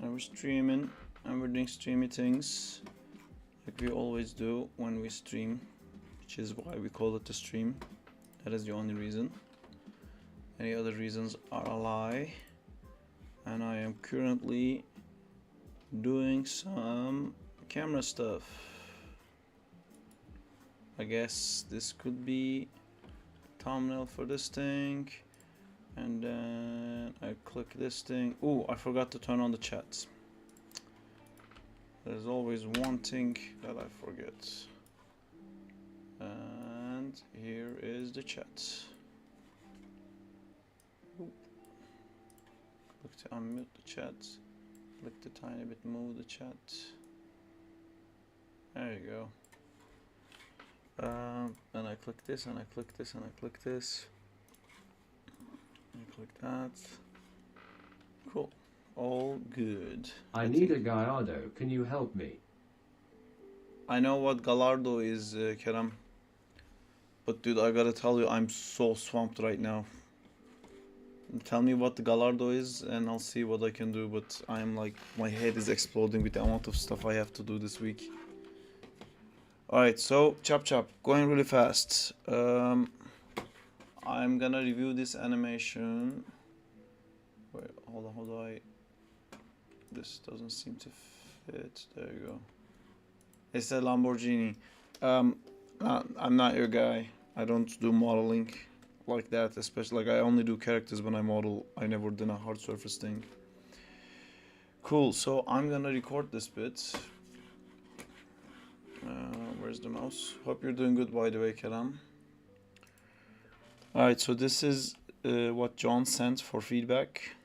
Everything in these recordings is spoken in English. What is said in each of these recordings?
and we're streaming, and we're doing streamy things like we always do when we stream, which is why we call it a stream. That is the only reason. Any other reasons are a lie. And I am currently doing some camera stuff. I guess this could be thumbnail for this thing, and then I click this thing. Oh, I forgot to turn on the chats. There's always one thing that I forget. And here is the chat. Oop. Click to unmute the chat. Click to tiny bit move the chat. There you go. And I click this, and I click this, and I click this. And I click that. Cool. All good. I need a Gallardo. Can you help me? I know what Gallardo is, Kerem. But dude, I gotta tell you, I'm so swamped right now. Tell me what the Gallardo is, and I'll see what I can do. But I'm like, my head is exploding with the amount of stuff I have to do this week. Alright, so chop chop, going really fast. I'm gonna review this animation. Wait, hold on, how do I? This doesn't seem to fit. There you go. It's a Lamborghini. I'm not your guy. I don't do modeling like that, especially like I only do characters when I model. I never done a hard surface thing. Cool. So I'm gonna record this bit. Where's the mouse? Hope you're doing good, by the way, Kerem. Alright, so this is what John sent for feedback.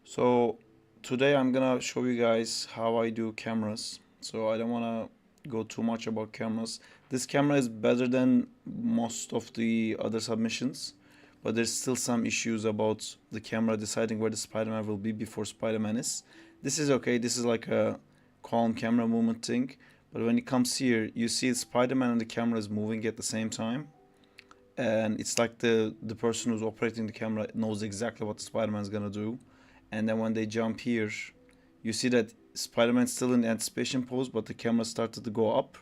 So today I'm gonna show you guys how I do cameras. So I don't wanna go too much about cameras. This camera is better than most of the other submissions, but there's still some issues about the camera deciding where the Spider-Man will be before Spider-Man is. This is okay, this is like a calm camera movement thing, but when it comes here, you see Spider-Man and the camera is moving at the same time, and it's like the person who's operating the camera knows exactly what Spider-Man is gonna do. And then when they jump here, you see that Spider-Man's still in the anticipation pose, but the camera started to go up,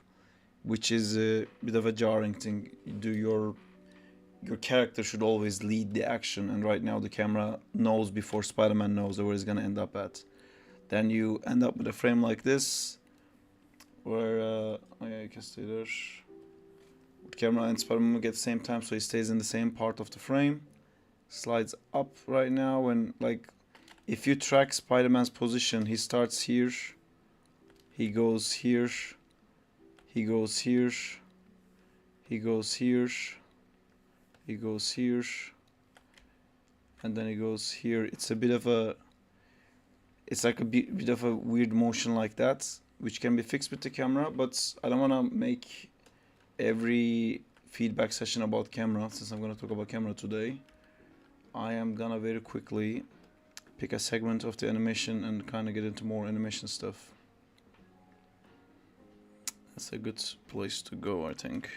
which is a bit of a jarring thing. Your character should always lead the action, and right now the camera knows before Spider-Man knows where he's gonna end up at. Then you end up with a frame like this, where oh yeah, you can stay there. The camera and Spider-Man get the same time, so he stays in the same part of the frame. Slides up right now, and like if you track Spider-Man's position, he starts here, he goes here, he goes here, he goes here, he goes here, and then he goes here. It's a bit of a, it's like a bit of a weird motion like that, which can be fixed with the camera, but I don't want to make every feedback session about camera. Since I'm going to talk about camera today, I am gonna very quickly pick a segment of the animation and kind of get into more animation stuff. That's a good place to go, I think.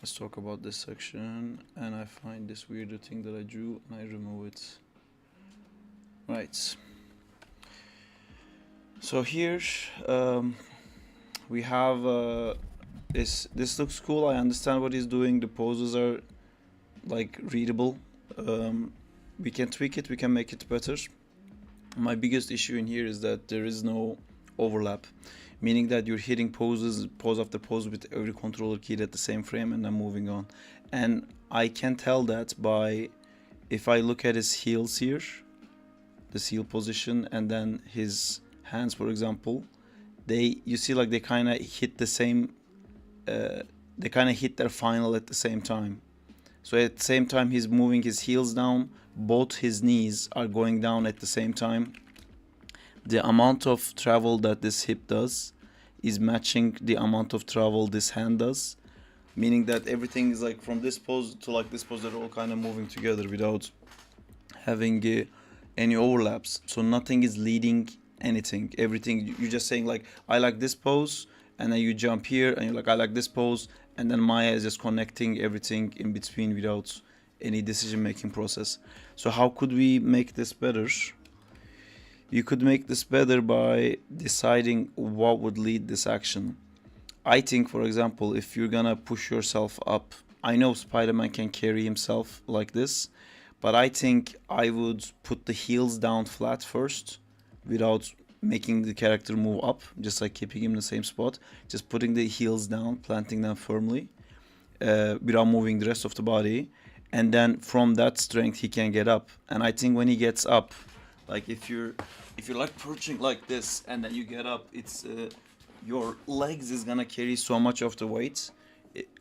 Let's talk about this section, and I find this weirder thing that I drew and I remove it. Right. So here we have this looks cool. I understand what he's doing. The poses are like readable. We can tweak it, we can make it better. My biggest issue in here is that there is no overlap, meaning that you're hitting pose after pose with every controller key at the same frame and then moving on. And I can tell that by, if I look at his heels here, this heel position, and then his hands, for example, you see like they kind of hit the same, they kind of hit their final at the same time. So at the same time he's moving his heels down, both his knees are going down at the same time. The amount of travel that this hip does is matching the amount of travel this hand does, meaning that everything is like from this pose to like this pose, they're all kind of moving together without having any overlaps. So nothing is leading anything. Everything, you're just saying like, I like this pose, and then you jump here and you're like, I like this pose, and then Maya is just connecting everything in between without any decision making process. So how could we make this better? You could make this better by deciding what would lead this action. I think, for example, if you're gonna push yourself up, I know Spider-Man can carry himself like this, but I think I would put the heels down flat first without making the character move up, just like keeping him in the same spot, just putting the heels down, planting them firmly, without moving the rest of the body, and then from that strength he can get up. And I think when he gets up, like if you're like perching like this and then you get up, it's your legs is gonna carry so much of the weight.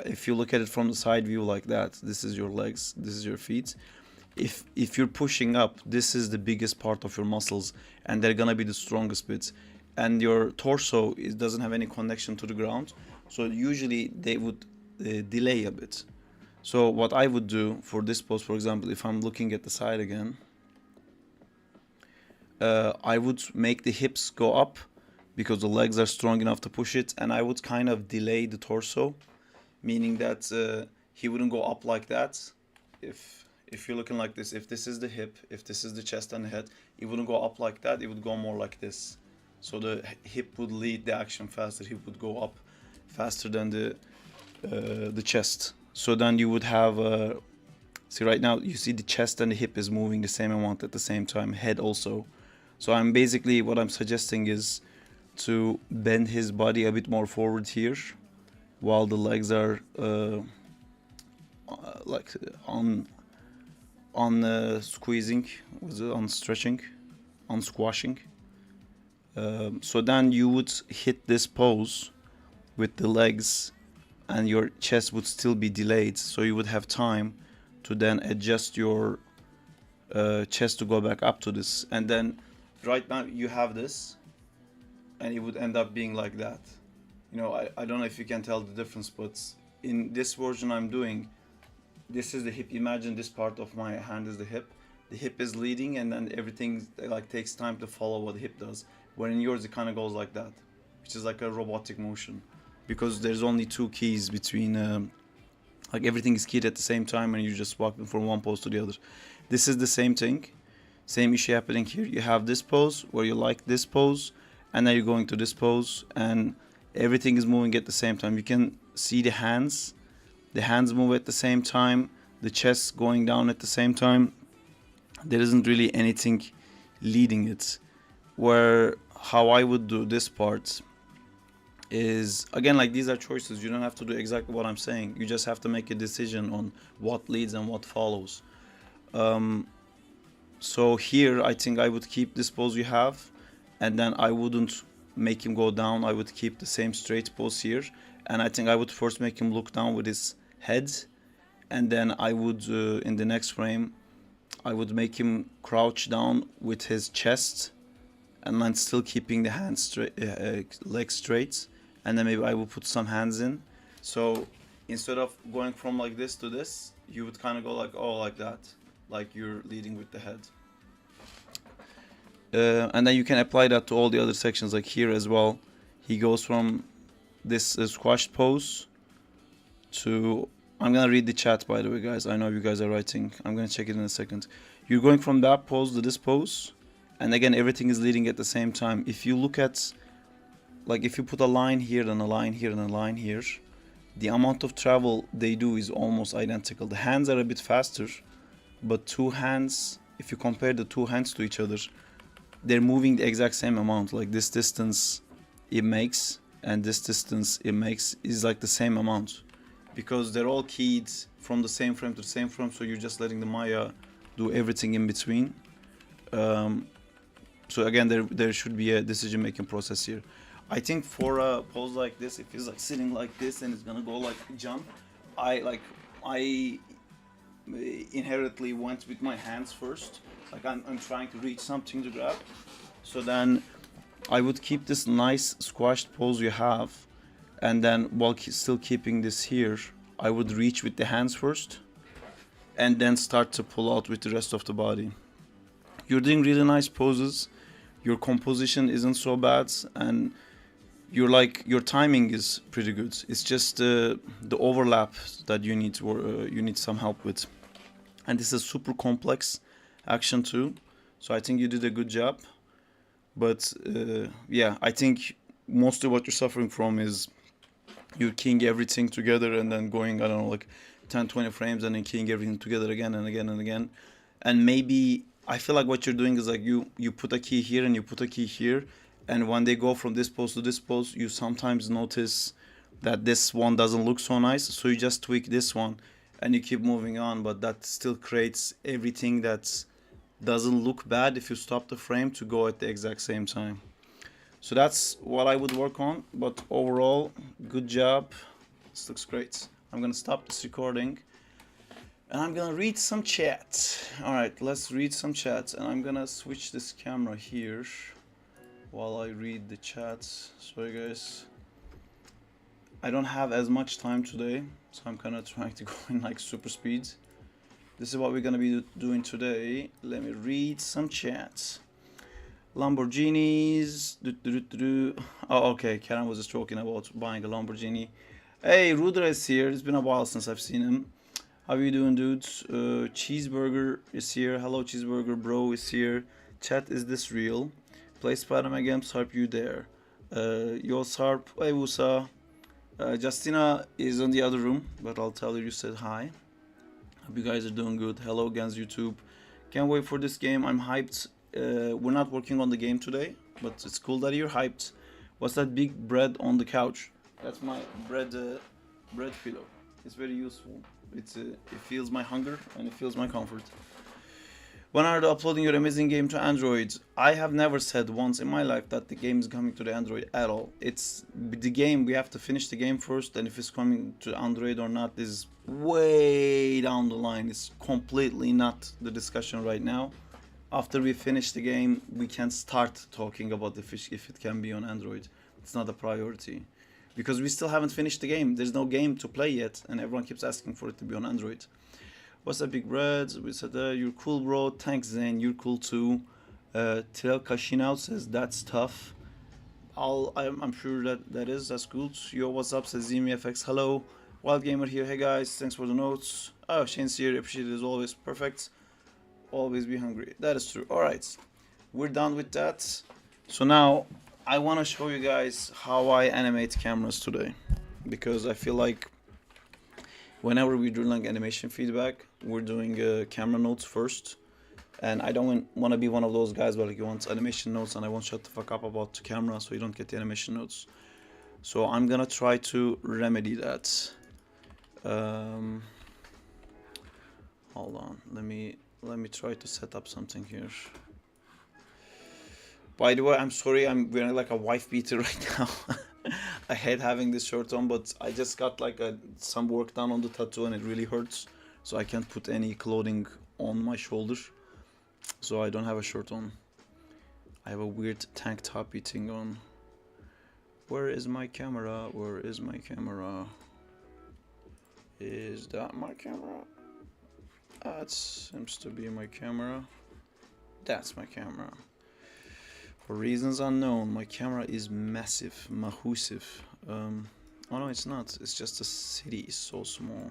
If you look at it from the side view like that, this is your legs, this is your feet. If you're pushing up, this is the biggest part of your muscles and they're gonna be the strongest bits, and your torso doesn't have any connection to the ground, so usually they would delay a bit. So what I would do for this pose, for example, if I'm looking at the side again, I would make the hips go up because the legs are strong enough to push it, and I would kind of delay the torso, meaning that he wouldn't go up like that. If you're looking like this, if this is the hip, if this is the chest and the head, it wouldn't go up like that, it would go more like this. So the hip would lead the action faster, hip would go up faster than the chest. So then you would have, see right now, you see the chest and the hip is moving the same amount at the same time, head also. So I'm basically, what I'm suggesting is to bend his body a bit more forward here, while the legs are like on squeezing, on stretching, on squashing. So then you would hit this pose with the legs and your chest would still be delayed, so you would have time to then adjust your chest to go back up to this. And then right now you have this and it would end up being like that. You know, I don't know if you can tell the difference, but in this version I'm doing, this is the hip. Imagine this part of my hand is the hip. The hip is leading and then everything like takes time to follow what the hip does. Where in yours it kind of goes like that, which is like a robotic motion, because there's only two keys between, like everything is keyed at the same time and you just walk from one pose to the other. This is the same thing, same issue happening here. You have this pose where you like this pose, and then you're going to this pose and everything is moving at the same time. You can see the hands move at the same time, the chest going down at the same time. There isn't really anything leading it. Where how I would do this part is, again, like these are choices. You don't have to do exactly what I'm saying. You just have to make a decision on what leads and what follows. So here I think I would keep this pose you have, and then I wouldn't make him go down. I would keep the same straight pose here, and I think I would first make him look down with his head, and then I would in the next frame I would make him crouch down with his chest, and then still keeping the hands straight, legs straight, and then maybe I will put some hands in. So instead of going from like this to this, you would kind of go like, oh, like that, like you're leading with the head. And then you can apply that to all the other sections, like here as well. He goes from this squashed pose to, I'm gonna read the chat by the way guys, I know you guys are writing, I'm gonna check it in a second. You're going from that pose to this pose, and again everything is leading at the same time. If you look at, like if you put a line here and a line here and a line here, the amount of travel they do is almost identical. The hands are a bit faster, but two hands, if you compare the two hands to each other, they're moving the exact same amount. Like this distance it makes and this distance it makes is like the same amount, because they're all keyed from the same frame to the same frame, so you're just letting the Maya do everything in between. So again, there should be a decision making process here. I think for a pose like this, if it's like sitting like this and it's gonna go like jump, I inherently went with my hands first. Like I'm trying to reach something to grab. So then I would keep this nice squashed pose you have, and then while still keeping this here, I would reach with the hands first and then start to pull out with the rest of the body. You're doing really nice poses, your composition isn't so bad, and your timing is pretty good. It's just the overlap that you need some help with. And this is super complex action too, so I think you did a good job. But yeah, I think mostly what you're suffering from is you're keying everything together and then going, I don't know, like 10, 20 frames and then keying everything together again and again and again. And maybe I feel like what you're doing is like you put a key here and you put a key here, and when they go from this pose to this pose, you sometimes notice that this one doesn't look so nice, so you just tweak this one and you keep moving on, but that still creates everything that doesn't look bad if you stop the frame to go at the exact same time. So that's what I would work on, but overall, good job. This looks great. I'm gonna stop this recording and I'm gonna read some chat. All right, let's read some chat, and I'm gonna switch this camera here while I read the chats. Sorry guys, I don't have as much time today, so I'm kind of trying to go in like super speed. This is what we're gonna be doing today. Let me read some chats. Lamborghinis. Oh, okay. Karen was just talking about buying a Lamborghini. Hey, Rudra is here. It's been a while since I've seen him. How you doing, dudes? Cheeseburger is here. Hello, Cheeseburger Bro is here. Chat, is this real? Play Spider-Man games. Harp, you there? Yo, Sarp. Hey, Wusa. Justina is in the other room, but I'll tell her you said hi. Hope you guys are doing good. Hello, Gans YouTube. Can't wait for this game. I'm hyped. We're not working on the game today, but it's cool that you're hyped. What's that big bread on the couch? That's my bread pillow. It's very useful. It feels my hunger and it feels my comfort. When are they uploading your amazing game to Android? I have never said once in my life that the game is coming to the Android at all. It's the game, we have to finish the game first, and if it's coming to Android or not is way down the line. It's completely not the discussion right now. After we finish the game, we can start talking about if it can be on Android. It's not a priority. Because we still haven't finished the game. There's no game to play yet, and everyone keeps asking for it to be on Android. What's up, Big Red? We said, you're cool, bro. Thanks, Zane. You're cool too. Tirel Kashinau says, that's tough. I'm sure that's good. Yo, what's up? Says ZemiFX. Hello. Wild Gamer here. Hey, guys. Thanks for the notes. Oh, Shane's here. Appreciate it as always. Perfect. Always be hungry. That is true. Alright. We're done with that. So now, I want to show you guys how I animate cameras today. Because I feel like whenever we're doing like animation feedback, we're doing camera notes first, and I don't want to be one of those guys where like you want animation notes and I won't shut the fuck up about the camera, so you don't get the animation notes. So I'm gonna try to remedy that. Hold on, let me try to set up something here. By the way, I'm sorry, I'm wearing like a wife beater right now. I hate having this shirt on, but I just got like some work done on the tattoo and it really hurts. So I can't put any clothing on my shoulder. So I don't have a shirt on. I have a weird tank top thing on. Where is my camera? Where is my camera? Is that my camera? That seems to be my camera. That's my camera. For reasons unknown, my camera is massive, massive. Oh no, it's not. It's just the city is so small.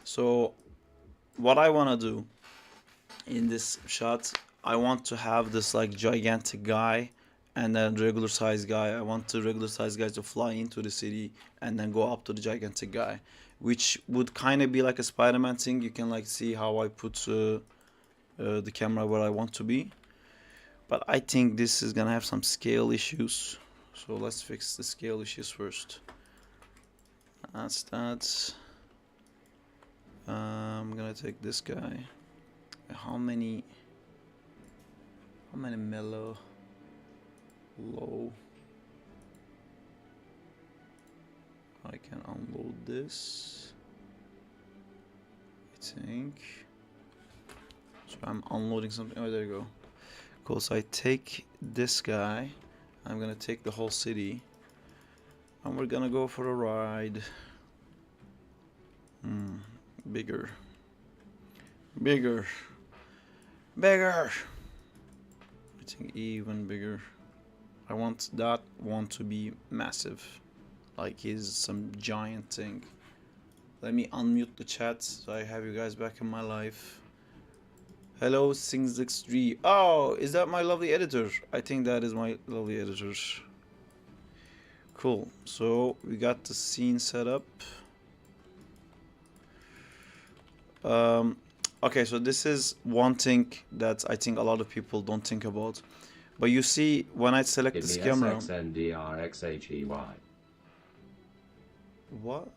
So, what I want to do in this shot, I want to have this like gigantic guy and then regular size guy. I want the regular size guys to fly into the city and then go up to the gigantic guy, which would kind of be like a Spider-Man thing. You can like see how I put the camera where I want to be. But I think this is gonna have some scale issues. So let's fix the scale issues first. That's that. I'm gonna take this guy. How many mellow? Low. I can unload this, I think. So I'm unloading something. Oh, there you go. Cool. So I take this guy. I'm gonna take the whole city, and we're gonna go for a ride. Bigger. Bigger. Bigger. I think even bigger. I want that one to be massive, like he's some giant thing. Let me unmute the chat so I have you guys back in my life. Hello, Sing63. Oh, is that my lovely editor? I think that is my lovely editor. Cool. So we got the scene set up. Okay, so this is one thing that I think a lot of people don't think about. But you see, when I select Give this me camera... SXNDRXHEY. What?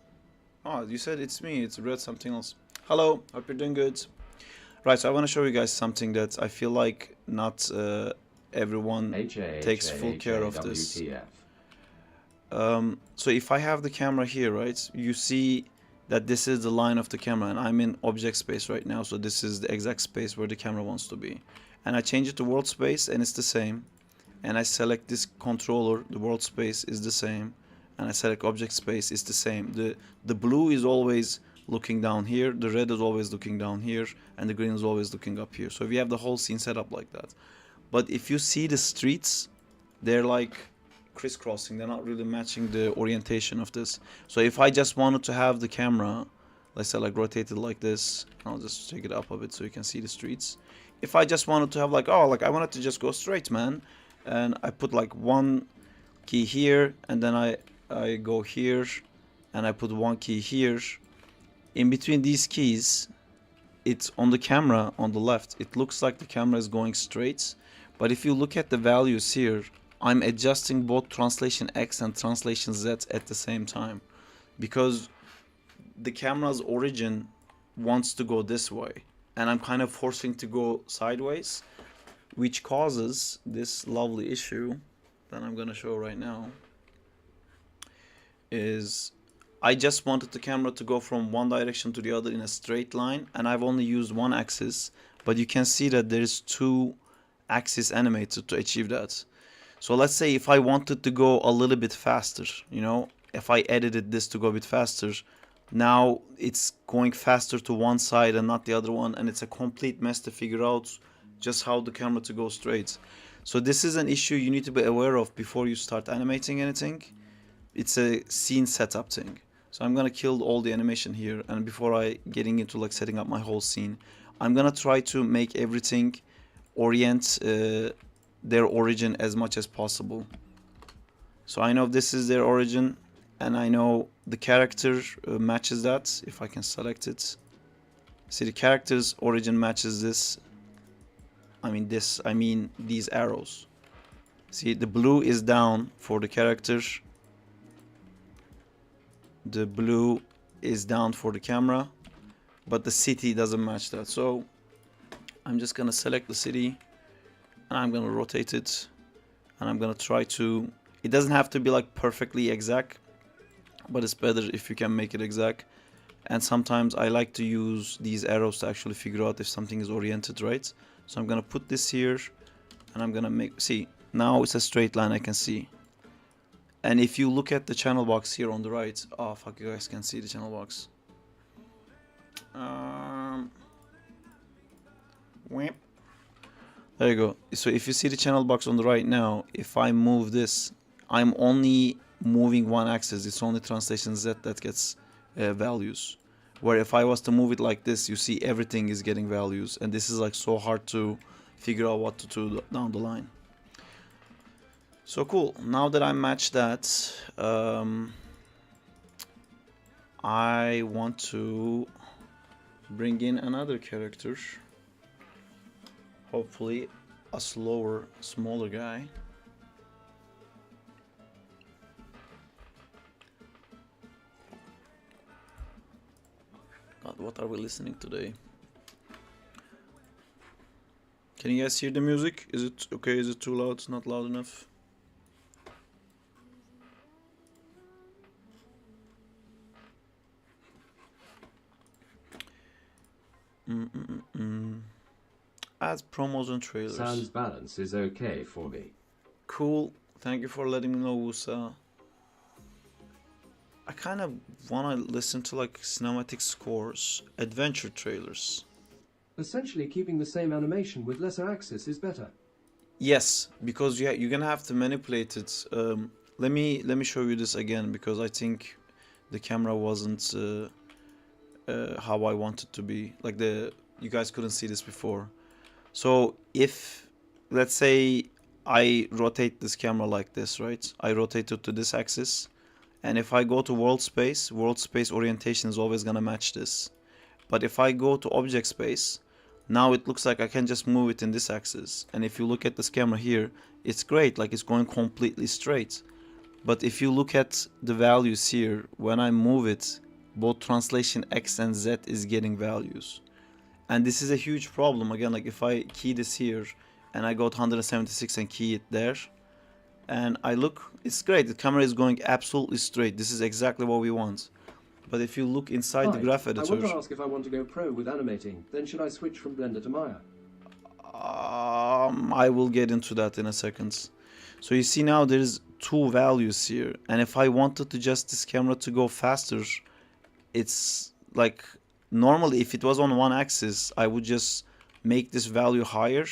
Oh, you said it's me. It's read something else. Hello, hope you're doing good. Right, so I want to show you guys something that I feel like not everyone takes full care of this. So if I have the camera here, right, you see that this is the line of the camera, and I'm in object space right now, so this is the exact space where the camera wants to be. And I change it to world space, and it's the same. And I select this controller, the world space is the same. And I select object space, it's the same. The blue is always looking down here, the red is always looking down here, and the green is always looking up here. So we have the whole scene set up like that. But if you see the streets, they're like crisscrossing, they're not really matching the orientation of this. So if I just wanted to have the camera, let's say like rotated like this, I'll just take it up a bit so you can see the streets. If I just wanted to have like, oh, like I wanted to just go straight, man, and I put like one key here, and then I go here, and I put one key here. In between these keys, it's on the camera on the left, it looks like the camera is going straight. But if you look at the values here, I'm adjusting both translation X and translation Z at the same time, because the camera's origin wants to go this way, and I'm kind of forcing to go sideways, which causes this lovely issue that I'm gonna show right now. Is I just wanted the camera to go from one direction to the other in a straight line, and I've only used one axis, but you can see that there's two axes animated to achieve that. So let's say if I wanted to go a little bit faster, you know, if I edited this to go a bit faster, now it's going faster to one side and not the other one, and it's a complete mess to figure out just how the camera to go straight. So this is an issue you need to be aware of before you start animating anything. It's a scene setup thing. So I'm gonna kill all the animation here, and before I getting into like setting up my whole scene, I'm gonna try to make everything orient their origin as much as possible. So I know this is their origin, and I know the character matches that. If I can select it, see the character's origin matches this. I mean these arrows. See, the blue is down for the character, the blue is down for the camera, but the city doesn't match that. So I'm just gonna select the city, and I'm gonna rotate it, and I'm gonna try to, it doesn't have to be like perfectly exact, but it's better if you can make it exact. And sometimes I like to use these arrows to actually figure out if something is oriented right. So I'm gonna put this here, and I'm gonna make, see, now it's a straight line I can see. And if you look at the channel box here on the right, oh fuck, you guys can see the channel box. There you go. So if you see the channel box on the right now, if I move this, I'm only moving one axis. It's only translation Z that gets values. Where if I was to move it like this, you see everything is getting values, and this is like so hard to figure out what to do down the line. So cool. Now that I matched that, I want to bring in another character. Hopefully a slower, smaller guy. God, what are we listening today? Can you guys hear the music? Is it okay? Is it too loud? It's not loud enough? Add promos and trailers. Sounds balance is okay for me. Cool. Thank you for letting me know, Wusa. I kind of want to listen to like cinematic scores, adventure trailers. Essentially, keeping the same animation with lesser axis is better. Yes, because you're gonna have to manipulate it. Let me show you this again, because I think the camera wasn't how I want it to be. Like you guys couldn't see this before. So if, let's say, I rotate this camera like this, right? I rotate it to this axis. And if I go to world space orientation is always gonna match this. But if I go to object space, now it looks like I can just move it in this axis. And if you look at this camera here, it's great, like it's going completely straight. But if you look at the values here, when I move it, both translation X and Z is getting values. And this is a huge problem. Again, like if I key this here and I go to 176 and key it there, and I look, it's great. The camera is going absolutely straight. This is exactly what we want. But if you look inside the Hi, graph I editor, want to ask if I want to go pro with animating, then should I switch from Blender to Maya? I will get into that in a second. So you see now there's two values here, and if I wanted to just this camera to go faster, it's like normally if it was on one axis, I would just make this value higher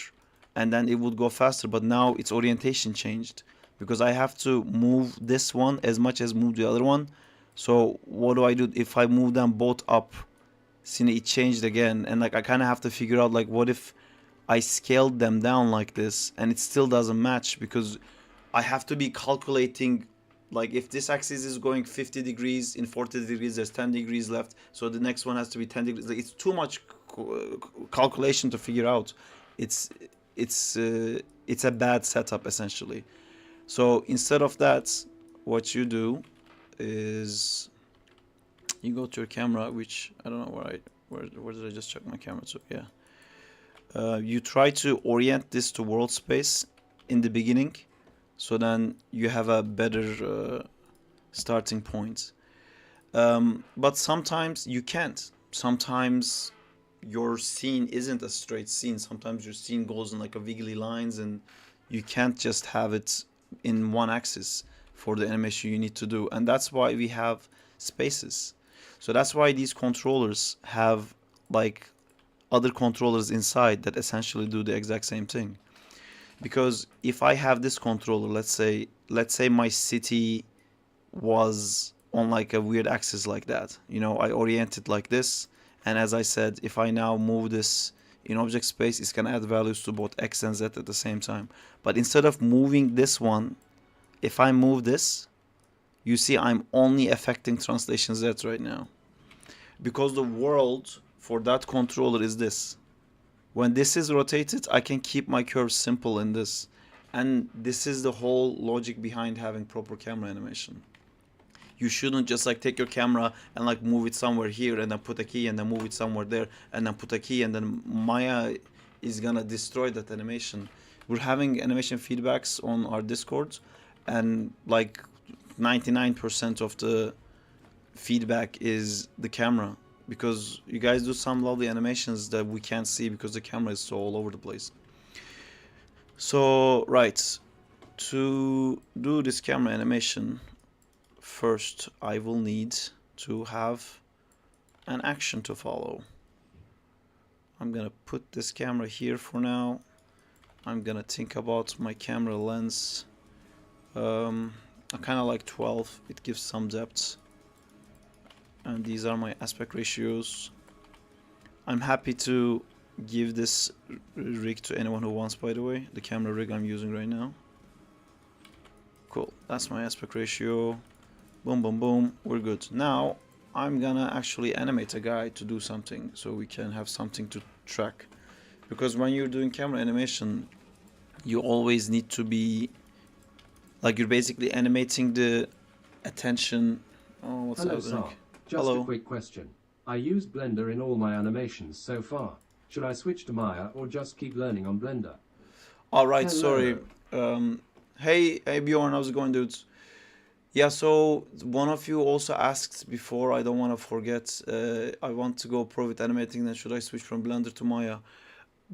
and then it would go faster, but now its orientation changed because I have to move this one as much as move the other one. So what do? If I move them both up? See, it changed again, and like I kind of have to figure out like what if I scaled them down like this and it still doesn't match, because I have to be calculating, like if this axis is going 50 degrees, in 40 degrees there's 10 degrees left, so the next one has to be 10 degrees. Like, it's too much calculation to figure out. It's it's a bad setup essentially. So instead of that, what you do is you go to your camera, which I don't know where did I just check my camera to? Yeah. You try to orient this to world space in the beginning, so then you have a better starting point. But sometimes you can't. Sometimes your scene isn't a straight scene. Sometimes your scene goes in like a wiggly lines, and you can't just have it in one axis for the animation you need to do. And that's why we have spaces. So that's why these controllers have like other controllers inside that essentially do the exact same thing. Because if I have this controller, let's say my city was on like a weird axis like that, I orient it like this, and as I said, if I now move this in object space, it's gonna add values to both X and Z at the same time. But instead of moving this one, if I move this, you see I'm only affecting translation Z right now, because the world for that controller is this. When this is rotated, I can keep my curves simple in this. And this is the whole logic behind having proper camera animation. You shouldn't just like take your camera and like move it somewhere here and then put a key and then move it somewhere there and then put a key, and then Maya is gonna destroy that animation. We're having animation feedbacks on our Discord, and like 99% of the feedback is the camera, because you guys do some lovely animations that we can't see because the camera is so all over the place. So right, to do this camera animation, first I will need to have an action to follow. I'm gonna put this camera here for now. I'm gonna think about my camera lens. I kind of like 12, it gives some depth. And these are my aspect ratios. I'm happy to give this rig to anyone who wants, by the way, the camera rig I'm using right now. Cool, that's my aspect ratio. Boom, boom, boom, we're good. Now I'm gonna actually animate a guy to do something so we can have something to track. Because when you're doing camera animation, you always need to be like, you're basically animating the attention. Oh, what's Hello, happening? Sar. Just Hello. a quick question. I use Blender in all my animations so far. Should I switch to Maya or just keep learning on Blender? All right, Hello. sorry. Hey Bjorn, how's it going, dudes? Yeah, so one of you also asked before, I don't want to forget, I want to go pro with animating, then should I switch from Blender to Maya?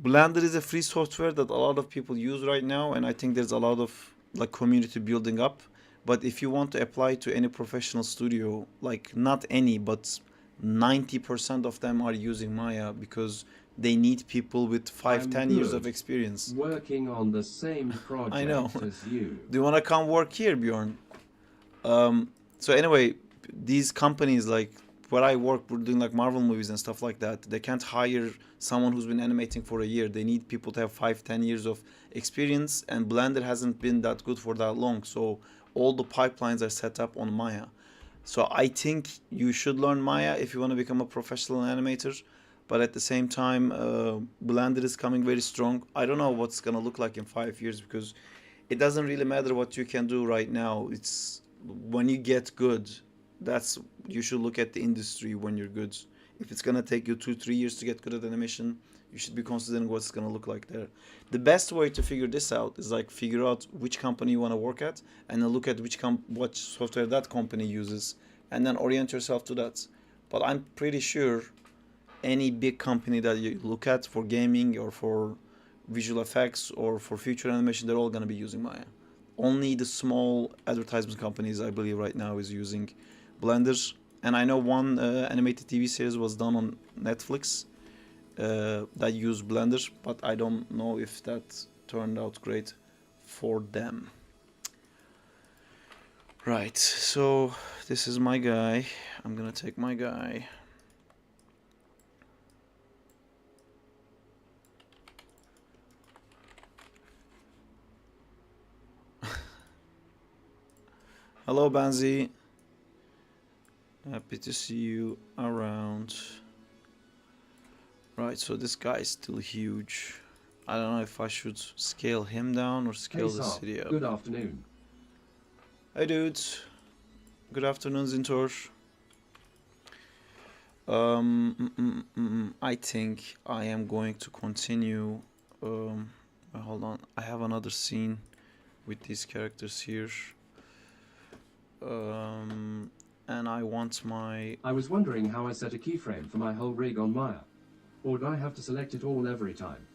Blender is a free software that a lot of people use right now, and I think there's a lot of like community building up. But if you want to apply to any professional studio, like not any, but 90% of them are using Maya because they need people with 5, I'm 10 years good. of experience. Working on the same I know. project as you. Do you want to come work here, Bjorn? So anyway, these companies like where I work, we're doing like Marvel movies and stuff like that. They can't hire someone who's been animating for a year. They need people to have 5, 10 years of experience, and Blender hasn't been that good for that long. So all the pipelines are set up on Maya. So I think you should learn Maya if you want to become a professional animator. But at the same time, Blender is coming very strong. I don't know what's gonna look like in 5 years, because it doesn't really matter what you can do right now. It's when you get good, that's you should look at the industry when you're good. If it's gonna take you 2, 3 years to get good at animation, you should be considering what's gonna look like there. The best way to figure this out is like figure out which company you want to work at, and then look at what software that company uses, and then orient yourself to that. But I'm pretty sure any big company that you look at for gaming or for visual effects or for future animation, they're all going to be using Maya. Only the small advertisement companies, I believe, right now is using Blender. And I know one animated TV series was done on Netflix that used Blender, but I don't know if that turned out great for them. Right, so this is my guy. I'm gonna take my guy. Hello, Banzi. Happy to see you around. Right, so this guy is still huge. I don't know if I should scale him down or scale the city up. Good afternoon. Hey, dudes. Good afternoon, Zintor. I think I am going to continue. Hold on. I have another scene with these characters here. And I want my... I was wondering how I set a keyframe for my whole rig on Maya. Or do I have to select it all every time?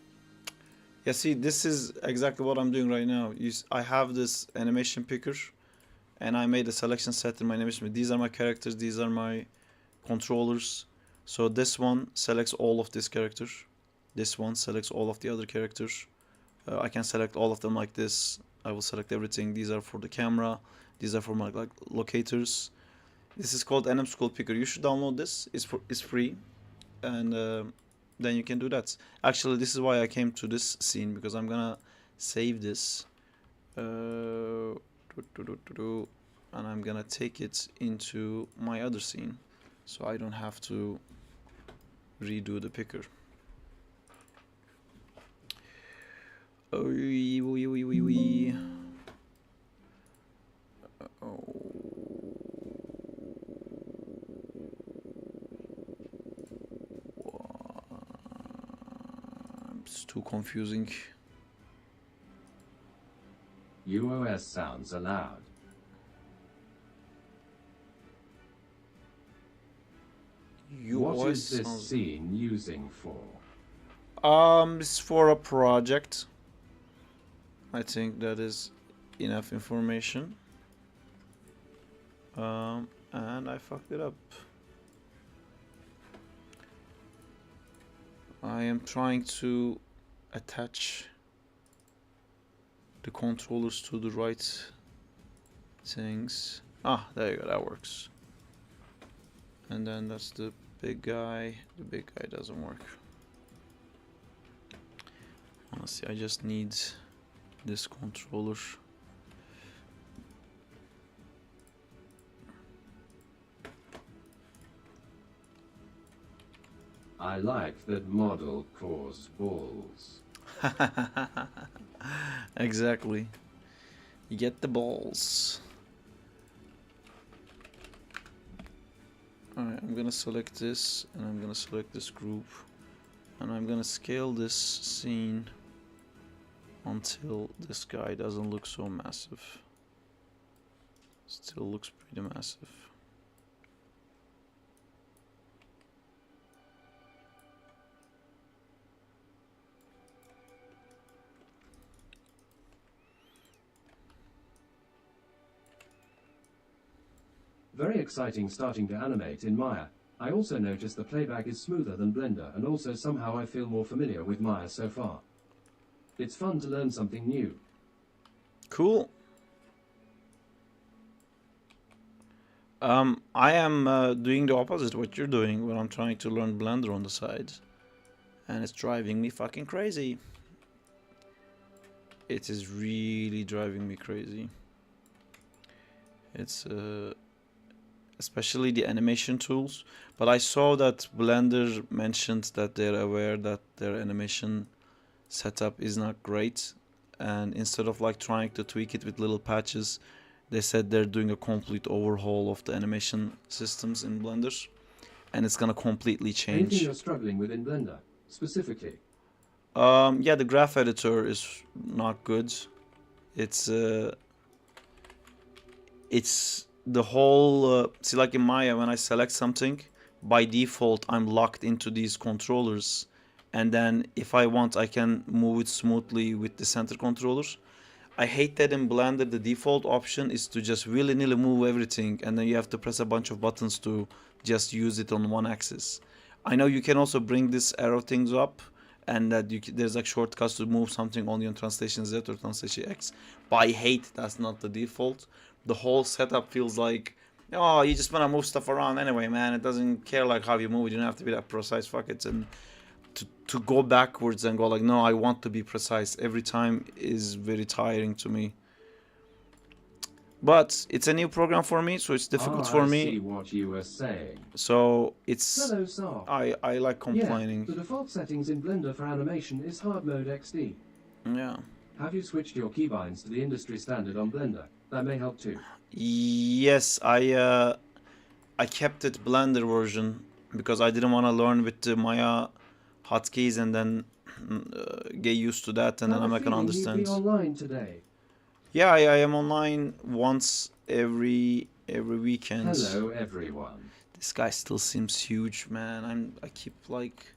Yeah, see, this is exactly what I'm doing right now. I have this animation picker, and I made a selection set in my animation. These are my characters, these are my controllers. So this one selects all of this character. This one selects all of the other characters. I can select all of them like this. I will select everything. These are for the camera. These are for my like locators. This is called Anim School Picker. You should download this. It's free, and then you can do that. Actually, this is why I came to this scene, because I'm gonna save this, and I'm gonna take it into my other scene, so I don't have to redo the picker. It's too confusing. UOS sounds allowed. What is this scene using for? It's for a project. I think that is enough information. And I fucked it up. I am trying to attach the controllers to the right things. Ah, there you go, that works. And then that's the big guy. The big guy doesn't work. Honestly, I just need this controller. I like that model cause balls. Exactly. You get the balls. Alright, I'm gonna select this, and I'm gonna select this group, and I'm gonna scale this scene until this guy doesn't look so massive. Still looks pretty massive. Very exciting starting to animate in Maya. I also noticed the playback is smoother than Blender, and also somehow I feel more familiar with Maya so far. It's fun to learn something new. Cool. I am doing the opposite what you're doing, where I'm trying to learn Blender on the side, and it's driving me fucking crazy. It is really driving me crazy. It's especially the animation tools. But I saw that Blender mentioned that they're aware that their animation setup is not great, and instead of like trying to tweak it with little patches, they said they're doing a complete overhaul of the animation systems in Blender, and it's gonna completely Anything change. you're struggling with in Blender, specifically? Yeah, the graph editor is not good. It's the whole see, like in Maya, when I select something, by default I'm locked into these controllers, and then if I want I can move it smoothly with the center controllers. I hate that in Blender the default option is to just willy-nilly move everything, and then you have to press a bunch of buttons to just use it on one axis. I know you can also bring this arrow things up, and that there's like shortcuts to move something only on translation Z or translation X, but I hate that's not the default. The whole setup feels like, oh, you just want to move stuff around anyway, man. It doesn't care like how you move it. You don't have to be that precise. Fuck it. And to go backwards and go like, no, I want to be precise every time is very tiring to me. But it's a new program for me, so it's difficult for I me. see what you were saying. So it's Hello, Sar. I like complaining. Yeah, the default settings in Blender for animation is hard mode XD. Yeah. Have you switched your keybinds to the industry standard on Blender? That may help too. Yes, I kept it Blender version because I didn't want to learn with the Maya hotkeys and then get used to that, and then I'm not gonna understand. You'll be online today. Yeah, I am online once every weekend. Hello, everyone. This guy still seems huge, man. I keep like,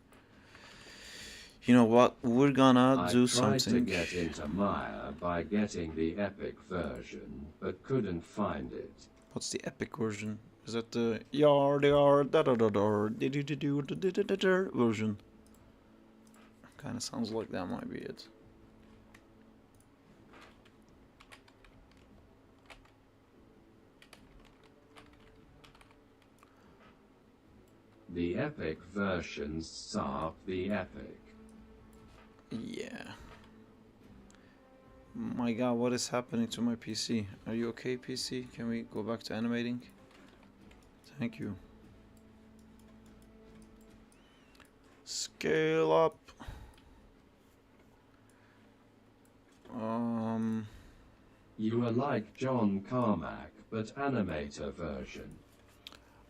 you know what? We're gonna do something. I tried to get into Maya by getting the Epic version, but couldn't find it. What's the Epic version? Is that the yard da da da da version? Kind of sounds like that might be it. The Epic versions suck the Epic. Yeah. My god, what is happening to my PC? Are you okay, PC? Can we go back to animating? Thank you. Scale up. You are like John Carmack, but animator version.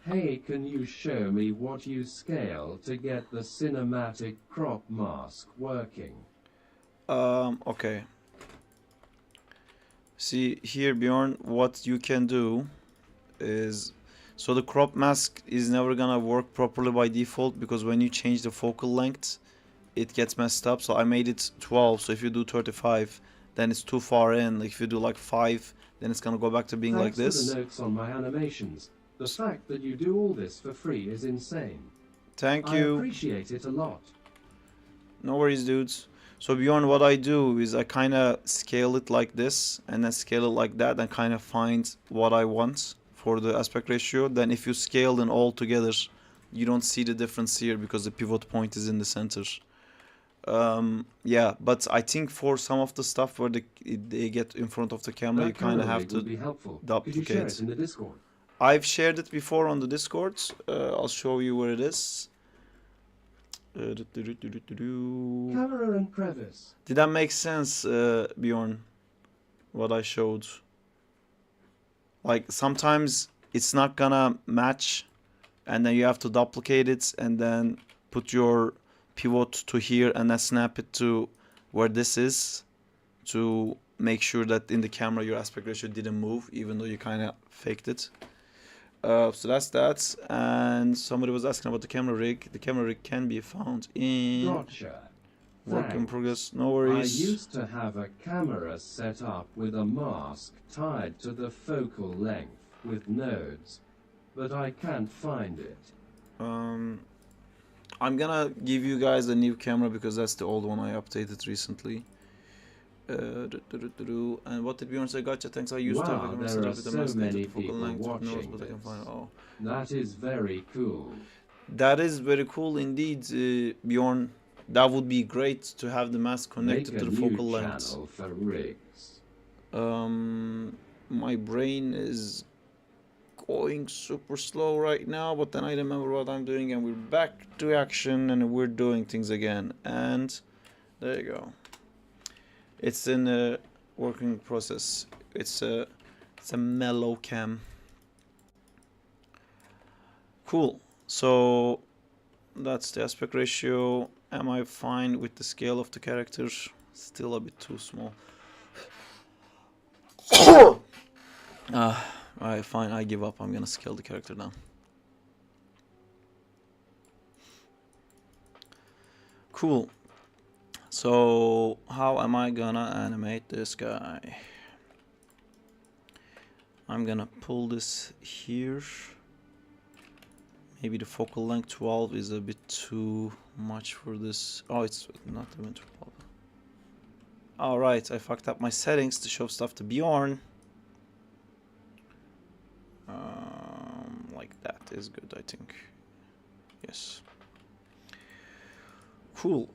Hey, can you show me what you scale to get the cinematic crop mask working? Okay. See here, Bjorn, what you can do is, so the crop mask is never gonna work properly by default because when you change the focal length, it gets messed up. So I made it 12, so if you do 35, then it's too far in. Like if you do like 5, then it's gonna go back to being like this. Thanks for the notes on my animations. The fact that you do all this for free is insane. Thank you. I appreciate it a lot. No worries, dudes. So beyond what I do is I kind of scale it like this and then scale it like that and kind of find what I want for the aspect ratio. Then if you scale them all together, you don't see the difference here because the pivot point is in the center. Yeah, but I think for some of the stuff where they get in front of the camera, you kind of have to duplicate. Could you share it in the Discord? I've shared it before on the Discord. I'll show you where it is. Camera and Previs. Did that make sense, Bjorn? What I showed? Like sometimes it's not gonna match, and then you have to duplicate it and then put your pivot to here and then snap it to where this is to make sure that in the camera your aspect ratio didn't move even though you kind of faked it. So that's that. And somebody was asking about the camera rig. The camera rig can be found in work in progress. No worries. I used to have a camera set up with a mask tied to the focal length with nodes, but I can't find it. I'm gonna give you guys a new camera because that's the old one I updated recently. And what did Bjorn say? Gotcha, thanks. I used to have a Wow, camera there setup are with a so mass data many to focal people length. Who knows watching what I can find? this. Oh, That is very cool. that is very cool indeed, Bjorn. That would be great to have the mask Make connected a to the new focal length. channel for rigs. My brain is going super slow right now, but then I remember what I'm doing and we're back to action and we're doing things again. And there you go. It's in a working process. It's a mellow cam. Cool. So that's the aspect ratio. Am I fine with the scale of the character? Still a bit too small. Alright, fine, I give up. I'm gonna scale the character down. Cool. So, how am I gonna animate this guy? I'm gonna pull this here. Maybe the focal length 12 is a bit too much for this. Oh, it's not even 12. Alright, I fucked up my settings to show stuff to Bjorn. Like that is good, I think. Yes. Cool.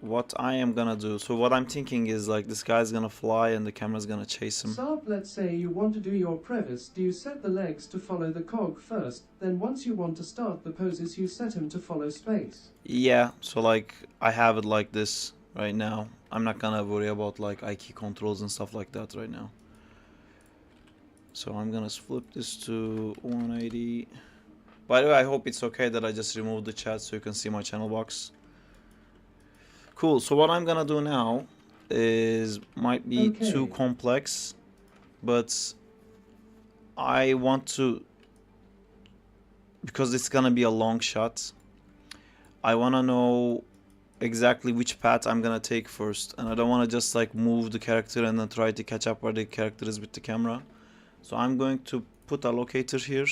What I am gonna do, so what I'm thinking is like this guy's gonna fly and the camera's gonna chase him. So, let's say you want to do your Previs, do you set the legs to follow the cog first, then once you want to start the poses you set him to follow space? Yeah, so like I have it like this right now. I'm not gonna worry about like IK controls and stuff like that right now. So I'm gonna flip this to 180. By the way, I hope it's okay that I just removed the chat so you can see my channel box. Cool, so what I'm gonna do now is might be too Okay. complex, but I want to, because it's gonna be a long shot, I wanna know exactly which path I'm gonna take first, and I don't wanna just like move the character and then try to catch up where the character is with the camera. So I'm going to put a locator here.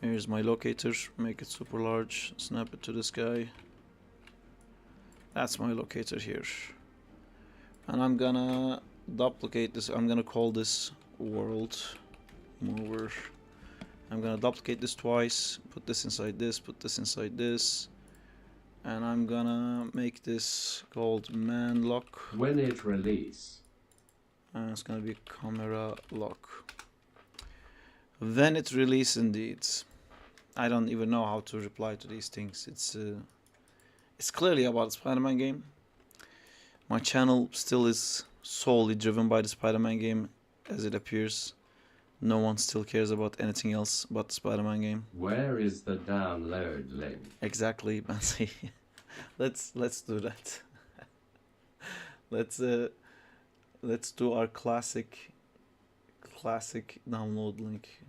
Here's my locator, make it super large, snap it to this guy. That's my locator here. And I'm gonna duplicate this, I'm gonna call this world mover. I'm gonna duplicate this twice, put this inside this, put this inside this. And I'm gonna make this called man lock. When it release. And it's gonna be camera lock. Then it release indeed. I don't even know how to reply to these things. It's clearly about a Spider-Man game. My channel still is solely driven by the Spider-Man game, as it appears. No one still cares about anything else but the Spider-Man game. Where is the download link? Exactly, Bansi. let's do that. Let's do our classic download link.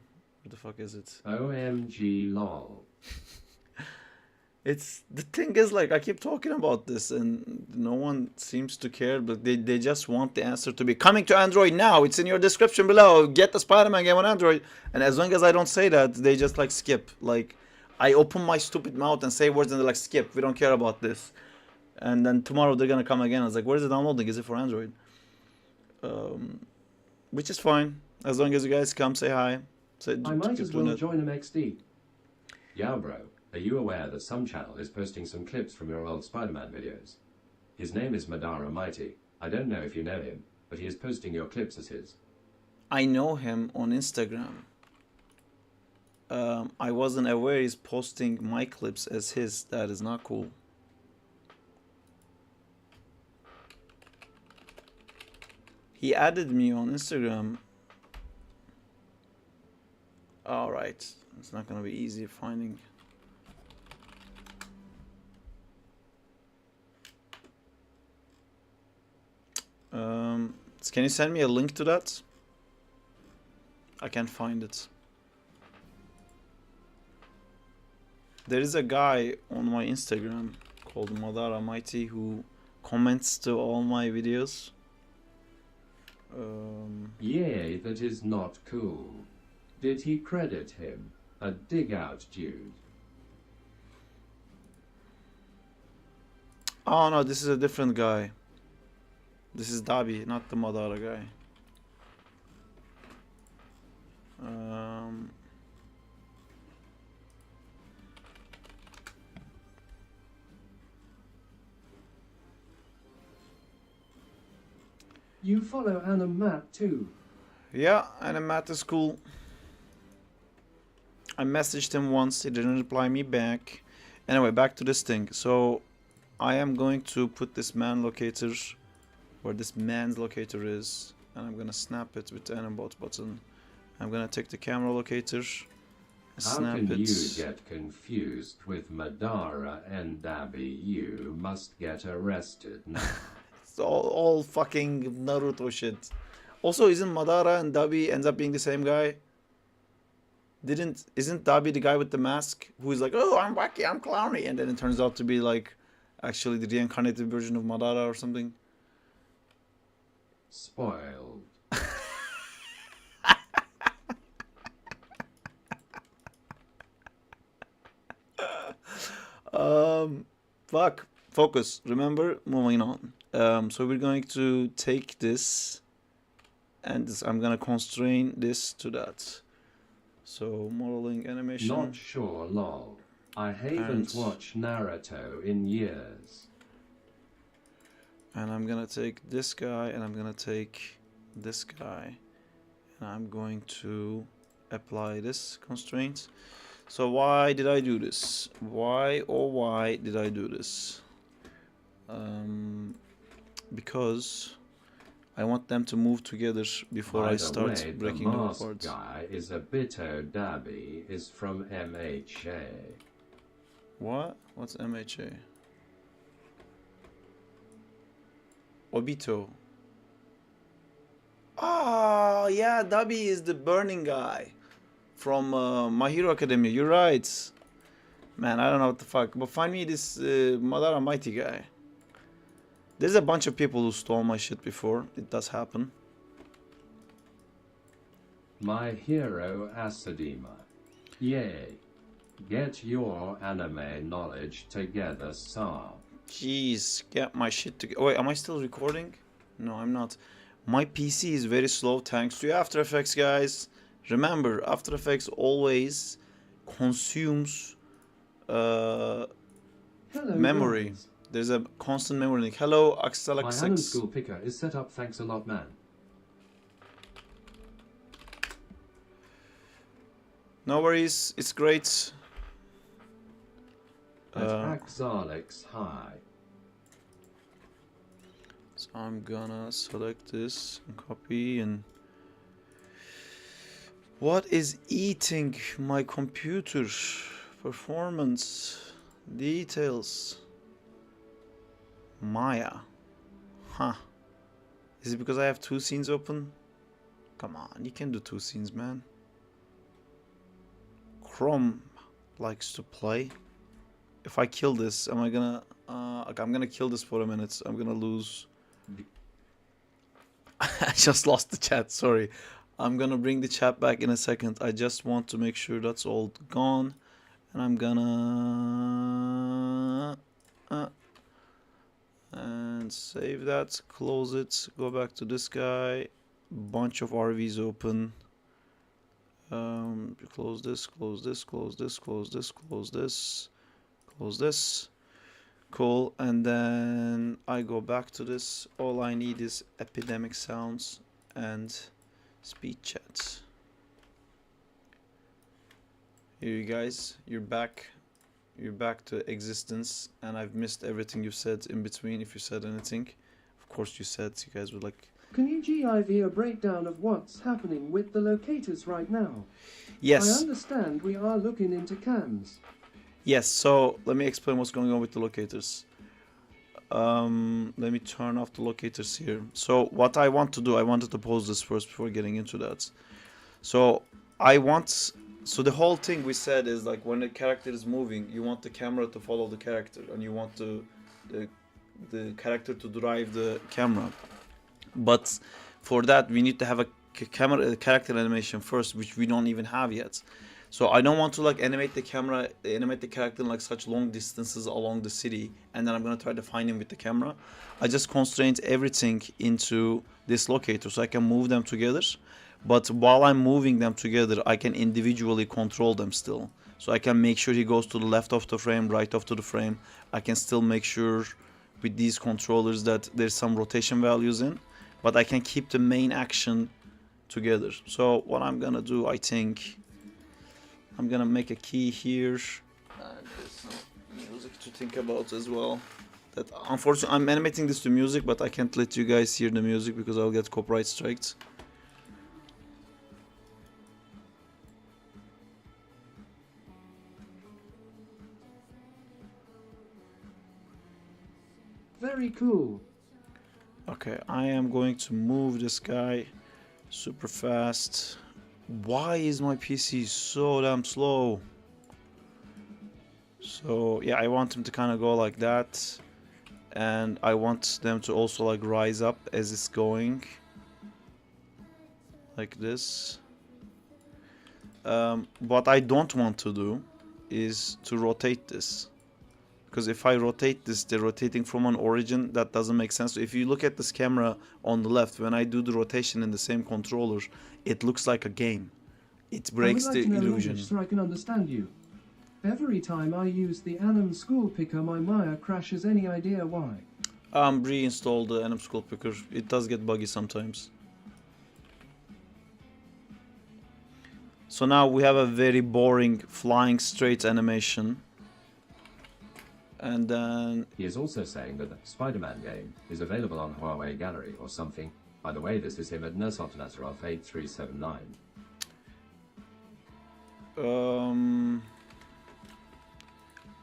What the fuck is it? OMG lol. It's the thing is like I keep talking about this and no one seems to care, but they just want the answer to be coming to Android now. It's in your description below. Get the Spider-Man game on Android. And as long as I don't say that, they just like skip. Like I open my stupid mouth and say words and they're like skip. We don't care about this. And then tomorrow they're gonna come again. I was like, where's the downloading? Is it for Android? Which is fine as long as you guys come say hi. Say, I might keep as doing well it. join MXD. Yeah, bro. Are you aware that some channel is posting some clips from your old Spider-Man videos? His name is Madara Mighty. I don't know if you know him, but he is posting your clips as his. I know him on Instagram. I wasn't aware he's posting my clips as his. That is not cool. He added me on Instagram. Alright. It's not gonna be easy finding. Can you send me a link to that? I can't find it. There is a guy on my Instagram called Madara Mighty who comments to all my videos. Yay, that is not cool. Did he credit him? A dig out dude. Oh no, this is a different guy. This is Dabi, not the Madara guy. You follow Animat too. Yeah, and Matt is cool. I messaged him once, he didn't reply me back. Anyway, back to this thing. So I am going to put this man locator where this man's locator is, and I'm gonna snap it with the animate button. I'm gonna take the camera locator, How snap can it. you get confused with Madara and Dabi? You must get arrested now. It's all fucking Naruto shit. Also, isn't Madara and Dabi ends up being the same guy? Isn't Dabi the guy with the mask who is like, oh, I'm wacky, I'm clowny, and then it turns out to be like actually the reincarnated version of Madara or something? Spoiled. Fuck. Focus. Remember, moving on. So we're going to take this, and I'm gonna constrain this to that. So modeling animation. Not sure, lol. I haven't Parents. watched Naruto in years. And I'm gonna take this guy, and I'm gonna take this guy, and I'm going to apply this constraint. So why did I do this? Why did I do this? Because I want them to move together before By I the start way, breaking the them masked apart. guy is a Bito Dabi is from MHA. What? What's MHA? Obito. Oh, yeah, Dabi is the burning guy from My Hero Academia. You're right. Man, I don't know what the fuck. But find me this Madara Mighty guy. There's a bunch of people who stole my shit before. It does happen. My hero Asadima. Yay. Get your anime knowledge together, Sam. Jeez, get my shit together. Wait, am I still recording? No, I'm not. My PC is very slow thanks to After Effects, guys. Remember, After Effects always consumes Hello, memory. guys. There's a constant memory link. Hello, My Axelax Anon 6. school picker is set up, thanks a lot, man. No worries, it's great. At Axalix High. So I'm gonna select this and copy and... What is eating my computer? Performance. Details. Maya. Huh. Is it because I have two scenes open? Come on, you can do two scenes, man. Chrome likes to play. If I kill this, am I gonna... okay, I'm gonna kill this for a minute. I'm gonna lose... I just lost the chat, sorry. I'm gonna bring the chat back in a second. I just want to make sure that's all gone. And I'm gonna... and save that, close it, go back to this guy. Bunch of RVs open. Close this, close this, close this, close this, close this, close this. Cool, and then I go back to this. All I need is epidemic sounds and speed chats. Here you guys, you're back. You're back to existence, and I've missed everything you said in between. If you said anything, of course you said. You guys would like. Can you GIV a breakdown of what's happening with the locators right now? I Yes, understand we are looking into cams. yes. So let me explain what's going on with the locators. Let me turn off the locators here. So what I want to do, I wanted to pose this first before getting into that. So so the whole thing we said is like when the character is moving, you want the camera to follow the character, and you want the character to drive the camera. But for that, we need to have a camera character animation first, which we don't even have yet. So I don't want to like animate the character in like such long distances along the city, and then I'm gonna try to find him with the camera. I just constraint everything into this locator so I can move them together. But while I'm moving them together, I can individually control them still. So I can make sure he goes to the left of the frame, right of the frame. I can still make sure with these controllers that there's some rotation values in, but I can keep the main action together. So what I'm gonna do, I think, I'm gonna make a key here. And there's some music to think about as well. That unfortunately, I'm animating this to music, but I can't let you guys hear the music because I'll get copyright striked. Very cool. Okay, I am going to move this guy super fast. Why is my PC so damn slow? So yeah, I want him to kind of go like that, and I want them to also like rise up as it's going, like this. What I don't want to do is to rotate this, because if I rotate this, they're rotating from an origin that doesn't make sense. So if you look at this camera on the left, when I do the rotation in the same controller, it looks like a game. It breaks I would the like to know illusion. English so I can understand you. Every time I use the Anim School Picker, my Maya crashes. Any idea why? Reinstall the Anim School Picker. It does get buggy sometimes. So now we have a very boring flying straight animation. And then He is also saying that the Spider-Man game is available on Huawei Gallery or something. By the way, this is him at Nasotnatarov 8379.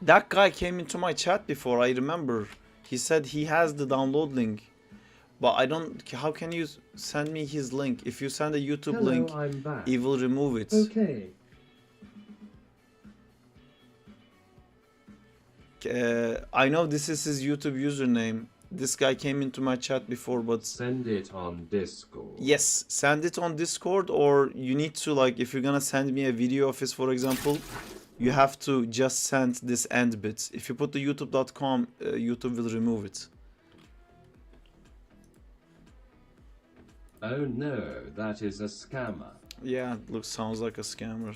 that guy came into my chat before, I remember. He said he has the download link. But I don't... How can you send me his link? If you send a YouTube Hello, link, I'm back. he will remove it. Okay. I know this is his YouTube username. This guy came into my chat before, but... Send it on Discord. Yes, send it on Discord, or you need to, like, if you're gonna send me a video of his, for example, you have to just send this end bit. If you put the youtube.com, YouTube will remove it. Oh no, that is a scammer. Yeah, looks, sounds like a scammer.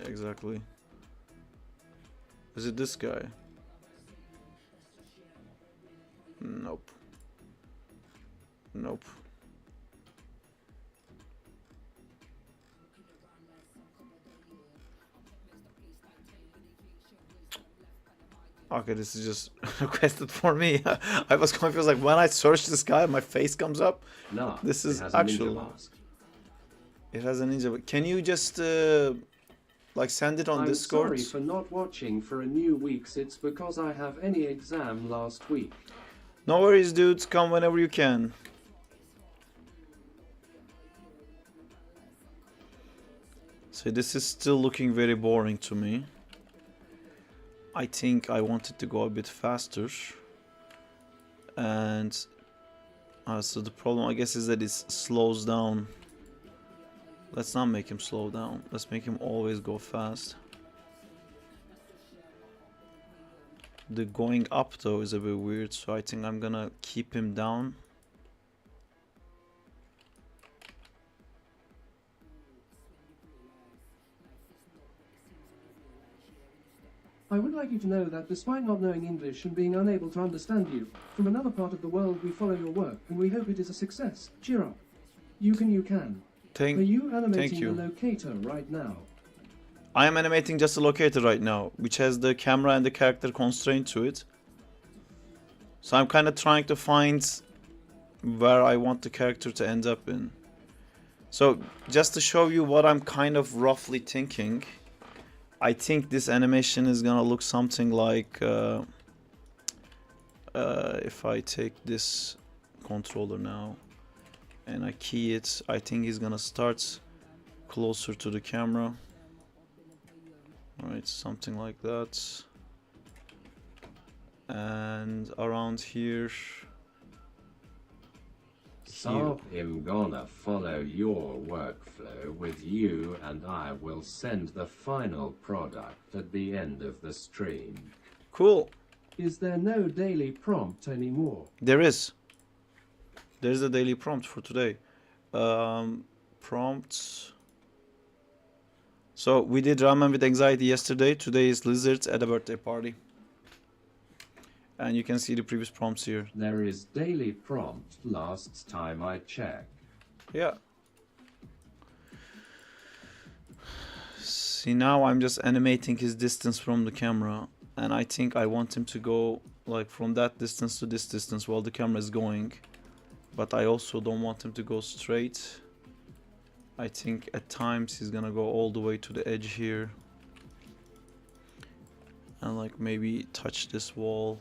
Exactly. Is it this guy? Nope. Nope. Okay, this is just requested for me. I was confused, like when I search this guy, my face comes up. Nah, This is it has a actual. ninja mask. It has a ninja. Can you just like send it on I'm Discord? sorry for not watching for a new weeks. It's because I have any exam last week. No worries, dudes. Come whenever you can. So this is still looking very boring to me. I think I want it to go a bit faster. And so the problem, I guess, is that it slows down. Let's not make him slow down. Let's make him always go fast. The going up though is a bit weird, so I think I'm gonna keep him down. I would like you to know that despite not knowing English and being unable to understand you, from another part of the world we follow your work and we hope it is a success. Cheer up. You can. Are you animating you. the locator right now? I am animating just a locator right now, which has the camera and the character constraint to it. So I'm kind of trying to find where I want the character to end up in. So just to show you what I'm kind of roughly thinking, I think this animation is gonna look something like if I take this controller now and I key it, I think he's gonna start closer to the camera. Alright, something like that. And around here, Sarp I'm gonna follow your workflow with you and I will send the final product at the end of the stream. Cool. Is there no daily prompt anymore? There is. There's a daily prompt for today. Prompts. So we did ramen with anxiety yesterday. Today is lizards at a birthday party. And you can see the previous prompts here. There is daily prompt last time I checked. Yeah. See, now I'm just animating his distance from the camera. And I think I want him to go like from that distance to this distance while the camera is going. But I also don't want him to go straight. I think at times he's gonna go all the way to the edge here. And like maybe touch this wall.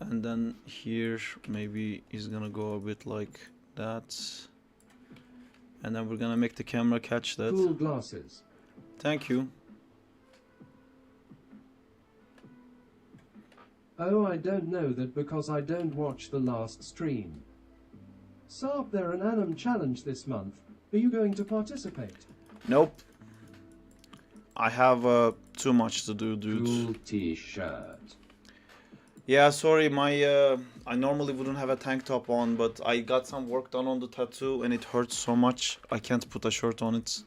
And then here maybe he's gonna go a bit like that. And then we're gonna make the camera catch that. Cool glasses. Thank you. Oh, I don't know that because I don't watch the last stream. Sarp, they're an Anim challenge this month. Are you going to participate? Nope. I have too much to do, dude. Cool t-shirt. Yeah, sorry, I normally wouldn't have a tank top on, but I got some work done on the tattoo and it hurts so much. I can't put a shirt on it.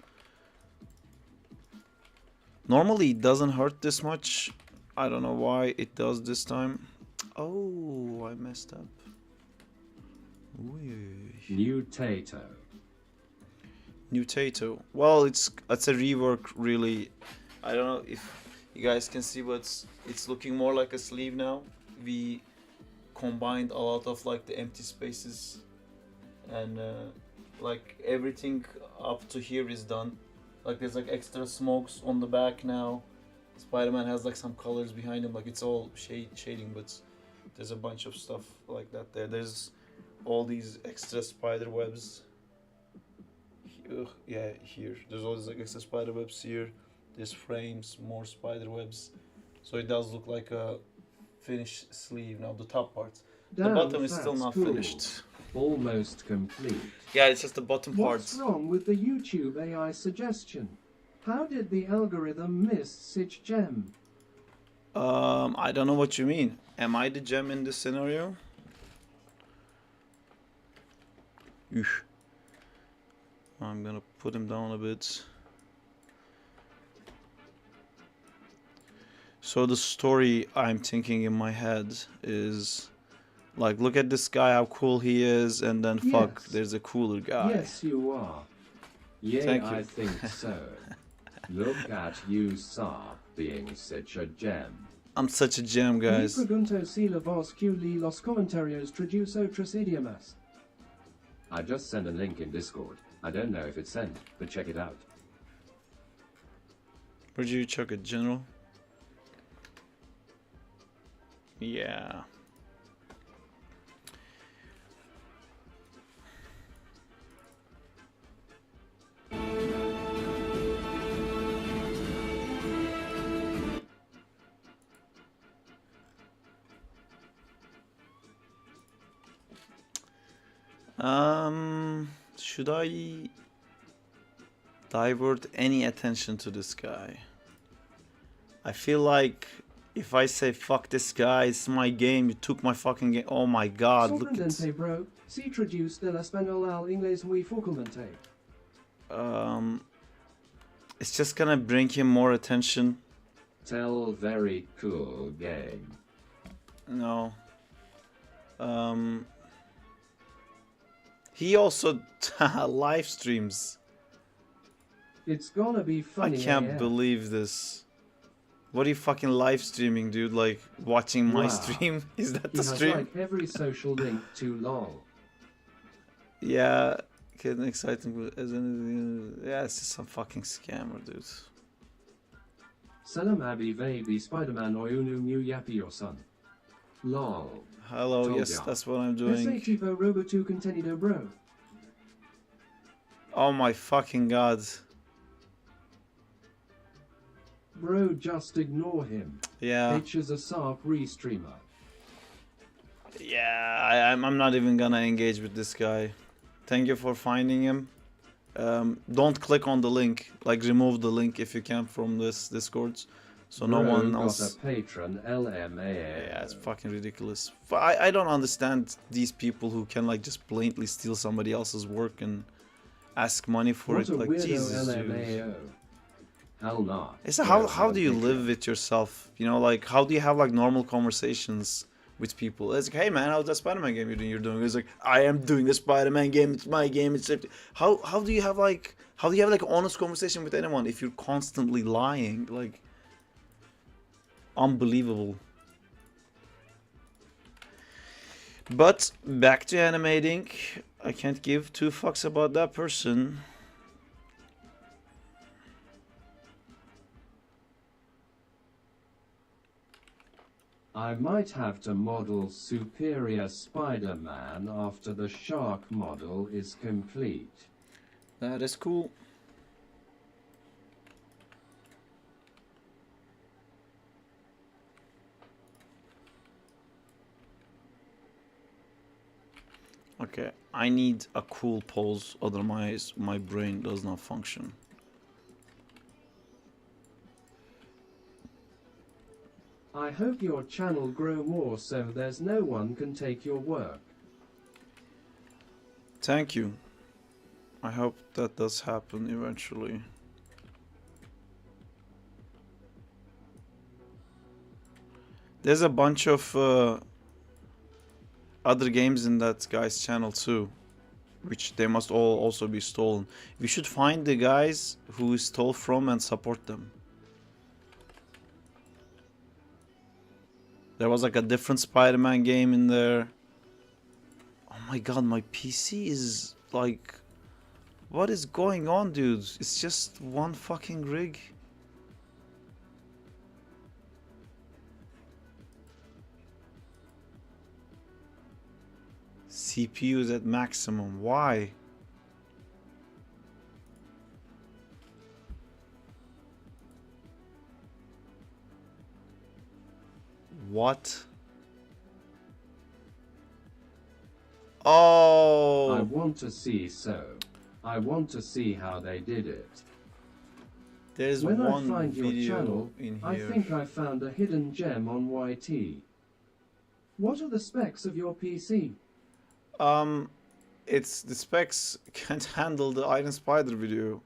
Normally it doesn't hurt this much. I don't know why it does this time. Oh, I messed up. New Tato. New Tato. Well, it's a rework, really. I don't know if you guys can see, but it's looking more like a sleeve now. We combined a lot of like the empty spaces, and like everything up to here is done. Like there's like extra smokes on the back now. Spider-Man has like some colors behind him, like it's all shading, but there's a bunch of stuff like that there. There's all these extra spider webs. Yeah, here. There's all these like extra spider webs here. There's frames, more spider webs. So it does look like a finished sleeve now, the top part. The Damn, bottom is still that's not cool. finished. Almost complete. Yeah, it's just the bottom What's part. wrong with the YouTube AI suggestion? How did the algorithm miss such gem? I don't know what you mean. Am I the gem in this scenario? Oof. I'm gonna put him down a bit. So the story I'm thinking in my head is like, look at this guy, how cool he is, and then fuck, Yes. there's a cooler guy. Yes, you are. Yeah, Thank you. I think so. Look at you, Sarp, being such a gem. I'm such a gem, guys. Mi pregunto si la voz que li los comentarios traduce otros idiomas. I just sent a link in Discord. I don't know if it's sent, but check it out. Where'd you chuck it, General? Yeah. Should I divert any attention to this guy? I feel like if I say fuck this guy, it's my game, you took my fucking game. Oh my god, look at Sorprendente, bro. Si traduce del español al inglés muy focalmente. it's just gonna bring him more attention. Tell very cool game. No. He also live streams. It's gonna be funny. I can't AF. believe this. What are you fucking live streaming, dude? Like watching my Wow. stream? Is that He the has stream? like every social link to LOL. Yeah, getting exciting as anything. Yeah, it's just some fucking scammer, dude. Selam abi baby Spider-Man oyunu mu yapıyorsun? LOL. Hello, Told yes, ya. that's what I'm Ese doing. tipo robotu contenido, bro. Oh my fucking god. Bro, just ignore him. Yeah. H is a Sarp restreamer. Yeah, I'm not even gonna engage with this guy. Thank you for finding him. Don't click on the link. Like, remove the link if you can from this Discord, so no Bro one got else. a patron LMAO. Yeah, it's fucking ridiculous. I don't understand these people who can like just blatantly steal somebody else's work and ask money for What it. a Like, weirdo Jesus, dude. LMAO. Hell not. It's a, Bro, how the do you bigger. live with yourself? You know, like how do you have like normal conversations with people? It's like, hey man, how's that Spider-Man game you're doing? It's like, I am doing a Spider-Man game. It's my game. It's how do you have like honest conversation with anyone if you're constantly lying? Like, unbelievable. But back to animating. I can't give two fucks about that person. I might have to model Superior Spider-Man after the shark model is complete. That is cool. Okay, I need a cool pose, otherwise my brain does not function. I hope your channel grow more so there's no one can take your work. Thank you. I hope that does happen eventually. There's a bunch of other games in that guy's channel too, which they must all also be stolen. We should find the guys who stole from and support them. There was like a different Spider-Man game in there. Oh my god, my PC is like... What is going on, dude? It's just one fucking rig. CPU is at maximum. Why? What? Oh! I want to see I want to see how they did it. There's When I one find your video channel, in here. I think I found a hidden gem on YT. What are the specs of your PC? It's the specs can't handle the Iron Spider video.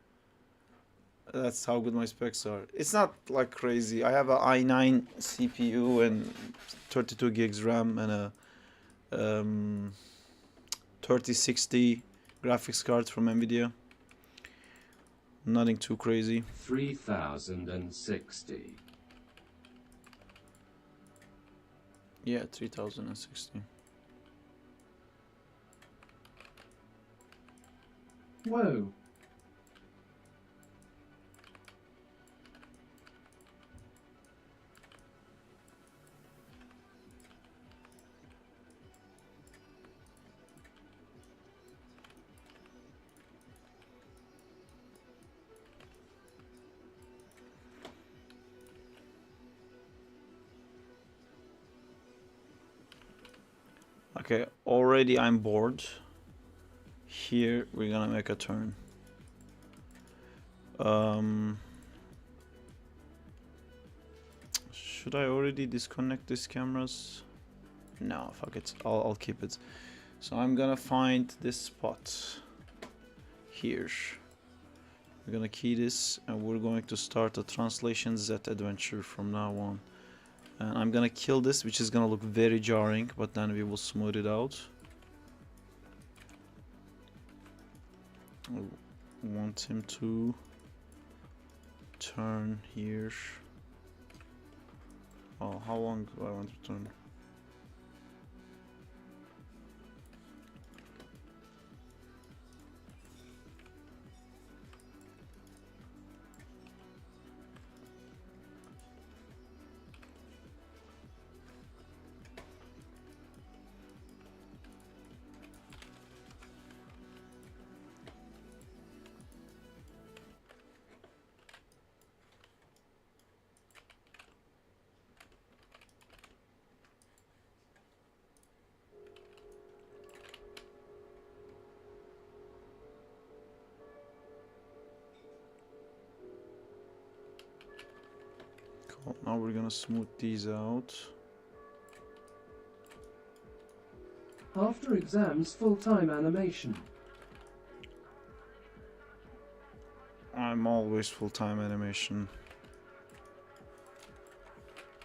That's how good my specs are. It's not like crazy. I have a i9 CPU and 32 gigs RAM and a 3060 graphics card from Nvidia. Nothing too crazy. 3060. Yeah, 3060. Whoa. Okay, already I'm bored. Here we're gonna make a turn. Should I already disconnect these cameras? No, fuck it. I'll keep it. So I'm gonna find this spot here. We're gonna key this and we're going to start a translation Z adventure from now on. And I'm gonna kill this, which is gonna look very jarring, but then we will smooth it out. I want him to turn here. Oh, how long do I want to turn? Well, now we're gonna smooth these out. After exams, full-time animation. I'm always full-time animation.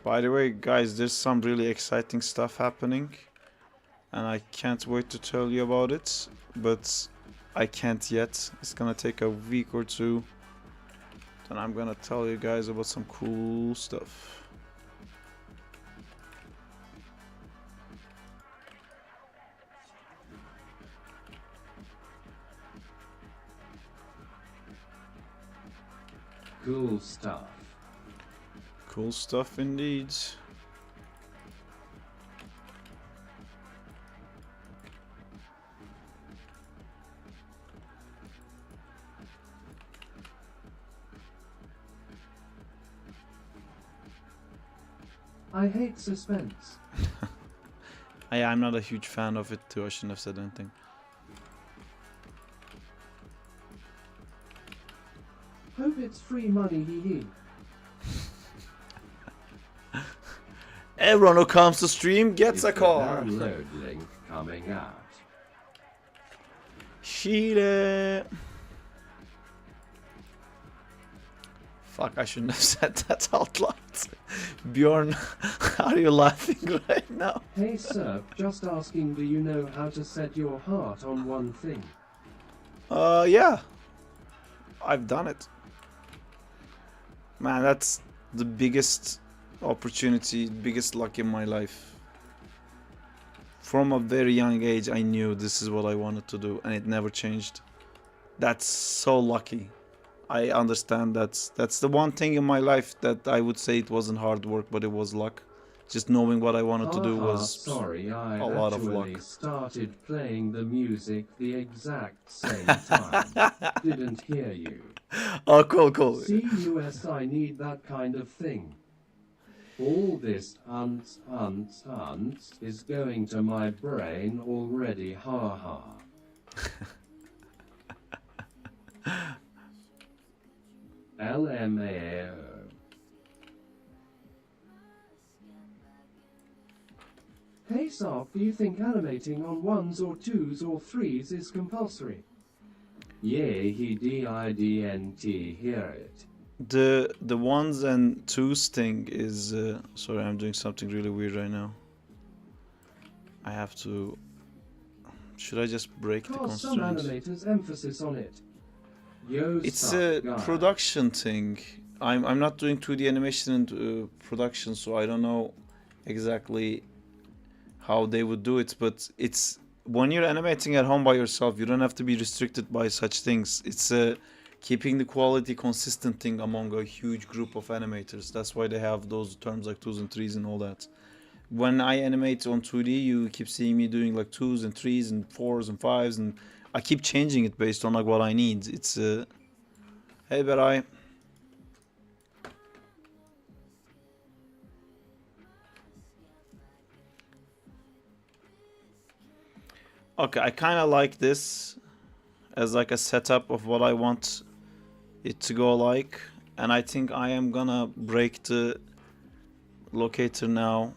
By the way, guys, there's some really exciting stuff happening, and I can't wait to tell you about it, but I can't yet. It's gonna take a week or two. Then I'm gonna tell you guys about some cool stuff. Cool stuff. Cool stuff indeed. I hate suspense. I'm not a huge fan of it too. I shouldn't have said anything. Hope it's free money, hee hee. Everyone who comes to stream gets Is a the car. download link coming out? Chile. Fuck, I shouldn't have said that out loud. Bjorn, are you laughing right now? Hey sir, just asking, do you know how to set your heart on one thing? Yeah. I've done it. Man, that's the biggest opportunity, biggest luck in my life. From a very young age, I knew this is what I wanted to do, and it never changed. That's so lucky. I understand that's the one thing in my life that I would say it wasn't hard work, but it was luck. Just knowing what I wanted to do was sorry, I a lot of actually luck. started playing the music the exact same time. Didn't hear you. Oh, cool. See, US, I need that kind of thing. All this hunt is going to my brain already, ha ha. LMAO. Hey Sark, do you think animating on 1s or 2s or 3s is compulsory? Yeah, he didn't hear it. The ones and twos thing is sorry, I'm doing something really weird right now. I have to. Should I just break the Cause some constraint? animators emphasis on it. Yo, It's sup, a guy? production thing. I'm not doing 2D animation and production, so I don't know exactly how they would do it. But it's when you're animating at home by yourself, you don't have to be restricted by such things. It's keeping the quality consistent thing among a huge group of animators. That's why they have those terms like 2s and 3s and all that. When I animate on 2D, you keep seeing me doing like 2s and 3s and 4s and 5s, and I keep changing it based on like what I need. It's hey, but okay, I kind of like this as like a setup of what I want it to go like, and I think I am gonna break the locator now.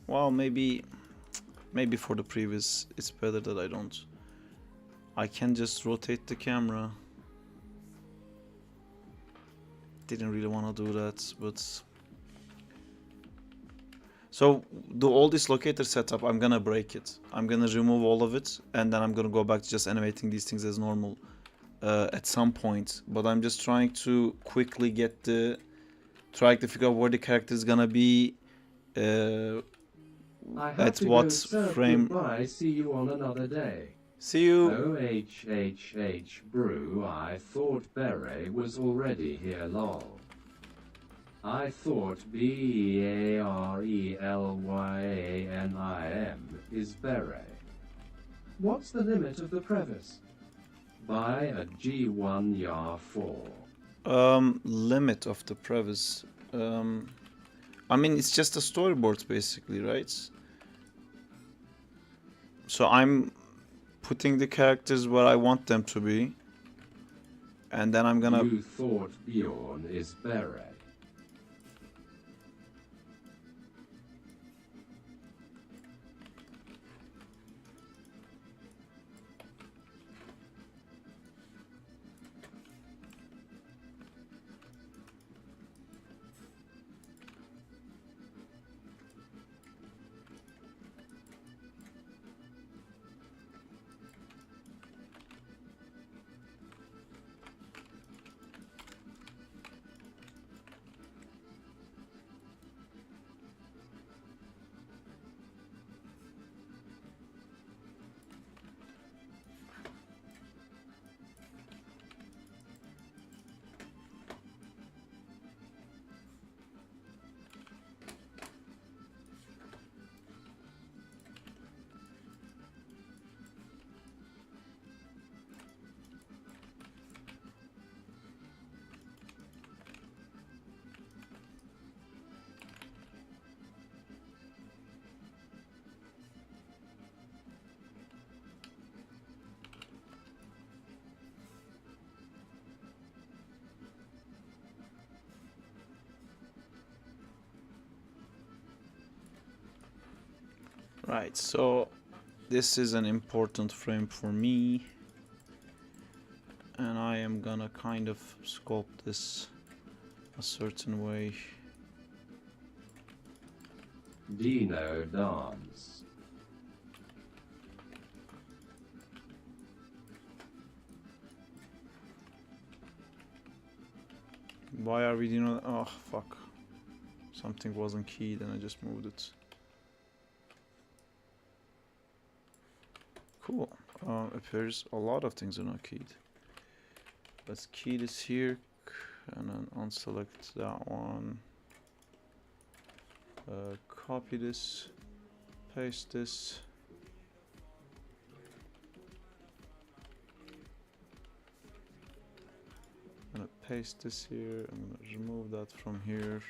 Well, maybe for the Previs it's better that I don't. I can just rotate the camera. Didn't really want to do that, but so all this locator setup, I'm gonna break it. I'm gonna remove all of it, and then I'm gonna go back to just animating these things as normal at some point. But I'm just trying to quickly trying to figure out where the character is gonna be. I have At to what go, sir, frame? Goodbye, see you on another day. See you. OHHH brew, I thought Beret was already here, lol. I thought BARELYANIM is Beret. What's the limit of the Previs? Buy a G1 YAR 4. Limit of the Previs. I mean, it's just a storyboard basically, right? So I'm putting the characters where I want them to be. And then I'm gonna... You thought Bjorn is Beret. Right, so this is an important frame for me, and I am gonna kind of sculpt this a certain way. Dino dance. Why are we doing... Oh, fuck. Something wasn't keyed and I just moved it. Cool. Appears a lot of things are not keyed. Let's key this here and then unselect that one. Copy this, paste this. I'm gonna paste this here. I'm gonna remove that from here.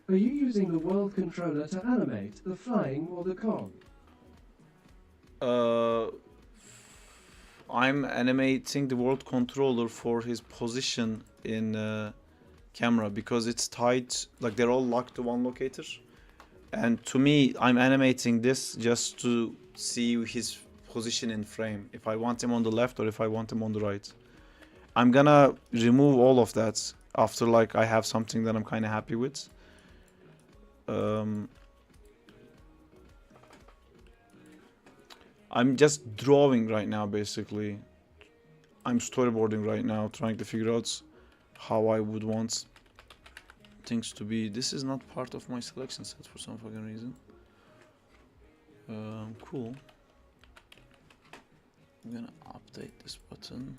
Are you using the world controller to animate the flying or the cog? I'm animating the world controller for his position in camera because it's tied, like they're all locked to one locator. And to me, I'm animating this just to see his position in frame, if I want him on the left or if I want him on the right. I'm gonna remove all of that after like I have something that I'm kind of happy with. I'm just drawing right now, basically. I'm storyboarding right now, trying to figure out how I would want things to be. This is not part of my selection set for some fucking reason. Cool. I'm gonna update this button.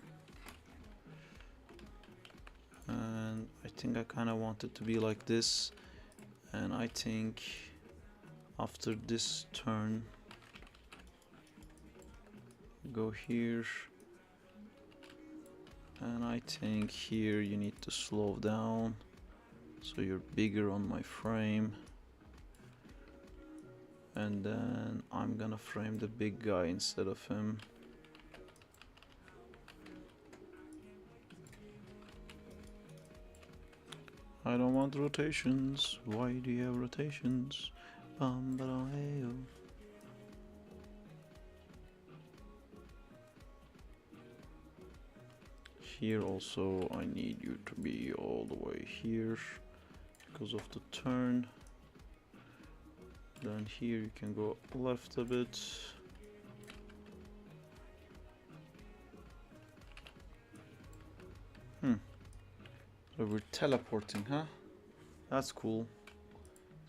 And I think I kind of want it to be like this. And I think after this turn, go here. And I think here you need to slow down so you're bigger on my frame. And then I'm gonna frame the big guy instead of him. I don't want rotations. Why do you have rotations? Here also I need you to be all the way here because of the turn. Then here you can go left a bit. So we're teleporting, huh? That's cool.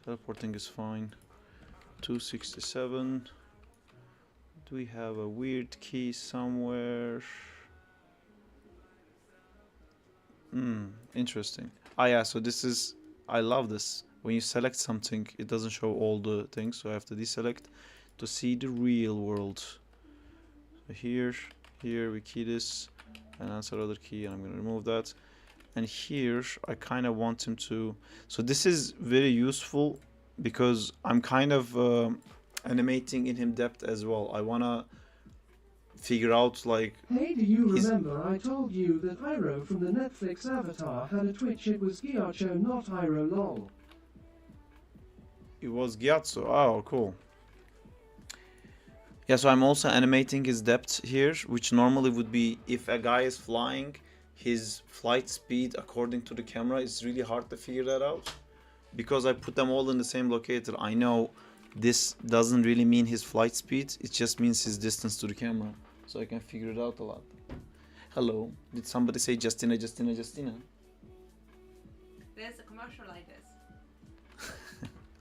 Teleporting is fine. 267. Do we have a weird key somewhere? Interesting. Ah yeah, so this is... I love this. When you select something, it doesn't show all the things, so I have to deselect to see the real world. So here we key this, and that's another key, and I'm gonna remove that. And here I kind of want him to... So this is very useful because I'm kind of animating in him depth as well. I wanna figure out like. Hey, do you He's- remember I told you that Iroh from the Netflix Avatar had a Twitch? It was Gyacho, not Iroh, lol. It was Gyatso. Oh, cool. Yeah, so I'm also animating his depth here, which normally would be if a guy is flying, his flight speed according to the camera is really hard to figure that out. Because I put them all in the same locator, I know this doesn't really mean his flight speed, it just means his distance to the camera. So I can figure it out a lot. Hello, did somebody say Justina, Justina, Justina? There's a commercial like this.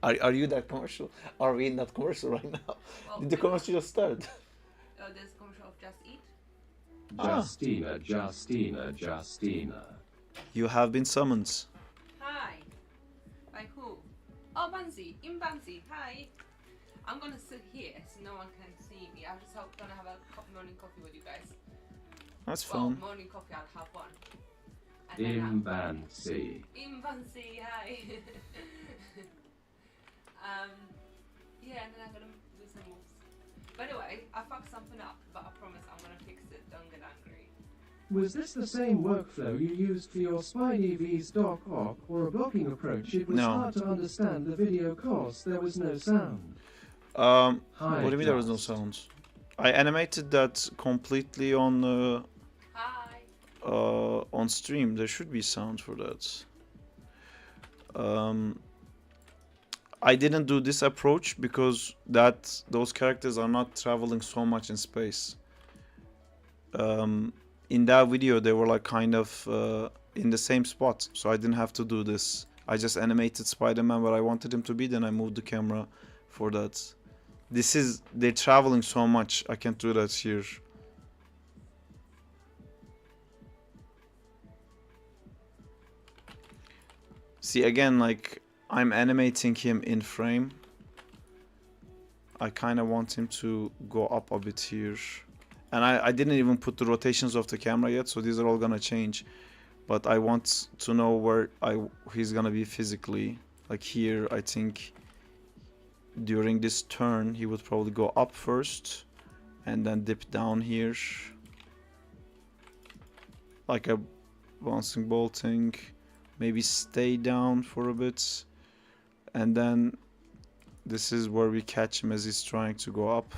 Are you that commercial? Are we in that commercial right now? Well, Did the commercial just start? There's a commercial of Just Eat. Justina, Justina, Justina. You have been summoned. Hi. By who? Oh, Bansi. In Bansi. Hi. I'm gonna sit here so no one can see me. I'm just gonna have a morning coffee with you guys. That's Well, fun. morning coffee, I'll have one. And then Imbansi. In Bansi. Hi. Yeah, and then I'm gonna do some moves. By the way, I fucked something up, but I promise I'm gonna fix it. Don't get angry. Was this the same workflow you used for your SpideV's Doc Ock or a blocking approach? It was No. hard to understand the video cause there was no sound. Hi, What do you mean there was no Just. sound? I animated that completely on Hi. on stream. There should be sound for that. I didn't do this approach because those characters are not traveling so much in space. In that video, they were like kind of in the same spot, so I didn't have to do this. I just animated Spider-Man where I wanted him to be, then I moved the camera for that. They're traveling so much, I can't do that here. See, again, like, I'm animating him in frame. I kind of want him to go up a bit here. And I didn't even put the rotations of the camera yet, so these are all gonna change. But I want to know where he's gonna be physically. Like here, I think during this turn, he would probably go up first and then dip down here. Like a bouncing ball thing. Maybe stay down for a bit. And then this is where we catch him as he's trying to go up.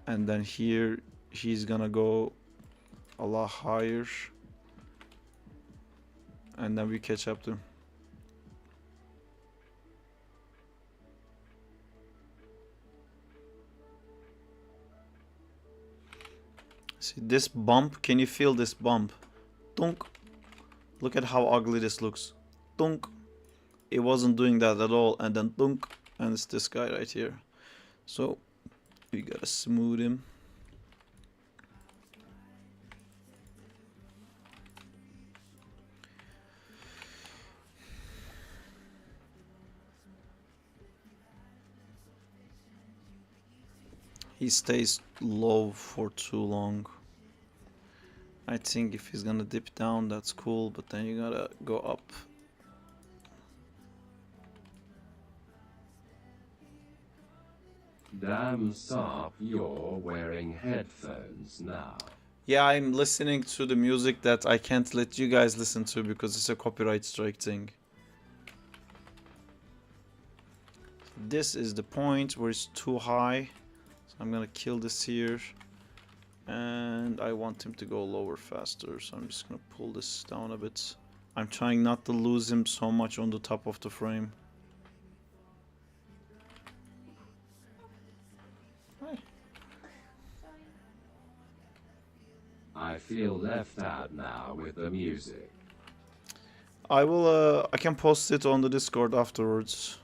And then here he's gonna go a lot higher. And then we catch up to him. See this bump? Can you feel this bump? Dunk. Look at how ugly this looks. Dunk. It wasn't doing that at all, and then dunk, and it's this guy right here. So we gotta smooth him. He stays low for too long. I think if he's gonna dip down, that's cool, but then you gotta go up. Damn Sop, you're wearing headphones now. Yeah, I'm listening to the music that I can't let you guys listen to because it's a copyright strike thing. This is the point where it's too high. So I'm gonna kill this here. And I want him to go lower faster, so I'm just gonna pull this down a bit. I'm trying not to lose him so much on the top of the frame. Hi. I feel left out now with the music. I can post it on the Discord afterwards.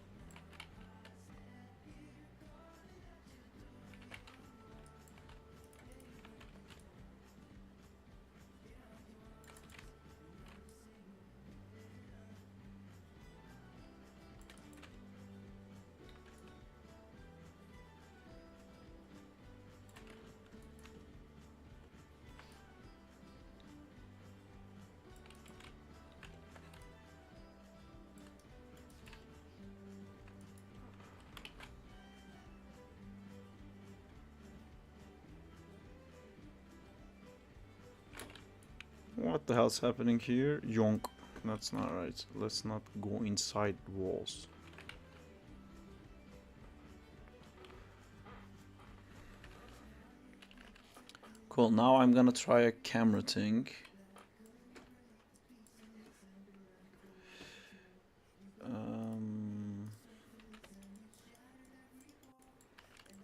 What the hell's happening here? Yonk. That's not right. Let's not go inside walls. Cool, now I'm gonna try a camera thing.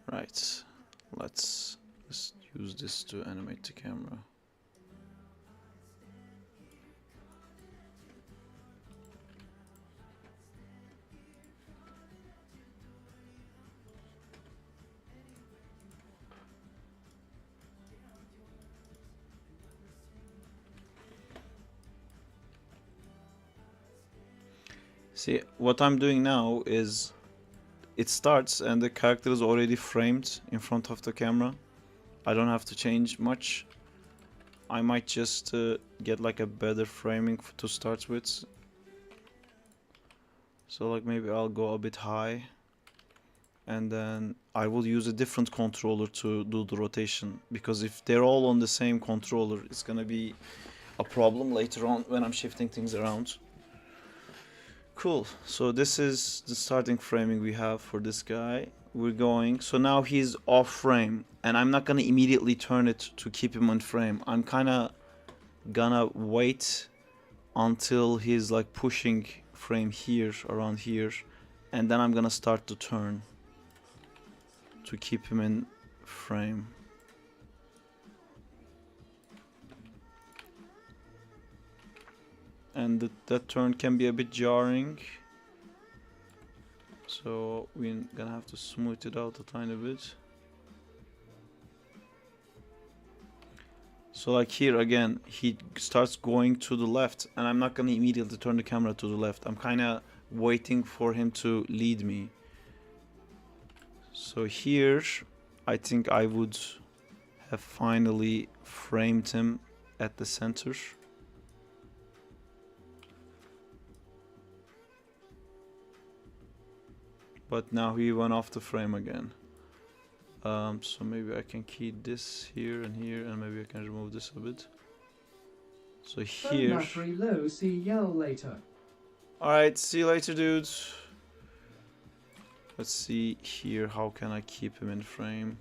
Right, let's just use this to animate the camera. See, what I'm doing now is it starts and the character is already framed in front of the camera. I don't have to change much. I might just get like a better framing to start with. So like maybe I'll go a bit high. And then I will use a different controller to do the rotation. Because if they're all on the same controller, it's gonna be a problem later on when I'm shifting things around. Cool, so this is the starting framing we have for this guy. We're going, so now he's off frame, and I'm not gonna immediately turn it to keep him on frame. I'm kinda gonna wait until he's like pushing frame here, around here, and then I'm gonna start to turn to keep him in frame. And that turn can be a bit jarring, so we're gonna have to smooth it out a tiny bit. So like here again, he starts going to the left, and I'm not gonna immediately turn the camera to the left. I'm kinda waiting for him to lead me. So here, I think I would have finally framed him at the center. But now he went off the frame again. So maybe I can key this here, and maybe I can remove this a bit. So here. Phone battery low, see yell later. Alright, see you later, dudes. Let's see here, how can I keep him in frame?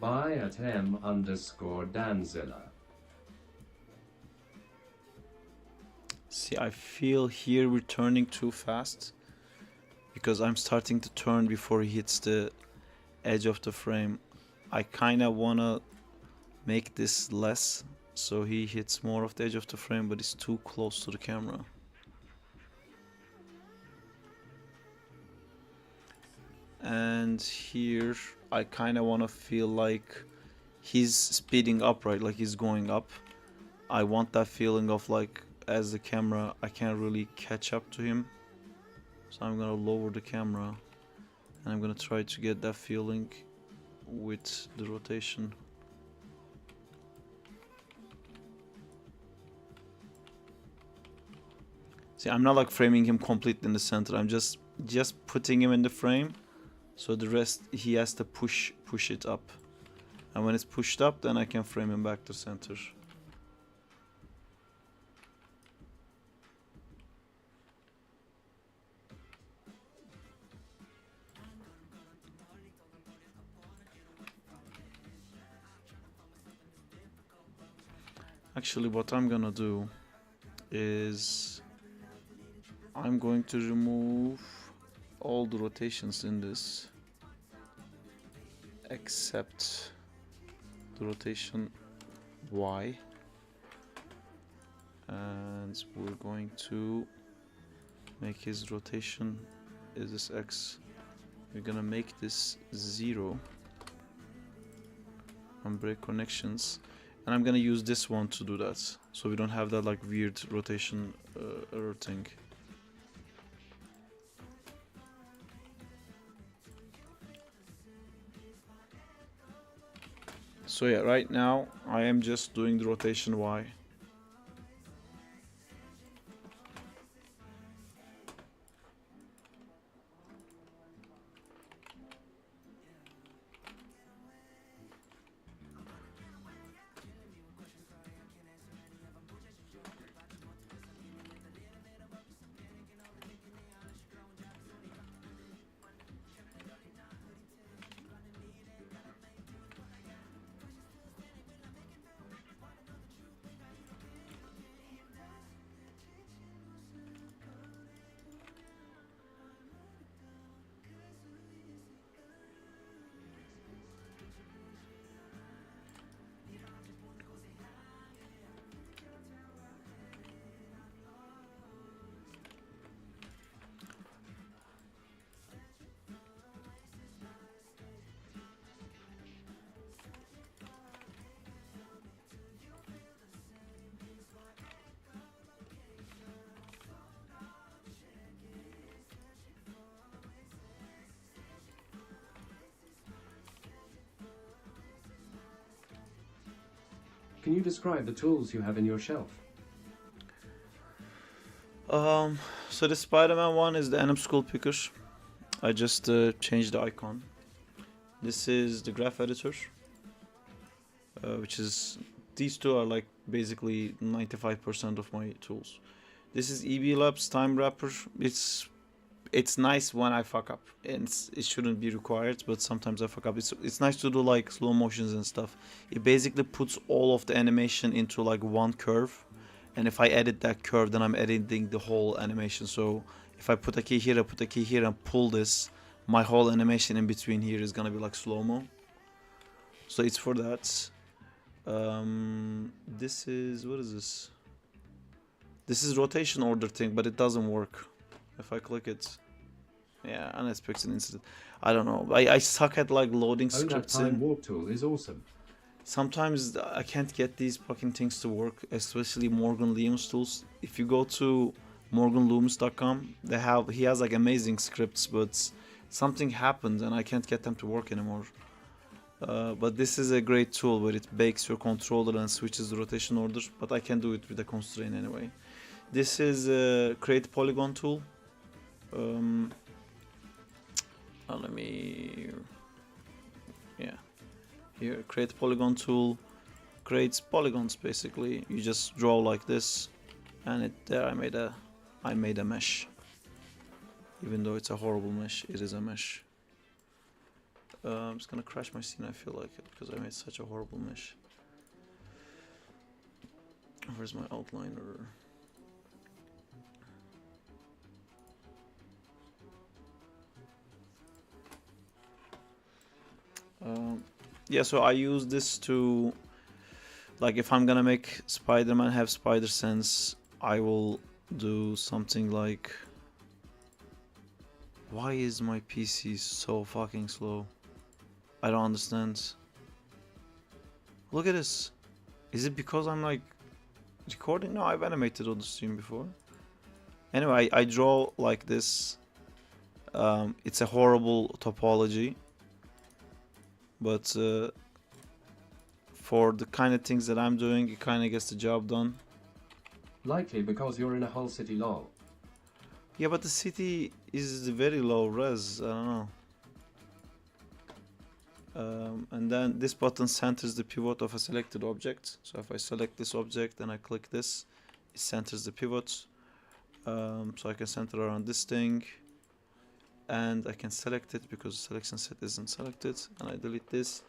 Buy at m_Danzilla. See, I feel here we're turning too fast, because I'm starting to turn before he hits the edge of the frame. I kinda wanna make this less, so he hits more of the edge of the frame, but it's too close to the camera. And here I kind of want to feel like he's speeding up, right? Like he's going up. I want that feeling of like, as the camera, I can't really catch up to him. So I'm gonna lower the camera, and I'm gonna try to get that feeling with the rotation. See, I'm not like framing him completely in the center. I'm just putting him in the frame. So the rest, he has to push it up. And when it's pushed up, then I can frame him back to center. Actually, what I'm gonna do is I'm going to remove all the rotations in this except the rotation Y, and we're going to make his rotation is this X. We're gonna make this 0 and break connections, and I'm gonna use this one to do that, so we don't have that like weird rotation error thing. So yeah, right now I am just doing the rotation Y. Can you describe the tools you have in your shelf? So the Spider-Man one is the Anim School Picker. I just changed the icon. This is the graph editor, which is, these two are like basically 95% of my tools. This is EB Labs Time Wrapper. It's nice when I fuck up, and it shouldn't be required, but sometimes I fuck up. It's nice to do like slow motions and stuff. It basically puts all of the animation into like one curve, and if I edit that curve, then I'm editing the whole animation. So if I put a key here, I put a key here, and pull this, my whole animation in between here is gonna be like slow-mo. So it's for that. This is, what is this? This is rotation order thing, but it doesn't work. If I click it, yeah, unexpected incident. I don't know. I suck at like loading Oh, that scripts time in. warp tool is awesome. Sometimes I can't get these fucking things to work, especially Morgan Loomis tools. If you go to morganloomis.com, he has like amazing scripts, but something happened and I can't get them to work anymore. But this is a great tool where it bakes your controller and switches the rotation order, but I can do it with a constraint anyway. This is a create polygon tool. Let me, yeah, here, create polygon tool creates polygons. Basically you just draw like this, and there I made a mesh. Even though it's a horrible mesh, it is a mesh. I'm just gonna crash my scene, I feel like it, because I made such a horrible mesh. Where's my outliner? Yeah, so I use this to, like, if I'm gonna make Spider-Man have spider sense, I will do something like, why is my PC so fucking slow? I don't understand. Look at this. Is it because I'm like recording? No, I've animated on the stream before. Anyway, I draw like this. It's a horrible topology, but for the kind of things that I'm doing, it kind of gets the job done. Likely because you're in a whole city lol. Yeah, but the city is very low res. I don't know. And then this button centers the pivot of a selected object. So if I select this object and I click this, it centers the pivot. So I can center around this thing, and I can select it because selection set isn't selected, and I delete this.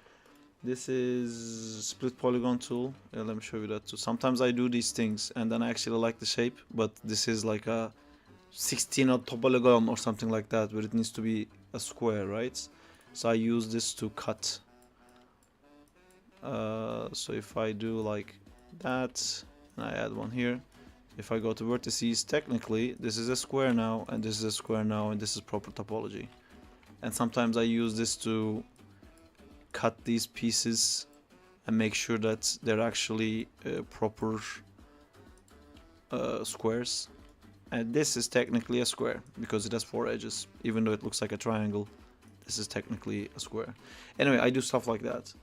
This is split polygon tool. Yeah, let me show you that too. Sometimes I do these things and then I actually like the shape, but this is like a 16 or polygon or something like that, where it needs to be a square, right? So I use this to cut. So if I do like that, and I add one here, if I go to vertices, technically this is a square now, and this is a square now, and this is proper topology. And sometimes I use this to cut these pieces and make sure that they're actually proper squares. And this is technically a square because it has 4 edges, even though it looks like a triangle. This is technically a square. Anyway, I do stuff like that.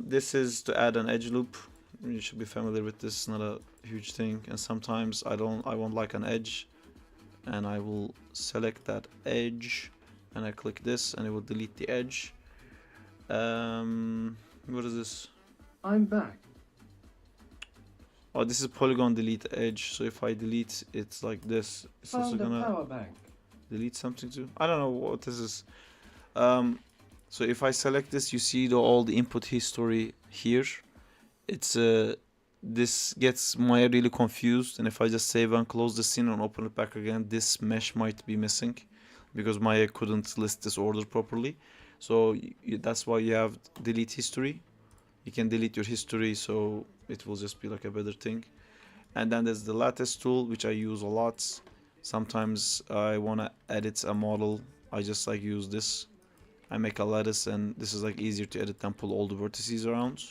This is to add an edge loop. You should be familiar with this. It's not a huge thing. And sometimes I won't like an edge, and I will select that edge, and I click this, and it will delete the edge. What is this? I'm back. Oh, this is polygon delete edge. So if I delete, it's like this. It's also Found a gonna power bank. delete something too. I don't know what this is. So if I select this, you see all the input history here. It's this gets Maya really confused, and if I just save and close the scene and open it back again, this mesh might be missing because Maya couldn't list this order properly. So that's why you have delete history. You can delete your history, so it will just be like a better thing. And then there's the lattice tool, which I use a lot. Sometimes I want to edit a model, I just like use this. I make a lattice, and this is like easier to edit than pull all the vertices around.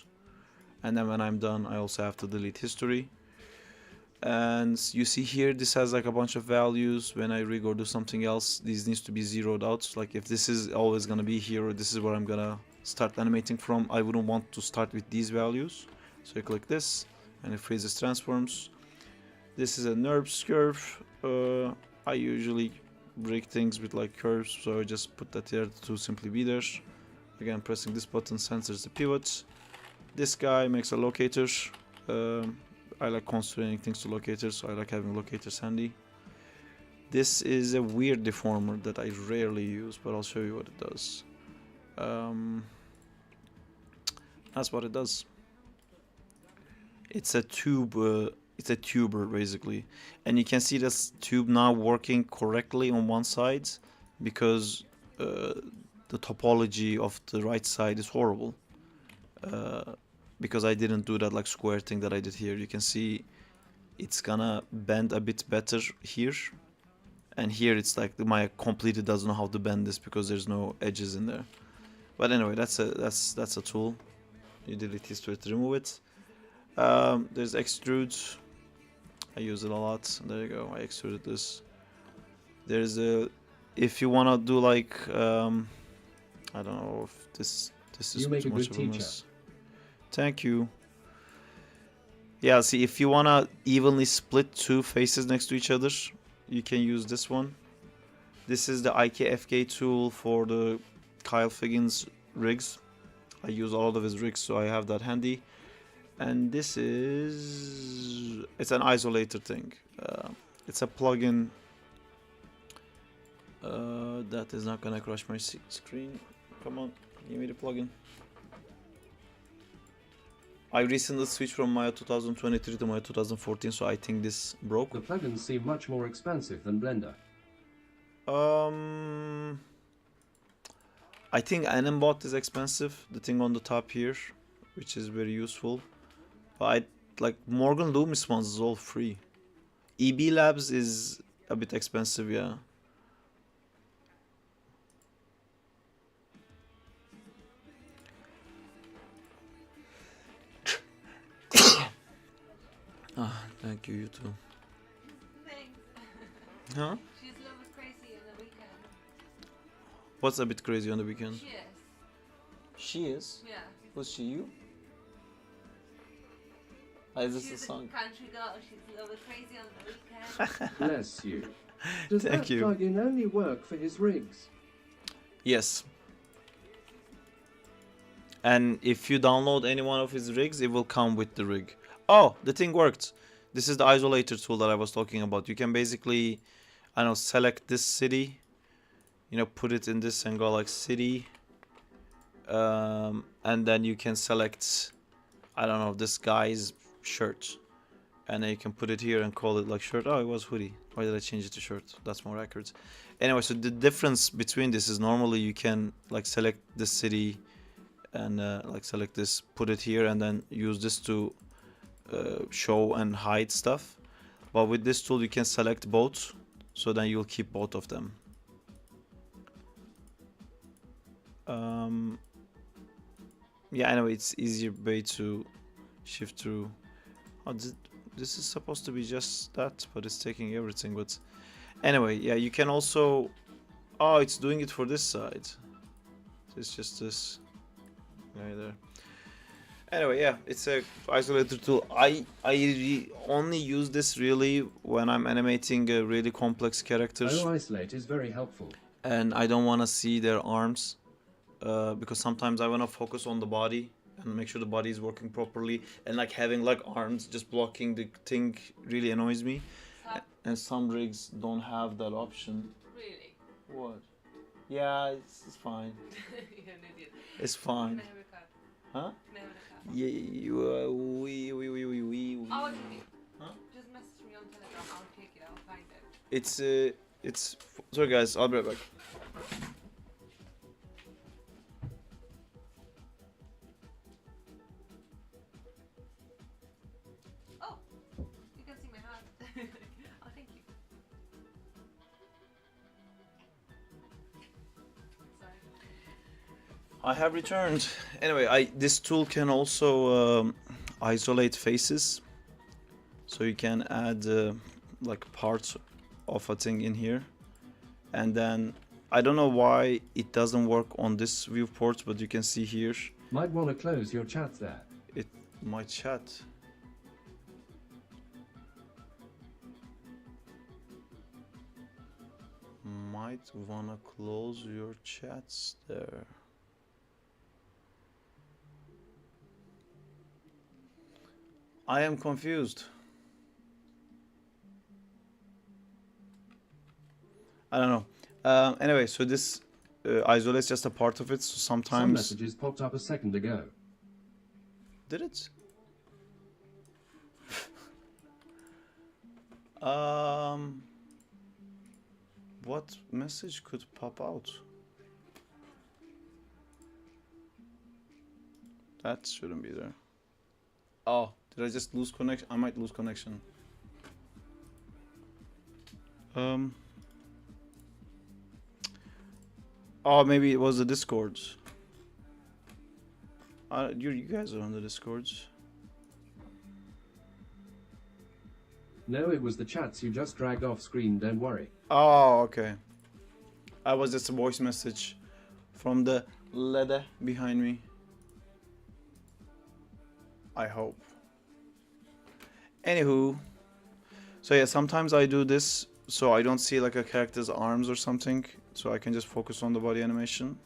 And then when I'm done, I also have to delete history. And you see here, this has like a bunch of values. When I rig or do something else, these needs to be zeroed out. Like if this is always gonna be here, or this is where I'm gonna start animating from, I wouldn't want to start with these values. So you click this and it freezes transforms. This is a NURBS curve. I usually break things with like curves, so I just put that here to simply be there. Again, pressing this button censors the pivots. This guy makes a locator. I like constraining things to locators, so I like having locators handy. This is a weird deformer that I rarely use, but I'll show you what it does. That's what it does. It's a tube. It's a tuber basically, and you can see this tube now working correctly on one side because the topology of the right side is horrible. Because I didn't do that like square thing that I did here. You can see it's gonna bend a bit better here, and here it's like my completely doesn't know how to bend this because there's no edges in there. But anyway, that's a tool. You delete this to remove it. There's extrude. I use it a lot. There you go. I extruded this. There's a, if you wanna do like I don't know if this is You make too a much good of a teacher. mess. Thank you. Yeah, see, if you wanna evenly split two faces next to each other, you can use this one. This is the IKFK tool for the Kyle Figgins rigs. I use all of his rigs, so I have that handy. And this is, it's an isolator thing. It's a plugin that is not gonna crush my screen. Come on, give me the plugin. I recently switched from Maya 2023 to Maya 2014, so I think this broke. The plugins seem much more expansive than Blender. I think Animbot is expensive, the thing on the top here, which is very useful. But I like Morgan Loomis ones is all free. EB Labs is a bit expensive, yeah. Thank you, you too. Thanks. Huh? She's a little bit crazy on the weekend. What's a bit crazy on the weekend? She is. She is? Yeah. Was she you? Is this a She's song? country girl. She's a little bit crazy on the weekend. Bless you. Does Thank that you. plugin only work for his rigs? Yes. And if you download any one of his rigs, it will come with the rig. Oh, the thing worked. This is the isolator tool that I was talking about. You can basically, I don't know, select this city, you know, put it in this and go like city. And then you can select, I don't know, this guy's shirt. And then you can put it here and call it like shirt. Oh, it was hoodie. Why did I change it to shirt? That's more accurate. Anyway, so the difference between this is normally you can like select this city and like select this, put it here, and then use this to show and hide stuff. But with this tool you can select both, so then you'll keep both of them. Yeah, anyway, it's easier way to shift through. Oh, this is supposed to be just that, but it's taking everything. But anyway, yeah, you can also, oh, it's doing it for this side. It's just this guy there. Anyway, yeah, it's a isolator tool. I only use this really when I'm animating really complex characters isolate is very helpful. and I don't want to see their arms because sometimes I want to focus on the body and make sure the body is working properly, and like having like arms just blocking the thing really annoys me. And some rigs don't have that option. Really? What? Yeah, it's fine. You're an idiot. It's fine. Can I have a card? Huh? Can I have a card? Yeah, we. Oh, what do you mean? Huh? Just message me on Telegram. I'll take it. I'll find it. It's sorry guys, I'll be right back. Oh, you can see my hand. Oh, thank you. Sorry. I have returned. Anyway, this tool can also isolate faces, so you can add like parts of a thing in here, and then I don't know why it doesn't work on this viewport, but you can see here Might want to close your chat there. My chat. Might wanna close your chats there. I am confused. I don't know. Anyway, so this isolate is just a part of it. So Some sometimes messages popped up a second ago. did it? What message could pop out? That shouldn't be there. Oh, did I just lose connection? I might lose connection. Oh, maybe it was the Discord. You guys are on the Discords. No, it was the chats you just dragged off screen, don't worry. Oh, okay. I was just a voice message from the ladder behind me. I hope. Anywho, so yeah, sometimes I do this so I don't see like a character's arms or something, so I can just focus on the body animation.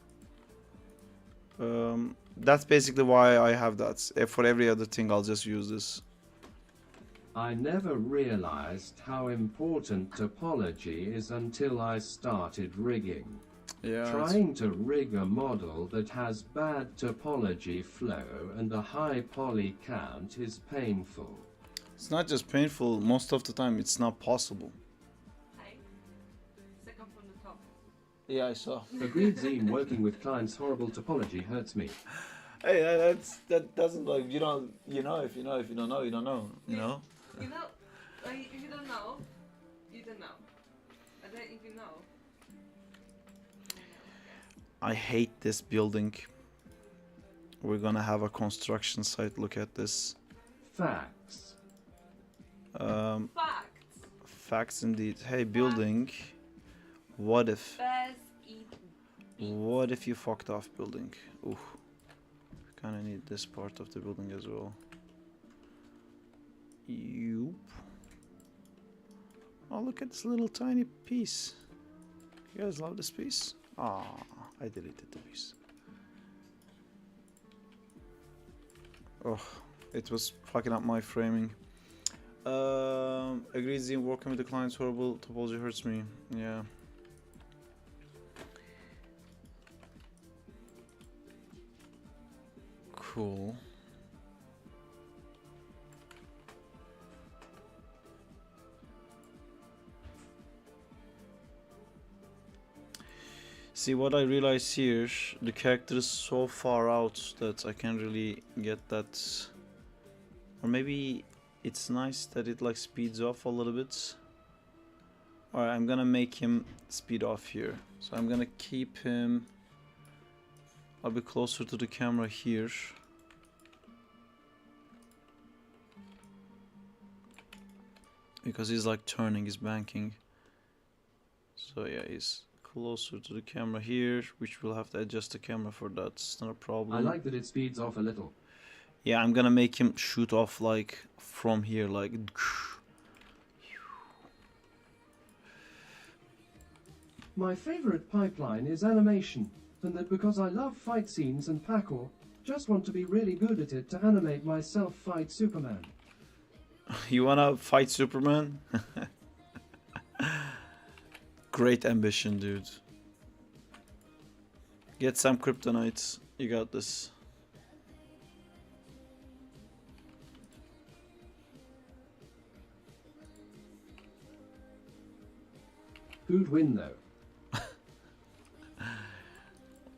That's basically why I have that. For every other thing, I'll just use this. I never realized how important topology is until I started rigging. Yeah. Trying to rig a model that has bad topology flow and a high poly count is painful. It's not just painful, most of the time it's not possible. Hi. Second from the top. Yeah, I saw. Agreed, Zine, working with clients' horrible topology hurts me. Hey, that doesn't like if you don't know, if you don't know, you don't know, you know? You know, like, if you don't know, you don't know. But then if you know, I hate this building. We're gonna have a construction site look at this. Facts. facts. Facts indeed. Hey, building. What if Bears eat beets. What if you fucked off, building? Ooh. Kinda need this part of the building as well. Yoop. Oh, look at this little tiny piece. You guys love this piece? Ah, I deleted the piece. Oh, it was fucking up my framing. Agreed, Zine, working with the client's horrible topology hurts me. Yeah. Cool. See, what I realize here, the character is so far out that I can't really get that. Or maybe it's nice that it like speeds off a little bit. Alright, I'm gonna make him speed off here. So I'm gonna keep him a bit closer to the camera here. Because he's like turning, he's banking. So yeah, he's closer to the camera here, which we'll have to adjust the camera for that. It's not a problem. I like that it speeds off a little. Yeah, I'm gonna make him shoot off like from here, like. My favorite pipeline is animation, and that because I love fight scenes and parkour, just want to be really good at it to animate myself fight Superman. You wanna fight Superman? Great ambition, dude. Get some kryptonites. You got this. Who'd win though?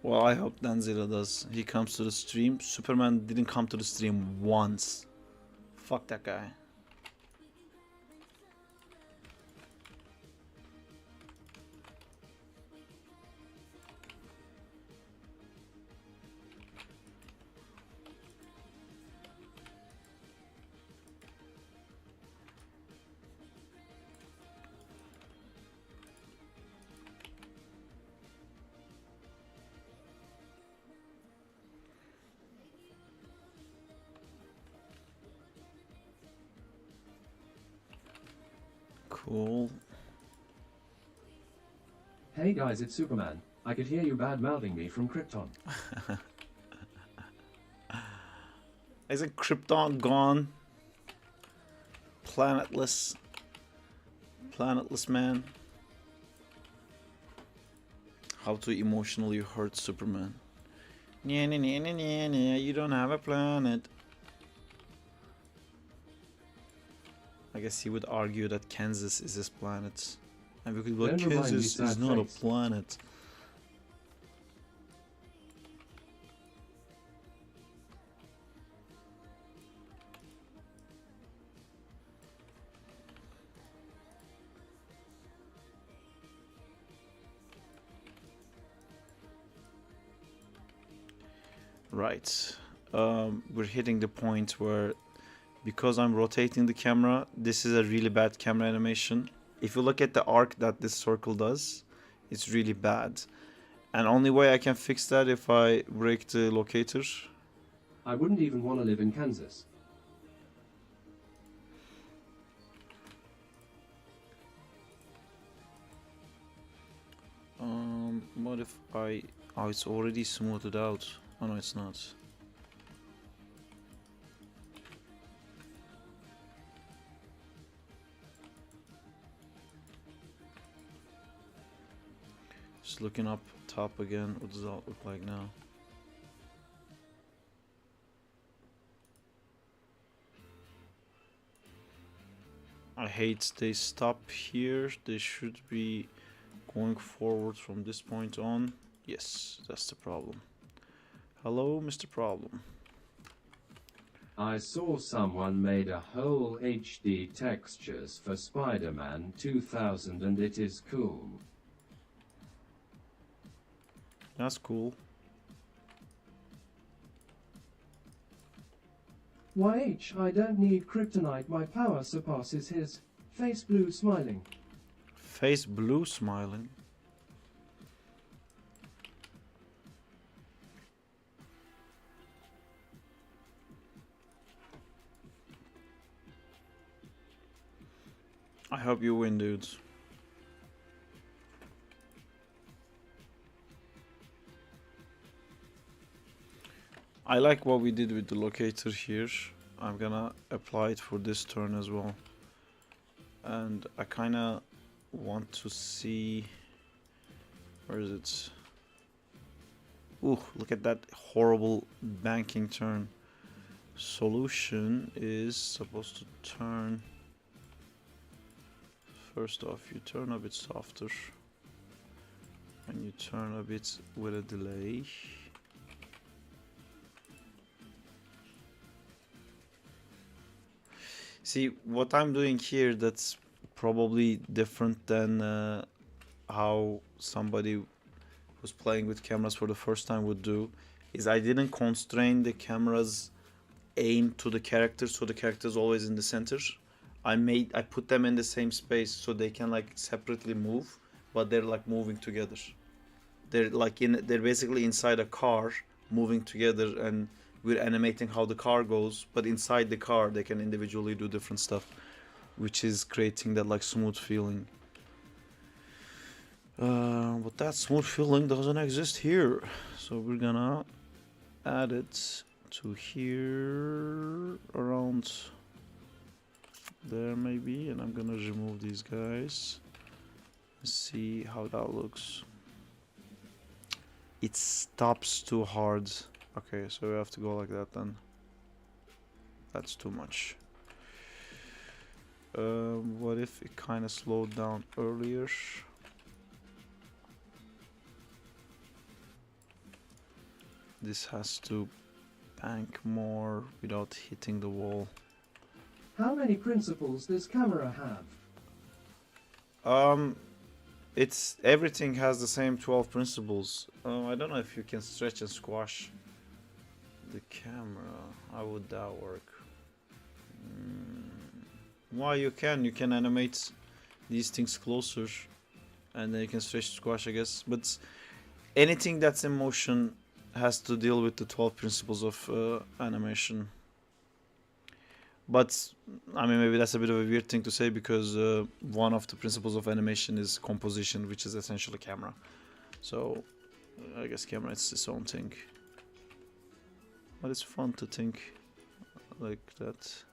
Well, I hope Danzilla does. He comes to the stream. Superman didn't come to the stream once. Fuck that guy. Cool. Hey guys, it's Superman. I could hear you bad-mouthing me from Krypton. Isn't Krypton gone? Planetless man. How to emotionally hurt Superman. Nya, nya, nya, nya, nya, nya, you don't have a planet. I guess he would argue that Kansas is his planet. And we could go, Don't remind me, Kansas is sad not a face. planet. Right. We're hitting the point where, because I'm rotating the camera, this is a really bad camera animation. If you look at the arc that this circle does, it's really bad. And only way I can fix that if I break the locator. I wouldn't even want to live in Kansas. What if I... Oh, it's already smoothed out. Oh no, it's not. Just looking up top again. What does that look like now? I hate they stop here. They should be going forward from this point on. Yes, that's the problem. Hello, Mr. Problem. I saw someone made a whole HD textures for Spider-Man 2000 and it is cool. That's cool. YH, I don't need kryptonite, my power surpasses his. Face blue smiling. Face blue smiling. I hope you win, dudes. I like what we did with the locator here. I'm gonna apply it for this turn as well. And I kinda want to see... Where is it? Ooh, look at that horrible banking turn. Solution is supposed to turn... First off, you turn a bit softer. And you turn a bit with a delay. See, what I'm doing here, that's probably different than how somebody who's playing with cameras for the first time would do, is I didn't constrain the camera's aim to the character, so the character's always in the center. I put them in the same space so they can like separately move, but they're like moving together. They're basically inside a car moving together, and we're animating how the car goes, but inside the car they can individually do different stuff, which is creating that like smooth feeling. But that smooth feeling doesn't exist here, so we're gonna add it to here around there maybe, and I'm gonna remove these guys. See how that looks. It stops too hard. Okay, so we have to go like that then. That's too much. What if it kind of slowed down earlier? This has to bank more without hitting the wall. How many principles does camera have? It's everything has the same 12 principles. I don't know if you can stretch and squash the camera. How would that work? Why you can animate these things closer, and then you can stretch squash, I guess. But anything that's in motion has to deal with the 12 principles of animation. But I mean, maybe that's a bit of a weird thing to say because one of the principles of animation is composition, which is essentially camera. So I guess camera is its own thing. But it's fun to think like that.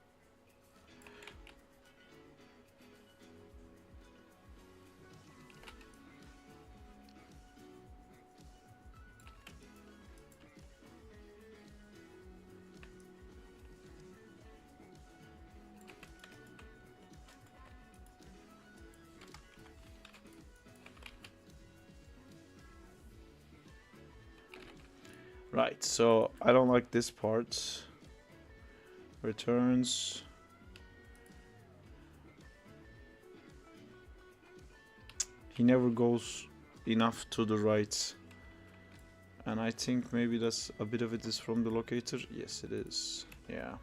Right, so I don't like this part. Returns. He never goes enough to the right. And I think maybe that's a bit of it is from the locator. Yes, it is. Yeah.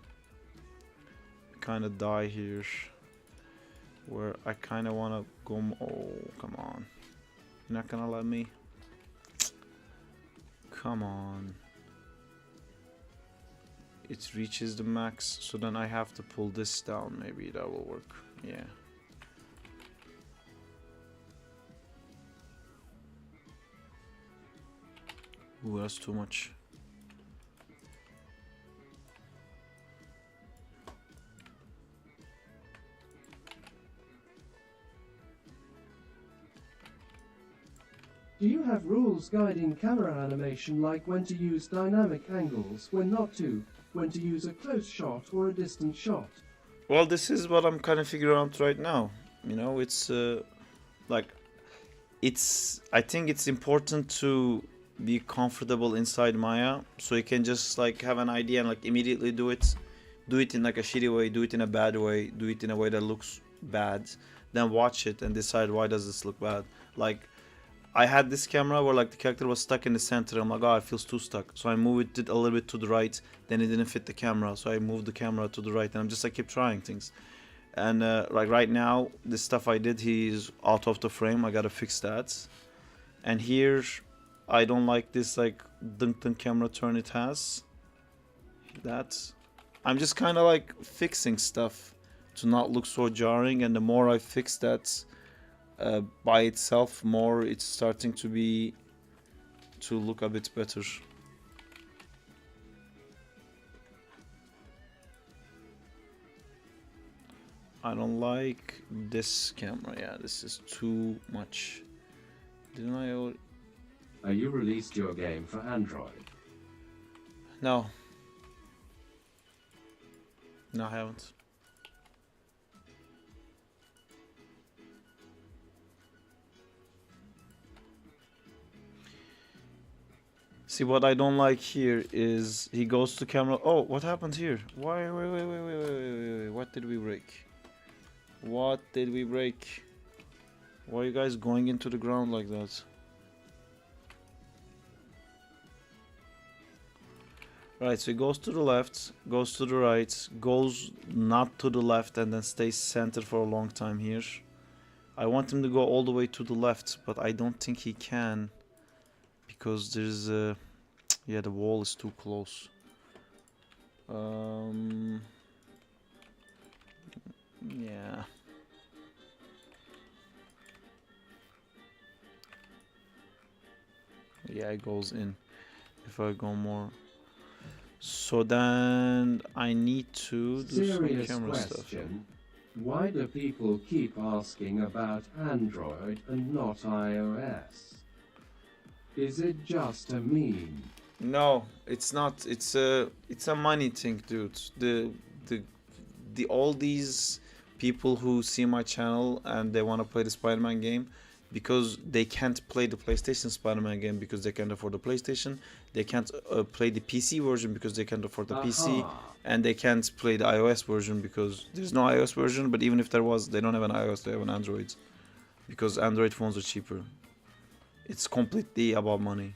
Kind of die here. Where I kind of want to go. Oh, come on. You're not gonna let me? Come on. It reaches the max, so then I have to pull this down. Maybe that will work. Yeah. Ooh, that's too much. Do you have rules guiding camera animation, like when to use dynamic angles, when not to, when to use a close shot or a distant shot? Well, this is what I'm kind of figuring out right now. You know, it's like I think it's important to be comfortable inside Maya, so you can just like have an idea and like immediately do it in like a shitty way, do it in a bad way, do it in a way that looks bad, then watch it and decide why does this look bad. Like I had this camera where like the character was stuck in the center. I'm like, oh, it feels too stuck, so I moved it a little bit to the right, then it didn't fit the camera, so I moved the camera to the right, and I'm just like keep trying things. And like right now, this stuff I did, he's out of the frame. I gotta fix that. And here, I don't like this like dun camera turn it has. That I'm just kind of like fixing stuff to not look so jarring. And the more I fix that by itself, more it's starting to look a bit better. I don't like this camera. Yeah, this is too much. Didn't I? You released your game for Android. No. No, I haven't. See, what I don't like here is he goes to camera. Oh, what happened here? Why? Wait. What did we break? What did we break? Why are you guys going into the ground like that? Right, so he goes to the left, goes to the right, goes not to the left, and then stays center for a long time here. I want him to go all the way to the left, but I don't think he can. Because there's a... yeah, the wall is too close. Yeah. Yeah, it goes in. If I go more... So then I need to do Serious some camera question. stuff. Why do people keep asking about Android and not iOS? Is it just a meme? No, it's not. It's a money thing, dude. The all these people who see my channel and they want to play the Spider-Man game because they can't play the PlayStation Spider-Man game because they can't afford the PlayStation. They can't play the PC version because they can't afford the PC, and they can't play the iOS version because there's no iOS version. But even if there was, they don't have an iOS. They have an Android because Android phones are cheaper. It's completely about money.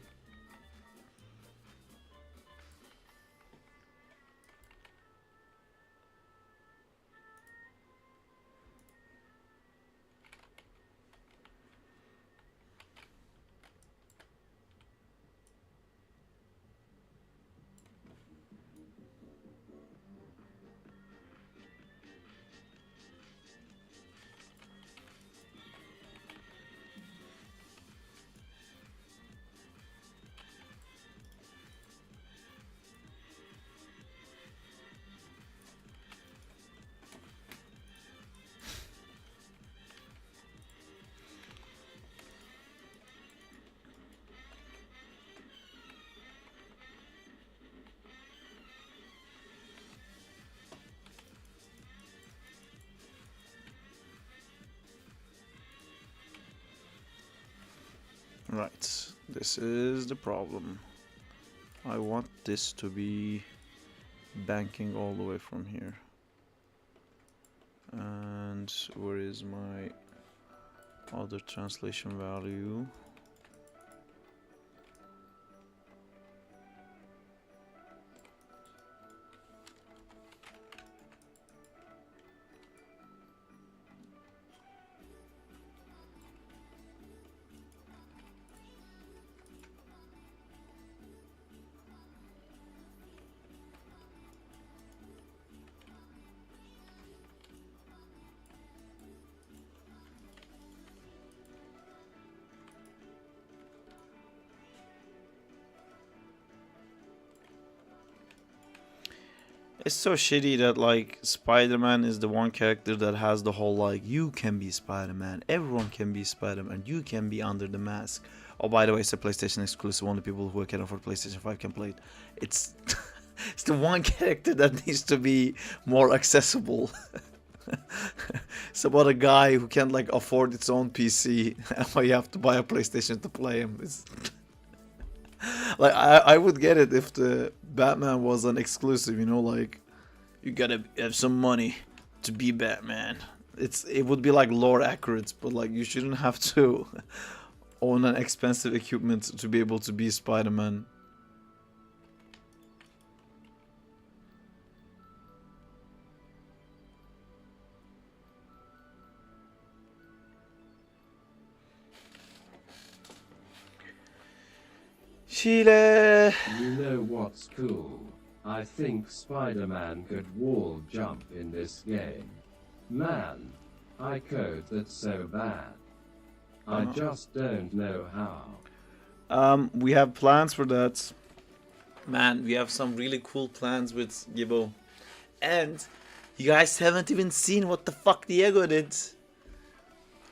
Right, this is the problem. I want this to be banking all the way from here. And where is my other translation value? It's so shitty that like Spider-Man is the one character that has the whole like you can be Spider-Man, everyone can be Spider-Man, you can be under the mask. Oh, by the way, it's a PlayStation exclusive. Only people who can afford PlayStation 5 can play it. It's it's the one character that needs to be more accessible. It's about a guy who can't like afford its own PC, and you have to buy a PlayStation to play him. It's like I would get it if the Batman was an exclusive, you know, like you gotta have some money to be Batman. It would be like lore accurate, but like you shouldn't have to own an expensive equipment to be able to be Spider-Man. Chile. You know what's cool? I think Spider-Man could wall jump in this game. Man, I code that's so bad. I just don't know how. We have plans for that. Man, we have some really cool plans with Gibbo. And you guys haven't even seen what the fuck Diego did.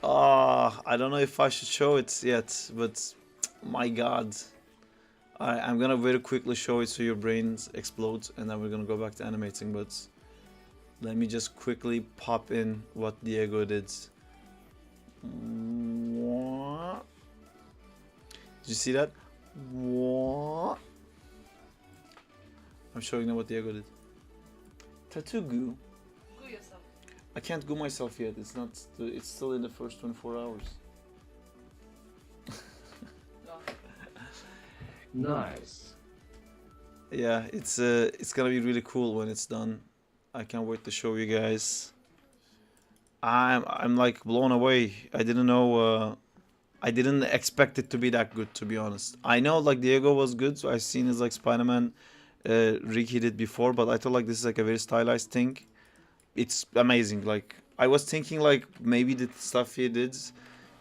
I don't know if I should show it yet, but my god. I'm gonna very quickly show it so your brains explode, and then we're gonna go back to animating, but let me just quickly pop in what Diego did. What? Did you see that? What? I'm showing them what Diego did. Tattoo goo. Go yourself. I can't goo myself yet. It's not. It's still in the first 24 hours. Nice. Yeah, it's gonna be really cool when it's done. I can't wait to show you guys. I'm like blown away. I didn't know. I didn't expect it to be that good, to be honest. I know like Diego was good, so I've seen his like Spider-Man rig he did before, but I thought like this is like a very stylized thing. It's amazing. Like I was thinking like maybe the stuff he did,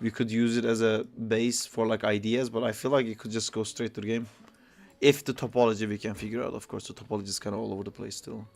we could use it as a base for like ideas, but I feel like it could just go straight to the game. If the topology we can figure out, of course, the topology is kind of all over the place still.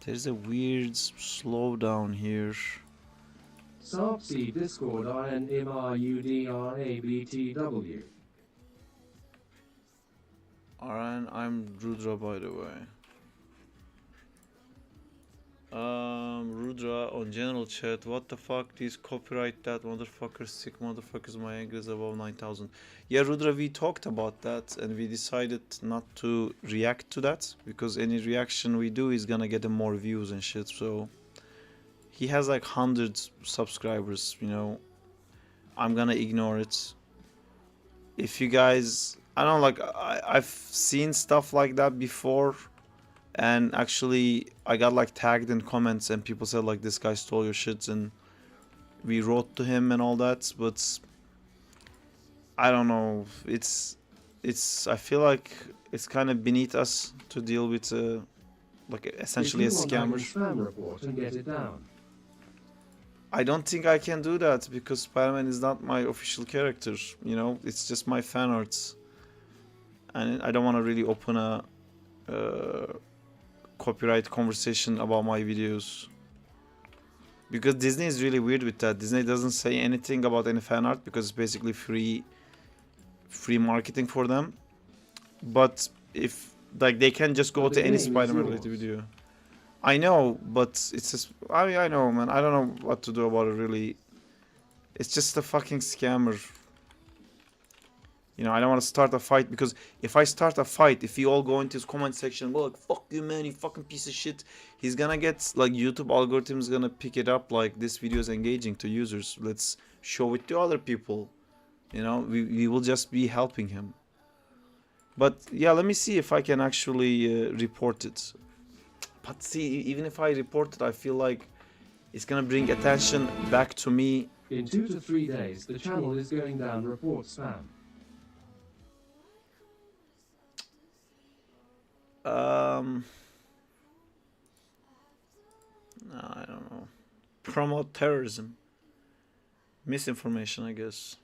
There's a weird slowdown here. Sarpsy Discord INMRUDRABTW. Alright, I'm Rudra, by the way. Rudra on general chat. What the fuck? Please copyright that, motherfuckers. Sick motherfuckers. My anger is above 9,000. Yeah, Rudra, we talked about that and we decided not to react to that because any reaction we do is gonna get him more views and shit. So he has like 100 subscribers, you know. I'm gonna ignore it. If you guys, I don't know, like I've seen stuff like that before. And actually, I got like tagged in comments and people said like this guy stole your shit and we wrote to him and all that. But I don't know. It's I feel like it's kind of beneath us to deal with like essentially a scammer. Spam report and get it down. I don't think I can do that because Spider-Man is not my official character. You know, it's just my fan arts. and I don't want to really open a copyright conversation about my videos, because Disney is really weird with that. Disney doesn't say anything about any fan art because it's basically free marketing for them. But if like they can just go But to the any game is Spider-Man yours. related video. I know, but it's just I know, man. I don't know what to do about it really. It's just a fucking scammer. You know, I don't want to start a fight, because if I start a fight, if you all go into his comment section, well, like, fuck you, man, you fucking piece of shit, he's gonna get, like, YouTube algorithm's gonna pick it up, like, this video is engaging to users. Let's show it to other people. You know, we will just be helping him. But, yeah, let me see if I can actually report it. But see, even if I report it, I feel like it's gonna bring attention back to me. In 2 to 3 days, the channel is going down report spam. I don't know. Promote terrorism. Misinformation, I guess.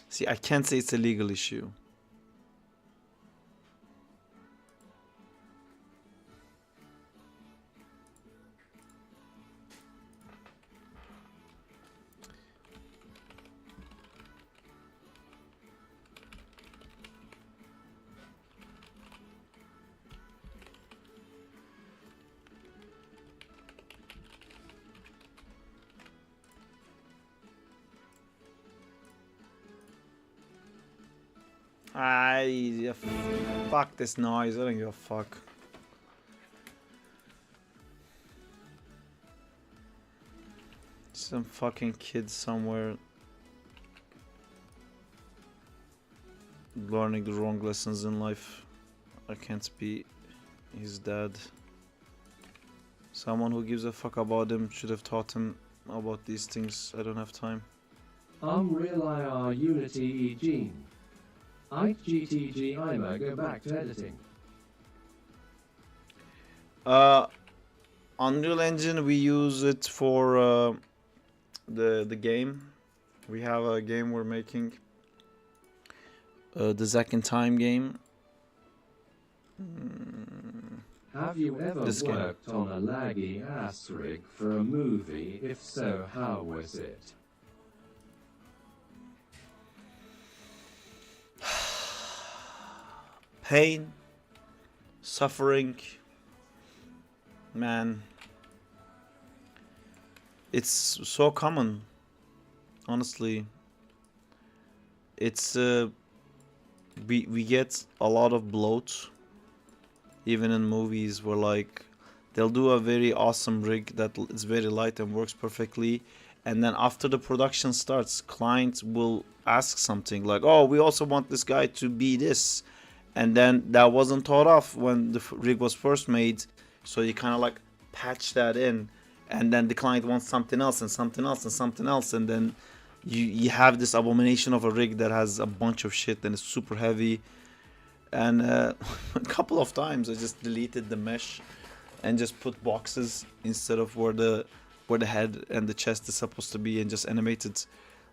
See, I can't say it's a legal issue. Fuck this noise, I don't give a fuck. Some fucking kid somewhere learning the wrong lessons in life. I can't be his dad. Someone who gives a fuck about him should have taught him about these things. I don't have time. Real IR Unity E Gene. GTG Ima go back to editing. Unreal Engine, we use it for the game. We have a game we're making, the Zack and Time game. Have you ever worked on a laggy ass rig for a movie? If so, how was it? Pain, suffering, man. It's so common, honestly. It's we get a lot of bloat, even in movies, where like they'll do a very awesome rig that is very light and works perfectly, and then after the production starts, clients will ask something like, oh, we also want this guy to be this, and then that wasn't thought of when the rig was first made, so you kind of like patch that in, and then the client wants something else and something else and something else, and then you have this abomination of a rig that has a bunch of shit and it's super heavy. And a couple of times I just deleted the mesh and just put boxes instead of where the head and the chest is supposed to be, and just animated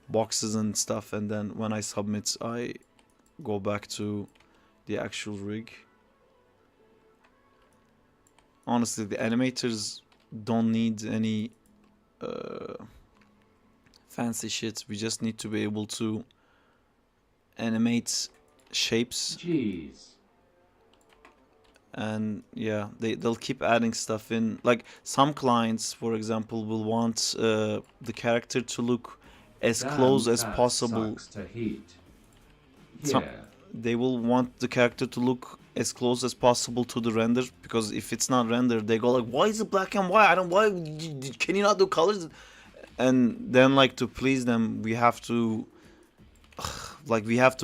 boxes and stuff, and then when I submit I go back to the actual rig. Honestly, the animators don't need any fancy shit. We just need to be able to animate shapes. Jeez. And yeah, they'll keep adding stuff in. Like some clients, for example, will want the character to look as close as possible. To heat. Some, Yeah. they will want the character to look as close as possible to the render, because if it's not rendered, they go like, why is it black and white? I don't, why can you not do colors? And then like to please them, we have to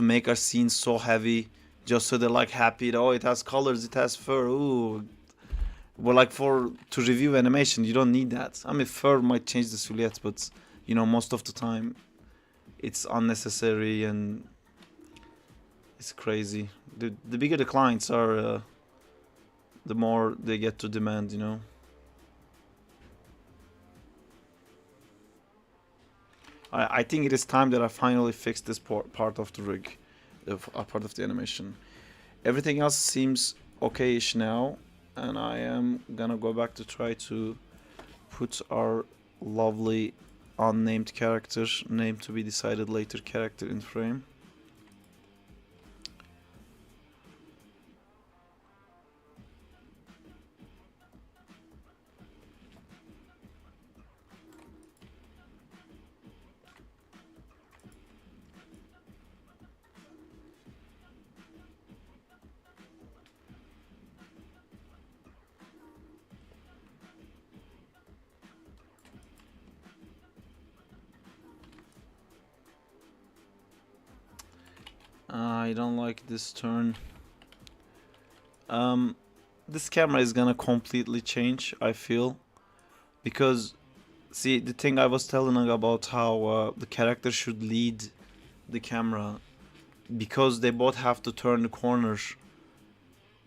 make our scenes so heavy just so they're like happy. Oh, it has colors, it has fur. Ooh, well, like to review animation, you don't need that. I mean, fur might change the silhouette, but you know, most of the time it's unnecessary and it's crazy. The bigger the clients are, the more they get to demand, you know. I think it is time that I finally fix this part of the rig, part of the animation. Everything else seems okay-ish now, and I am gonna go back to try to put our lovely unnamed character, name to be decided later character in frame. I don't like this turn. This camera is gonna completely change, I feel, because see, the thing I was telling about how the character should lead the camera, because they both have to turn the corner.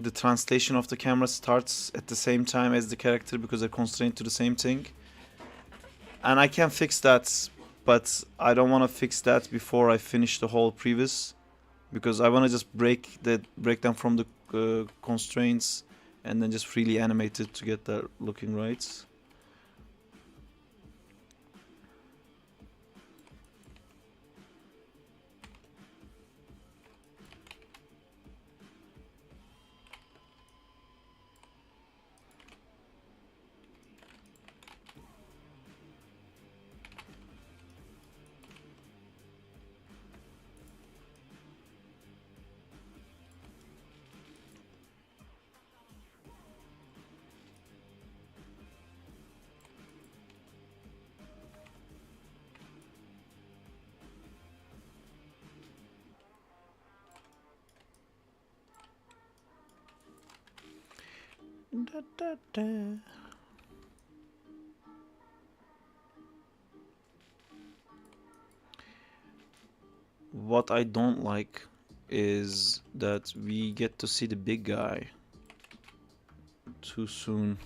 The translation of the camera starts at the same time as the character because they're constrained to the same thing. And I can fix that, but I don't want to fix that before I finish the whole Previs, because I want to just break them from the constraints and then just freely animate it to get that looking right. Da, da, da. What I don't like is that we get to see the big guy too soon.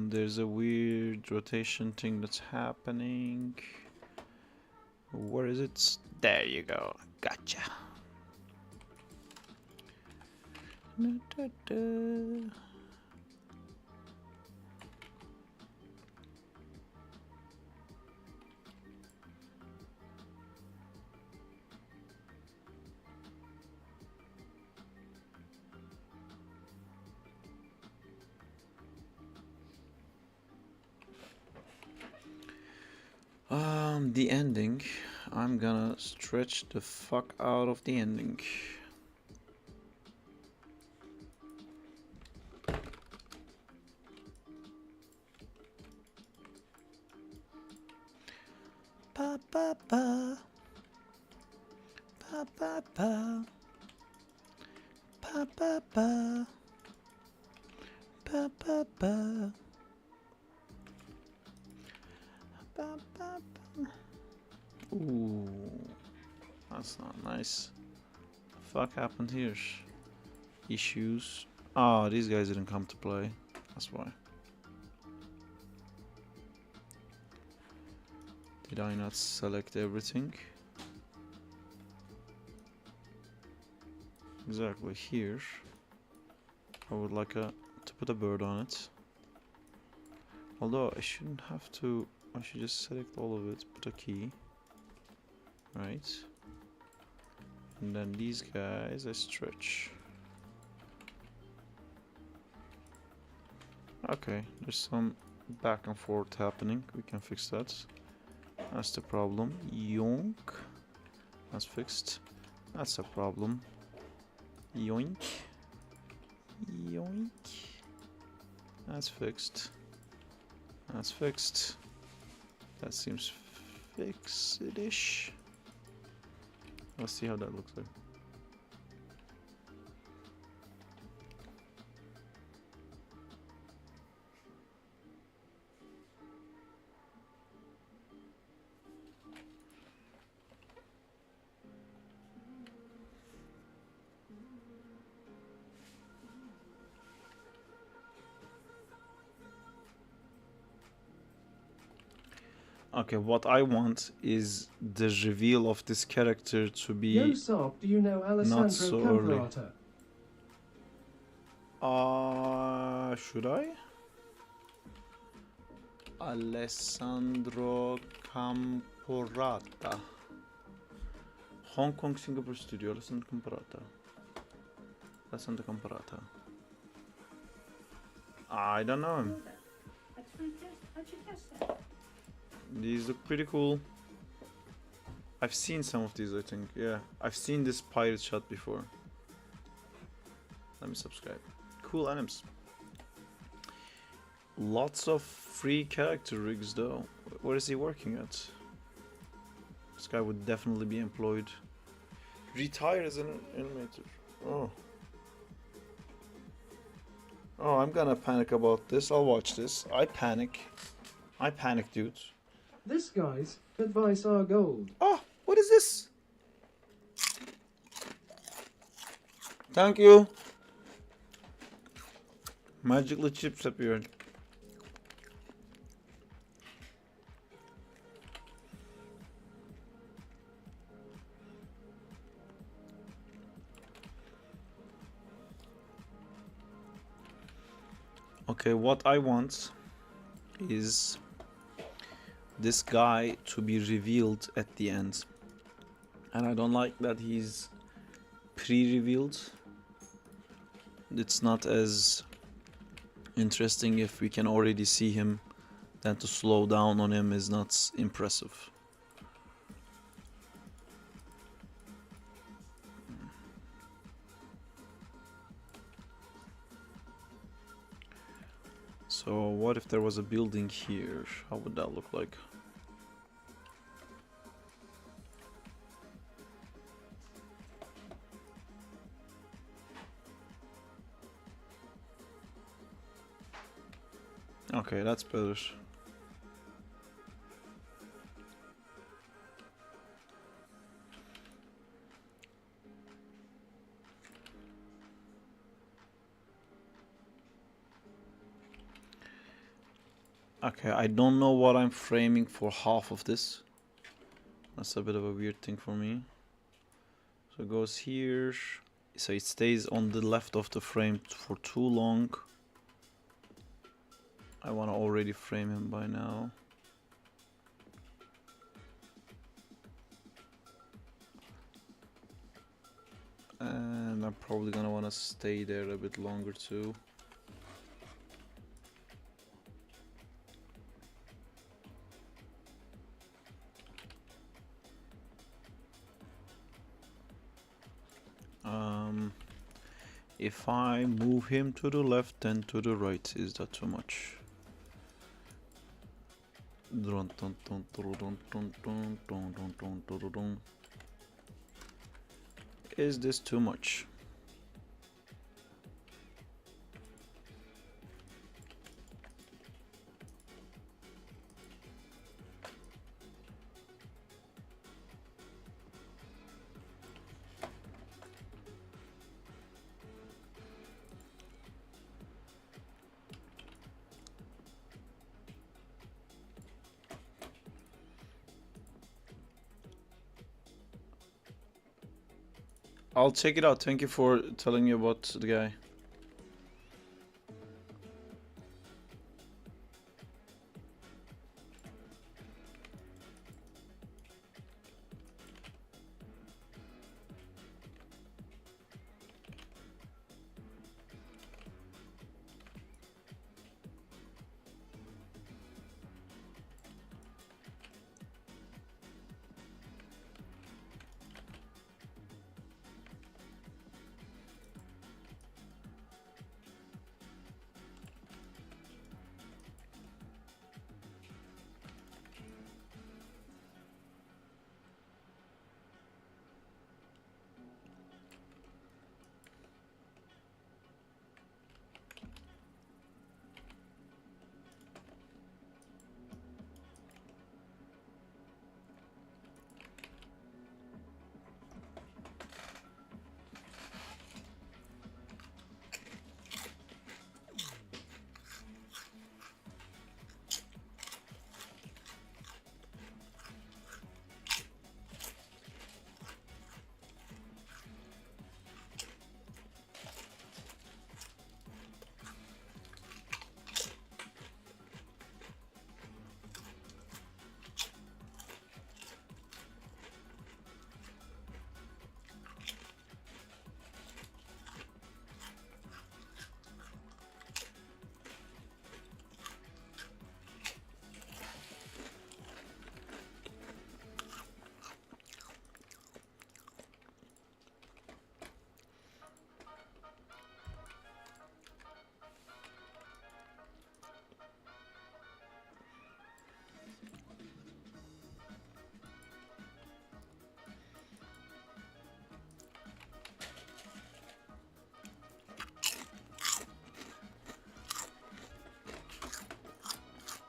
There's a weird rotation thing that's happening. Where is it? There you go. Gotcha. Da, da, da. The ending. I'm gonna stretch the fuck out of the ending. Pa pa pa. Pa pa pa. Pa pa pa. Pa pa pa. Pa pa pa. Ooh, that's not nice. Fuck happened here? Issues. Oh, these guys didn't come to play. That's why. Did I not select everything? Exactly here. I would like to put a bird on it. Although I shouldn't have to. I should just select all of it, put a key. Right. And then these guys I stretch. Okay, there's some back and forth happening. We can fix that. That's the problem. Yoink. That's fixed. That's a problem. Yoink. Yoink. That's fixed. That's fixed. That seems fixed-ish. Let's see how that looks like. Okay, what I want is the reveal of this character to Yo, be Sop, do you know Alessandro not so early. Camperata? Should I? Alessandro Camporata. Hong Kong, Singapore studio. Alessandro Camporata. Alessandro Camporata. I don't know him. How'd you guess that? These look pretty cool. I've seen some of these, I think. Yeah, I've seen this pirate shot before. Let me subscribe. Cool animes. Lots of free character rigs though. Where is he working at? This guy would definitely be employed. Retire as an animator. Oh. Oh, I'm gonna panic about this. I'll watch this. I panic, dude. This guy's advice are gold. Oh, what is this? Thank you. Magically chips appeared. Okay, what I want is this guy to be revealed at the end. And I don't like that he's pre-revealed. It's not as interesting if we can already see him. Then to slow down on him is not impressive. So what if there was a building here? How would that look like? Okay, that's better. Okay, I don't know what I'm framing for half of this. That's a bit of a weird thing for me. So it goes here. So it stays on the left of the frame for too long. I want to already frame him by now. And I'm probably gonna want to stay there a bit longer too. If I move him to the left and to the right, is that too much? Is this too much? I'll check it out. Thank you for telling me about the guy.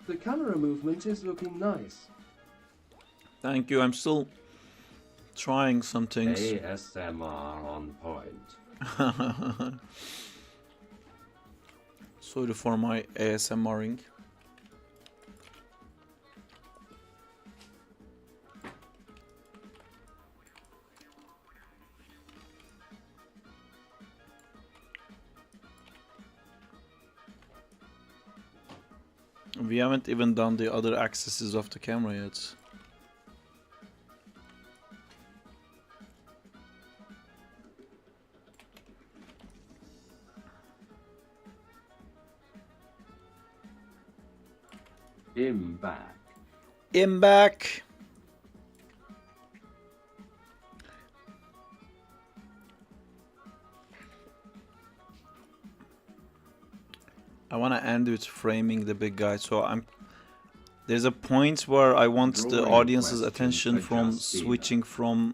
The camera movement is looking nice. Thank you. I'm still trying some things. ASMR on point. Sorry for my ASMRing. We haven't even done the other axes of the camera yet. I'm back. I'm back. I want to end with framing the big guy, so there's a point where I want the Drawing audience's question attention for from Justina. switching from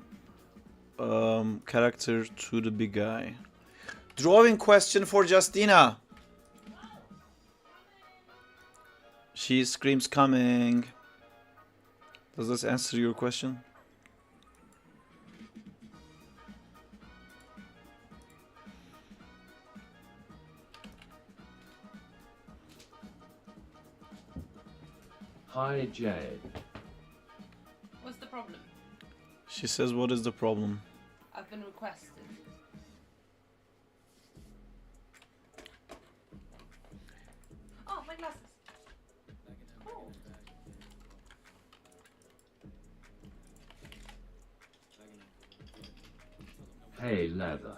character to the big guy. Drawing question for Justina. She screams coming. Does this answer your question? Hi, Jade. What's the problem? She says, what is the problem? I've been requested. Oh, my glasses. Cool. Hey, Leather.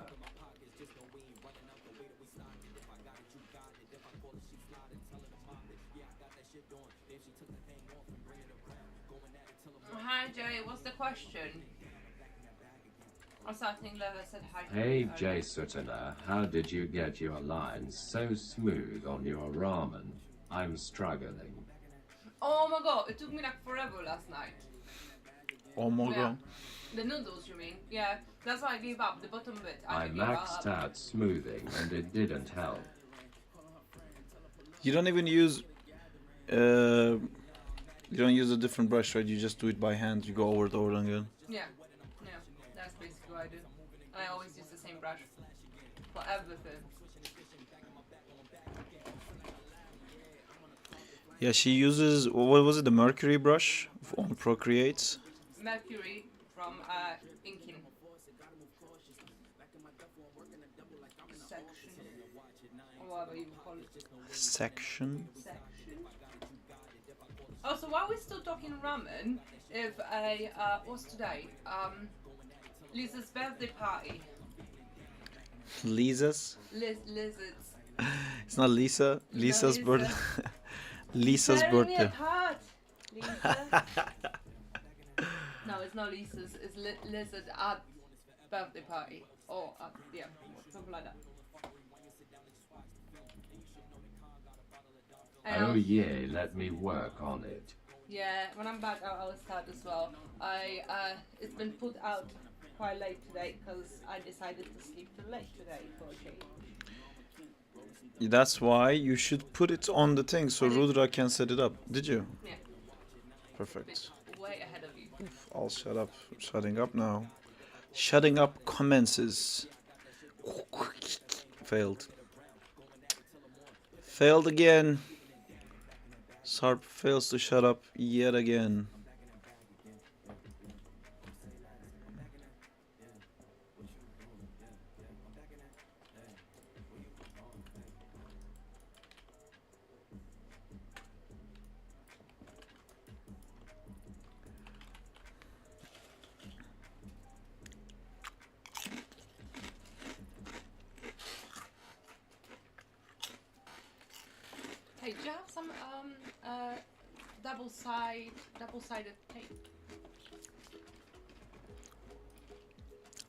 Hi Jay, what's the question? I was starting Leather said hi. to Hey, you Jay earlier. Suttoner. How did you get your lines so smooth on your ramen? I'm struggling. Oh my god, it took me like forever last night. Oh my Yeah. god. The noodles, you mean? Yeah, that's why I gave up. The bottom bit, I gave maxed up. out smoothing and it didn't help. You don't even use you don't use a different brush, right? You just do it by hand. You go over it over and again. Yeah, yeah, that's basically what I do. I always use the same brush for everything. Yeah, she uses, what was it, the Mercury brush on Procreate? Mercury from inking section, or whatever you call it. Section. Section. Oh, so why are we still talking ramen? If what's today? Lisa's birthday party. Lisa's? Lizards. It's not Lisa. Lisa's Lisa. birthday. Lisa's Tearing me birthday. apart, Lisa. No, it's not Lisa's. It's Lizard at birthday party. Or yeah, something like that. Oh yeah, let me work on it. Yeah, when I'm back, I'll start as well. It's been put out quite late today because I decided to sleep too late today for a change. That's why you should put it on the thing so Rudra can set it up. Did you? Yeah, Perfect. way ahead of you. I'll shut up. Shutting up now. Shutting up commences. Failed. Failed again. Sarp fails to shut up yet again. Hey, do you have some double-sided tape?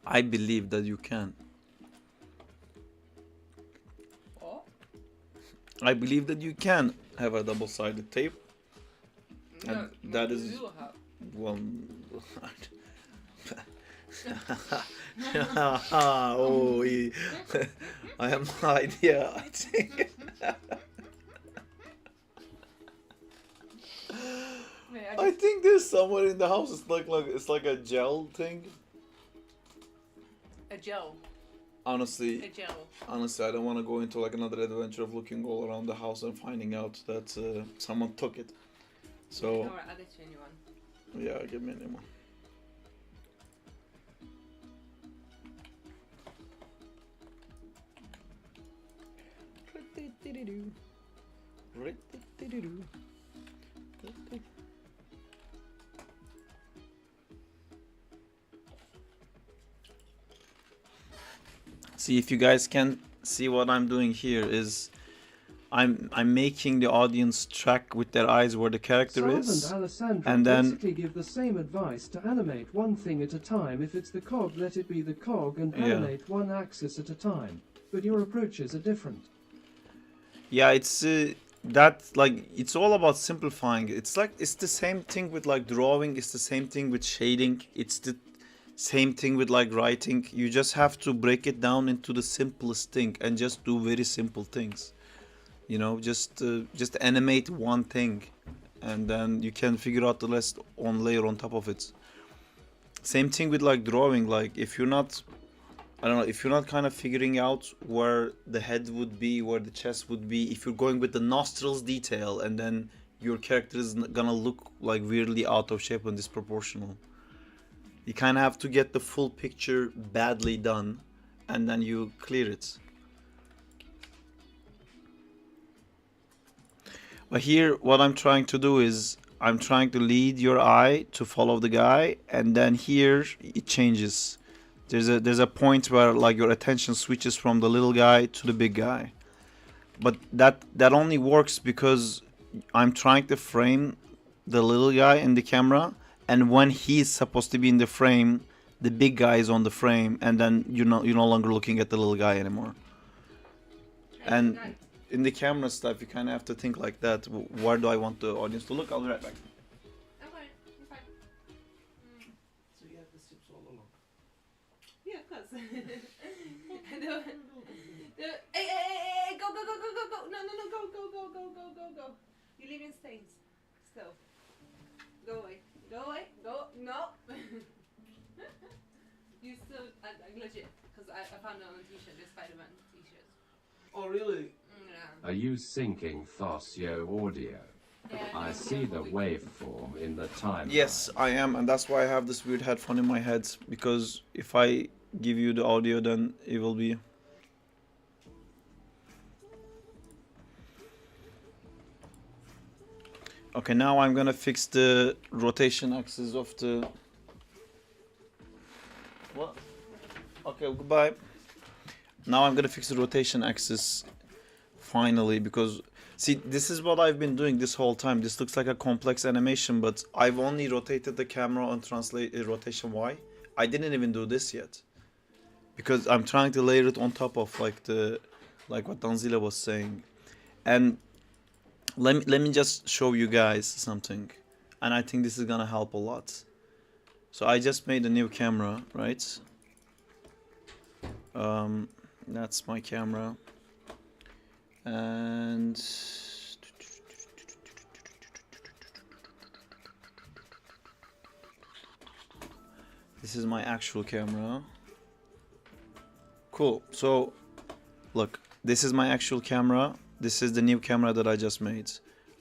I believe that you can. Or I believe that you can have a double-sided tape. And that is you have. one. Oh, I have no idea. I think. I think there's somewhere in the house. It's like a gel thing. a gel. Honestly, A gel. honestly, I don't want to go into like another adventure of looking all around the house and finding out that someone took it. So Alright, I'll get you a new one. yeah, give me a new one. See, if you guys can see what I'm doing here is I'm making the audience track with their eyes where the character Sav is, and Alessandra and then basically give the same advice to animate one thing at a time. If it's the cog, let it be the cog and Yeah. animate one axis at a time. But your approaches are different. yeah, it's that like it's all about simplifying. It's like it's the same thing with like drawing. It's the same thing with shading. It's the same thing with like writing. You just have to break it down into the simplest thing and just do very simple things. You know, just animate one thing, and then you can figure out the rest on layer on top of it. Same thing with like drawing. Like if you're not, I don't know, if you're not kind of figuring out where the head would be, where the chest would be, if you're going with the nostrils detail, and then your character is gonna look like weirdly out of shape and disproportional. You kind of have to get the full picture badly done, and then you clear it. But here, what I'm trying to do is I'm trying to lead your eye to follow the guy, and then here it changes. There's a point where like your attention switches from the little guy to the big guy. But that only works because I'm trying to frame the little guy in the camera, and when he's supposed to be in the frame, the big guy is on the frame, and then you're no longer looking at the little guy anymore. And in the camera stuff, you kind of have to think like that. Where do I want the audience to look? I'll be right back. Okay, you're fine. So you have the steps all along. Yeah, of course. Hey, go, go. No, go. You're leaving stains. Still. Go away. Go. No. You still, legit, because I found it on a t-shirt, the Spider-Man t-shirt. Oh, really? Yeah. Are you syncing Thosio audio? Yeah, I no, see the waveform in the timeline. Yes, I am, and that's why I have this weird headphone in my head, because if I give you the audio, then it will be... Okay, now I'm gonna fix the rotation axis of the... What? Okay, goodbye. Now I'm gonna fix the rotation axis finally, because see, this is what I've been doing this whole time. This looks like a complex animation, but I've only rotated the camera on translate rotation Y. I didn't even do this yet, because I'm trying to layer it on top of like what Danzila was saying. And let me just show you guys something, and I think this is gonna help a lot. So I just made a new camera, right? That's my camera, and this is my actual camera. Cool. So look, this is my actual camera. This is the new camera that I just made.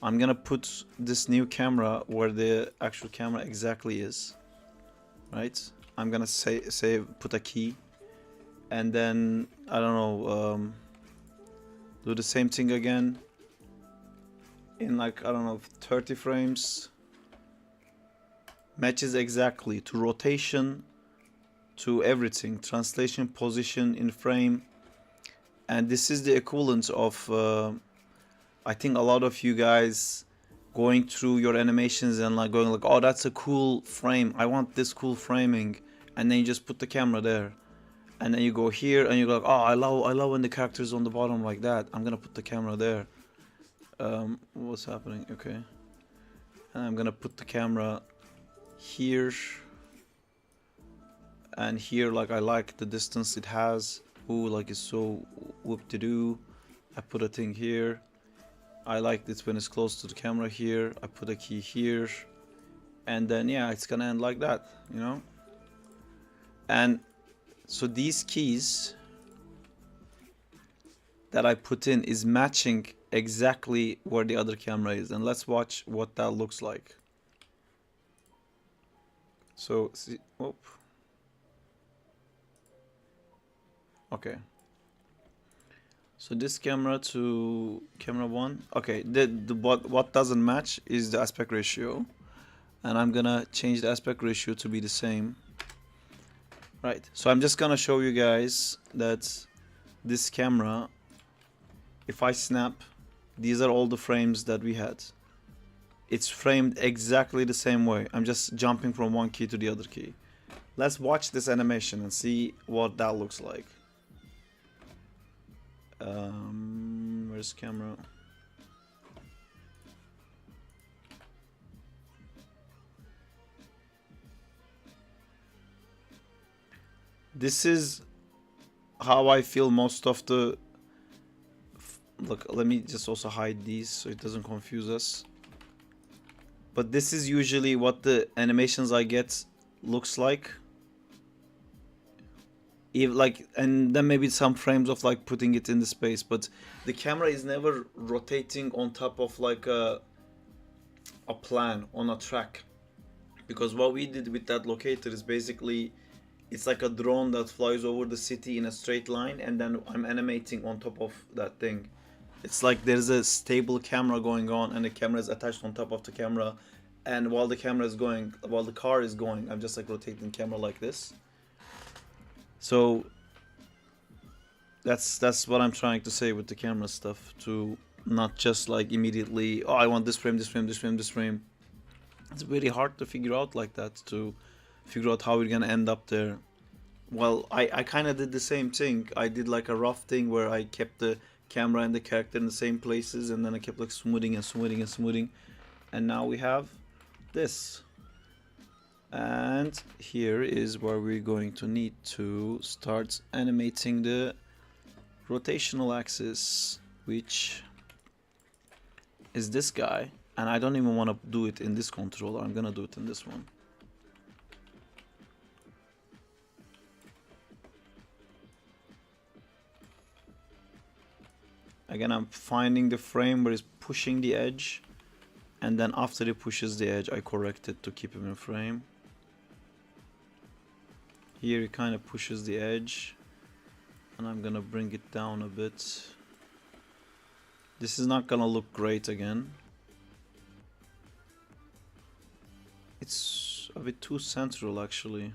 I'm gonna put this new camera where the actual camera exactly is, right? I'm gonna say put a key, and then I don't know, do the same thing again in like, I don't know, 30 frames. Matches exactly to rotation, to everything, translation, position in frame. And this is the equivalent of I think a lot of you guys going through your animations and like going like, oh, that's a cool frame, I want this cool framing, and then you just put the camera there, and then you go here and you go like, oh, I love when the character's on the bottom like that, I'm gonna put the camera there. What's happening? Okay, and I'm gonna put the camera here and here. Like, I like the distance it has. Ooh, like it's so whoop-de-doo. I put a thing here. I like this when it's close to the camera here. I put a key here, and then yeah, it's gonna end like that, you know. And so these keys that I put in is matching exactly where the other camera is, and let's watch what that looks like. So see, okay, so this camera to camera 1, okay, what doesn't match is the aspect ratio, and I'm gonna change the aspect ratio to be the same. Right, so I'm just gonna show you guys that this camera, if I snap, these are all the frames that we had. It's framed exactly the same way. I'm just jumping from one key to the other key. Let's watch this animation and see what that looks like. Where's camera? This is how I feel most of the... Look, let me just also hide these so it doesn't confuse us. But this is usually what the animations I get looks like. And then maybe some frames of like putting it in the space, but the camera is never rotating on top of like a plan on a track. Because what we did with that locator is basically, it's like a drone that flies over the city in a straight line, and then I'm animating on top of that thing. It's like there's a stable camera going on, and the camera is attached on top of the camera, and while the car is going, I'm just like rotating the camera like this. So that's what I'm trying to say with the camera stuff, to not just like immediately, oh, I want this frame, this frame, this frame, this frame. It's very hard to figure out like that, to figure out how we're gonna end up there. Well, I kind of did the same thing. I did like a rough thing where I kept the camera and the character in the same places, and then I kept like smoothing and smoothing and smoothing, and now we have this. And here is where we're going to need to start animating the rotational axis, which is this guy. And I don't even want to do it in this controller, I'm gonna do it in this one. Again, I'm finding the frame where it's pushing the edge, and then after it pushes the edge, I correct it to keep him in frame. Here it kind of pushes the edge, and I'm gonna bring it down a bit. This is not gonna look great again. It's a bit too central actually.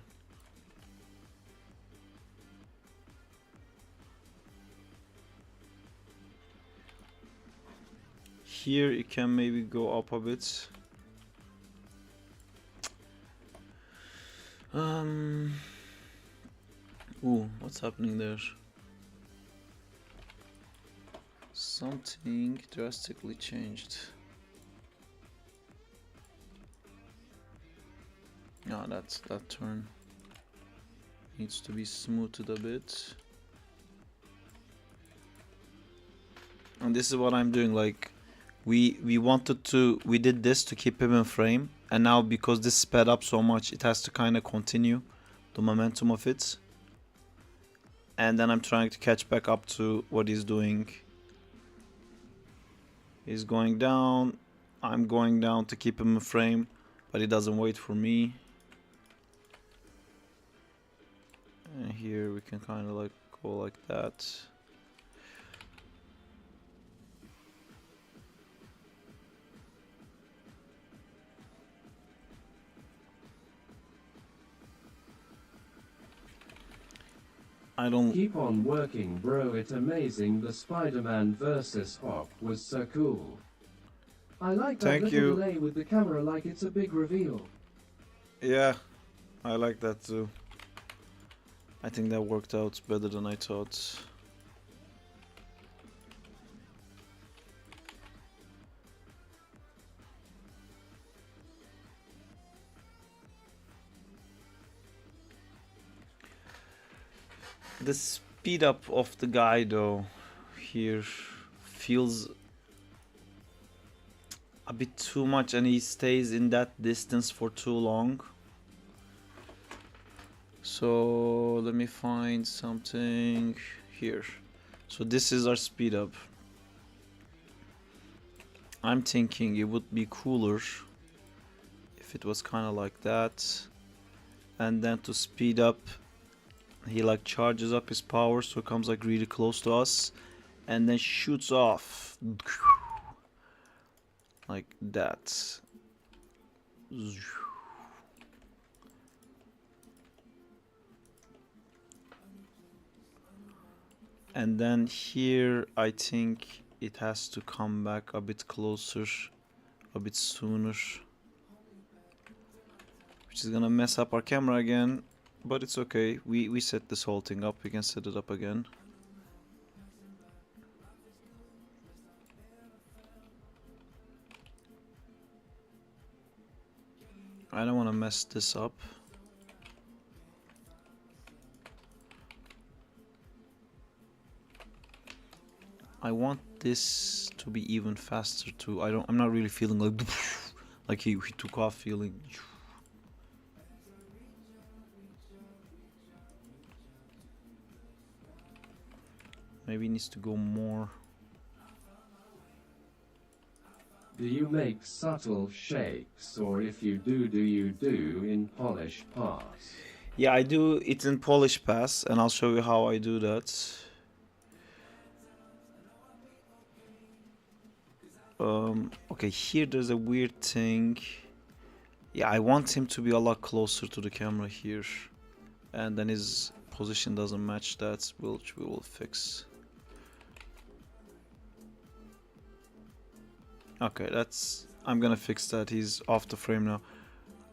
Here it can maybe go up a bit. Ooh, what's happening there? Something drastically changed. No, that turn needs to be smoothed a bit. And this is what I'm doing, like we did this to keep him in frame, and now because this sped up so much, it has to kind of continue the momentum of it. And then I'm trying to catch back up to what he's doing. He's going down, I'm going down to keep him in frame, but he doesn't wait for me. And here we can kind of like go like that. I don't... Keep on working, bro. It's amazing. The Spider-Man versus Hop was so cool. I like that Thank little you. delay with the camera, like it's a big reveal. Yeah, I like that too. I think that worked out better than I thought. The speed up of the guy though here feels... a bit too much and he stays in that distance for too long. So let me find something here. So this is our speed up. I'm thinking it would be cooler if it was kind of like that, and then to speed up he like charges up his power so it comes like really close to us and then shoots off like that. And then here I think it has to come back a bit closer, a bit sooner, which is gonna mess up our camera again, but it's okay. We set this whole thing up. We can set it up again. I don't want to mess this up. I want this to be even faster too. I'm not really feeling like he took off feeling. Maybe it needs to go more. Do you make subtle shakes, or if you do you do in polish pass? Yeah, I do it in polish pass, and I'll show you how I do that. Okay, here there's a weird thing. Yeah, I want him to be a lot closer to the camera here, and then his position doesn't match that, which we will fix. Okay, I'm gonna fix that. He's off the frame now.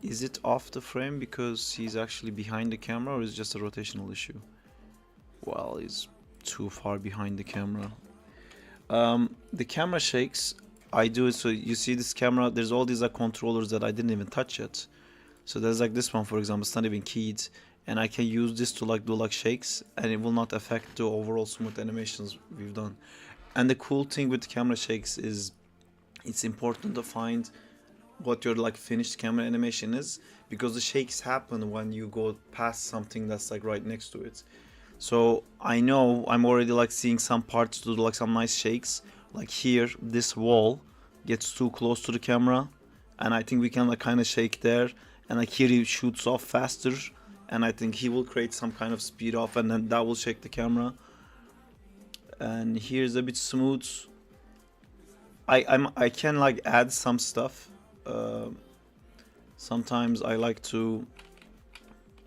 Is it off the frame because he's actually behind the camera, or is it just a rotational issue? Well, he's too far behind the camera. The camera shakes. I do it so you see this camera, there's all these controllers that I didn't even touch yet. So there's like this one, for example, it's not even keyed, and I can use this to like do shakes, and it will not affect the overall smooth animations we've done. And the cool thing with camera shakes is it's important to find what your finished camera animation is, because the shakes happen when you go past something that's right next to it. So I know I'm already seeing some parts to do some nice shakes. Like here, this wall gets too close to the camera, and I think we can kind of shake there, and here he shoots off faster, and I think he will create some kind of speed off, and then that will shake the camera. And here's a bit smooth. I can add some stuff. Sometimes I like to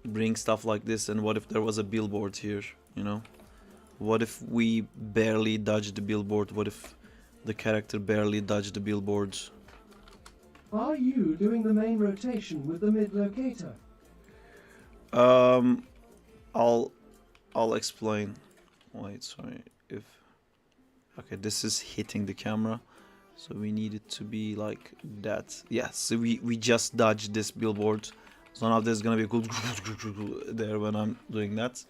bring stuff like this, and what if there was a billboard here, you know? What if we barely dodged the billboard? What if the character barely dodged the billboard? Are you doing the main rotation with the mid locator? I'll explain. Wait, sorry. Okay, this is hitting the camera, so we need it to be like that. Yes, so we just dodged this billboard. So now there's gonna be a cool there when I'm doing that.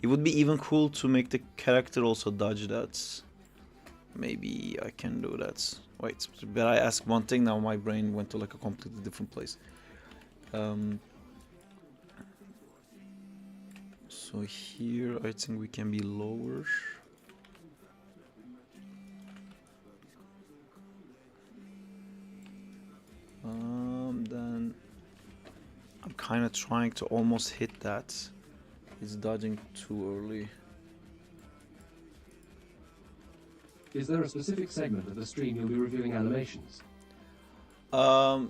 It would be even cool to make the character also dodge that. Maybe I can do that. Wait, but I asked one thing, now my brain went to a completely different place. So here I think we can be lower. Then I'm kind of trying to almost hit that. It's dodging too early. Is there a specific segment of the stream you'll be reviewing animations? I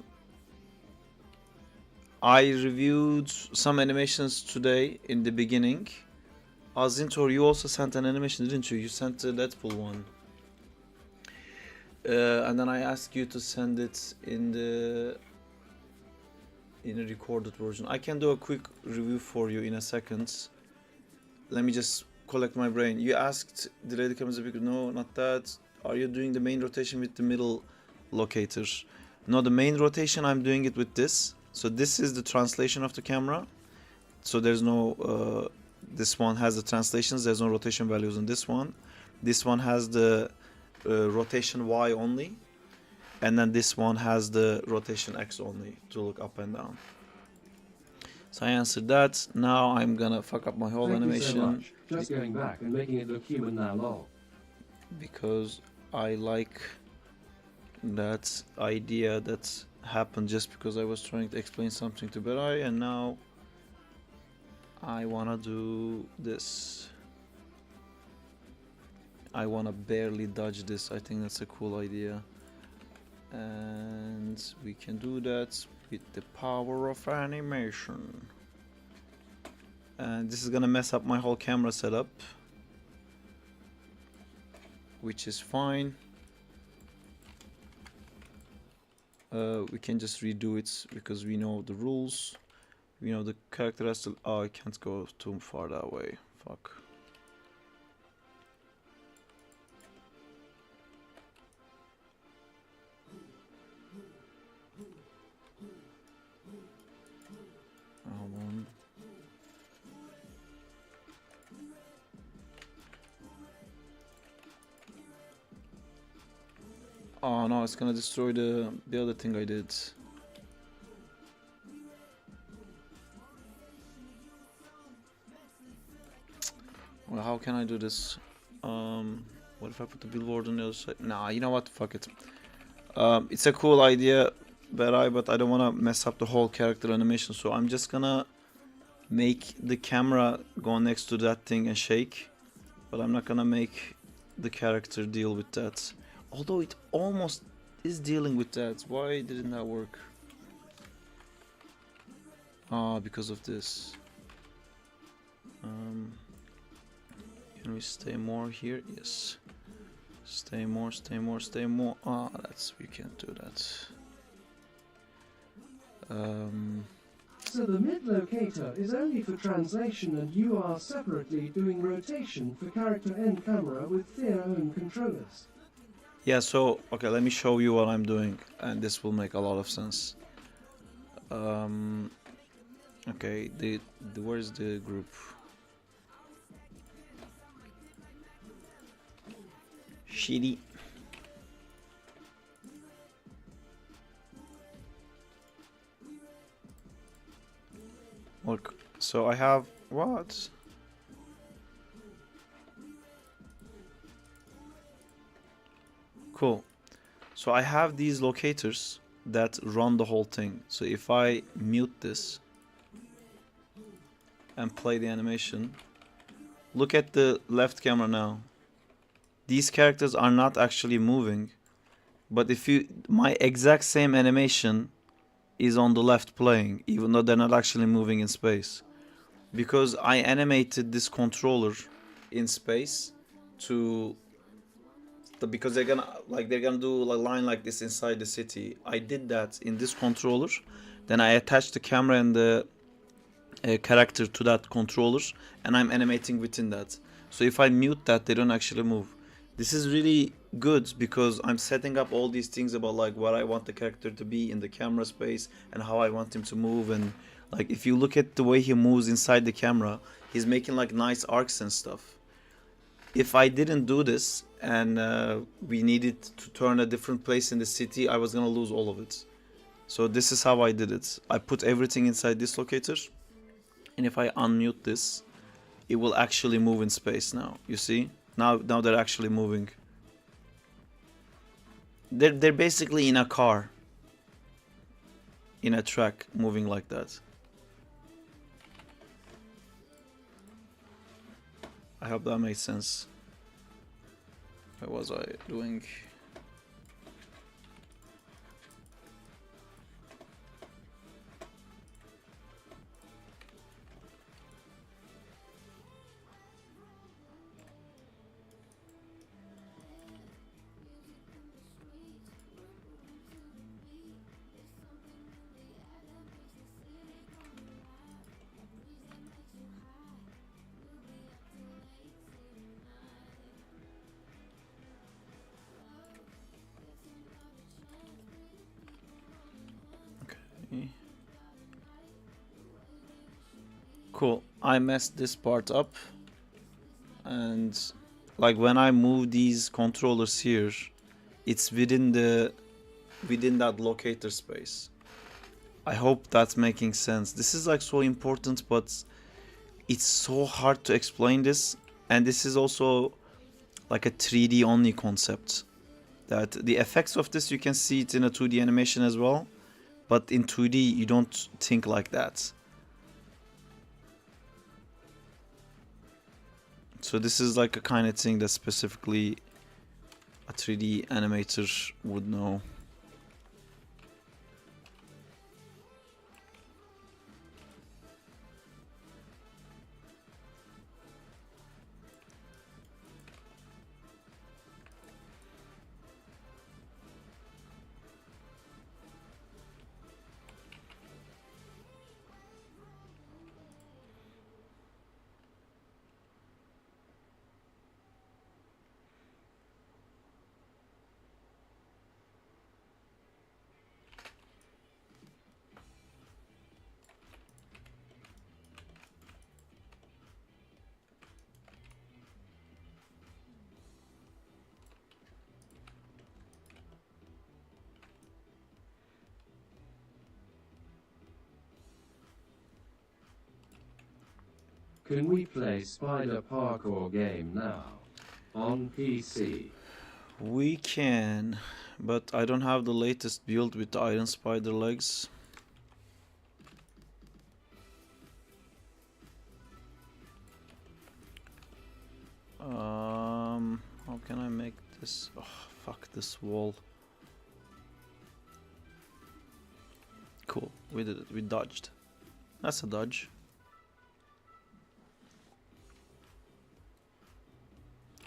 reviewed some animations today in the beginning. Azintor, you also sent an animation, didn't you? You sent the Deadpool one. And then I asked you to send it in a recorded version. I can do a quick review for you in a second. Let me just collect my brain. You asked, delay the cameras a bit. No, not that. Are you doing the main rotation with the middle locator? No, the main rotation I'm doing it with this. So this is the translation of the camera. So there's no, this one has the translations. There's no rotation values in this one. This one has the rotation Y only. and then this one has the rotation X only to look up and down. So I answered that. Now I'm gonna fuck up my whole Thank animation. you so much. Just going back and making it look human now, lol. Because I like that idea that happened just because I was trying to explain something to Beray, and now I wanna do this. I wanna barely dodge this. I think that's a cool idea, and we can do that with the power of animation. And this is gonna mess up my whole camera setup, which is fine. We can just redo it because we know the rules. We know the character has to. Oh, I can't go too far that way. Fuck. Hold on. Oh no, it's gonna destroy the other thing I did. Well, how can I do this? What if I put the billboard on the other side? Nah, you know what? Fuck it. It's a cool idea, but I don't wanna mess up the whole character animation, so I'm just gonna make the camera go next to that thing and shake, but I'm not gonna make the character deal with that. Although it almost is dealing with that. Why didn't that work? Ah, because of this. Can we stay more here? Yes. Stay more, stay more, stay more. Ah, that's, we can't do that. So the mid locator is only for translation, and you are separately doing rotation for character and camera with their own controllers. Yeah, so, okay, let me show you what I'm doing, and this will make a lot of sense. Okay, where's the group? Shitty. Look, so I have what? Cool. So I have these locators that run the whole thing. So if I mute this and play the animation, look at the left camera now. These characters are not actually moving, but if you, my exact same animation is on the left playing, even though they're not actually moving in space, because I animated this controller in space to because they're gonna do a line like this inside the city. I did that in this controller, then I attached the camera and the character to that controller, and I'm animating within that. So if I mute that, they don't actually move. This is really good because I'm setting up all these things about like what I want the character to be in the camera space and how I want him to move. And like if you look at the way he moves inside the camera, he's making like nice arcs and stuff. If I didn't do this and we needed to turn a different place in the city, I was gonna lose all of it. So this is how I did it. I put everything inside this locator, and if I unmute this, it will actually move in space now. You see? Now they're actually moving. They're basically in a car, in a track, moving like that. I hope that made sense. What was I doing? Cool. I messed this part up, and like when I move these controllers here, it's within the within that locator space. I hope that's making sense. This is like so important, but it's so hard to explain this. And this is also like a 3D only concept. That the effects of this, you can see it in a 2D animation as well. But in 2D, you don't think like that. So this is like a kind of thing that specifically a 3D animator would know. Can we play Spider Parkour game now? On PC. We can, but I don't have the latest build with the iron spider legs. How can I make this? Oh, fuck this wall. Cool, we did it, we dodged. That's a dodge.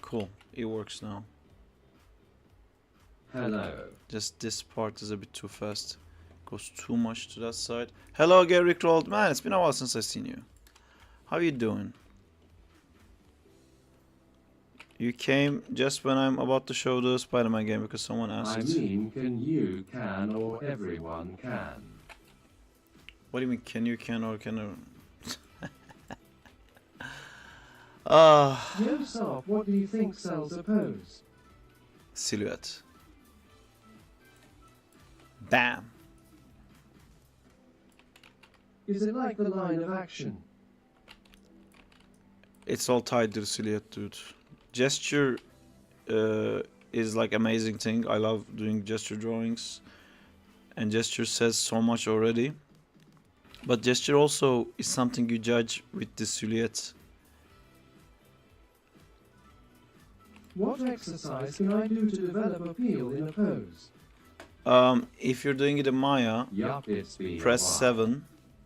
Cool, it works now. Hello. Just this part is a bit too fast. Goes too much to that side. Hello, Gary Rolled. Man, it's been a while since I've seen you. How you doing? You came just when I'm about to show the Spider-Man game because someone asked. I mean, can, or everyone can. What do you mean, can you, can, or can? Yosop, what do you think sells a pose? Silhouette. Bam. Is it like the line of action? It's all tied to the silhouette, dude. Gesture is like amazing thing. I love doing gesture drawings, and gesture says so much already. But gesture also is something you judge with the silhouette. What exercise can I do to develop appeal in a pose? If you're doing it in Maya, Yup, it's been press a while. 7.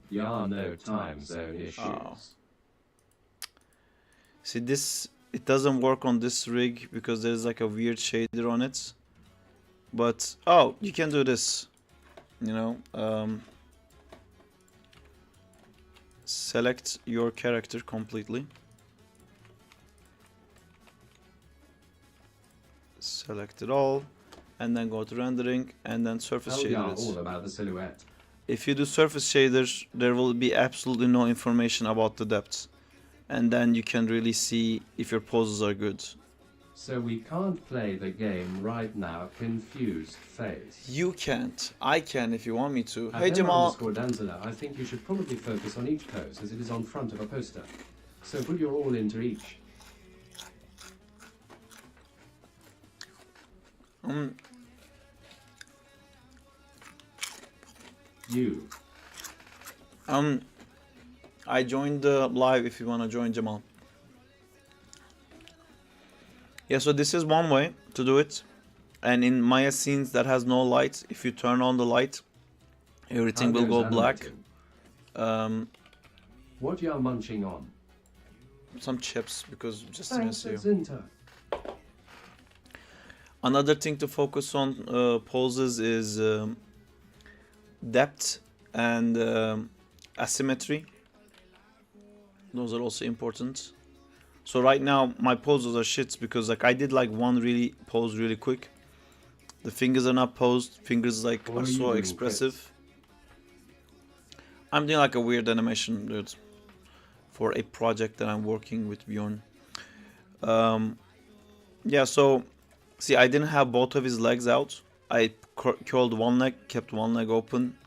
Yeah, no time zone issues. Oh. See this, it doesn't work on this rig because there's like a weird shader on it. But, oh, you can do this. You know, select your character completely. Select it all, and then go to rendering, and then surface Oh yeah, shader all it. about the silhouette. If you do surface shaders, there will be absolutely no information about the depth, and then you can really see if your poses are good. So we can't play the game right now, confused face. You can't. I can if you want me to. At Hey Jamal. Danzela, I think you should probably focus on each pose as it is on front of a poster. So put your all into each. You. I joined the live if you want to join, Jamal. Yeah, so this is one way to do it. And in Maya scenes that has no light, if you turn on the light, everything How will go goes black. animating? What you are munching on? Some chips because just to Thanks, miss you. Zinta. Another thing to focus on poses is depth and asymmetry. Those are also important. So right now my poses are shits because like I did like one really pose really quick. The fingers are not posed. Fingers like What are are you so doing, expressive. I'm doing like a weird animation, dude, for a project that I'm working with Bjorn. Yeah, so see, I didn't have both of his legs out, I curled one leg, kept one leg open.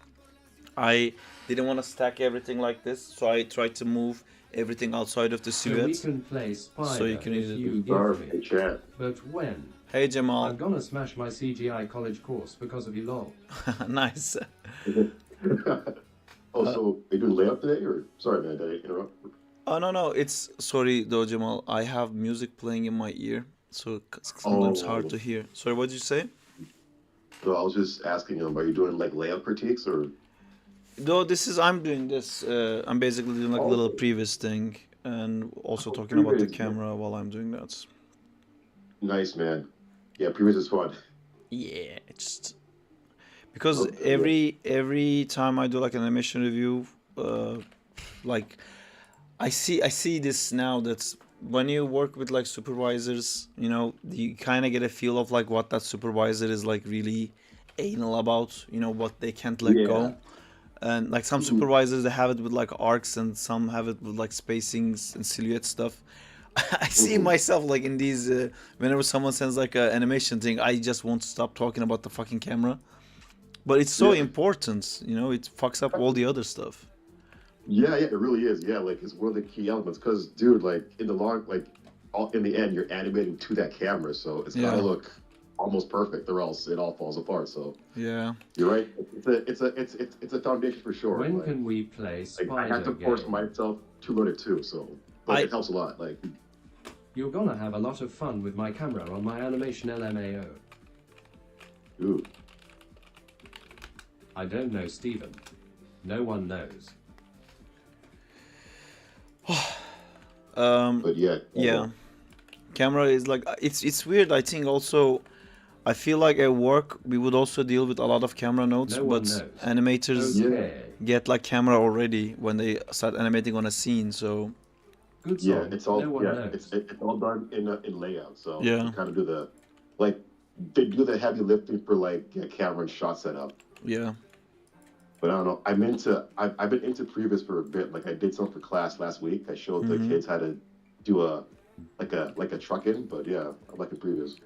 I didn't want to stack everything like this, so I tried to move everything outside of the So we silhouette. can play Spider So you can if use it. you Sorry, give hey, me. chat. But when? Hey Jamal. I'm gonna smash my CGI college course because of you lol. Nice. Oh, so are you doing layup today, or sorry, man, did I interrupt? Oh no, it's sorry though, Jamal. I have music playing in my ear, so it's sometimes hard Oh, to hear. Sorry, what did you say? so I was just asking him, are you doing like layup critiques or? Though I'm doing this. I'm basically doing like a Oh, little Previs thing, and also talking about the Previz, yeah. camera while I'm doing that. Nice, man. Yeah, Previz is fun. Yeah, it's because Okay, yeah. every time I do like an animation review, like I see this now that when you work with like supervisors, you kind of get a feel of like what that supervisor is like really anal about, what they can't let Yeah. go. And like some Mhm. supervisors they have it with like arcs and some have it with like spacings and silhouette stuff. I see Mhm. myself like in these whenever someone sends like an animation thing, I just won't stop talking about the fucking camera. But it's so Yeah. important, it fucks up all the other stuff. Yeah, yeah, it really is. Yeah, like it's one of the key elements. Because, dude, like in the long, like in the end, you're animating to that camera, so it's got to Yeah, look almost perfect, or else it all falls apart. So yeah. you're right. It's a foundation for sure. When Like, can we play I have Spider to force game? myself to learn it too. So, but I it helps a lot. Like, You're gonna have a lot of fun with my camera on my animation LMAO. ooh, I don't know, Steven. No one knows. but yeah, yeah. Camera is like it's weird. I think also I feel like at work we would also deal with a lot of camera nodes, No but one knows. animators yeah, Okay. get like camera already when they start animating on a scene. So Good yeah. song. It's all No one yeah. knows. It's all done in layout. So you yeah, kind of do the like they do the heavy lifting for like camera and shot setup. yeah. But I don't know. I've been into Previs for a bit. Like I did some for class last week. I showed the Hmm. kids how to do a truck in. But yeah, I'm liking Previs.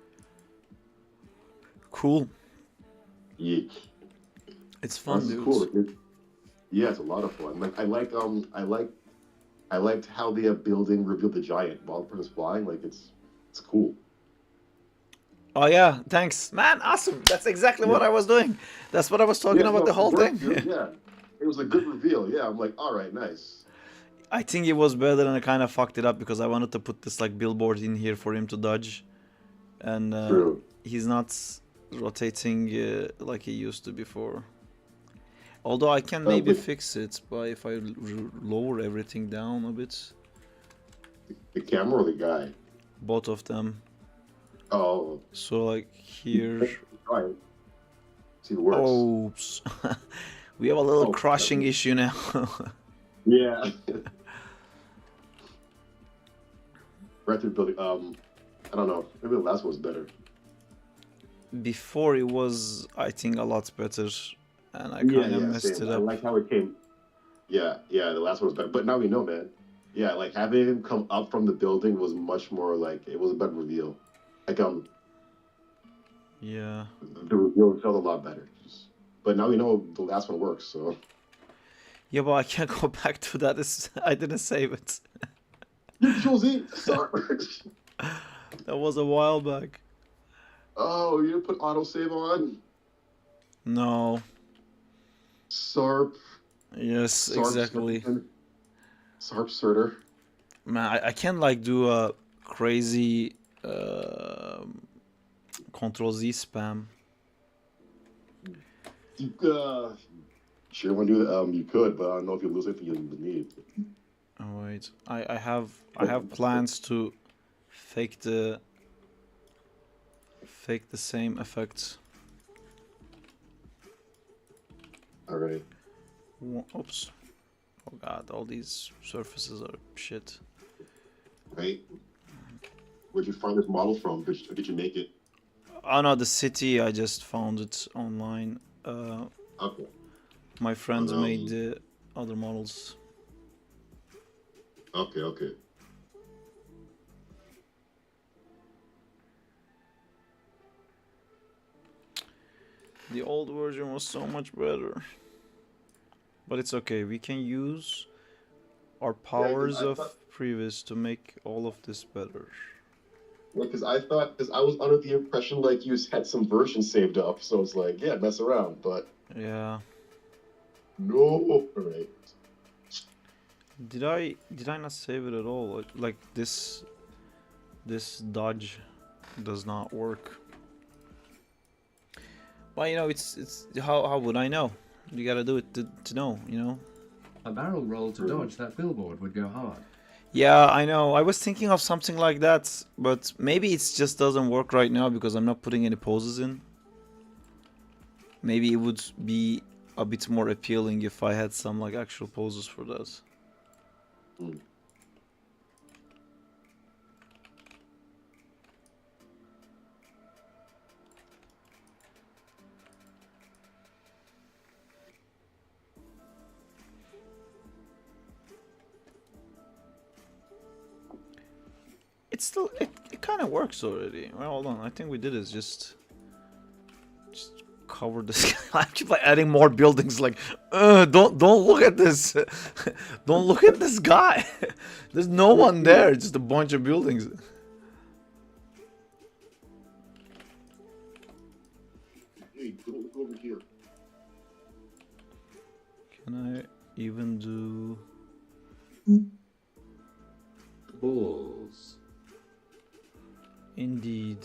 Cool. Yeah, It's oh, fun, this is dude. cool. Yeah, it's a lot of fun. Like I liked how the building revealed the giant while the person's flying. Like it's cool. Oh yeah, thanks, man. Awesome. That's exactly Yeah, what I was doing. That's what I was talking yeah. about No, the it whole worked, thing. dude. Yeah, it was a good reveal. Yeah, I'm like, all right, nice. I think it was better, and I kind of fucked it up because I wanted to put this like billboard in here for him to dodge, and True. he's not rotating like he used to before. Although I can maybe But fix it by if I lower everything down a bit. the camera or the guy? Both of them. Oh, So like here. all right. See if it works. Oops. We have a little Oh, crushing issue now. yeah. Record building. I don't know. Maybe the last one was better. Before it was, I think, a lot better, and I Yeah, kind of yeah, messed same. it I up. like how it came. Yeah, yeah, the last one was better. But now we know, man. Yeah, like having him come up from the building was much more like it was a better reveal. Like Yeah. the reveal felt a lot better. But now we know the last one works. So Yeah, but I can't go back to that. I didn't save it. Josie, sorry. That was a while back. Oh, you didn't put autosave on? No. Sarp, Yes, Sarp, exactly. Sarp Surter. Man, I can't like do a crazy Control Z spam. Sure want to do that? You could, but I don't know if you lose anything you need. Oh wait, I have plans to fake the same effect. All right. Oops. Oh god, all these surfaces are shit. Right. Where'd you find this model from? Did you make it? Oh no, the city, I just found it online. Okay. My friends On, made the other models. Okay, okay. The old version was so much better. But it's okay, we can use our powers I of thought, Previs to make all of this better. yeah, because I was under the impression like you had some versions saved up, so it's like, yeah, mess around, but Yeah. no, right. Did I not save it at all? Like this dodge does not work. Well, you know, it's how would I know? You gotta do it to know, you know. A barrel roll to dodge that billboard would go hard. Yeah, I know. I was thinking of something like that, but maybe it just doesn't work right now because I'm not putting any poses in. Maybe it would be a bit more appealing if I had some like actual poses for that. Hmm. It's still it kind of works already. Well, hold on. I think we did is just cover this. I keep like adding more buildings. Like, don't look at this. Don't look at this guy. There's no one there. It's just a bunch of buildings. Hey, don't look over here. Can I even do? Balls. Indeed.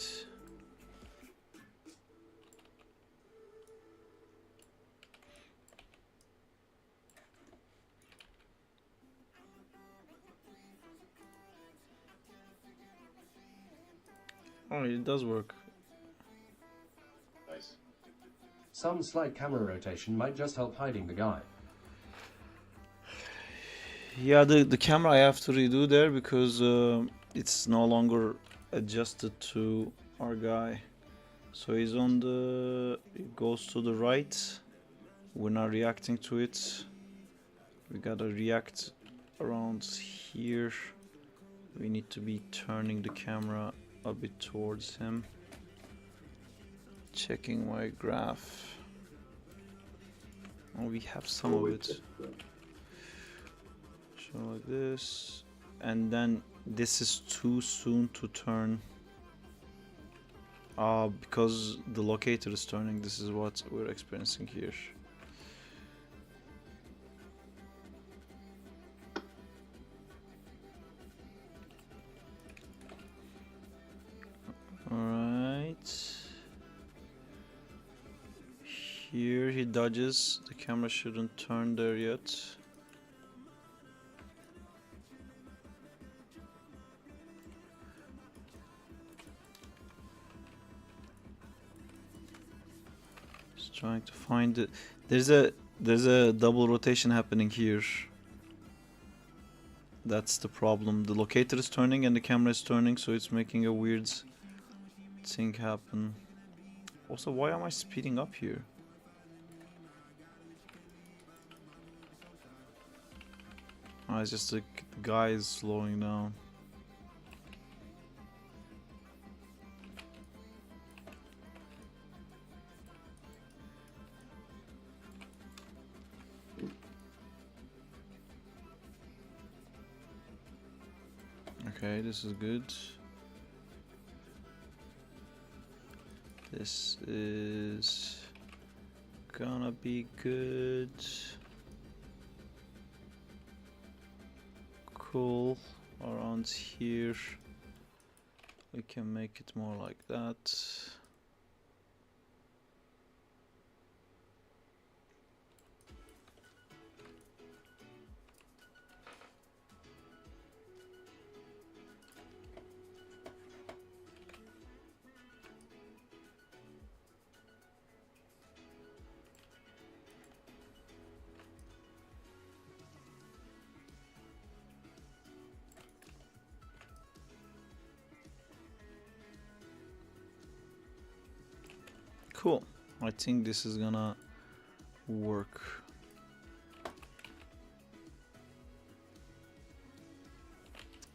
Oh, it does work. Nice. Some slight camera rotation might just help hiding the guy. Yeah, the camera I have to redo there because it's no longer adjusted to our guy. So he's on the, it goes to the right. We're not reacting to it. We gotta react around here. We need to be turning the camera a bit towards him. Checking my graph. Oh, we have some of it. So like this, and then this is too soon to turn. Because the locator is turning. This is what we're experiencing here. Alright. Here he dodges. The camera shouldn't turn there yet. Just trying to find it. There's a double rotation happening here. That's the problem. The locator is turning and the camera is turning, so it's making a weird thing happen. Also, why am I speeding up here? Oh, it's just the guy is slowing down. Okay, this is good. This is gonna be good. Cool. Around here we can make it more like that. Cool. I think this is gonna work.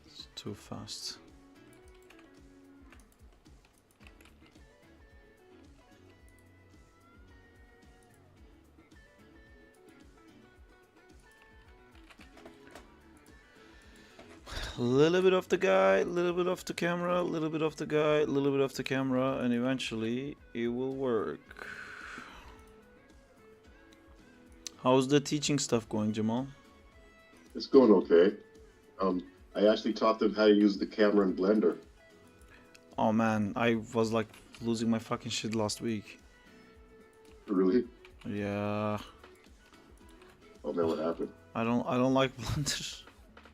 It's too fast. little bit of the guy, little bit of the camera, little bit of the guy, little bit of the camera, and eventually it will work. How's the teaching stuff going, Jamal? It's going okay. I actually taught them how to use the camera in Blender. Oh man, I was like losing my fucking shit last week. Really? Yeah. Oh man, what happened? I don't like Blender.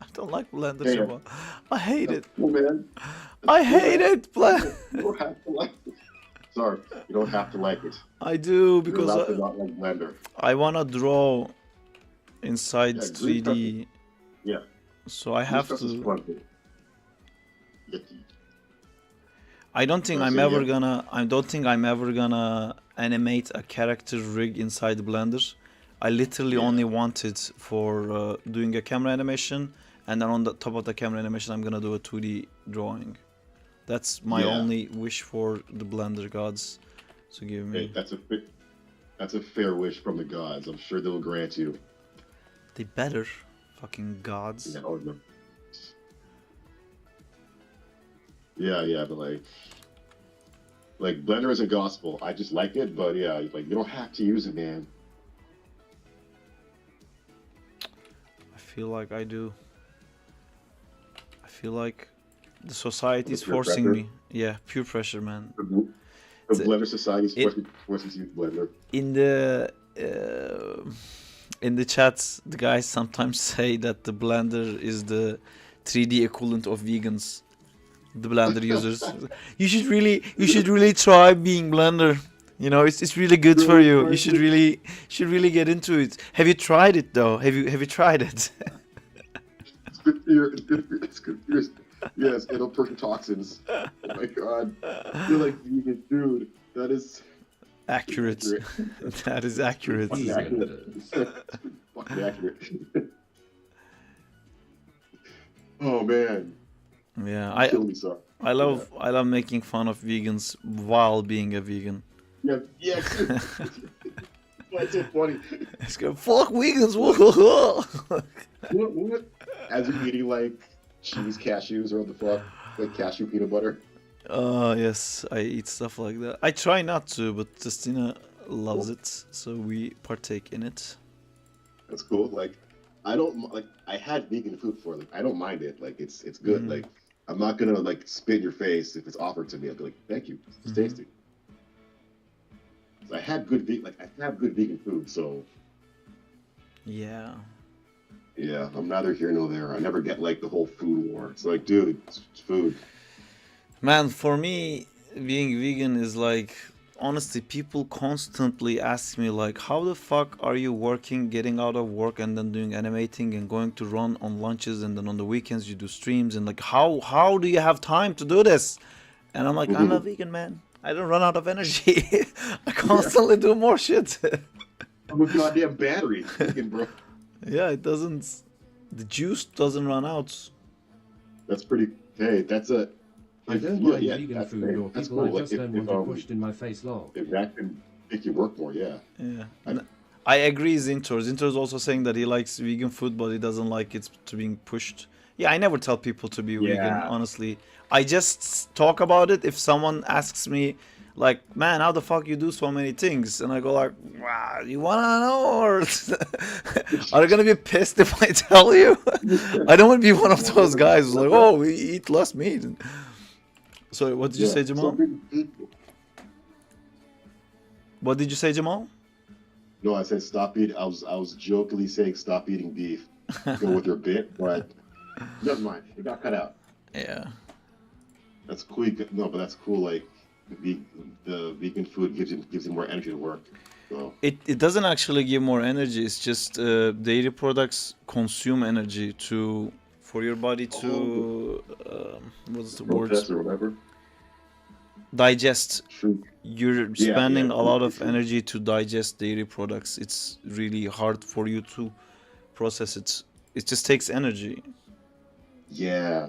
I don't like Blender, Hey, Jamal. I hate it. Oh man. I hate it, Blender. You don't have to like it. Sorry, you don't have to like it. I do You're because allowed to not like Blender. I wanna draw inside Yeah, 3D, Yeah. so I have This stuff is to. fun, too. Yeah. I don't think I I'm see, ever yeah. gonna. I don't think I'm ever gonna animate a character rig inside Blender. I literally Yeah. only want it for doing a camera animation, and then on the top of the camera animation, I'm gonna do a 2D drawing. That's my Yeah. only wish for the Blender gods to give me. Hey, that's a fair wish from the gods. I'm sure they'll grant you. They better, fucking gods. Yeah, oh, no. Yeah, but like Blender isn't gospel. I just like it, but yeah, like you don't have to use it, man. I feel like I do. I feel like the society is Peer forcing pressure? me. Yeah, pure pressure, man. The It's- Blender Society is it- forcing you to use Blender. In the chats, the guys sometimes say that the Blender is the 3D equivalent of vegans. The Blender users. You should really try being Blender. You know, it's really good for you. You should really get into it. Have you tried it though? Have you tried it? It's good for your, it's good for your, yes, it'll perk toxins. Oh my god, you're like vegan, dude. That is Accurate. That is accurate. fucking accurate. Vegan. Fucking accurate. Oh man, Yeah, kill me, sorry. I love making fun of vegans while being a vegan. Yeah. That's so funny. It's go fuck vegans. Whoa. What? As you're eating like cheese cashews or what the fuck, like cashew peanut butter. Yes, I eat stuff like that. I try not to, but Justina loves it, so we partake in it. That's cool. Like, I don't like. I had vegan food before. Like, I don't mind it. Like, it's good. Like, I'm not gonna like spit in your face if it's offered to me. I'll be like, thank you. It's tasty. I had good I have good vegan food, so Yeah. yeah, I'm neither here nor there. I never get like the whole food war. It's like, dude, it's food. Man, for me, being vegan is like, honestly, people constantly ask me like, how the fuck are you working, getting out of work and then doing animating and going to run on lunches and then on the weekends you do streams and like, how do you have time to do this? And I'm like, I'm a vegan, man. I don't run out of energy. I constantly do more shit. I'm a goddamn battery, vegan, bro. Yeah, it doesn't. The juice doesn't run out. That's pretty. Hey, that's a. I don't yeah, mind yeah, vegan that's, food hey, or that's people. cool. I just don't want it pushed in my face long. If that can make you work more, yeah. Yeah. I agree, Zintor. Zintor is also saying that he likes vegan food, but he doesn't like it to being pushed. Yeah, I never tell people to be vegan, Yeah. honestly. I just talk about it if someone asks me, like, man, how the fuck you do so many things? And I go like, wow, you wanna know? Or are you gonna be pissed if I tell you? I don't want to be one of those guys who's like, oh, we eat less meat. Sorry, what did you say, Jamal? What did you say, Jamal? No, I said stop eating. I was jokingly saying stop eating beef. Go with your bit, but never mind. It got cut out. Yeah. That's cool. No, but that's cool. Like the vegan food gives you more energy to work. So It doesn't actually give more energy. It's just dairy products consume energy for your body to what's the word? protest or whatever. Digest. True. You're Yeah, spending yeah, a lot of true. energy to digest dairy products. It's really hard for you to process it. It just takes energy. Yeah.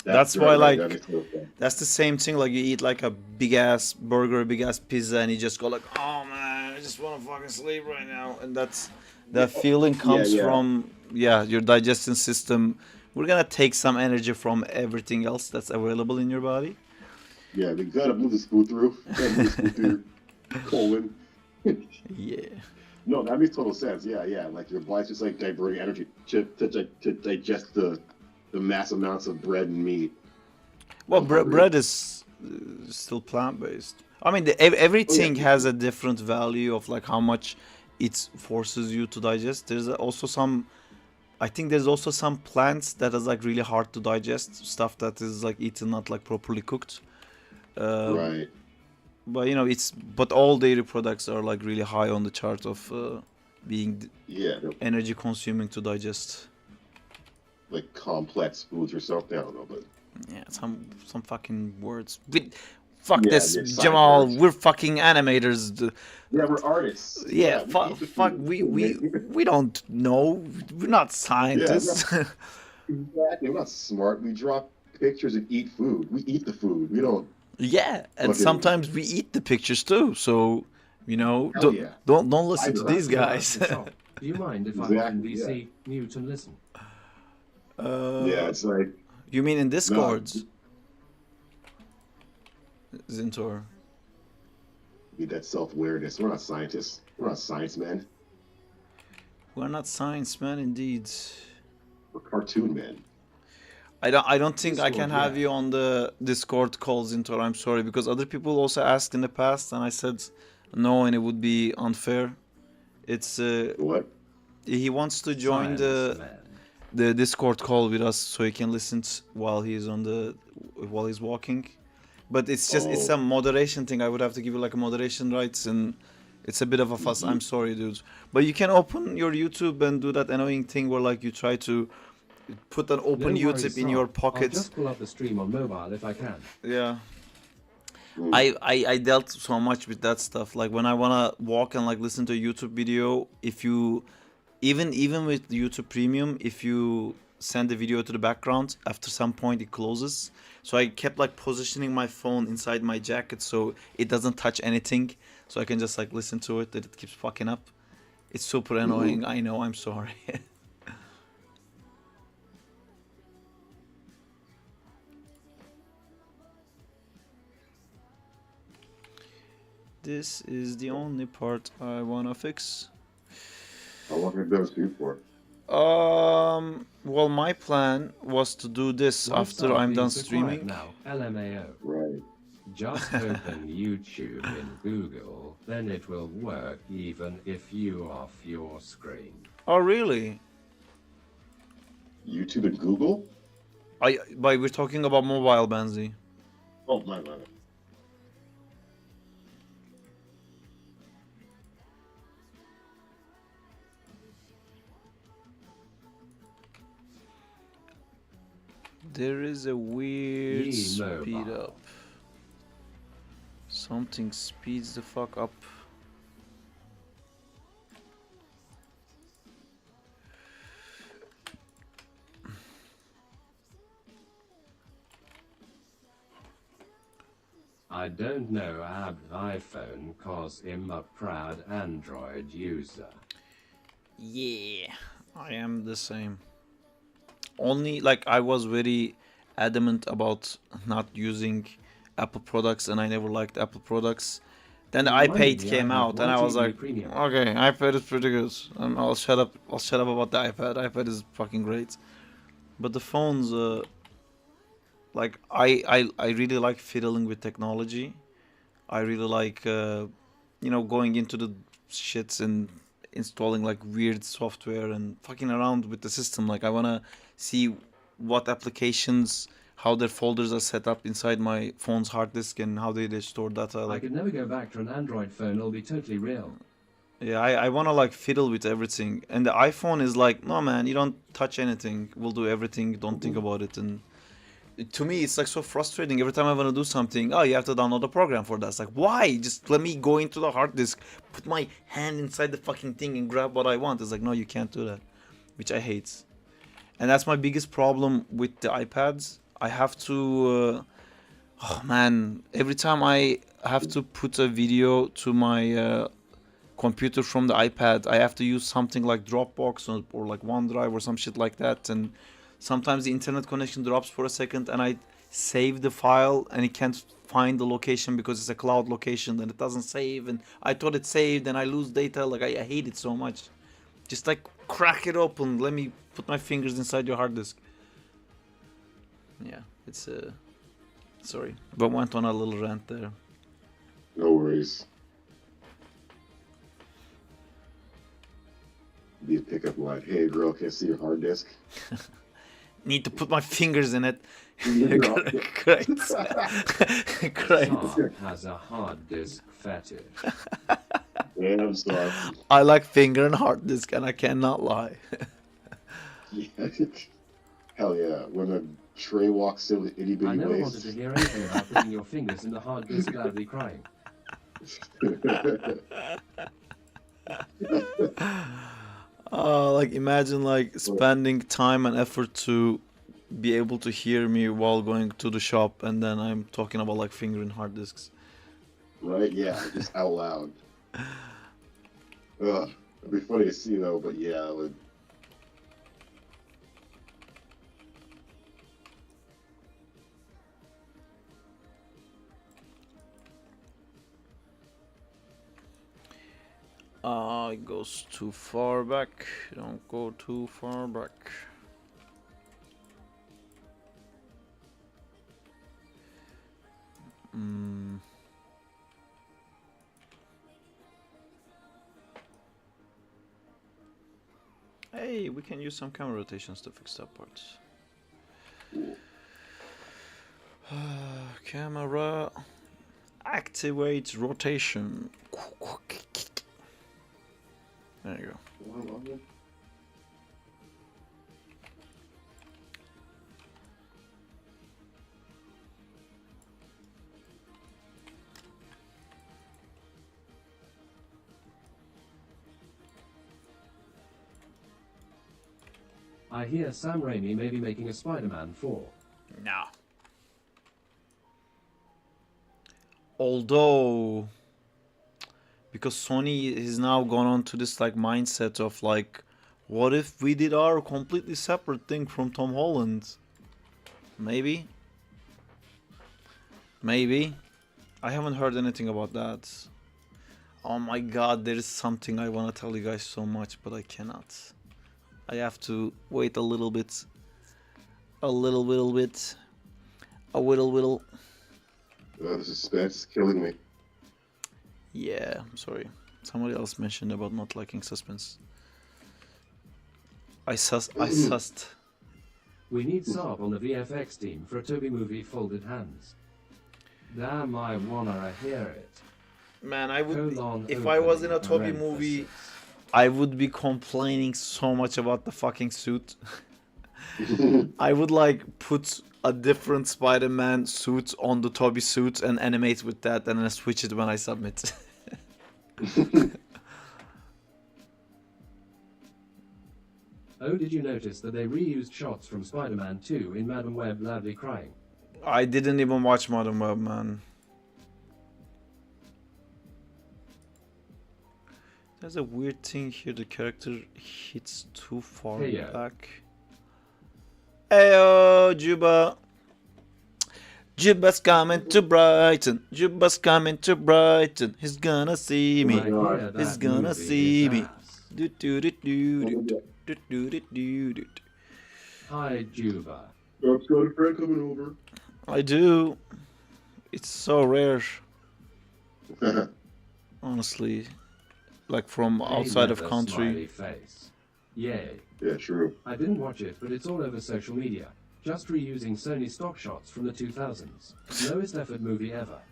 That's why, like, that makes total sense. That's the same thing. Like you eat like a big ass burger, a big ass pizza, and you just go like, "Oh man, I just want to fucking sleep right now." And that feeling comes yeah. from your digestion system We're gonna take some energy from everything else that's available in your body. Yeah, we gotta move this food through. Gotta move this food through your colon. Yeah. No, that makes total sense. Yeah, yeah. Like your body's just like diverting energy to digest the mass amounts of bread and meat. Well, I'm hungry. bread is still plant-based. I mean, everything has a different value of like how much it forces you to digest. There's also some. I think there's also some plants that is like really hard to digest. Stuff that is like eaten not like properly cooked. Right. But you know, but all dairy products are like really high on the chart of being Yeah. energy consuming to digest. Like complex foods or something. I don't know, but Yeah, some fucking words. Fuck yeah, this, yeah, science Jamal. words. We're fucking animators. Yeah, we're artists. Yeah, Yeah, we fuck, eat the fuck. food. We don't know. We're not Yeah, scientists. exactly. We're not smart. We draw pictures and eat food. We eat the food. We don't Yeah, and fucking. sometimes we eat the pictures too. So, you know, Hell yeah. don't listen to Fiber. these guys. Do you mind if Exactly, I hop in VC, mute and listen? Yeah, it's like You mean in no. Discord, Zintor? Need that self-awareness. We're not scientists. We're not science men. We're not science men, indeed. We're cartoon men. I don't think I can Discord, have yeah. you on the Discord calls, Zintor. I'm sorry, because other people also asked in the past, and I said no, and it would be unfair. It's What? he wants to join Science man. the Discord call with us so he can listen while he's walking. But it's Oh, a moderation thing. I would have to give you like a moderation rights, and it's a bit of a fuss. I'm sorry, dude. But you can open your YouTube and do that annoying thing where like you try to put an open No worries, YouTube in your Sark. I'll pocket. just pull up the stream on mobile if I can. Yeah. mm, I dealt so much with that stuff. Like when I wanna walk and like listen to a YouTube video, if you even with YouTube Premium, if you send the video to the background, after some point it closes. So I kept like positioning my phone inside my jacket so it doesn't touch anything, so I can just like listen to it. That it keeps fucking up. It's super annoying. I know. I'm sorry. This is the only part I wanna fix. how long have those do for? Well, my plan was to do this Why after Sark I'm being done so quiet streaming. now? LMAO. Right. Just open YouTube in Google, then it will work even if you off your screen. Oh, really? YouTube and Google? But we're talking about mobile, Banzi. Oh, my God. There is a weird Ye speed mobile. up. Something speeds the fuck up. I don't know ab iPhone cause I'm a proud Android user. Yeah, I am the same. Only like I was very adamant about not using Apple products, and I never liked Apple products. Then the Reminded iPad me I came have out, and I was 1 GB like, premium. okay, iPad is pretty good. I'll shut up. I'll shut up about the iPad. iPad is fucking great. But the phones, like I really like fiddling with technology. I really like, going into the shits and installing like weird software and fucking around with the system. Like I wanna see what applications, how their folders are set up inside my phone's hard disk and how they store data. I Like, could never go back to an Android phone, it'll be totally real. yeah, I wanna like fiddle with everything. And the iPhone is like, no man, you don't touch anything. We'll do everything. Don't think about it. And to me, it's like so frustrating. Every time I want to do something, oh, you have to download a program for that. It's like, why? Just let me go into the hard disk, put my hand inside the fucking thing and grab what I want. It's like, no, you can't do that, which I hate. And that's my biggest problem with the iPads. I have to, oh man, every time I have to put a video to my computer from the iPad, I have to use something like Dropbox or like OneDrive or some shit like that. And sometimes the internet connection drops for a second and I save the file and it can't find the location because it's a cloud location and it doesn't save, and I thought it saved and I lose data. Like I hate it so much. Just like crack it open, let me put my fingers inside your hard disk. Yeah, it's sorry, but went on a little rant there. No worries. Be a pickup line. Hey girl, can I see your hard disk? Need to put my fingers in it. Yeah. Great. Great. Tom has a hard disk fetish. Yeah, I'm sorry. I like finger and hard disk, and I cannot lie. Yeah. Hell yeah. When a tray walks in with itty I bitty never wanted waist. to hear anything about putting your fingers in the hard disk loudly crying. Like imagine like spending time and effort to be able to hear me while going to the shop, and then I'm talking about like finger and hard disks. Right? Yeah, just out loud. Ugh. It'd be funny to see though, but yeah, it would. It goes too far back. Don't go too far back. Hey, we can use some camera rotations to fix that part. Camera activate rotation. There you go. I hear Sam Raimi may be making a Spider-Man 4. No. Although, because Sony has now gone on to this like mindset of like, what if we did our completely separate thing from Tom Holland? Maybe. Maybe. I haven't heard anything about that. Oh my god, there is something I want to tell you guys so much, but I cannot. I have to wait a little bit. A little bit. A little. The suspense is killing me. Yeah, I'm sorry. Somebody else mentioned about not liking suspense. I sussed. We need Saab on the VFX team for a Toby movie Folded Hands. Damn, I wanna hear it. Man, I would. Colon If I was in a Toby opening movie, parenthesis. I would be complaining so much about the fucking suit. I would like put a different Spider-Man suit on the Toby suit and animate with that, and then switch it when I submit. Oh, did you notice that they reused shots from Spider-Man 2 in Madam Web loudly crying? I didn't even watch Modern Web, man. There's a weird thing here. The character hits too far Heyo. back. Heyo, Juba. Juba's coming to Brighton. Juba's coming to Brighton. He's gonna see me. I hear that He's gonna movie see is me. ass. Do do do do do do do do do do. Hi, Juba. I've got a friend coming over. I do. It's so rare, honestly. Like from outside of Hey, country. smiley face. Yay. Yeah, true. I didn't watch it, but it's all over social media. Just reusing Sony stock shots from the 2000s. Lowest effort movie ever.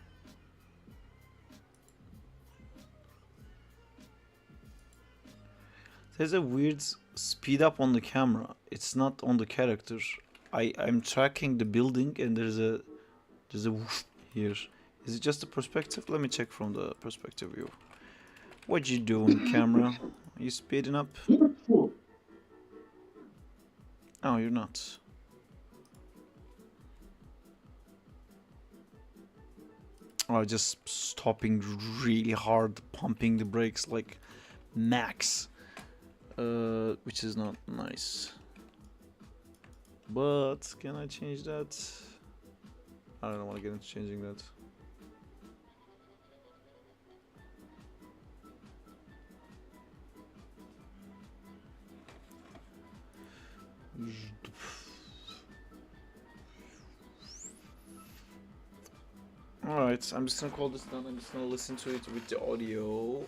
There's a weird speed up on the camera. It's not on the character. I'm tracking the building and there's a whoosh here. Is it just the perspective? Let me check from the perspective view. What you doing, camera? Are you speeding up? Oh, you're not. Oh, just stopping really hard, pumping the brakes like max, which is not nice. But can I change that? I don't want to get into changing that. Alright, I'm just gonna call this done. I'm just gonna listen to it with the audio.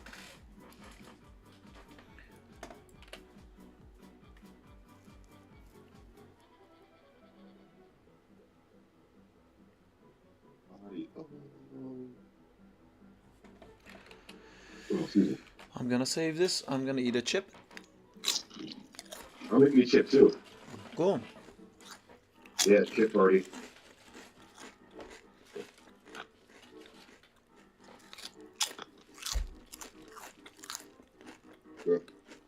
I'm gonna save this. I'm gonna eat a chip. I'll make me a chip too. Cool. Yeah, chip party.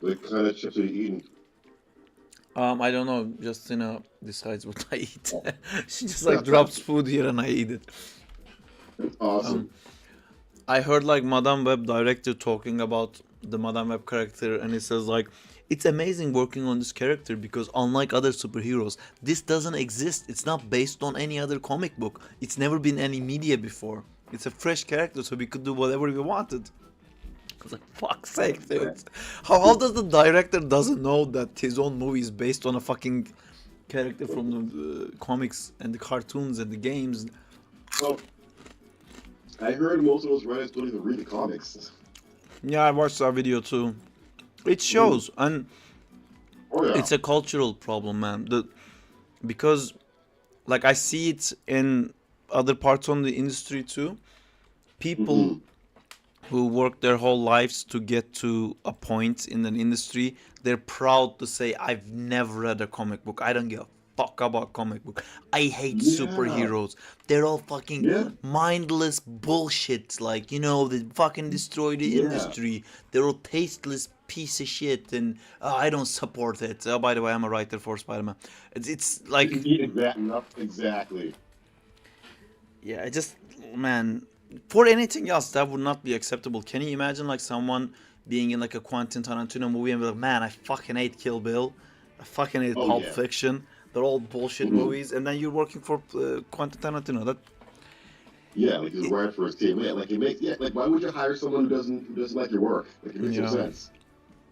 What kind of chips are you eating? I don't know. Justina decides what I eat. She just like drops food here and I eat it. That's awesome. I heard like Madame Web director talking about the Madame Web character, and he says like, it's amazing working on this character because unlike other superheroes, this doesn't exist. It's not based on any other comic book. It's never been any media before. It's a fresh character, so we could do whatever we wanted. I was like, fuck's sake, dude. How does the director doesn't know that his own movie is based on a fucking character from the comics and the cartoons and the games? Well, I heard most of those writers don't even read the comics. Yeah, I watched that video too. It shows, and Oh yeah. it's a cultural problem, man. Because, like, I see it in other parts of the industry too. People who work their whole lives to get to a point in an industry, they're proud to say, I've never read a comic book. I don't give a fuck about comic book. I hate superheroes. They're all fucking mindless bullshit. Like, you know, they fucking destroy the industry. They're all tasteless piece of shit, and I don't support it. Oh, by the way, I'm a writer for Spider-Man. It's like... Exactly. Yeah, I just... Man... For anything else, that would not be acceptable. Can you imagine like someone being in like a Quentin Tarantino movie and be like, man, I fucking hate Kill Bill, I fucking hate Pulp Fiction. They're all bullshit movies, and then you're working for Quentin Tarantino. That like he's right for his team. Yeah, like it makes like why would you hire someone who doesn't like your work? Like it makes no sense.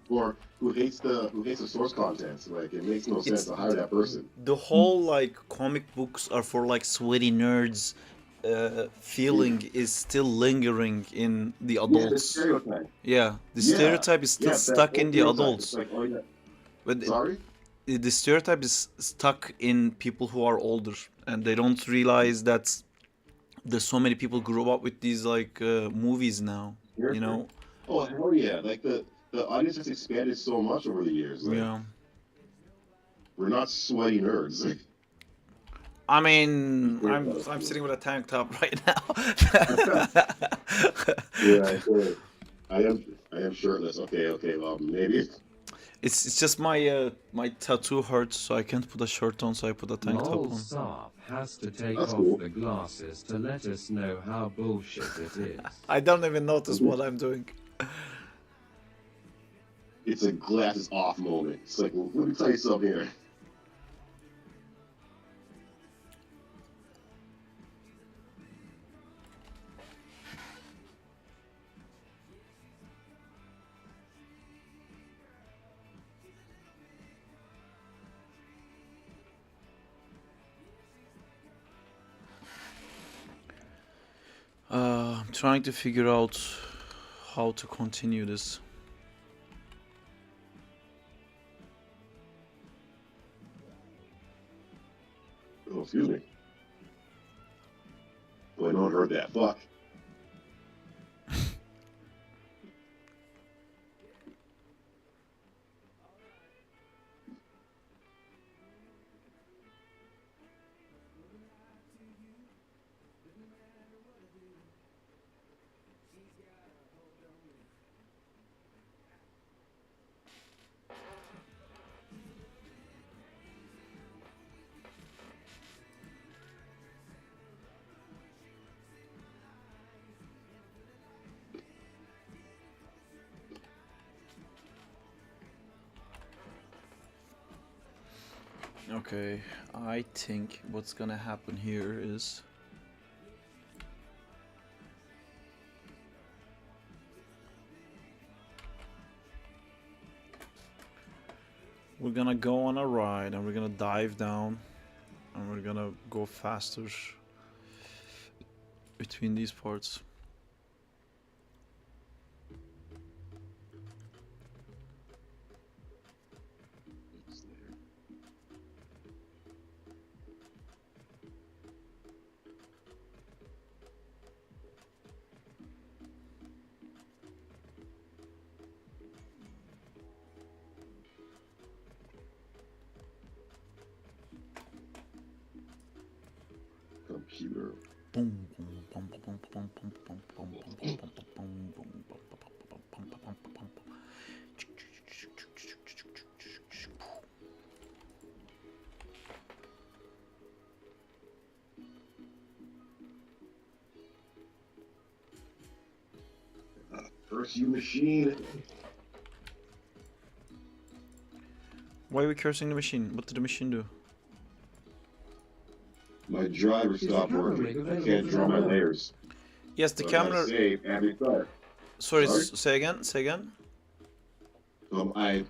Or who hates the source content. Like it makes no sense to hire that person. The whole like comic books are for like sweaty nerds. Feeling is still lingering in the adults. The stereotype. The stereotype is still stuck in the adults. Like, oh, but sorry? The stereotype is stuck in people who are older, and they don't realize that there's so many people grew up with these like movies now. You know? Oh hell yeah! Like the audience has expanded so much over the years. Like, we're not sweaty nerds. I mean, I'm sitting with a tank top right now. I am shirtless. Okay. Well, maybe. It's just my my tattoo hurts, so I can't put a shirt on, so I put a tank top on. Saab has to take That's off cool. the glasses to let us know how bullshit it is. I don't even notice what I'm doing. It's a glasses off moment. It's like, well, let me tell you something here. I'm trying to figure out how to continue this. Oh, excuse me. Boy, no one heard that. Fuck. Okay, I think what's gonna happen here is we're gonna go on a ride and we're gonna dive down and we're gonna go faster between these parts. Computer. Boom, boom, boom, boom, boom, boom, boom, boom, boom, boom, boom, boom, boom, boom, boom, boom, boom, boom. Curse you, machine. Why are we cursing the machine? What did the machine do? My driver stopped working. I can't draw my layers. Yes, the So I gotta camera. save and restart. Sorry, Sorry? say again. Say again. I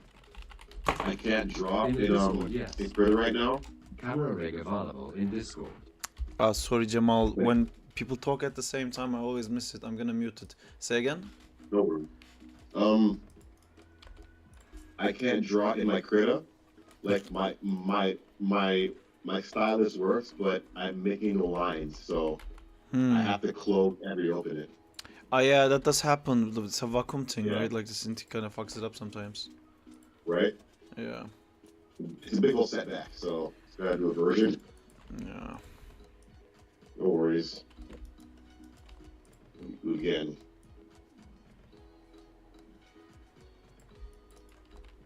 can't draw In in Discord, yes. in Previs right now. Camera rig available in Discord. Sorry, Jamal. Wait. When people talk at the same time, I always miss it. I'm gonna mute it. Say again. No worries. I can't draw in my Krita. Like my stylus works, but I'm making no lines, so I have to close and reopen it. Oh yeah, that does happen. It's a vacuum thing, Yeah. right? Like the Cinti kind of fucks it up sometimes. Right? Yeah. It's a big old setback, so gotta do a version. Yeah. No worries. Do it again.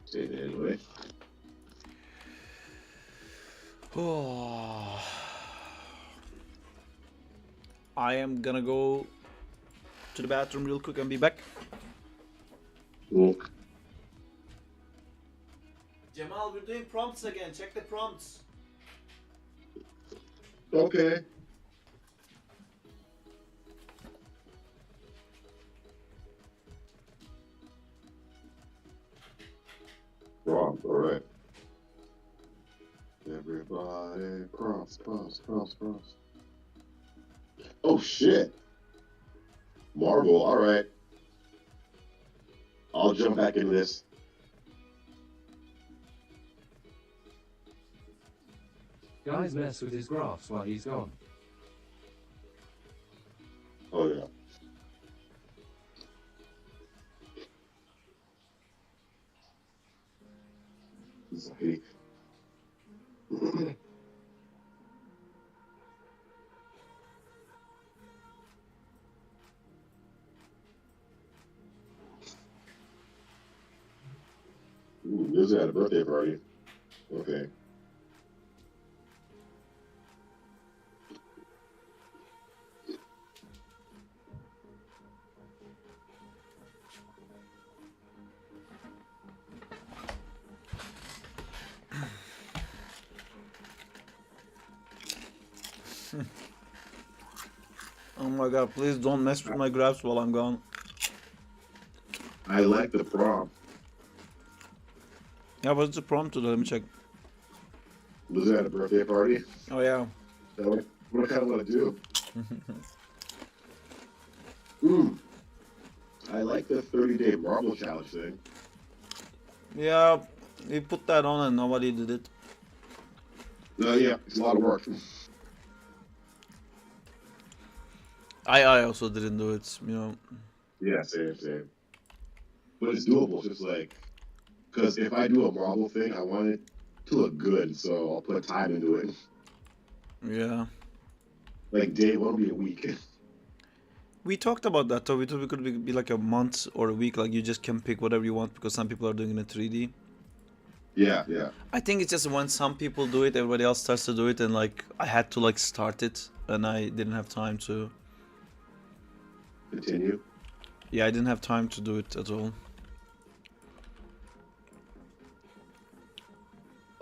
Save it anyway. Oh. I am gonna go to the bathroom real quick and be back. Cool. Jamal, we're doing prompts again. Check the prompts. Okay. Wrong, alright. Everybody, prompts. Oh shit! Marvel, alright. I'll jump back into this. Guys mess with his graphs while he's gone. Oh yeah. Anxiety. Ooh, Liz had a birthday party. Okay. Oh my god, please don't mess with my graphs while I'm gone. I like the prompt. Yeah, what's the prompt today? Let me check. Liz had a birthday party. Oh yeah. So what I kind of want to do. I like the 30-day marble challenge thing. Yeah, we put that on and nobody did it. Yeah, it's a lot of work. I also didn't do it, you know. Yeah, same. But it's doable, just like, because if I do a marble thing, I want it to look good, so I'll put time into it. Yeah. Like day one will be a week. We talked about that, though. We thought it could be like a month or a week, like you just can pick whatever you want because some people are doing it in 3D. Yeah. I think it's just when some people do it, everybody else starts to do it, and like I had to like start it, and I didn't have time to. Continue. Yeah, I didn't have time to do it at all.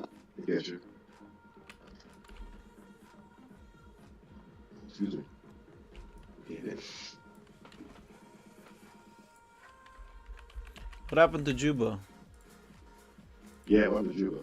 I get you. Excuse me. Get it. What happened to Juba? Yeah, what was Juba?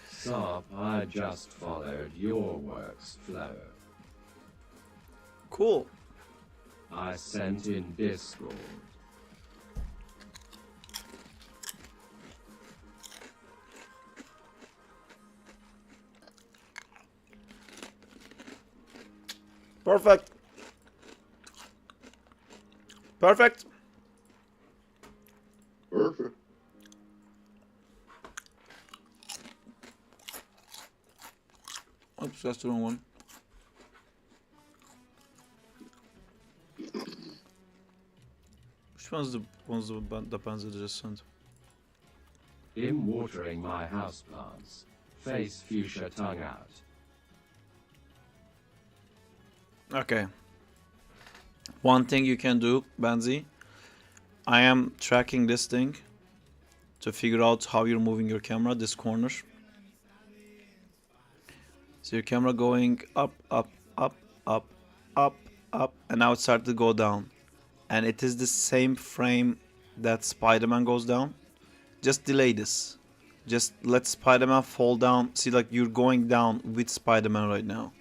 Sop, I just followed your work's flow. Cool. I sent in Discord. Perfect. Perfect. Perfect. Oops, that's the wrong one. Which one's the buttons that I just sent? Him watering my houseplants. Face fuchsia tongue out. Okay. One thing you can do, Banzi, I am tracking this thing to figure out how you're moving your camera, this corner. So your camera going up, up, up, up, up, up, and now it started to go down. And it is the same frame that Spider-Man goes down. Just delay this. Just let Spider-Man fall down. See, like you're going down with Spider-Man right now.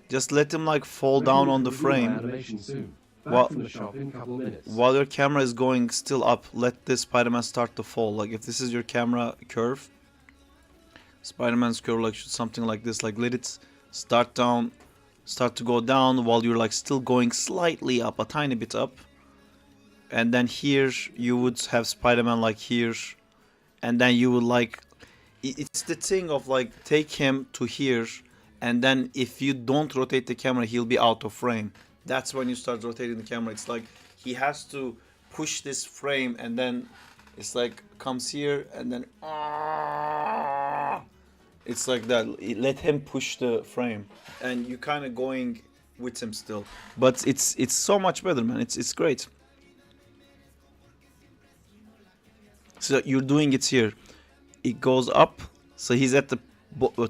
Just let him like fall down on the frame. Animation soon. Back While, from the shop in a couple minutes. while your camera is going still up, let this Spider-Man start to fall. Like if this is your camera curve, Spider-Man's curve, like something like this, like let it start down, start to go down while you're like still going slightly up, a tiny bit up. And then here you would have Spider-Man like here, and then you would like, it's the thing of like take him to here, and then if you don't rotate the camera, he'll be out of frame. That's when you start rotating the camera. It's like he has to push this frame, and then it's like comes here, and then it's like that. Let him push the frame, and you kind of going with him still. But it's so much better, man. It's great. So you're doing it here. It goes up, so he's at the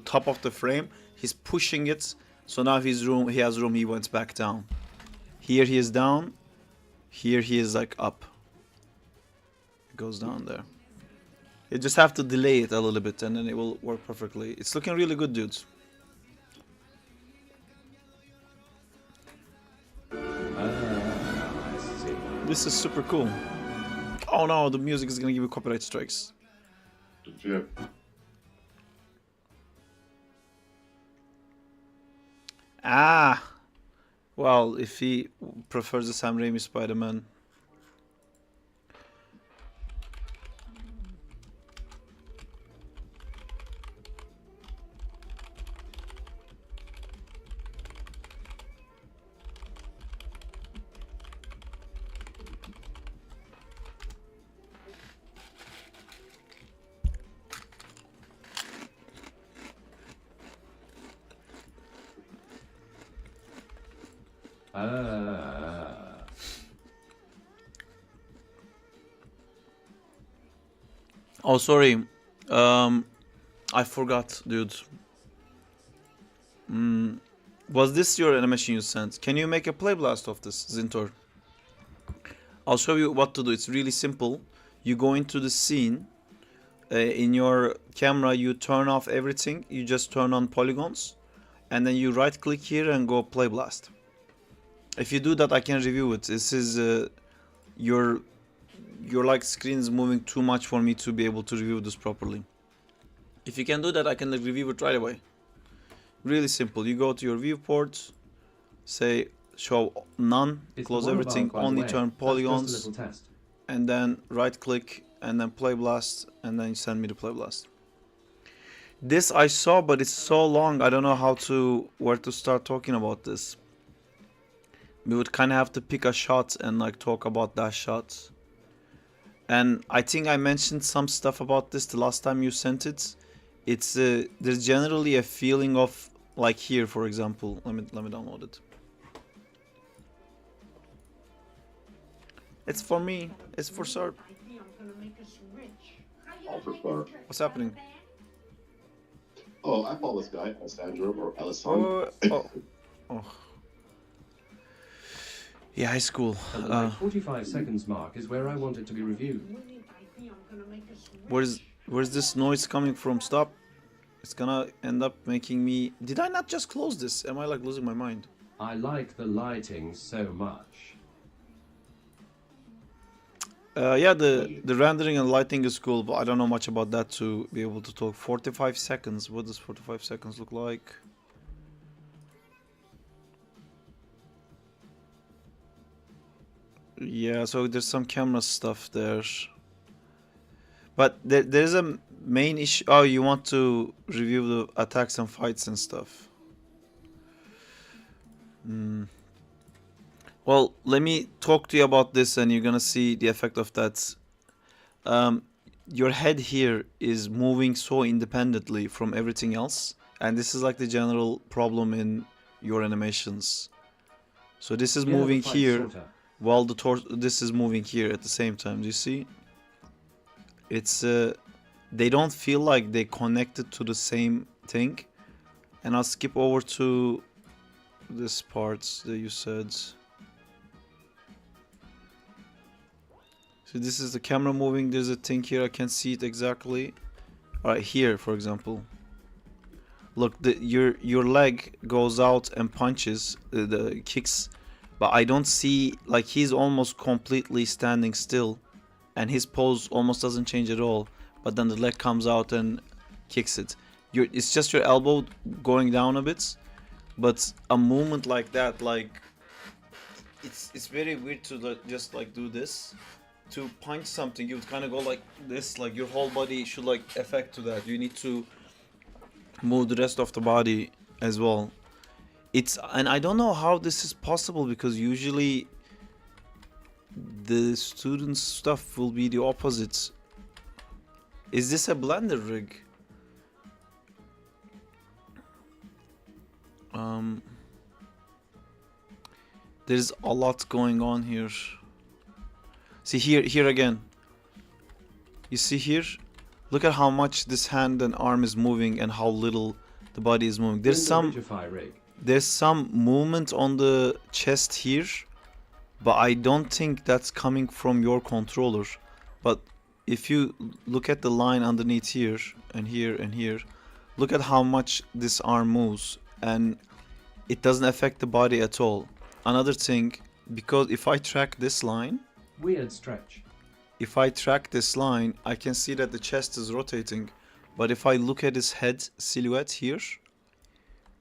top of the frame. He's pushing it, so now he has room. He went back down. Here he is down. Here he is like up. It goes down there. You just have to delay it a little bit, and then it will work perfectly. It's looking really good, dudes. I see. This is super cool. Oh no, the music is gonna give you copyright strikes. Yeah. Ah, well, if he prefers the Sam Raimi Spider-Man. Oh, sorry. I forgot, dude. Was this your animation you sent? Can you make a play blast of this, Zintor? I'll show you what to do. It's really simple. You go into the scene. In your camera, you turn off everything. You just turn on polygons. And then you right click here and go play blast. If you do that, I can review it. This is your like screen is moving too much for me to be able to review this properly. If you can do that, I can review it right away. Really simple. You go to your viewport, say show none, close everything, only turn polygons, and then right click and then play blast, and then send me the play blast. This I saw, but it's so long, I don't know where to start talking about this. We would kind of have to pick a shot and like talk about that shot. And I think I mentioned some stuff about this the last time you sent it. It's there's generally a feeling of like here, for example. Let me download it. It's for me. It's for Sarp. All for fun. What's happening? Oh, I follow this guy, Alessandro or Oh, Alessandro. oh. Yeah, high school. And the 45 seconds mark is where I want it to be reviewed. Where's this noise coming from? Stop. It's gonna end up making me... Did I not just close this? Am I like losing my mind? I like the lighting so much. Yeah, the rendering and lighting is cool, but I don't know much about that to be able to talk. 45 seconds. What does 45 seconds look like? Yeah, so there's some camera stuff there. But there's a main issue. Oh, you want to review the attacks and fights and stuff. Well, let me talk to you about this and you're gonna see the effect of that. Your head here is moving so independently from everything else. And this is like the general problem in your animations. So this is moving here while this is moving here at the same time. Do you see? It's they don't feel like they connected to the same thing. And I'll skip over to this part that you said. So this is the camera moving. There's a thing here. I can see it exactly. All right, here, for example. Look, your leg goes out and punches, the kicks, but I don't see, like, he's almost completely standing still, and his pose almost doesn't change at all. But then the leg comes out and kicks it. It's just your elbow going down a bit, but a movement like that, like, it's very weird to just like do this. To punch something, you would kind of go like this, like your whole body should like affect to that. You need to move the rest of the body as well. And I don't know how this is possible, because usually the students' stuff will be the opposite. Is this a Blender rig? There's a lot going on here. See here again. You see here? Look at how much this hand and arm is moving and how little the body is moving. There's some movement on the chest here, but I don't think that's coming from your controller. But if you look at the line underneath here and here and here, look at how much this arm moves, and it doesn't affect the body at all. Another thing, because if I track this line, weird stretch. If I track this line, I can see that the chest is rotating. But if I look at his head silhouette here,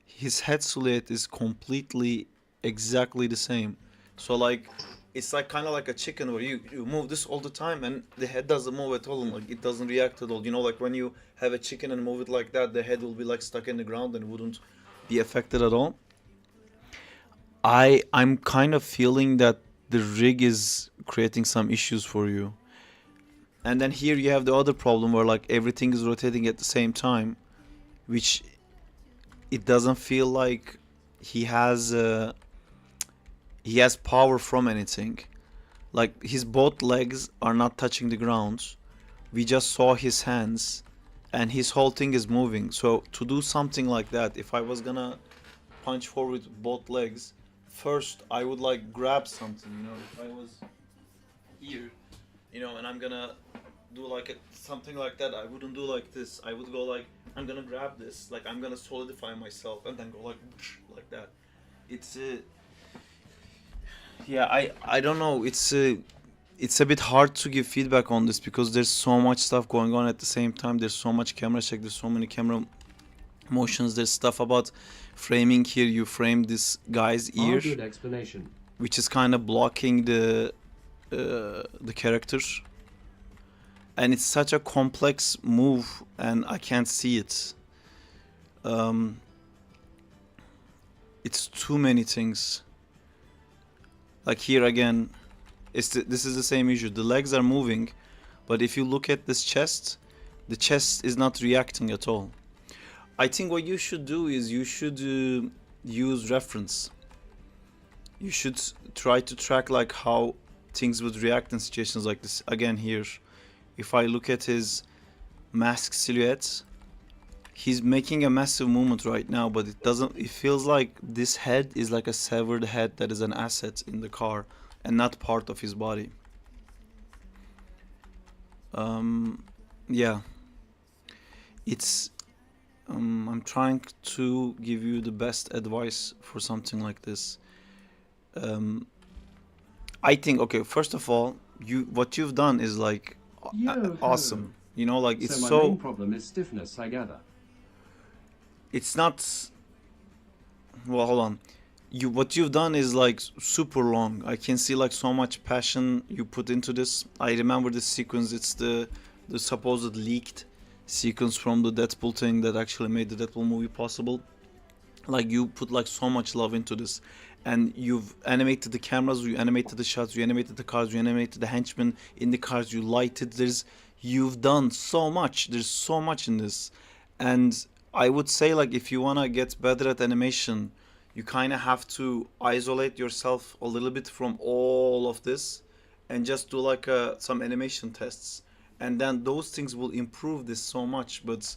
his head silhouette is completely exactly the same. So like, it's like kind of like a chicken where you move this all the time and the head doesn't move at all, and like it doesn't react at all. You know, like when you have a chicken and move it like that, the head will be like stuck in the ground and wouldn't be affected at all. I'm kind of feeling that the rig is creating some issues for you. And then here you have the other problem where like everything is rotating at the same time, which it doesn't feel like he has power from anything. Like his both legs are not touching the ground. We just saw his hands and his whole thing is moving. So to do something like that, if I was gonna punch forward with both legs, first I would like grab something, you know, if I was here, you know, and I'm gonna do like something like that, I wouldn't do like this. I would go like, I'm gonna grab this, like I'm gonna solidify myself and then go like that. It's yeah, I don't know, it's a bit hard to give feedback on this because there's so much stuff going on at the same time. There's so much camera check, there's so many camera motions, there's stuff about framing here. You frame this guy's ear, good explanation, which is kind of blocking the character, and it's such a complex move and I can't see it. It's too many things. Like here again, this is the same issue. The legs are moving, but if you look at this chest, the chest is not reacting at all. I think what you should do is you should use reference. You should try to track like how things would react in situations like this. Again, here, if I look at his mask silhouette, he's making a massive movement right now, but it feels like this head is like a severed head that is an asset in the car and not part of his body. Yeah, it's I'm trying to give you the best advice for something like this. I think, okay, first of all, what you've done is like awesome. You know, like it's So my so main problem is stiffness, I gather. it's not. Well, hold on. What you've done is like super long. I can see like so much passion you put into this. I remember this sequence. It's the supposed leaked sequence from the Deadpool thing that actually made the Deadpool movie possible. Like you put like so much love into this, and you've animated the cameras, you animated the shots, you animated the cars, you animated the henchmen in the cars, you lighted. You've done so much. There's so much in this, and I would say like if you wanna get better at animation, you kind of have to isolate yourself a little bit from all of this, and just do like some animation tests, and then those things will improve this so much. But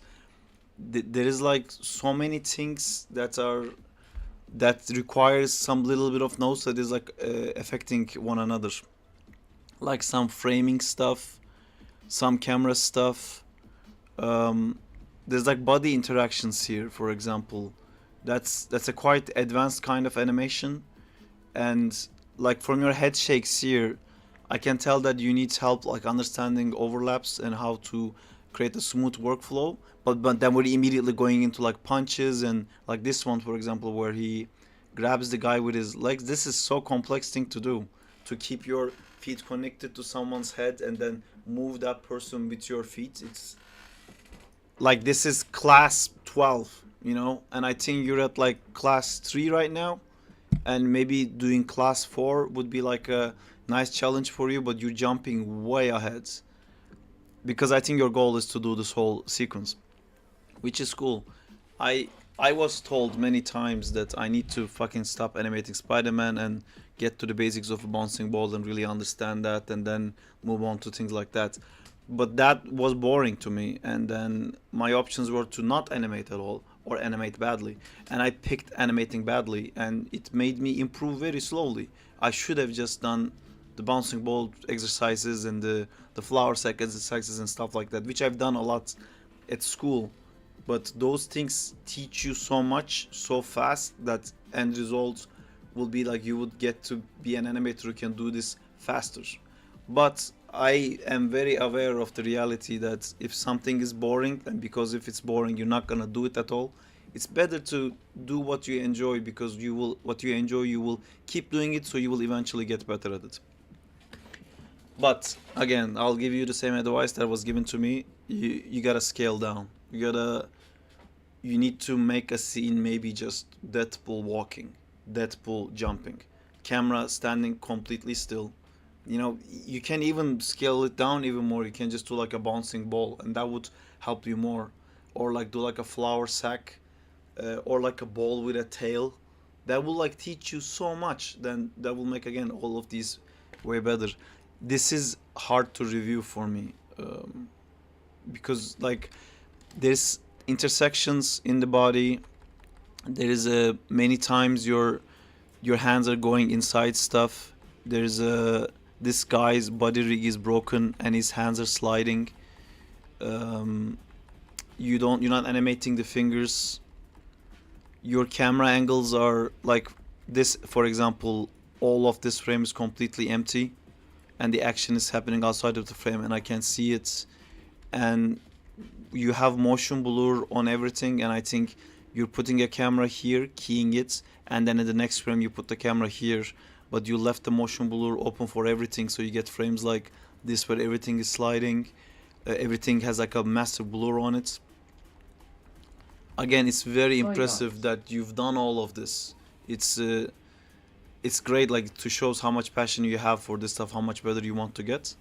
there is like so many things that requires some little bit of notes that is like affecting one another, like some framing stuff, some camera stuff. There's like body interactions here, for example. That's a quite advanced kind of animation, and like from your head shakes here, I can tell that you need help like understanding overlaps and how to create a smooth workflow. But then we're immediately going into like punches, and like this one, for example, where he grabs the guy with his legs. This is so complex thing to do, to keep your feet connected to someone's head and then move that person with your feet. It's like this is class 12, you know, and I think you're at like class 3 right now, and maybe doing class 4 would be like a nice challenge for you, but you're jumping way ahead, because I think your goal is to do this whole sequence, which is cool. I I was told many times that I need to fucking stop animating Spider-Man and get to the basics of a bouncing ball and really understand that, and then move on to things like that. But that was boring to me, and then my options were to not animate at all or animate badly. And I picked animating badly, and it made me improve very slowly. I should have just done the bouncing ball exercises and the flower sack exercises and stuff like that, which I've done a lot at school. But those things teach you so much so fast that end result will be like you would get to be an animator who can do this faster. But I am very aware of the reality that if something is boring, and because if it's boring you're not gonna do it at all, it's better to do what you enjoy, because what you enjoy you will keep doing it, so you will eventually get better at it. But again, I'll give you the same advice that was given to me. You gotta scale down. You need to make a scene, maybe just Deadpool walking, Deadpool jumping, camera standing completely still. You know, you can even scale it down even more. You can just do like a bouncing ball, and that would help you more. Or like do like a flower sack, or like a ball with a tail. That will like teach you so much. Then that will make again all of these way better. This is hard to review for me, because like there's intersections in the body. There is many times your hands are going inside stuff. There's this guy's body rig is broken and his hands are sliding. um, you're not animating the fingers. Your camera angles are like this, for example. All of this frame is completely empty, and the action is happening outside of the frame, and I can see it. And you have motion blur on everything, and I think you're putting a camera here, keying it, and then in the next frame you put the camera here, but you left the motion blur open for everything, so you get frames like this where everything is sliding. Everything has like a massive blur on it. Again, it's very impressive that you've done all of this. It's great, like, to shows how much passion you have for this stuff, how much better you want to get.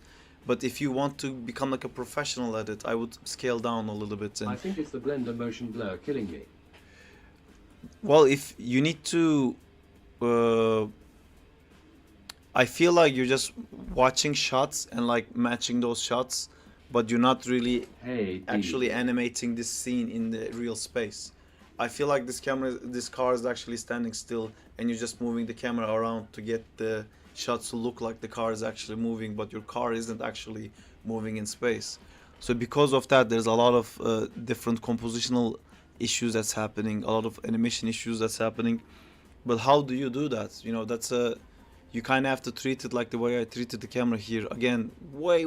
But if you want to become like a professional at it, I would scale down a little bit. And I think it's the blender motion blur killing me. well, if you need to I feel like you're just watching shots and like matching those shots, but you're not really Hey actually D. animating this scene in the real space. I feel like this car is actually standing still, and you're just moving the camera around to get the shots to look like the car is actually moving, but your car isn't actually moving in space. So because of that, there's a lot of different compositional issues that's happening, a lot of animation issues that's happening. But how do you do that? You know, that's a you kind of have to treat it like the way I treated the camera here. Again, way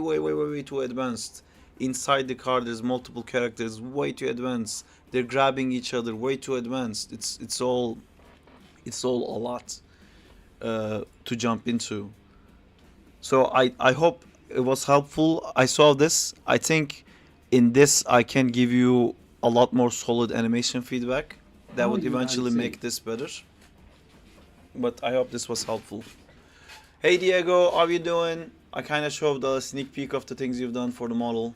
too advanced. Inside the car, there's multiple characters, way too advanced. They're grabbing each other, way too advanced. It's all a lot to jump into. So I hope it was helpful. I saw this. I think in this I can give you a lot more solid animation feedback that would eventually make this better. But I hope this was helpful. Hey Diego, how you doing? I kind of showed a sneak peek of the things you've done for the model.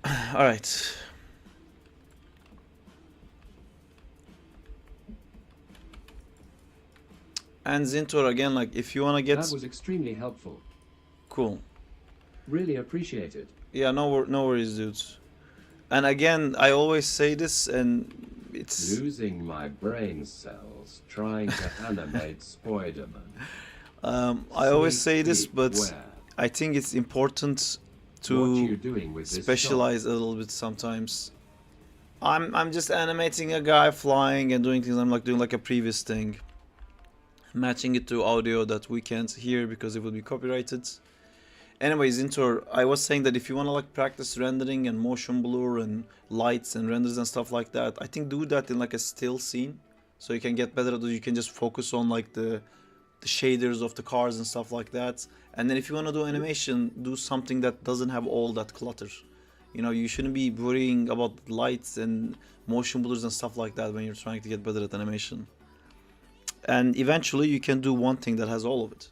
All right. And Zintor again, like if you wanna get That was extremely helpful. cool. Really appreciate it. Yeah, no worries, dudes. And again, I always say this, and it's Losing my brain cells trying to animate Spider-Man. I always say Sneak this, peek but where? I think it's important What you to doing with this specialize a little bit sometimes. I'm just animating a guy flying and doing things. I'm like doing like a previous thing, matching it to audio that we can't hear because it would be copyrighted. Anyways, Intor, I was saying that if you want to like practice rendering and motion blur and lights and renders and stuff like that, I think do that in like a still scene, so you can get better at it. You can just focus on like the shaders of the cars and stuff like that. And then if you want to do animation, do something that doesn't have all that clutter. You know, you shouldn't be worrying about lights and motion blurs and stuff like that when you're trying to get better at animation. And eventually you can do one thing that has all of it.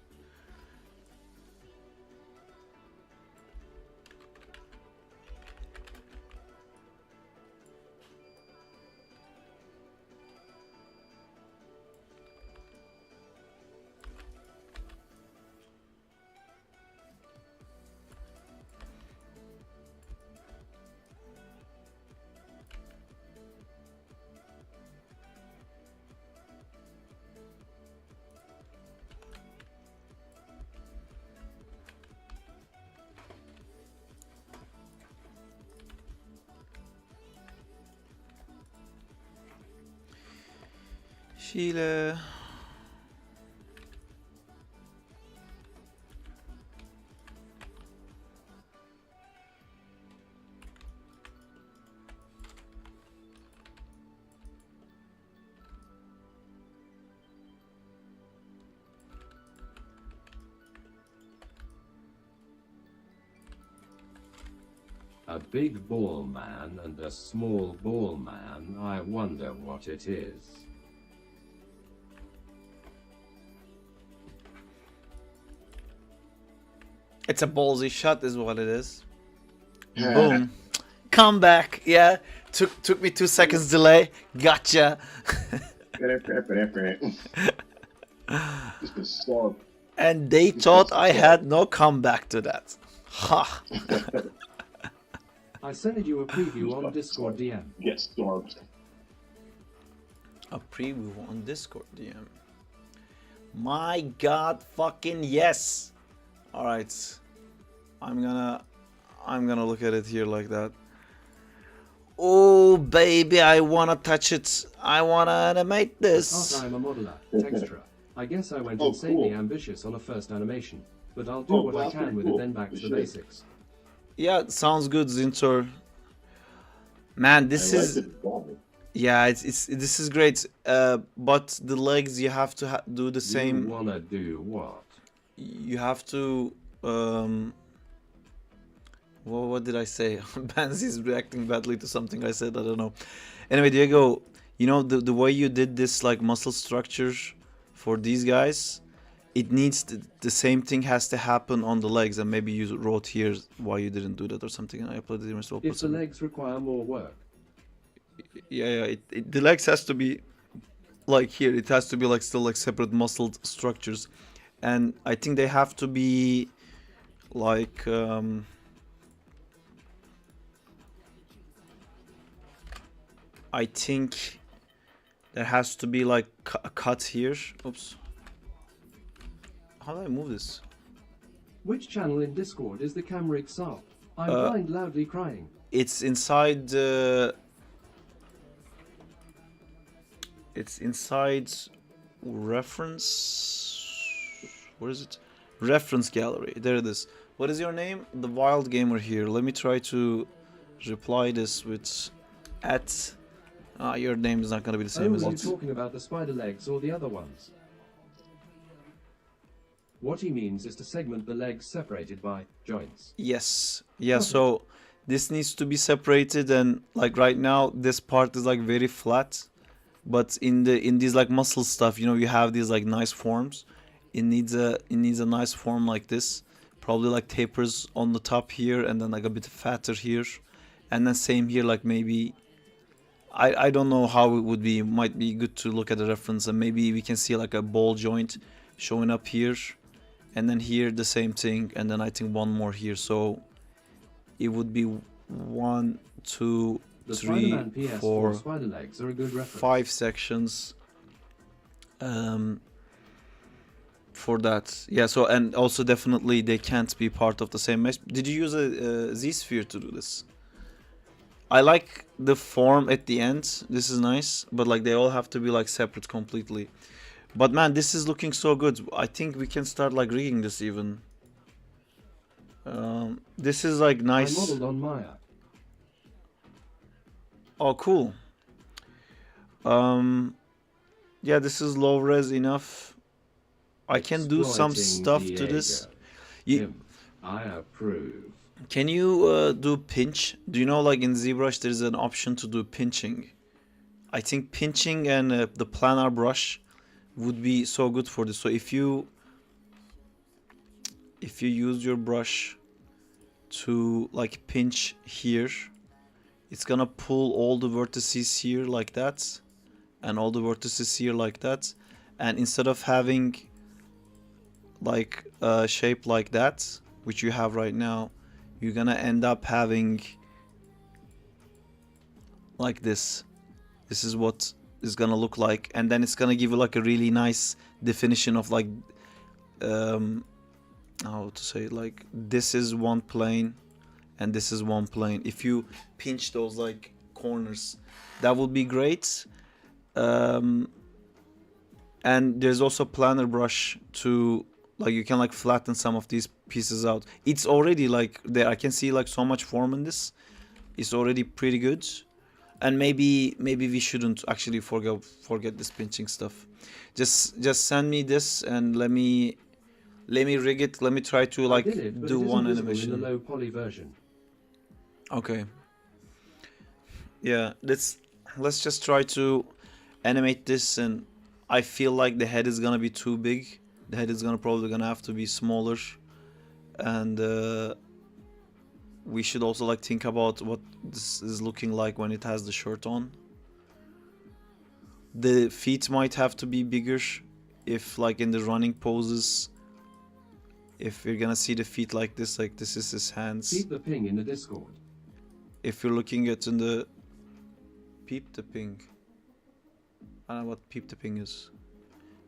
Chile. A big ball man and a small ball man, I wonder what it is. It's a ballsy shot is what it is. Yeah. Boom. Come back. Yeah. Took me 2 seconds delay. Gotcha. Just been starved. And they thought I had no comeback to that. Ha. I sent you a preview on Discord DM. Get starved. A preview on Discord DM. My god fucking yes. Alright. I'm gonna look at it here like that. Oh baby, I wanna touch it. I wanna animate this. I'm a modeler, texturer. I guess I went Oh, insanely cool. ambitious on a first animation, but I'll do Oh, what well, I that's can pretty with cool. it then back to You the should. basics. Yeah, sounds good, Zintor. Man, this I like is the design. yeah, it's this is great. But the legs you have to do the You same. wanna do what? You have to what did I say? Banz is reacting badly to something I said. I don't know. Anyway, Diego, you know the way you did this like muscle structure for these guys, it needs the same thing has to happen on the legs, and maybe you wrote here why you didn't do that or something. And I uploaded it myself. If the legs require more work, Yeah, the legs has to be like here it has to be like still like separate muscled structures, and I think they have to be like I think there has to be like a cut here. Oops. How do I move this? Which channel in Discord is the cam rig sub? I'm Uh, blind loudly crying. It's inside the. It's inside reference. Where is it? Reference gallery. There it is. What is your name? The Wild Gamer here. Let me try to reply this with at. Your name is not gonna be the same Oh, as are you it. talking about the spider legs or the other ones? What he means is to segment the legs separated by joints. Yes. Yeah. Perfect. So this needs to be separated, and like right now, this part is like very flat. But in these like muscle stuff, you know, you have these like nice forms. It needs a nice form like this. Probably like tapers on the top here, and then like a bit fatter here, and then same here. Like maybe I don't know how it would be. It might be good to look at the reference, and maybe we can see like a ball joint showing up here, and then here the same thing, and then I think one more here. So it would be 1, 2, The 3, Spider-Man PS4 4, spider legs are a good reference. 5 sections for that. Yeah, so and also definitely they can't be part of the same mesh. Did you use a Z-sphere to do this? I like the form at the end. This is nice, but like they all have to be like separate completely. But man, this is looking so good. I think we can start like rigging this even. This is like I nice. modeled on Maya. Oh, cool. Yeah, this is low res enough. I can do some Exploiting stuff to Diego. this. You, Him. I approve. can you do pinch? Do you know like in ZBrush there's an option to do pinching? I think pinching and the planar brush would be so good for this. So if you use your brush to like pinch here, it's gonna pull all the vertices here like that, and all the vertices here like that, and instead of having like a shape like that, which you have right now, you're gonna end up having like this. This is what it's gonna look like, and then it's gonna give you like a really nice definition of like how to say it, like this is one plane and this is one plane. If you pinch those like corners, that would be great. And there's also planar brush to like you can like flatten some of these pieces out. It's already like there. I can see like so much form in this. It's already pretty good. And maybe we shouldn't actually forget this pinching stuff. Just send me this and let me rig it. Let me try to I like did it, but do it isn't one visible animation. in the low poly version. Okay. Yeah, let's just try to animate this, and I feel like the head is gonna be too big. The head is probably gonna have to be smaller, and we should also like think about what this is looking like when it has the shirt on. The feet might have to be bigger if like in the running poses, if you're gonna see the feet like this is his hands. Keep the ping in the Discord. If you're looking at in the peep the ping, I don't know what peep the ping is.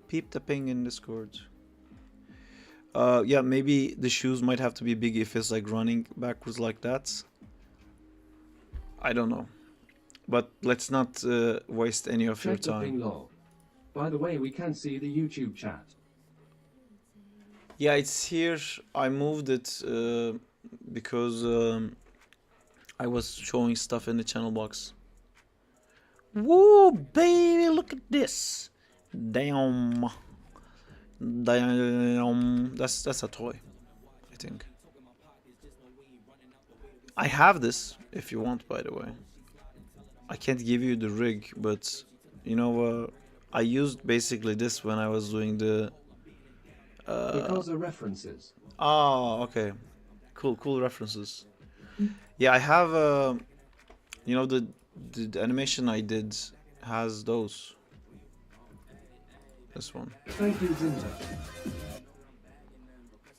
Peep the ping in Discord. Yeah, maybe the shoes might have to be big if it's like running backwards like that. I don't know, but let's not waste any of your Check the ping time. log. By the way, we can see the YouTube chat. Yeah, it's here. I moved it because I was showing stuff in the channel box. Woo, baby, look at this. Damn. Damn. That's a toy, I think. I have this if you want, by the way. I can't give you the rig, but you know, I used basically this when I was doing the. Because of references. Oh, okay. Cool references. Yeah, I have. You know, the animation I did has those. This one. Thank you, Zinta.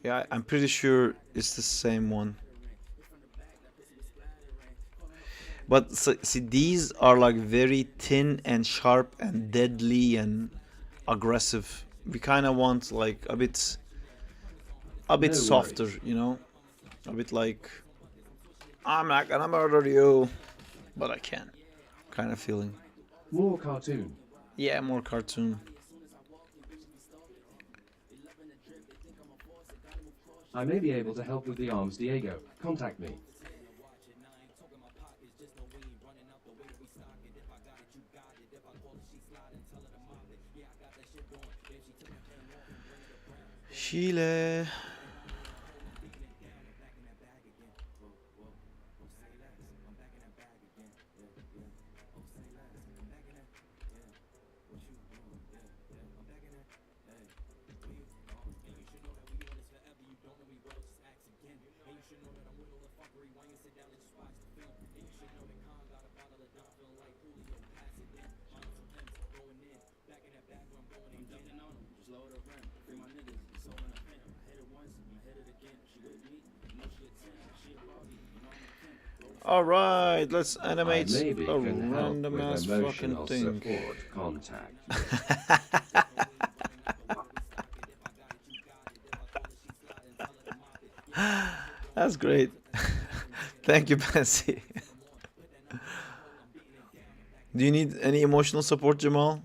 Yeah, I'm pretty sure it's the same one. But see, these are like very thin and sharp and deadly and aggressive. We kind of want like a bit No softer, worries. you know, a bit like I'm not gonna murder you, but I can, kind of feeling. More cartoon. Yeah, more cartoon. I may be able to help with the arms, Diego. Contact me. Chile. Alright, let's I animate maybe a can help random with ass fucking emotional thing. support. Contact me. That's great. Thank you, Pansy. Do you need any emotional support, Jamal?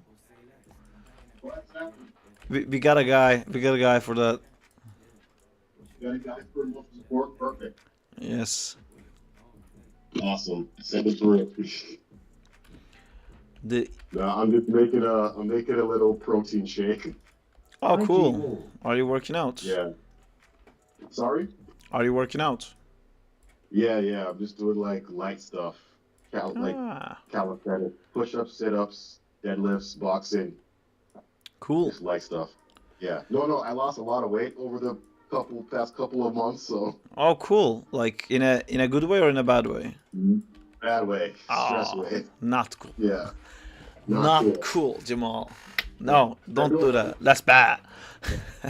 What's happening? We got a guy. We got a guy for that. Got a guy for emotional support? Perfect. Yes. Awesome. Send it through. The No, I'm just making a little protein shake. Oh, IG cool. wall. Are you working out? Yeah. Sorry? Are you working out? Yeah. I'm just doing like light stuff. Like Ah, calisthenics, push-ups, sit-ups, deadlifts, boxing, cool. just light stuff. Yeah. No, I lost a lot of weight over the past couple of months, so Oh, cool. Like in a good way or in a bad way? bad way, stress Oh, way. not cool. Yeah. Not cool, Jamal. No, don't do know. that. That's bad.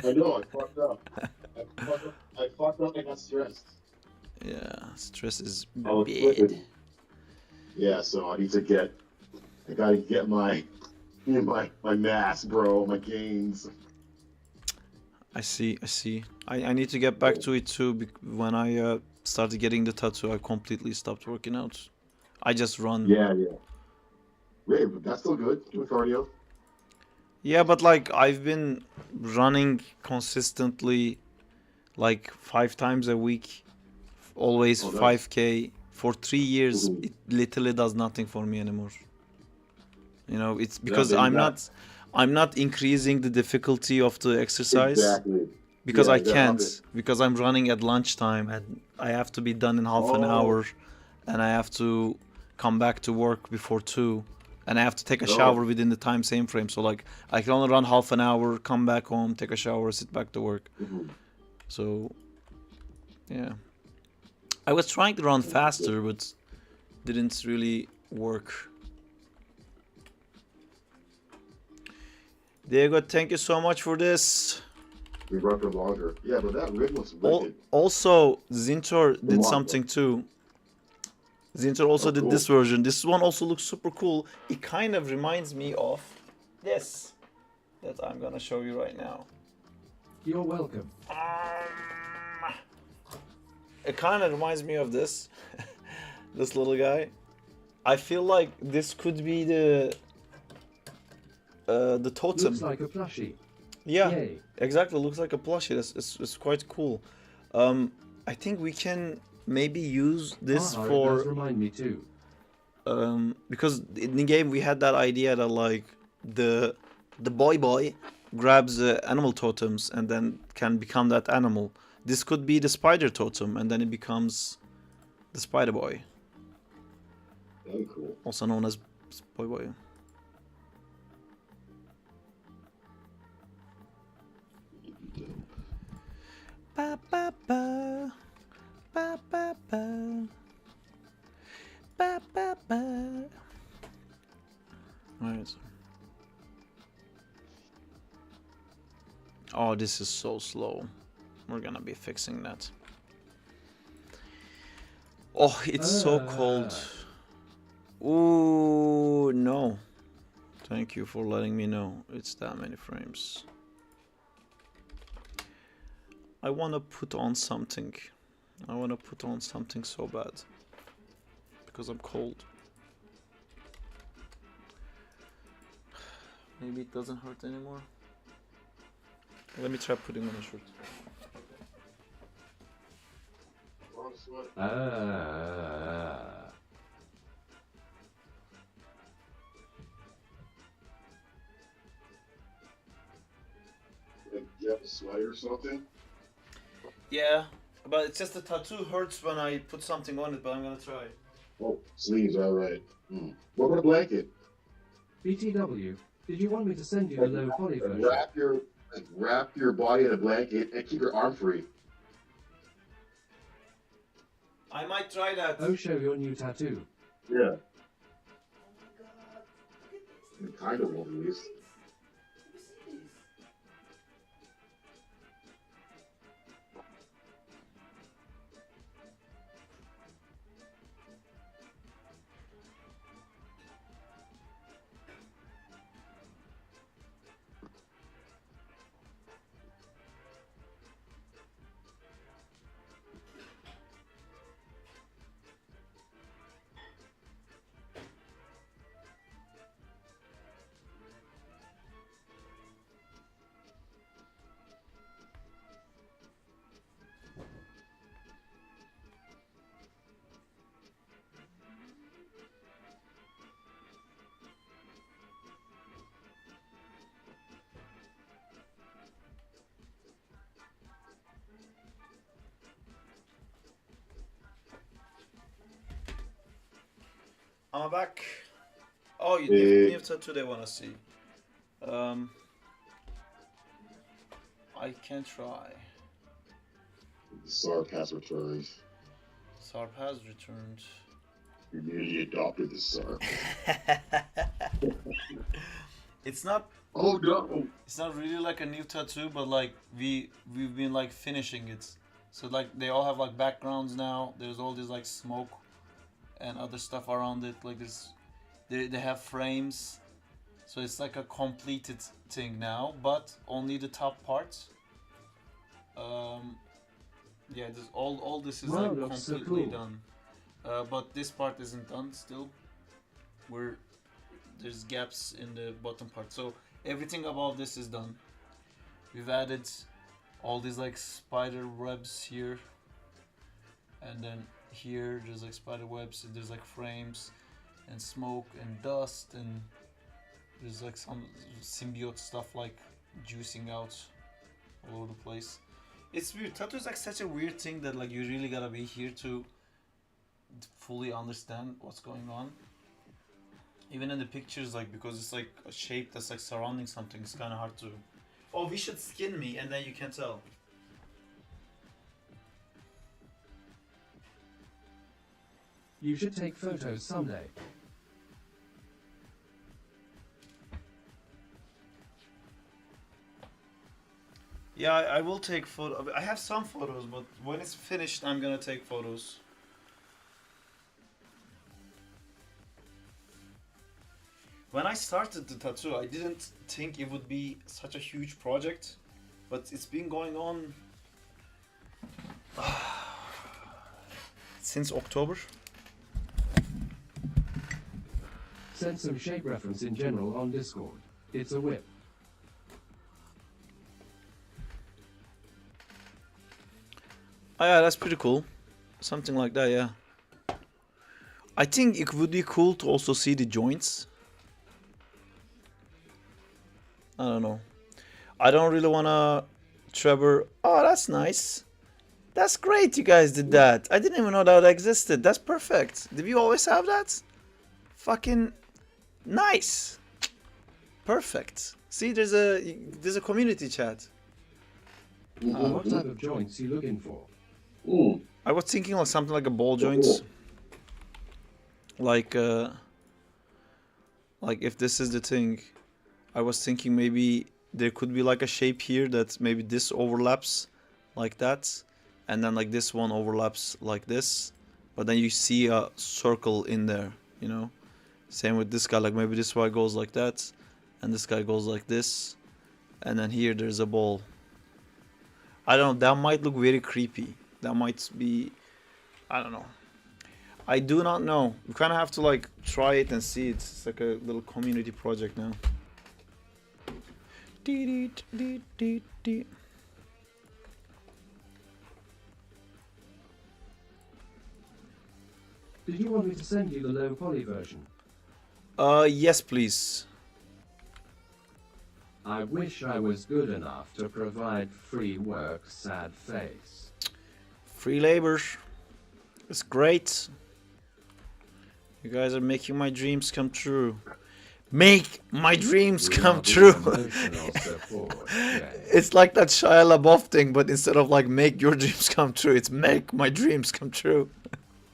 I know, I fucked up. I fucked up. I got stressed. Yeah, stress is I was bad. slipping. Yeah, so I gotta get my mass, bro, my gains. I see. I need to get back to it too. When I started getting the tattoo, I completely stopped working out. I just run. Yeah. Wait, but that's still good. Doing cardio. Yeah, but like I've been running consistently like 5 times a week, always Oh, nice. 5K for 3 years. Mhm. It literally does nothing for me anymore. You know, it's Yeah, because baby, I'm not increasing the difficulty of the exercise exactly. because Yeah, I you gotta up can't, it. because I'm running at lunchtime and I have to be done in half an Oh. hour, and I have to come back to work before 2, and I have to take a Oh. shower within the time same frame. So like I can only run half an hour, come back home, take a shower, sit back to work. Mhm. So yeah, I was trying to run faster, but didn't really work. Diego, thank you so much for this. We run for longer. Yeah, but that rig looks wicked. Also, Zintor did Monster. something too. Zintor also Oh, did cool. this version. This one also looks super cool. It kind of reminds me of this that I'm gonna show you right now. You're welcome. It kind of reminds me of this, this little guy. I feel like this could be the totem. Looks like a plushie. Yeah, Yay. exactly. Looks like a plushie. It's quite cool. I think we can maybe use this It does for remind me too. because in the game we had that idea that like the boy grabs animal totems and then can become that animal. This could be the spider totem and then it becomes the spider boy, Very cool. also known as boy. Ba ba ba ba ba ba ba ba ba. Right. this is so slow. We're gonna be fixing that. Oh, it's so cold. Ooh, no. Thank you for letting me know it's that many frames. I want to put on something. I want to put on something so bad. Because I'm cold. Maybe it doesn't hurt anymore. Let me try putting on a shirt. Like, you have a sweater or something? Yeah, but it's just the tattoo hurts when I put something on it, but I'm gonna try. Oh, sleeves, alright. What about a blanket? BTW, did you want me to send you the low poly version? Wrap your body in a blanket and keep your arm free. I might try that. Oh, show your new tattoo. Yeah. Kind of, at least. I'm back. Oh, you have tattoo they wanna see. I can try. Sarp has returned. Sarp has returned. You nearly adopted the Sarp. It's not. Oh no! It's not really like a new tattoo, but like we've been like finishing it. So like they all have like backgrounds now. There's all this like smoke and other stuff around it. Like this, they have frames. So it's like a completed thing now, but only the top parts. Yeah, this, all this is Wow, like that's so completely cool. done. But this part isn't done still. There's gaps in the bottom part. So everything above this is done. We've added all these like spider webs here, and then here there's like spider webs, and there's like frames and smoke and dust, and there's like some symbiote stuff like juicing out all over the place. It's weird. Tattoo is like such a weird thing that like you really gotta be here to fully understand what's going on. Even in the pictures, like because it's like a shape that's like surrounding something, it's kind of hard to. Oh, we should skin me, and then you can tell. You should take photos someday. Yeah, I will take photo. I have some photos, but when it's finished, I'm gonna take photos. When I started the tattoo, I didn't think it would be such a huge project, but it's been going on since October. Send some shape reference in general on Discord. It's a whip. Oh yeah, that's pretty cool. Something like that, yeah. I think it would be cool to also see the joints. I don't know. I don't really wanna Trevor. Oh, that's nice. That's great you guys did that. I didn't even know that existed. That's perfect. Did you always have that? Fucking nice. Perfect. See, there's a community chat. What type of joints you looking for? I was thinking like something like a ball joints. Like if this is the thing, I was thinking maybe there could be like a shape here that maybe this overlaps like that, and then like this one overlaps like this, but then you see a circle in there, you know. Same with this guy, like maybe this guy goes like that, and this guy goes like this, and then here there's a ball. I don't know, that might look very creepy. That might be, I don't know. I do not know. We kind of have to like try it and see. It's like a little community project now. Did you want me to send you the low poly version? Yes, please. I wish I was good enough to provide free work, sad face. Free labor. It's great. You guys are making my dreams come true. Make my dreams We come are the true. emotional support, Jay. It's like that Shia LaBeouf thing, but instead of like make your dreams come true, it's make my dreams come true.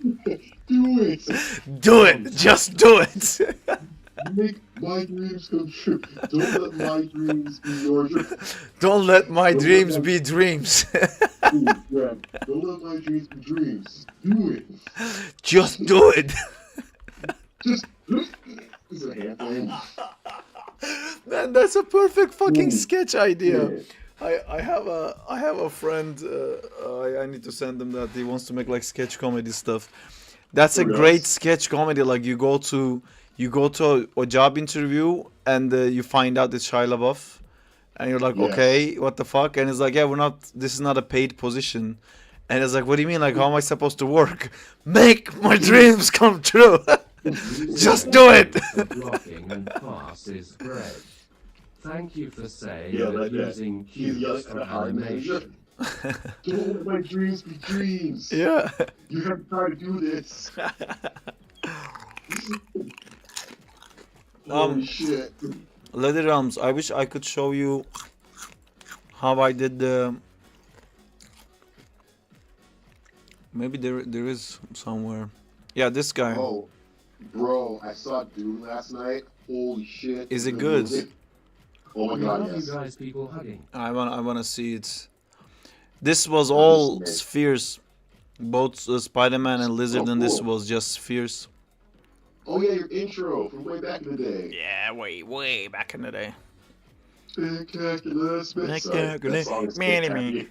Do it. Do it. Just do it. Make my dreams come true. Don't let my dreams be your dreams. Don't let my dreams be dreams. Yeah. Don't let my dreams be dreams. Do it. Just do it. Just. This is a hand thing. Man, that's a perfect fucking Ooh. sketch idea. Yeah. I have a friend. I need to send him that. He wants to make like sketch comedy stuff. That's a Oh, yes. great sketch comedy. Like you go to a job interview and you find out it's Shia LaBeouf, and you're like, Yes. okay, what the fuck? And it's like, yeah, we're not. This is not a paid position. And it's like, what do you mean? Like, how am I supposed to work? Make my dreams come true. Just do it. The blocking and pass is great. Thank you for saying Yeah, that like that. using He's cubes yelling for at hard animation. Don't let my dreams be dreams. Yeah. You have to try to do this. Holy shit. Leather Realms. I wish I could show you how I did the. Maybe there is somewhere. Yeah, this guy. Oh, bro, I saw Dune last night. Holy shit. Is it good? movie. Oh my We god, love yes. you guys people hugging. I wanna see it. This was all Nice. spheres. Both Spider-Man and Lizard, Oh, and this cool. was just spheres. Oh yeah, your intro from way back in the day. Yeah, way back in the day. Spectacular Smith. That song is spectacular.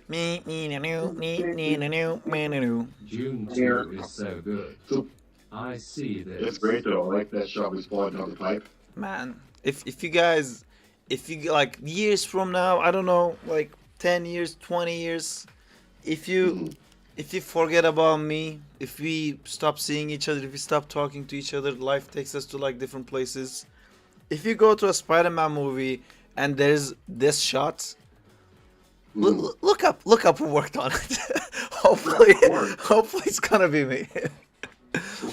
June 2 is so good. So, I see this. it's great though. I like that shot was falling down the pipe. Man, if you guys, if you like years from now, I don't know, like 10 years, 20 years, if you forget about me, if we stop seeing each other, if we stop talking to each other, life takes us to like different places. If you go to a Spider-Man movie and there's this shot, look up who worked on it. hopefully it's gonna be me.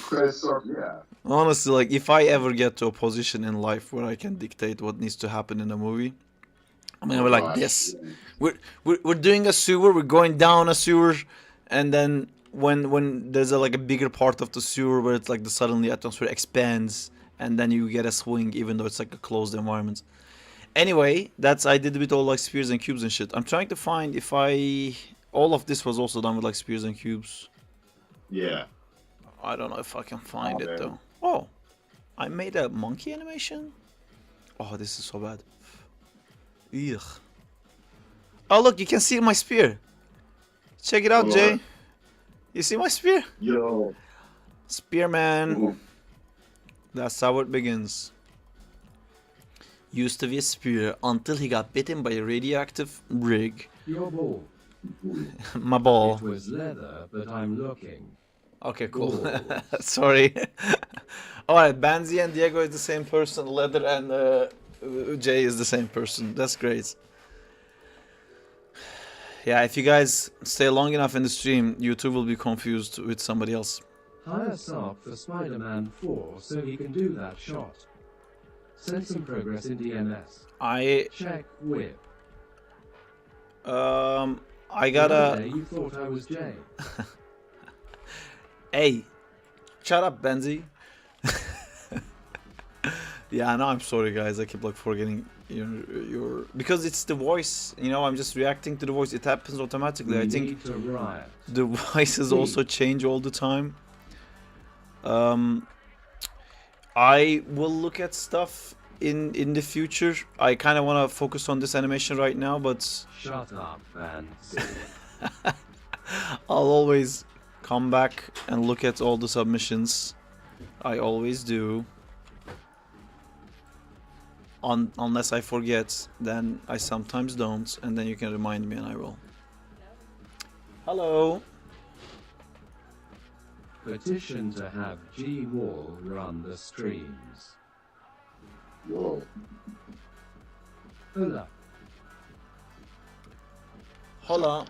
Credits are, yeah. Honestly, like if I ever get to a position in life where I can dictate what needs to happen in a movie, I'm gonna be like gosh, this. yeah. We're doing a sewer. We're going down a sewer, and then when there's like a bigger part of the sewer where it's like the suddenly atmosphere expands, and then you get a swing even though it's like a closed environment. Anyway, that's I did with all like spheres and cubes and shit. I'm trying to find if all of this was also done with like spheres and cubes. Yeah. I don't know if I can find Oh, it man. though. Oh, I made a monkey animation. Oh, this is so bad. Ugh. Oh look, you can see my spear. Check it out, Hold Jay. on. You see my spear? Yo. Spearman. Ooh. That's how it begins. Used to be a spear until he got bitten by a radioactive rig. Your ball. My ball. It was leather, but I'm looking. Okay, cool. Balls. Sorry. Alright, Banzi and Diego is the same person. Leather and Jay is the same person. That's great. Yeah, if you guys stay long enough in the stream, YouTube will be confused with somebody else. Hire Sark for Spider-Man 4 so he can do that shot. Send some progress in DNS. I Check whip. I The other gotta. day you thought I was Jay. Hey, shut up, Benzi. Yeah, no, I'm sorry, guys. I keep like forgetting your because it's the voice. You know, I'm just reacting to the voice. It happens automatically. I We think need to riot. the voices also change all the time. I will look at stuff in the future. I kind of want to focus on this animation right now, but Shut up, Fancy. I'll always come back and look at all the submissions. I always do. Unless I forget, then I sometimes don't, and then you can remind me and I will. Hello. Petition to have G-Wall run the streams. Whoa. Hola. Hola.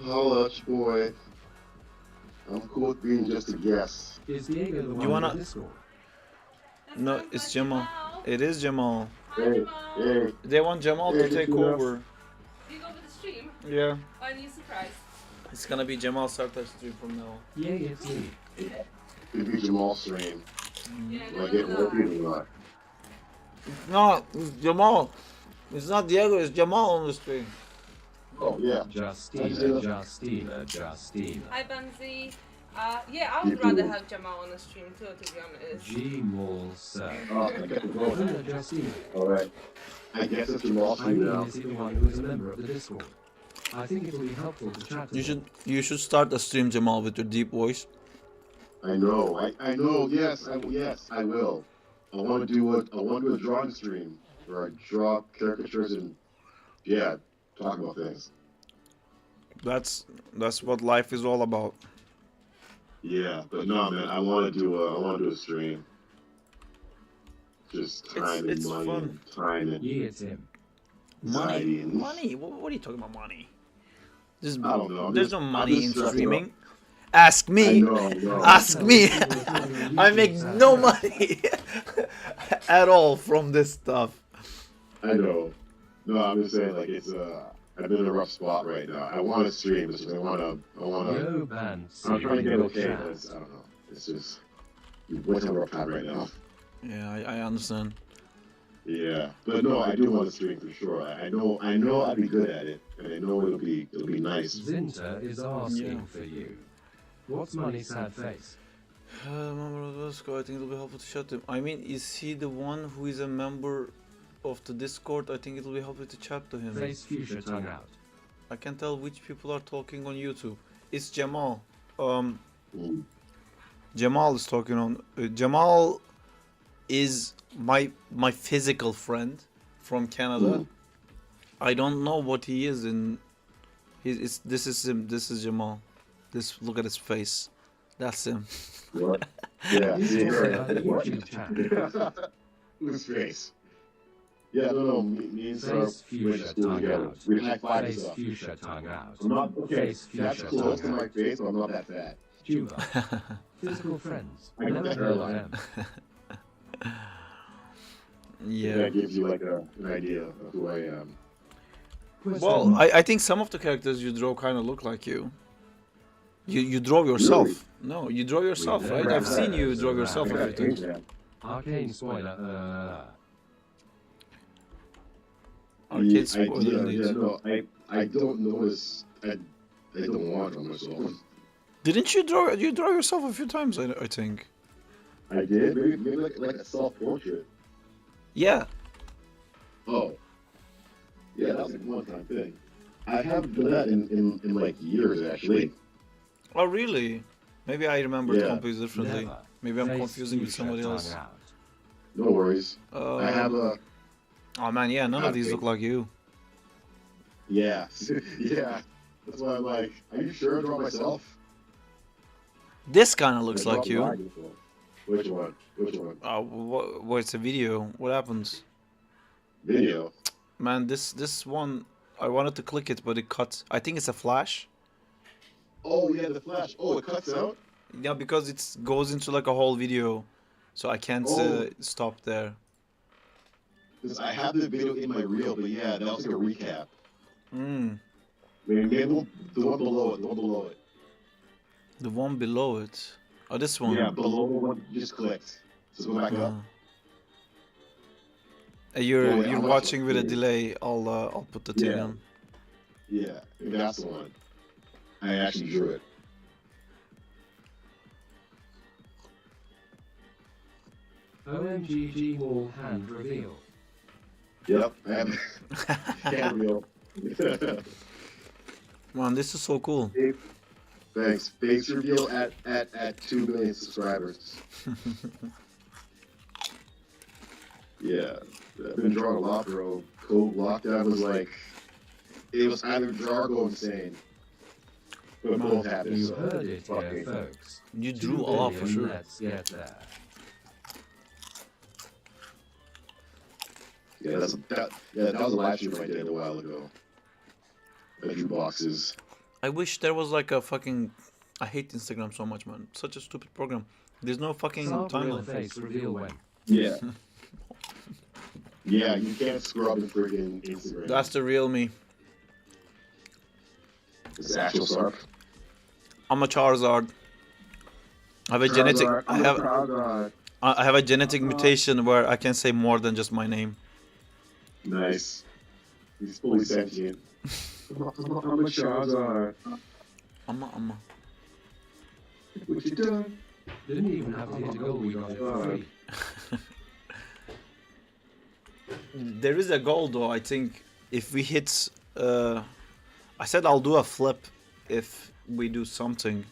Holla, boy. I'm cool with being just a guest. Is Diego the one You wanna- in Discord? That No, sounds it's like Jamal. It is Jamal. Hi, Hey, Jamal. hey. They want Jamal to Hey, take Jamal. over. You go with the stream? Yeah. Or new surprise? It's gonna be Jamal Sartar stream from now on. Yeah, it's me. It'd be Jamal stream. Yeah, Do I get more people or not? No, it's Jamal. It's not Diego, it's Jamal on the stream. Oh, yeah. Justina. Hi, Banzi. Yeah, I would People- rather have Jamal on the stream too, to be honest. G-Mall, sir. Oh, I guess it's both. Hola, Justina. Alright. I guess it's Jamal I stream mean, now. is he the one who is a member of the Discord? I think it'll be helpful to chat to him. You should start a stream, Jamal, with your deep voice. I know. I know. Yes, I will. I want to do a drawing stream where I draw caricatures and talk about things. That's what life is all about. Yeah, but no, man, I want to do a stream. Just time It's and money, fun. and time and Yeah, it's him. anxiety and Money? What are you talking about, money? There's, I don't know. there's no I'm money in just stressing streaming. Ask I me. know. Ask me. I make no money at all from this stuff. I know. No, I'm just saying, like, it's I'm in a rough spot right now. I want to stream. It's just I want to. Yo, band. I'm trying to get okay, but I don't know. It's just what's a rough time right now. Yeah, I understand. Yeah, but no, I do want to stream for sure. I know I'd be good at it, and I know it'll be nice. Zinta is asking Yeah. for you. What's money, sad face? Member of the Discord, I think it'll be helpful to chat him. I mean, is he the one who is a member of the Discord? I think it'll be helpful to chat to him. Face fuchsia tongue out. I can tell which people are talking on YouTube. It's Jamal. Mm. Jamal is talking on. Jamal is my physical friend from Canada. Mm. I don't know what he is in. This is him. This is Jamal. Look at his face. That's him. What? Yeah. He's Yeah. also a YouTube channel. Whose face? Yeah, no. Me and Sarah Face went to fuchsia school tongue together. out. We high five and Face stuff. fuchsia tongue out. I'm not okay. Face That's fuchsia close to tongue my out. face, but I'm not that fat. Juba. Physical friends. I got Never that heard of hairline. them. Yeah. That gives you like an idea of who I am. Well, I think some of the characters you draw kind of look like you. You draw yourself. Really? No, you draw yourself, We right? never I've seen you had draw that. yourself I a gotta few change times. that. Arcane spoiler. Arcade spoiler yeah, indeed. no, I don't notice. I don't want on myself. Didn't you draw yourself a few times? I think. I did. Maybe like a self-portrait. Yeah. Oh. Yeah, that was like a one-time thing. I haven't done that in like years, actually. Oh really? Maybe I remembered Yeah. completely differently. Never. Maybe I'm Face confusing with fuchsia somebody tongue else. out. No worries. I have a... Oh man, yeah, none of these look like you. Yeah. Yeah. That's why I'm like, are you sure I draw myself? This kind of looks I like draw you. mine before. Which one? Which one? What's a video? What happens? Video. Man, this one, I wanted to click it, but it cut. I think it's a flash. Oh, yeah, the flash. Oh, it cuts out? Yeah, because it goes into like a whole video, so I can't Oh. stop there. Because I have the video in my reel, but yeah, that was like a recap. Mm. Maybe the one below it, the one below it. The one below it. Oh, this one. Yeah, below the one you just clicked. So go back up. You're Oh, wait, you're I'm watching with a watching. delay. I'll put the thing Yeah. on. Yeah, that's the one. I actually drew it. OMGG wall hand reveal. Yep, I have hand reveal. Man, this is so cool. Thanks. Face reveal at 2 million subscribers. Yeah, I've been drawing a lot, bro. Cold lockdown was like, it was either draw or go insane. But both happened. You So heard it fuck here, it. folks. You 2 drew a lot for billion, sure. Let's get there. Yeah, that was a live stream I did a while ago. I drew boxes. I wish there was like a fucking. I hate Instagram so much, man. Such a stupid program. There's no fucking Start real timeline. face reveal when. Yeah. Yeah, you can't scrub in friggin' Instagram. That's the real me. It's actual Sarp. I'm a Charizard. I have a genetic. I have a genetic mutation where I can say more than just my name. Nice. He's fully sentient. I'm a Charizard. I'm a. What you done? Didn't even have to hit a goal, we got it for free. There is a goal though. I think if we hit. I said I'll do a flip if we do something.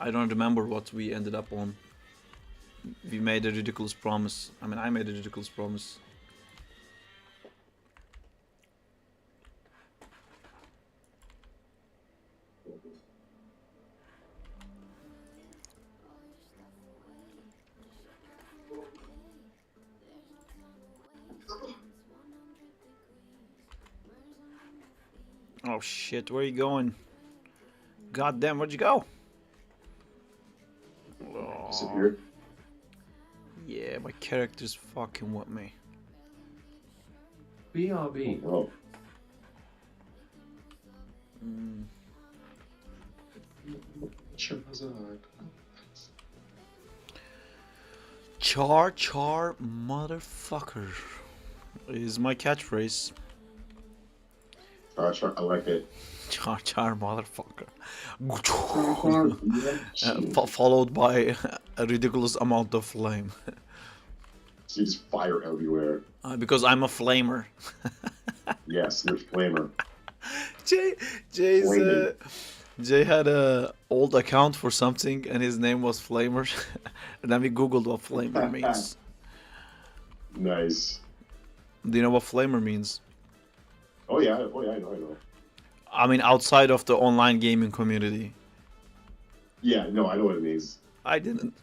I don't remember what we ended up on. We made a ridiculous promise. I mean, I made a ridiculous promise. Oh shit, where you going? God damn, where'd you go? Oh, Disappeared. yeah, my character's fucking with me. BRB. Oh. Charizard. Char motherfucker is my catchphrase. I like it. Char motherfucker. Followed by a ridiculous amount of flame. See just fire everywhere. Because I'm a flamer. Yes, there's flamer. Jay had a old account for something and his name was Flamer. And then we googled what Flamer means. Nice. Do you know what Flamer means? Oh yeah, I know. I mean, outside of the online gaming community. Yeah, no, I know what it means. I didn't.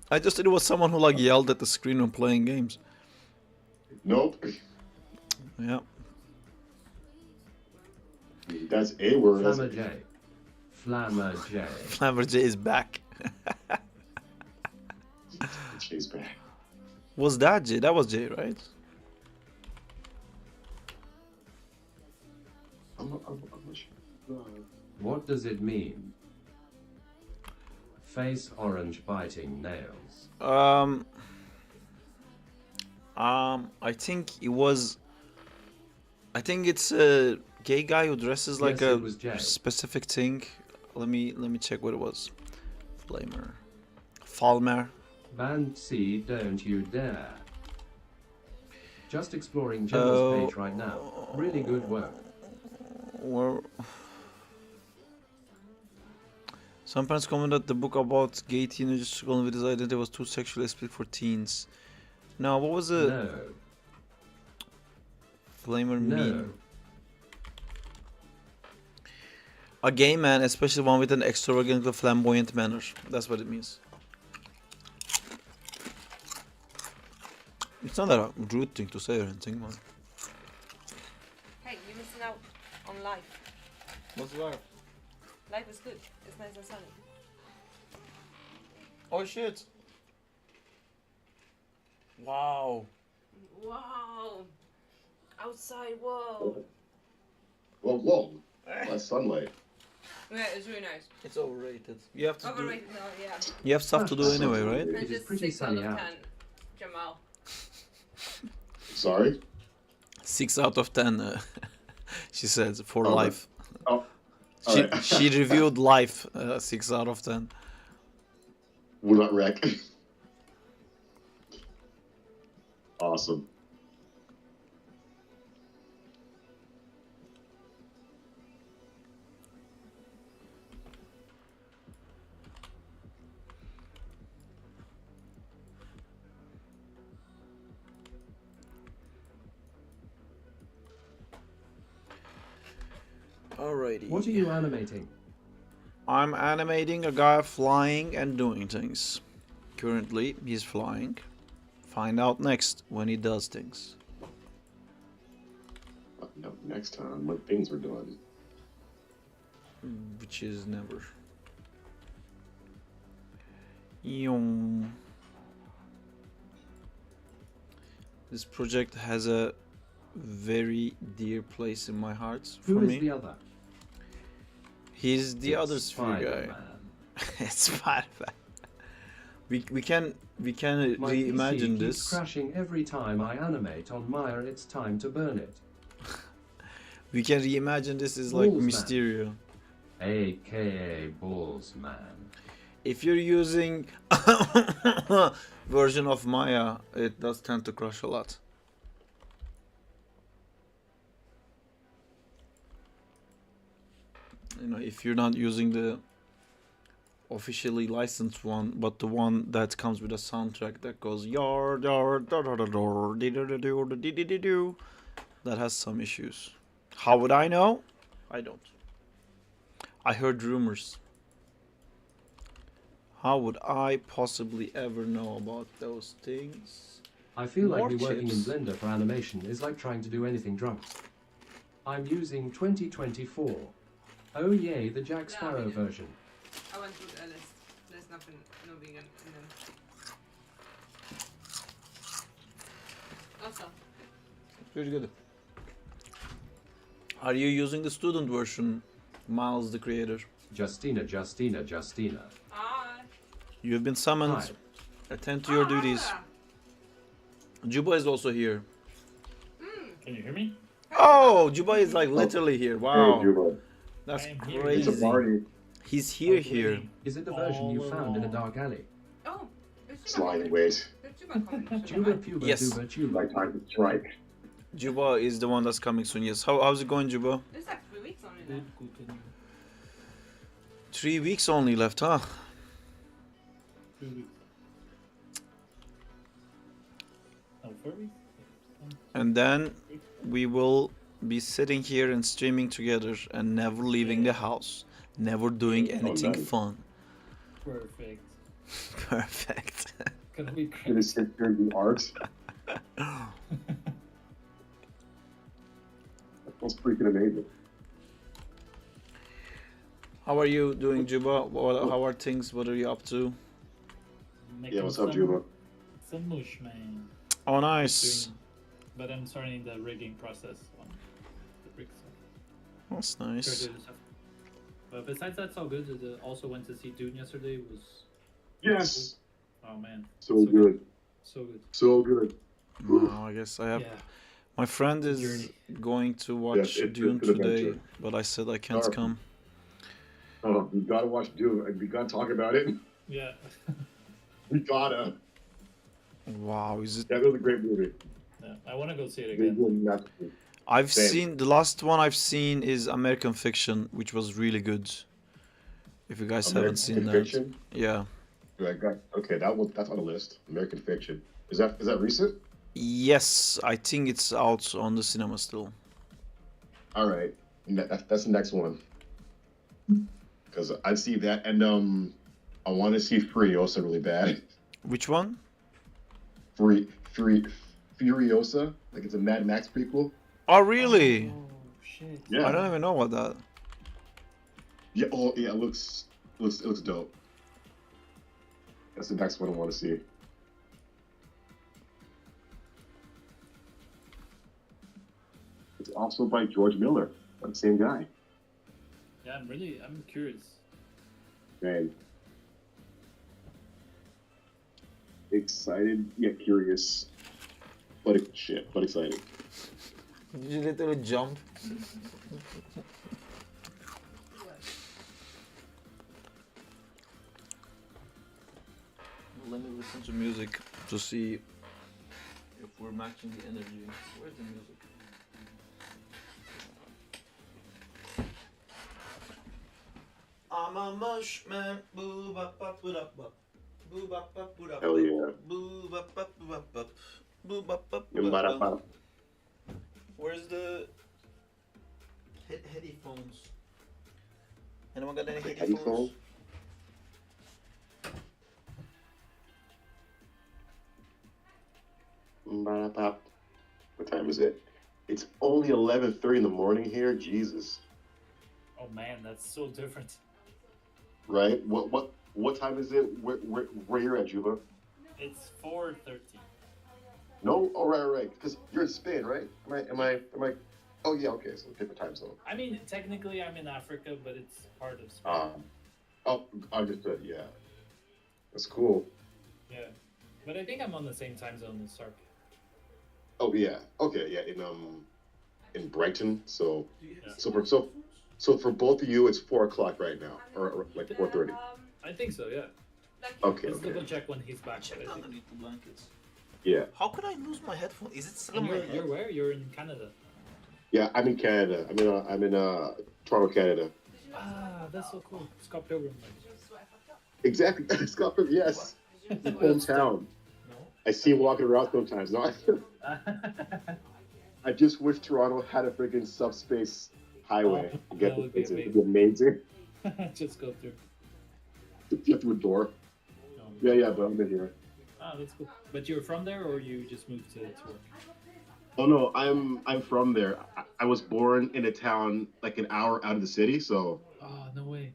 I just thought it was someone who like yelled at the screen when playing games. Nope. Yeah. That's a word. Flammer J. Flammer J. Flammer J is back. Chase back. Was that Jay? That was Jay, right? What does it mean? Face orange biting nails. I think it was. I think it's a gay guy who dresses like Yes, a it was Jay. specific thing. Let me check what it was. Flamer. Falmer. Band C, don't you dare. Just exploring Gemma's page right now. Really good work. Or some parents comment that the book about gay teenagers struggling with his identity was too sexually explicit for teens. Now, what was it? No. Flamer No. mean? A gay man, especially one with an extravagantly flamboyant manner. That's what it means. It's not a rude thing to say or anything, man. Hey, you're missing out on life. What's that? Life is good. It's nice and sunny. Oh shit! Wow. Wow. Outside, whoa. Whoa. That's sunlight. Yeah, it's really nice. It's overrated. You have to do. Overrated, no, yeah. You have stuff to do anyway, right? It And is just pretty 6 out sunny of out. 10. Jamal. Sorry. 6 out of 10. She said for Oh, life. Oh, all She right. she reviewed life. 6 out of 10. Will not wreck. Awesome. Alrighty. What are you animating? I'm animating a guy flying and doing things. Currently, he's flying. Find out next when he does things. No, next time, what things we're doing. Which is never. Yum. This project has a very dear place in my heart for Who is me. the other? He's the It's other sphere guy. Spider-Man. It's Spider-Man. We can My reimagine PC keeps this. crashing every time I animate on Maya. It's time to burn it. We can reimagine this as like Balls Man. Mysterio. AKA Balls Man. If you're using version of Maya, it does tend to crash a lot. You know, if you're not using the officially licensed one, but the one that comes with a soundtrack that goes yard yard da da da da dee da da doo da dee dee dee doo, that has some issues. How would I know? I don't. I heard rumors. How would I possibly ever know about those things? I feel More like me working in chips. Blender for animation is like trying to do anything drunk. I'm using 2024. Oh yay, the Jack Sparrow version. I went through the list. There's nothing, no vegan in them. Awesome. Very good. Are you using the student version, Miles the creator? Justina. Hi. You have been summoned. Hi. Attend to your duties. Ah, Juba is also here. Can you hear me? Oh, Juba is like literally here. Hey, Wow, Juba. that's I am here. It's a crazy. party. He's here. Is it the version you All found in a along. dark alley? Oh, it's Sliding ways. Juba puba Yes. duba tuba. Like time to strike. Juba is the one that's coming soon. Yes. How's it going, Juba? It's like 3 weeks only now. Good. 3 weeks only left, huh? 2 weeks. No, 4 weeks? And then we will be sitting here and streaming together and never leaving the house, never doing anything nice. fun. Perfect. Perfect. Gonna be Gonna great. sit here and do art. That's freaking amazing. How are you doing, Juba? How are things? What are you up to? Yeah, what's up, Juba? Some mush, man. Oh, nice. But I'm starting the rigging process on the bricks. That's Sure nice. do the stuff. But besides that, it's all good. Also went to see Dune yesterday. It was Yes. oh man, So good. so good. So good. Wow, I guess I have. Yeah, My friend is Journey. going to watch it's Dune an today, adventure. but I said I can't Alright. come. Oh, we gotta watch Doom. We gotta talk about it. yeah. We gotta. Wow, is it? That was a great movie. Yeah, I want to go see it They again. did masterful. I've Same. seen the last one I've seen is American Fiction, which was really good. If you guys haven't seen American that, Fiction. yeah. Okay, that's on the list. American Fiction. Is that recent? Yes, I think it's out on the cinema still. All right, that's the next one. Because I see that, and I want to see Furiosa really bad. Which one? Furiosa, like it's a Mad Max prequel. Oh, really? Oh shit. Yeah. I don't even know about that. Yeah. Oh, yeah. It looks dope. That's the next one I want to see. It's also by George Miller, the same guy. Yeah, I'm curious. Man. Excited yet curious. but exciting. Did you literally jump? Let me listen to music to see if we're matching the energy. Where's the music? I'm a mush man. Boo bop bop boo bop bop. Boo bop bop boo bop Hell bop. yeah. Boo bop bop boo bop bop. Boo bop bop boo bop bop. Ba-da-ba. Where's the headphones? Anyone got any headphones? Headphone? Ba-da-ba. What time is it? It's only 11:30 in the morning here. Jesus. Oh man, that's so different. Right? What time is it? Where you're at, Juba? It's 4:30. No? Oh, right. Because you're in Spain, right? Am I? Oh yeah, okay. So different time zone. I mean, technically I'm in Africa, but it's part of Spain. Oh, understood. Yeah, that's cool. Yeah, but I think I'm on the same time zone as Sark. Oh yeah, okay, yeah. In Brighton, so Yeah. so for both of you, it's 4 o'clock right now, or like 4:30. I think so. Yeah. Okay, Let's double okay. check when he's back. Check but I think- underneath the blankets. Yeah, How could I lose my headphone? Is it still in And my you're head? where? You're in Canada. yeah. I'm in Canada. I'm in Toronto, Canada. Ah, that's so cool. Scott Pilgrim. Exactly. Scotland, yes. His hometown. No. I see him walking around sometimes. No, I just wish Toronto had a freaking subspace highway Oh, to get that would be it would be amazing. Just go through. To get through a door. Yeah, but I'm in here. Ah, that's cool. But you're from there, or you just moved to work? Oh no, I'm from there. I was born in a town like an hour out of the city, so Oh, no way.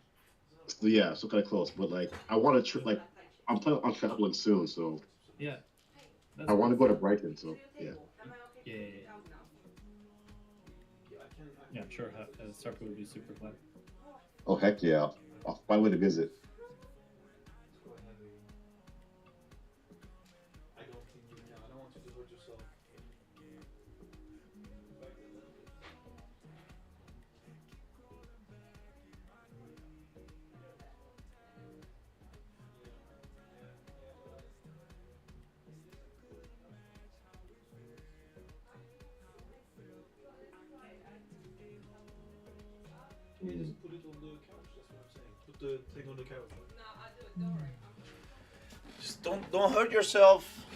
yeah, so kind of close. But like, I want to like, I'm planning on traveling soon, so Yeah. That's I want to cool. go to Brighton. So yeah. Yeah. Yeah, I'm sure Sark would be super glad. Oh heck yeah, I'll find a way to visit. I don't think you can. I don't want you to hurt yourself. Can you just put it on the couch? That's what I'm saying. Put the thing on the couch. No, I'll do it. Don't worry. Just don't hurt yourself.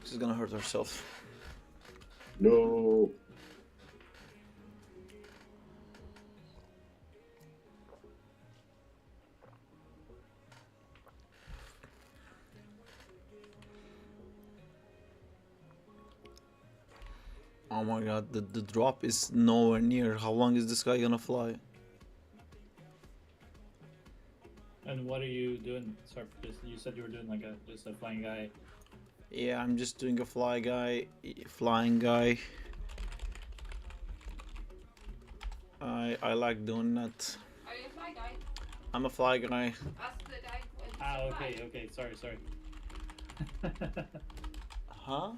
She's gonna hurt herself. No. Oh my god, the drop is nowhere near. How long is this guy gonna fly? And what are you doing, Sark? You said you were doing like just a flying guy. Yeah, I'm just doing a flying guy. I like doing that. Are you a fly guy? I'm a fly guy. Ask the guy when he's Ah, a okay. fly. Sorry. Huh?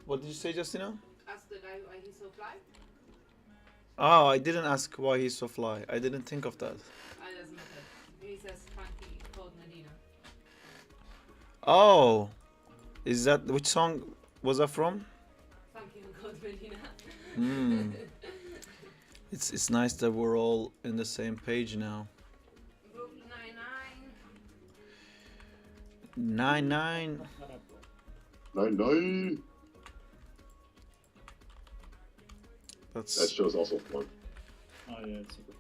What did you say, Justina? Ask the guy why he's so fly. Oh, I didn't ask why he's so fly. I didn't think of that. Doesn't matter. He says Frankie called Medina. Oh, is that which song was that from? Frankie called Medina. Hmm. It's nice that we're all in the same page now. Brooklyn Nine-Nine. 9-9. 9-9. That That's show's also fun. Oh yeah, it's super.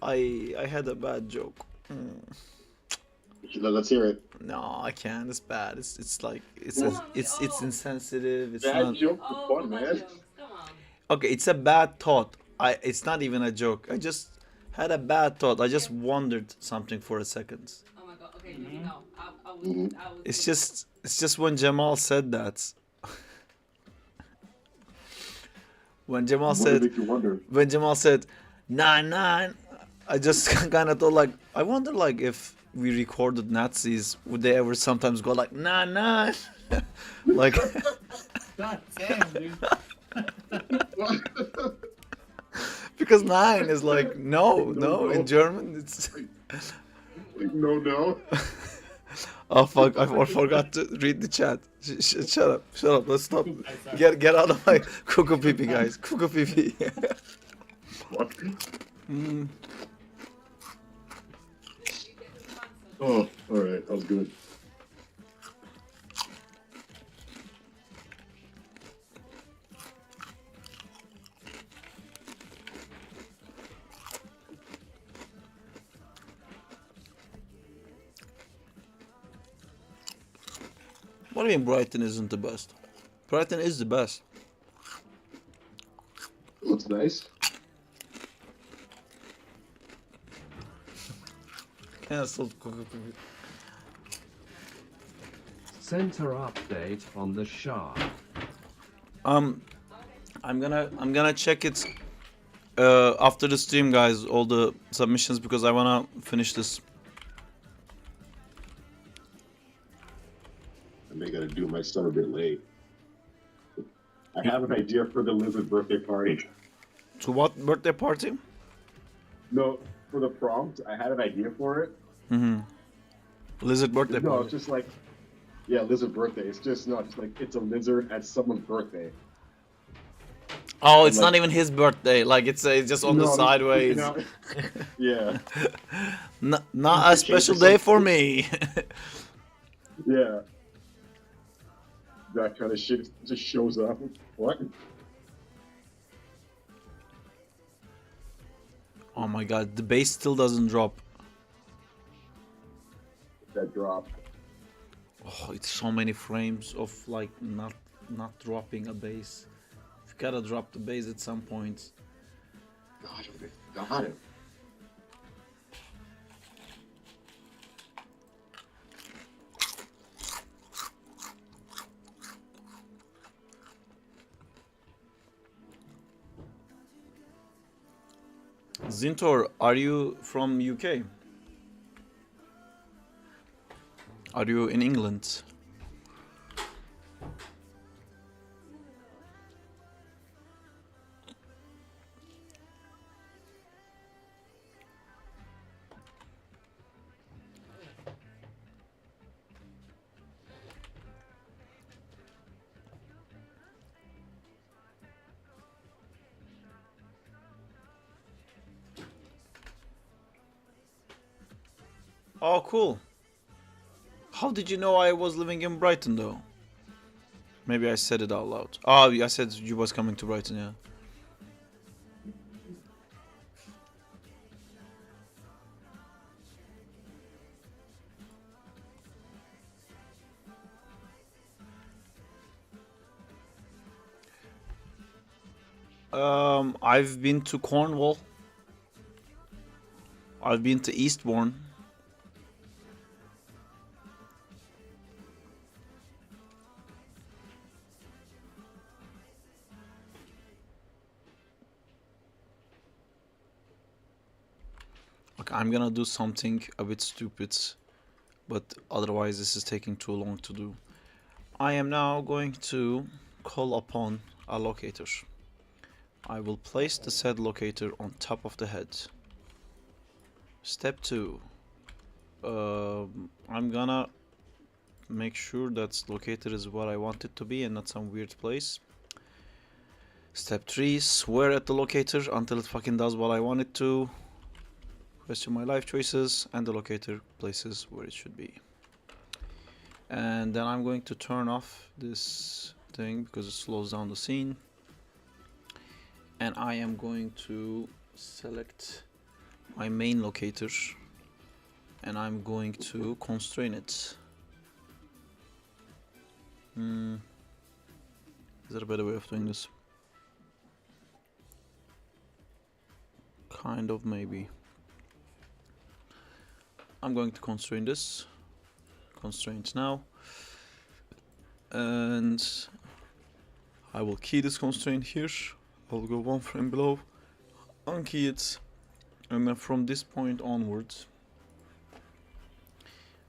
I had a bad joke. Hmm. Let's hear it. No, I can't. It's bad. It's like Come on, it's insensitive. It's Bad not joke Oh, for fun, come on, man. jokes. Come on. okay. It's a bad thought. It's not even a joke. I just had a bad thought. I just wondered something for a second. Oh my god. Okay, maybe no. I was. Mhm. I was. It's just when Jamal said that. When Jamal What did said make you wonder? 9-9, I just kind of thought like I wonder like if we recorded Nazis, would they ever sometimes go like nah nah, like God damn, dude. because nine is like no in German it's. No. Oh fuck! I forgot to read the chat. Shut up! Let's stop. Sorry. Get out of my cuckoo pee guys. Cuckoo pee. What? Mm. Oh, all right. That was good. What do you mean Brighton isn't the best? Brighton is the best. Looks nice. Cancelled cuckoo pee. Center update on the shark. I'm gonna check it after the stream, guys. All the submissions because I wanna finish this. I may gotta do my son a bit late. I have an idea for the lizard birthday party. To what birthday party? No, for the prompt, I had an idea for it. Mm-hmm. Lizard birthday No, party. it's just like, yeah, lizard birthday. It's just not just like it's a lizard at someone's birthday. Oh, it's like- not even his birthday. Like it's just on the No, sideways. you know, yeah, Not a special day for me. yeah. That kind of shit just shows up. What? Oh my god, the bass still doesn't drop. That drop. Oh, it's so many frames of like not dropping a bass. You gotta drop the bass at some point. God, got it. Zintor, are you from UK? Are you in England? Oh, cool. How did you know I was living in Brighton, though? Maybe I said it out loud. Oh, I said you was coming to Brighton, yeah. I've been to Cornwall. I've been to Eastbourne. Okay, I'm gonna do something a bit stupid, but otherwise this is taking too long to do. I am now going to call upon a locator. I will place the said locator on top of the head. Step 2. I'm gonna make sure that locator is what I want it to be and not some weird place. Step 3. Swear at the locator until it fucking does what I want it to. Question my life choices and the locator places where it should be. And then I'm going to turn off this thing because it slows down the scene. And I am going to select my main locator and I'm going to constrain it. Is there a better way of doing this? Kind of, maybe. I'm going to constrain this. Constraint now. And I will key this constraint here. I'll go one frame below, unkey it, and then from this point onwards,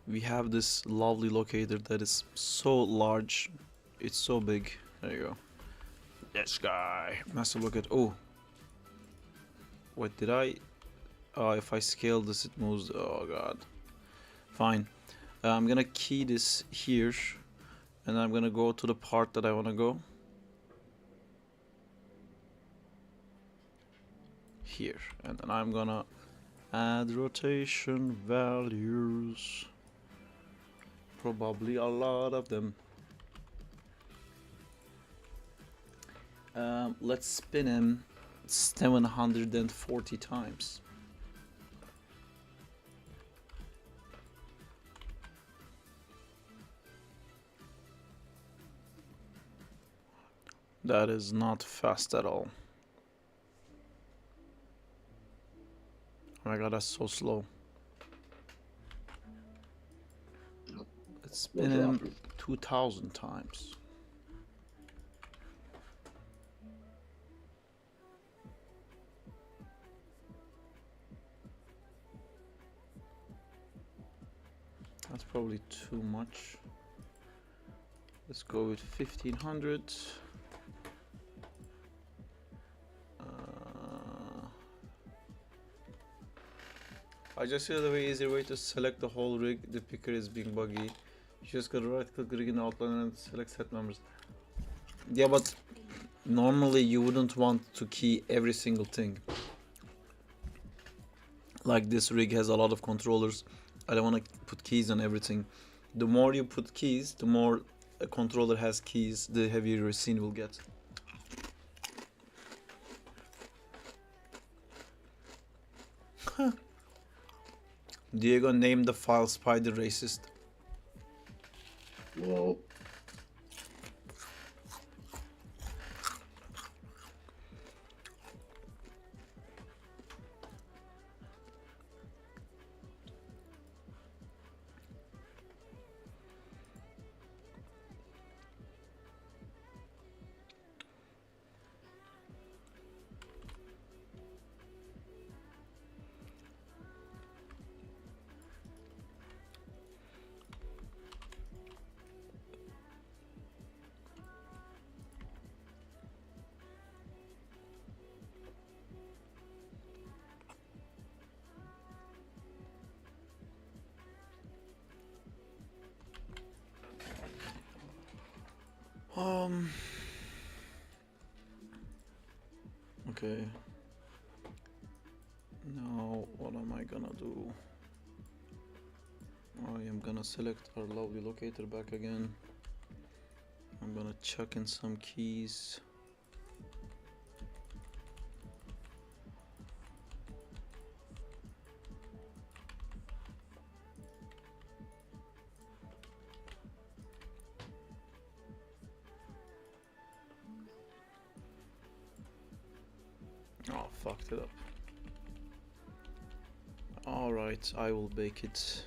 we have this lovely locator that is so large. It's so big. There you go. This guy. Massive locator. Oh. What did I... if I scale this, it moves. Oh god. Fine. I'm gonna key this here. And I'm gonna go to the part that I wanna go. Here. And then I'm gonna add rotation values. Probably a lot of them. Let's spin him 740 times. That is not fast at all. Oh my god, that's so slow. Let's spin him 2000 times. That's probably too much. Let's go with 1500. I just feel the easier way to select the whole rig. The picker is being buggy. You just gotta right click rig in outline and select set members. Yeah, but normally you wouldn't want to key every single thing. Like this rig has a lot of controllers. I don't want to put keys on everything. The more you put keys, the more a controller has keys, the heavier your scene will get. Diego named the file Spider Racist. Well, Okay. Now what am I gonna do? I am gonna select our lovely locator back again. I'm gonna chuck in some keys. Oh, fucked it up. Alright, I will bake it.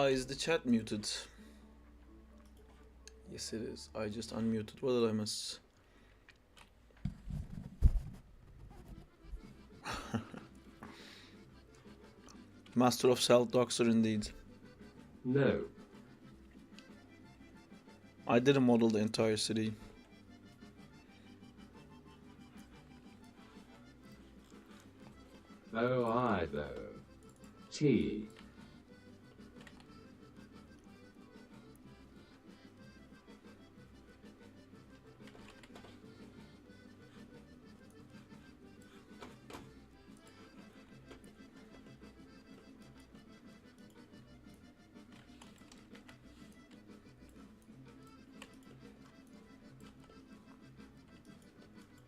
Is the chat muted? Yes, it is. I just unmuted. What did I miss? Master of Self-Doxer indeed. No. I didn't model the entire city. Oh, I though. T.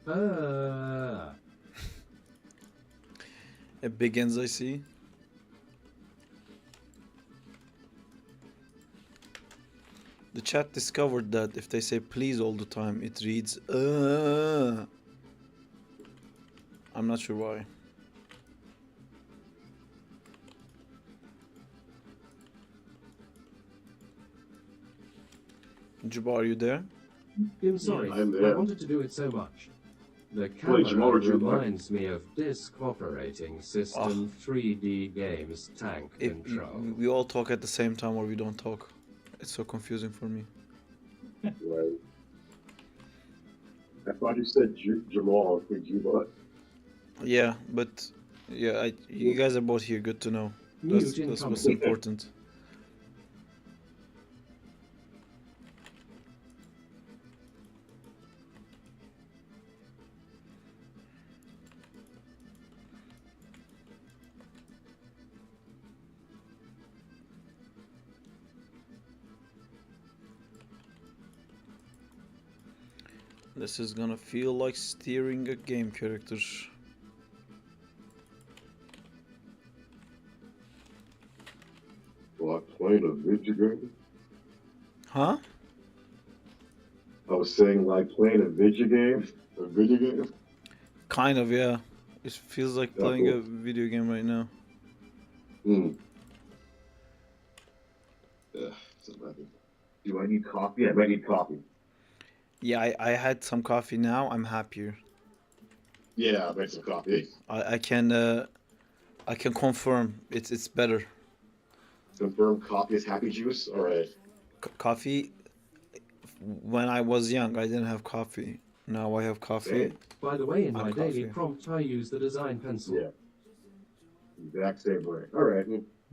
A big ends I see. The chat discovered that if they say please all the time, it reads I'm not sure why. Juba, are you there? I'm sorry, I'm I there. wanted to do it so much. The Wait, camera Jamal, would you- reminds me of Disk Operating System 3D Games Tank Control. We all talk at the same time or we don't talk. It's so confusing for me. Right. I thought you said Jamal. Could you what? Yeah, but yeah, you guys are both here. Good to know. Mute That's what's incoming. important. This is gonna feel like steering a game character. Like playing a video game? Huh? I was saying like playing a video game? A video game? Kind of, yeah. It feels like Yeah, playing cool. a video game right now. Do I need coffee? I might need coffee. Yeah, I had some coffee now. I'm happier. Yeah, I'll make some coffee. I can confirm it's better. Confirm coffee is happy juice? Alright. Coffee. When I was young, I didn't have coffee. Now I have coffee. By the way, in I'm my daily coffee. prompt, I use the design pencil. Yeah. Exact same way. Alright.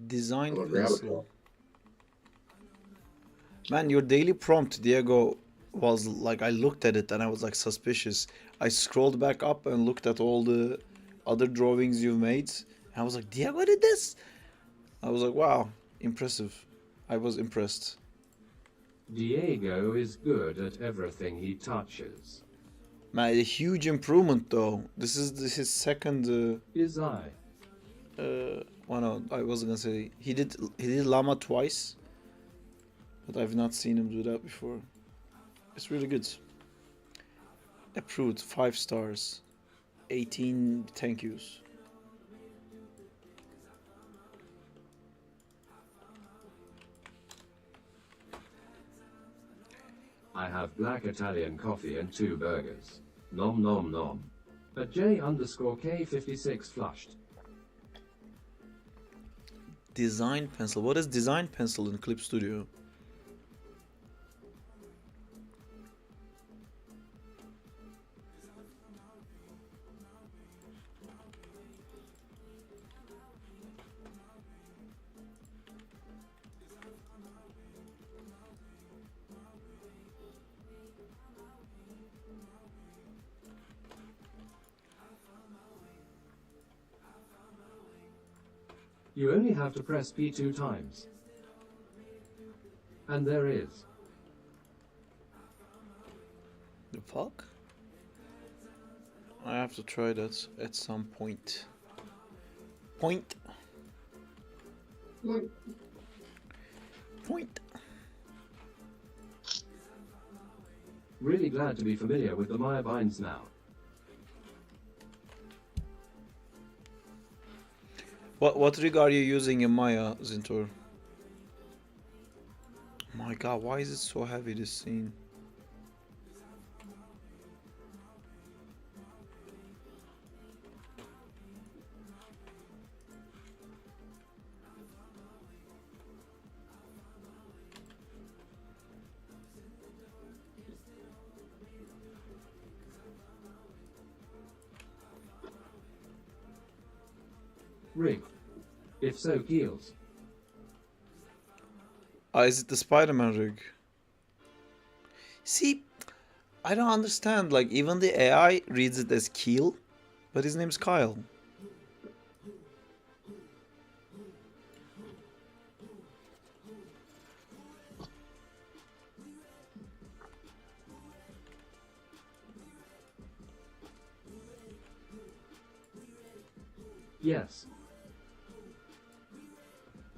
Design I'll grab a pencil. cup. Man, your daily prompt, Diego, was like I looked at it and I was like suspicious. I scrolled back up and looked at all the other drawings you've made. And I was like, Diego did this? I was like, wow, impressive. I was impressed. Diego is good at everything he touches. Man, a huge improvement though. This is his second. Is I. Well, no, I wasn't gonna say he did llama twice, but I've not seen him do that before. It's really good. Approved, 5 stars, 18 thank yous. I have black Italian coffee and 2 burgers. Nom nom nom. At J_K56 flushed. Design pencil. What is design pencil in Clipstudio? You only have to press P 2 times. And there is. The fuck? I have to try that at some point. Point. Really glad to be familiar with the Maya binds now. What rig are you using in Maya, Zintor? My god, why is it so heavy, this scene? Rig. If so, keels. Is it the Spider-Man rig? See, I don't understand. Like, even the AI reads it as Keel, but his name's Kyle. Yes.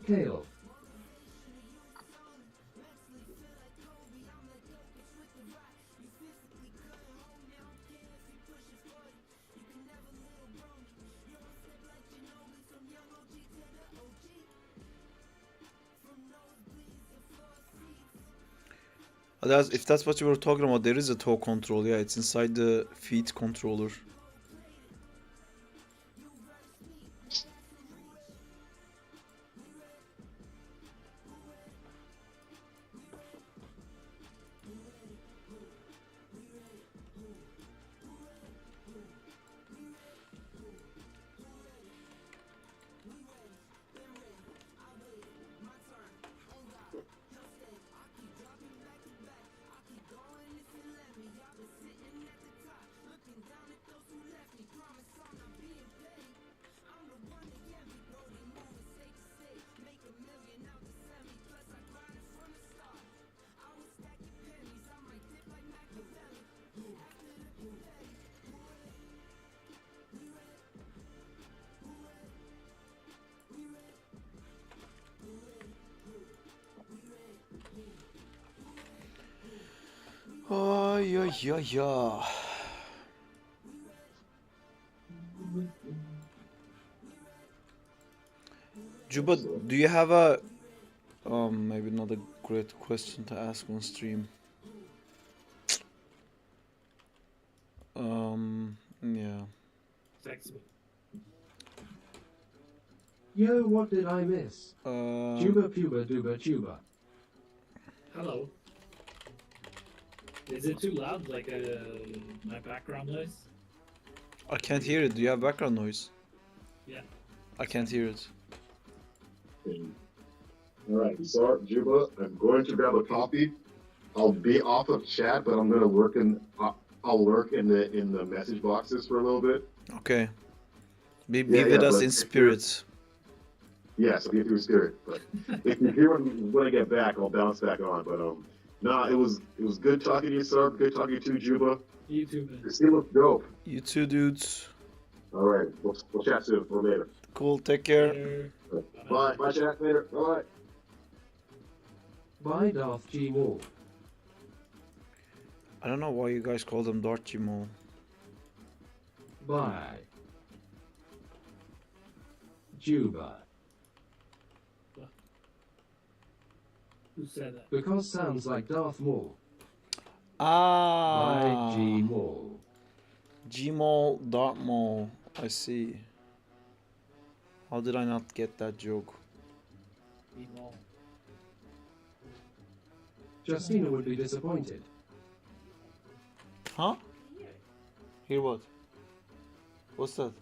Kale. If that's what you were talking about, there is a toe control. Yeah, it's inside the feet controller. Oh, yeah, yeah, yeah. Juba, do you have a maybe not a great question to ask on stream. Yeah. Text me. Yo, what did I miss? Tuba Um, puba duba tuba. Hello. Is it too loud, like my background noise? I can't hear it. Do you have background noise? Yeah. I can't hear it. All right, so Juba, I'm going to grab a coffee. I'll be off of chat, but I'm gonna work in. I'll lurk in the message boxes for a little bit. Okay. Be Yeah, with yeah, us but in if spirit. Yes, I'll be through spirit. But if you hear when I get back, I'll bounce back on. But nah, it was good talking to you, sir. Good talking to you, Juba. You too, man. Your scene looks dope. You too, dudes. All right, we'll chat soon or later. Cool. Take care. Later. Bye, bye, chat later. Bye. Bye, Darth G. Maul. I don't know why you guys call them Darth Gmo. Bye. Juba. Who said that? Because sounds like Darth Maul. Ah. Bye, G. Maul. Gmol, Dartmol. I see. How did I not get that joke? Emo. Justina would be disappointed. Huh? Hear what? What's that?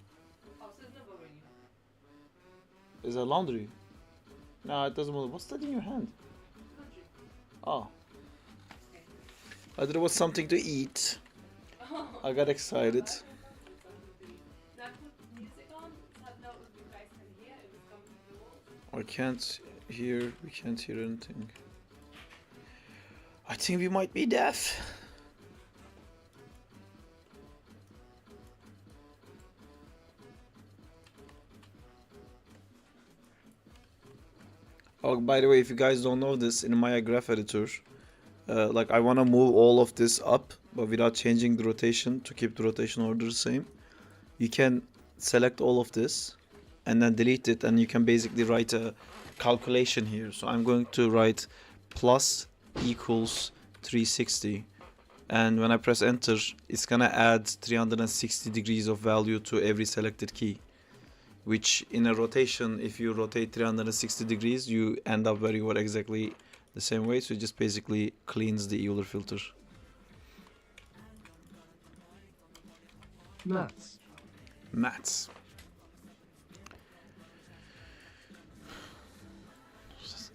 Is that laundry? No, it doesn't matter. What's that in your hand? Oh. I thought it was something to eat. I got excited. I can't hear. We can't hear anything. I think we might be deaf. Oh, by the way, if you guys don't know this, in my graph editor, like I want to move all of this up, but without changing the rotation to keep the rotation order the same. You can select all of this and then delete it, and you can basically write a calculation here. So I'm going to write plus equals 360, and when I press enter, it's gonna add 360 degrees of value to every selected key, which in a rotation, if you rotate 360 degrees, you end up where you were exactly the same way. So it just basically cleans the Euler filter. Maths. Maths.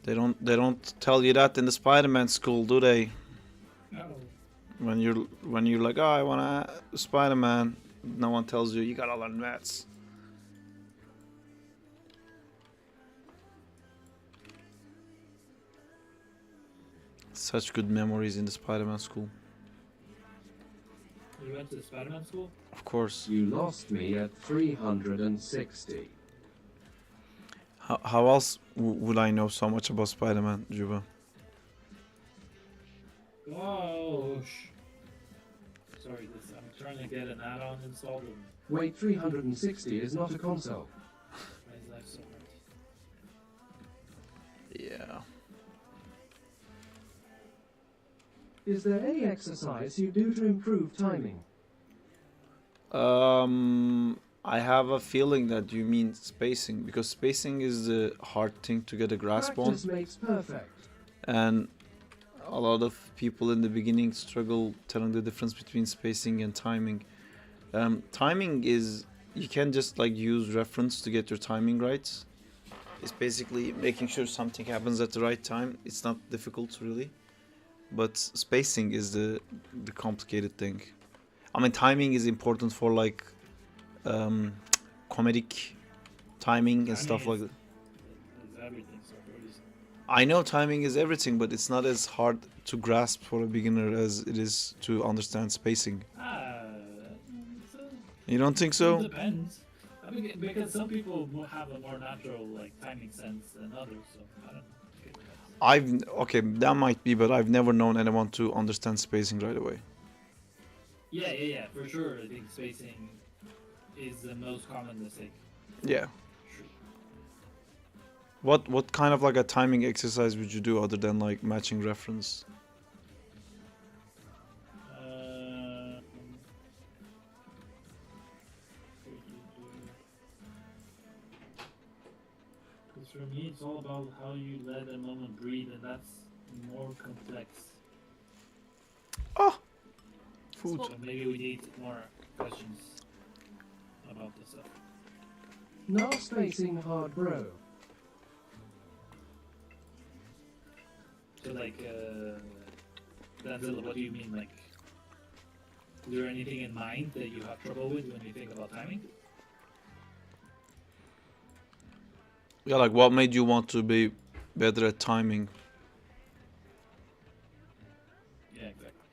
They don't tell you that in the Spider-Man school, do they? No. When you're like, oh, I wanna Spider-Man, no one tells you gotta learn maths. Such good memories in the Spider-Man school. You went to the Spider-Man school? Of course. You lost me at 360. How else would I know so much about Spider-Man, Juba? Gosh. Sorry, I'm trying to get an add-on installed. And Wait, 360 is not a console. why is life so hard? Yeah. Is there any exercise you do to improve timing? I have a feeling that you mean spacing, because spacing is the hard thing to get a grasp on, Practice makes perfect. and a lot of people in the beginning struggle telling the difference between spacing and timing. Timing is, you can just like use reference to get your timing right. It's basically making sure something happens at the right time. It's not difficult really, but spacing is the complicated thing. I mean, timing is important for like comedic timing and stuff like that. It's everything, so what is I know timing is everything, but it's not as hard to grasp for a beginner as it is to understand spacing. so You don't think it so? depends. I mean, because some people have a more natural like timing sense than others, so I don't know. It depends. Okay, that might be, but I've never known anyone to understand spacing right away. Yeah, for sure. I think spacing is the most common mistake. Yeah. Sure. What kind of like a timing exercise would you do other than like matching reference? Because for me, it's all about how you let a moment breathe, and that's more complex. Oh, food. So maybe we need more questions about this stuff. No spacing hard bro. So like, Denzel, what do you mean? Like, is there anything in mind that you have trouble with when you think about timing? Yeah, like what made you want to be better at timing? Yeah, exactly.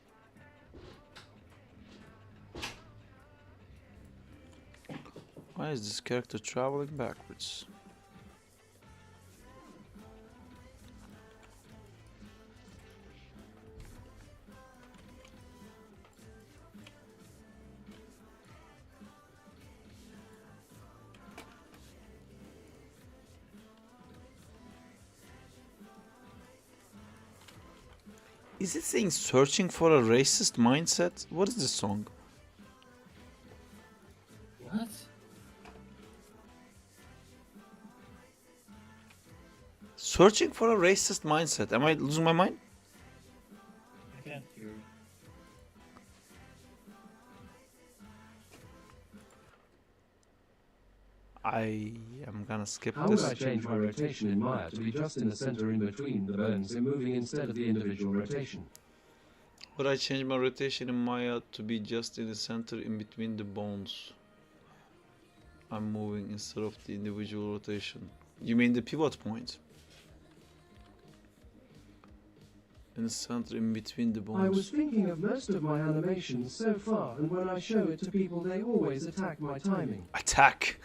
Why is this character traveling backwards? Is it saying searching for a racist mindset? What is this song? What? Searching for a racist mindset. Am I losing my mind? I can't hear. I am gonna skip How would this. I change my rotation in Maya to be just in the center in between the bones in moving instead of the individual rotation? Would I change my rotation in Maya to be just in the center in between the bones? I'm moving instead of the individual rotation. You mean the pivot point? In the center in between the bones. I was thinking of most of my animations so far, and when I show it to people, they always attack my timing. Attack!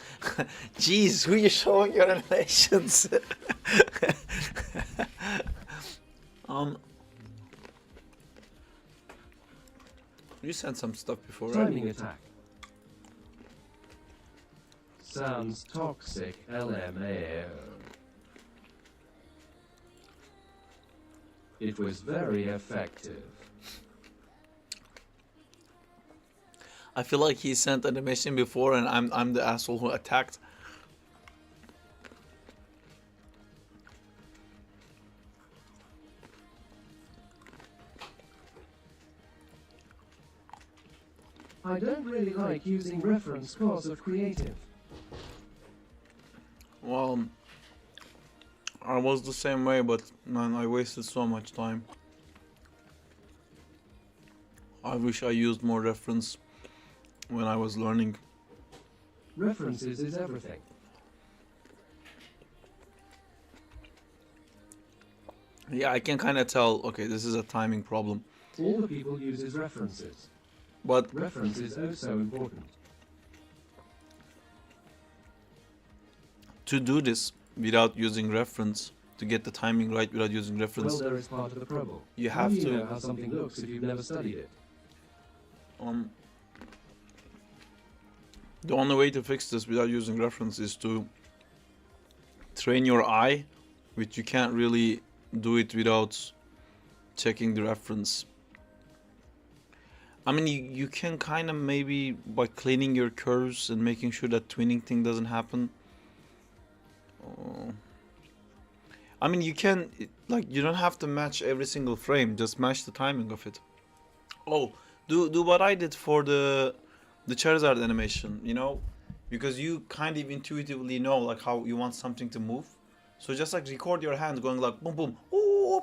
Jeez, who you showing your animations? You sent some stuff before, right? Timing attack. Sounds toxic, LMAO. It was very effective. I feel like he sent animation before, and I'm the asshole who attacked. I don't really like using reference cause of creative. Well, I was the same way, but man, I wasted so much time. I wish I used more reference when I was learning. References is everything. Yeah, I can kind of tell, okay, this is a timing problem. All the people use is references. But Reference is oh so important. to do this, without using reference, to get the timing right without using Well, reference, there is part of the problem. you How have do you to know how something looks if you've never studied it? the only way to fix this without using reference is to train your eye, which you can't really do it without checking the reference. I mean, you can kind of maybe by cleaning your curves and making sure that twinning thing doesn't happen. I mean, you can, like, you don't have to match every single frame, just match the timing of it. Oh, do what I did for the Charizard animation, you know, because you kind of intuitively know like how you want something to move. So just like record your hand going like boom boom, ooh,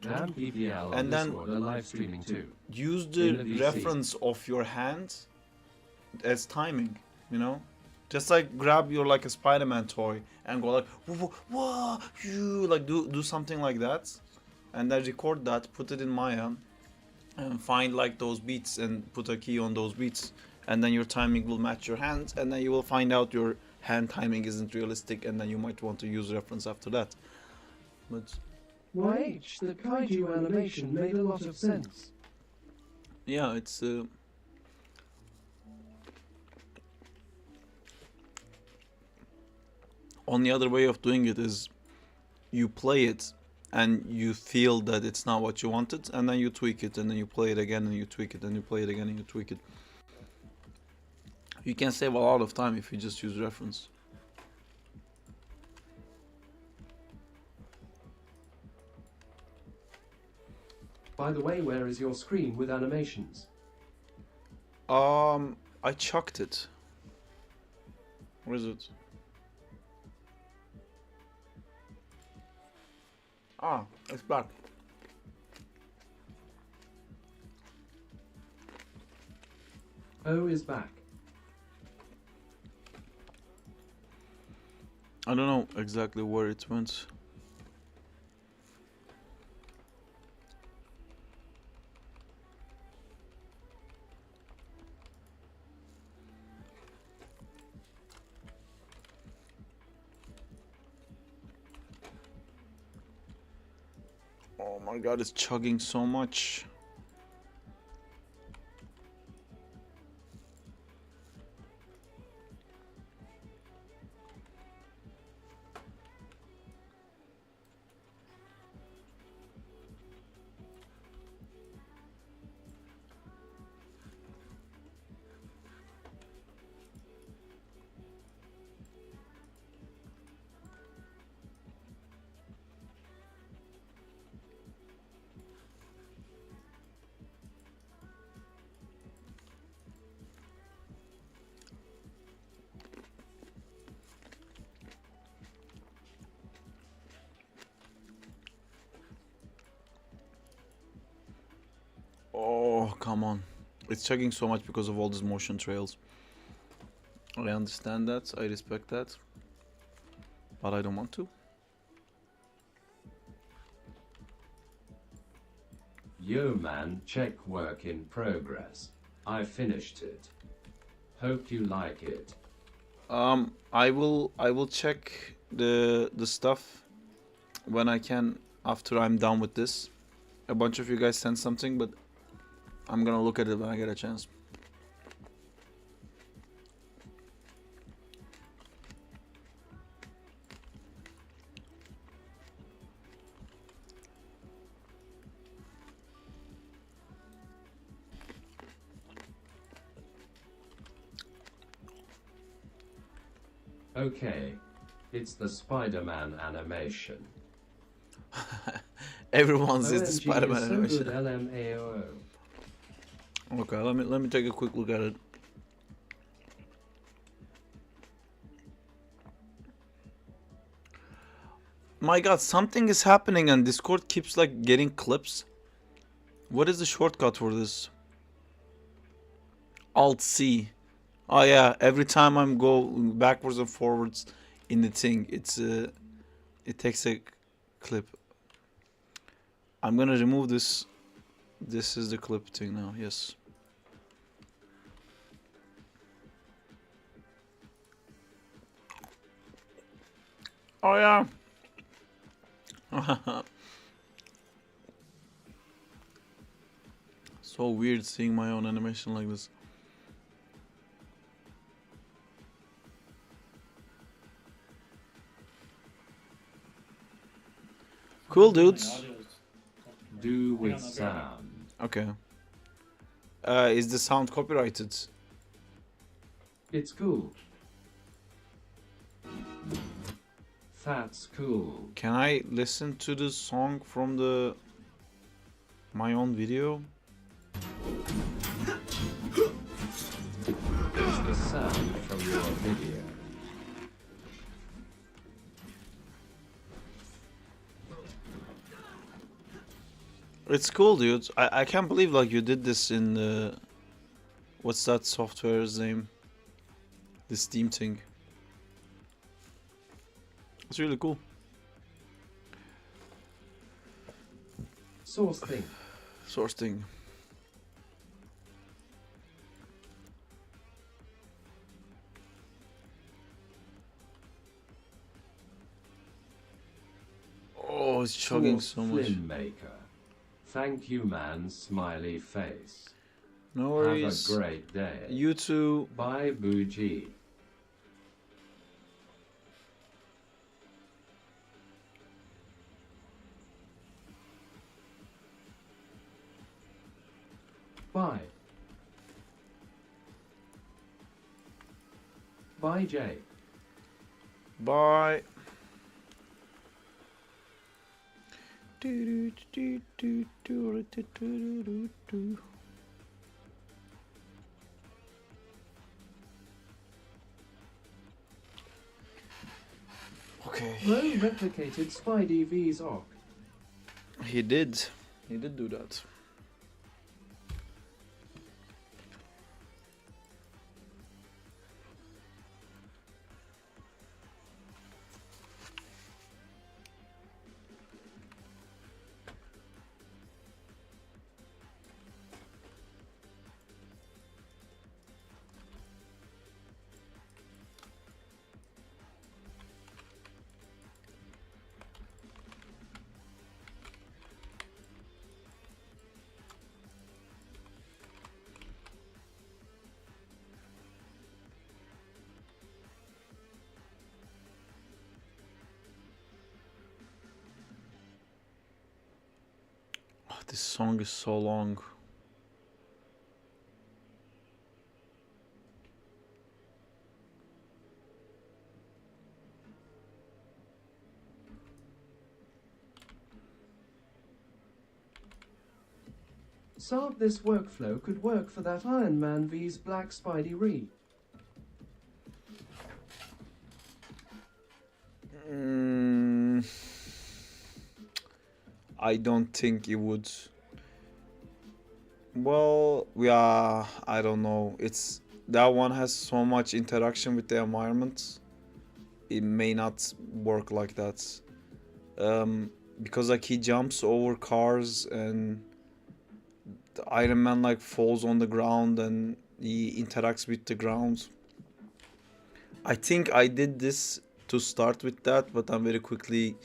And PPL on and then Discord are live streaming too. use In the the VC. reference of your hand as timing, you know. Just like grab your like a Spider-Man toy and go like whoa, whoa, you like do something like that, and then record that, put it in Maya, and find like those beats and put a key on those beats, and then your timing will match your hand, and then you will find out your hand timing isn't realistic, and then you might want to use reference after that. But YH, the kaiju animation made a lot of sense. yeah, it's only other way of doing it is you play it and you feel that it's not what you wanted, and then you tweak it, and then you play it again and you tweak it, and you play it again and you tweak it. You can save a lot of time if you just use reference. By the way, where is your screen with animations? I chucked it. Where is it? Ah, it's back. O is back. I don't know exactly where it went. Oh my god, it's chugging so much. Oh, come on. It's chugging so much because of all these motion trails. I understand that, I respect that, but I don't want to. Yo man, check work in progress. I finished it. Hope you like it. I will check the stuff when I can after I'm done with this. A bunch of you guys sent something, but I'm gonna look at it when I get a chance. Okay. It's the Spider-Man animation. Everyone's is the OMG Spider-Man is so animation. good, LMAO. Okay, let me take a quick look at it. My god, something is happening and Discord keeps like getting clips. What is the shortcut for this? Alt C. Oh yeah, every time I'm going backwards and forwards in the thing, it takes a clip. I'm gonna remove this. This is the clip thing now, yes. Oh yeah. So weird seeing my own animation like this. Cool, dudes. Do with sound. Okay. Is the sound copyrighted? It's cool. That's cool. Can I listen to the song from my own video? It's the sound from your video. It's cool, dude. I can't believe like you did this in the what's that software's name? The Steam thing. It's really cool. Source thing. Source thing. Oh, it's chugging so much. Maker. Thank you, man. Smiley face. No Have worries. a great day. You too. Bye, Bougie. Bye. Bye, Jay. Bye. Okay. Ro replicated Spidey V's Ock. He did. He did do that. Oh, this song is so long. Saab this workflow could work for that Iron Man V's Black Spidey Re. I don't think it would. Well, yeah, I don't know. It's that one has so much interaction with the environment. It may not work like that. Because like he jumps over cars and the Iron Man like falls on the ground and he interacts with the ground. I think I did this to start with that, but I very quickly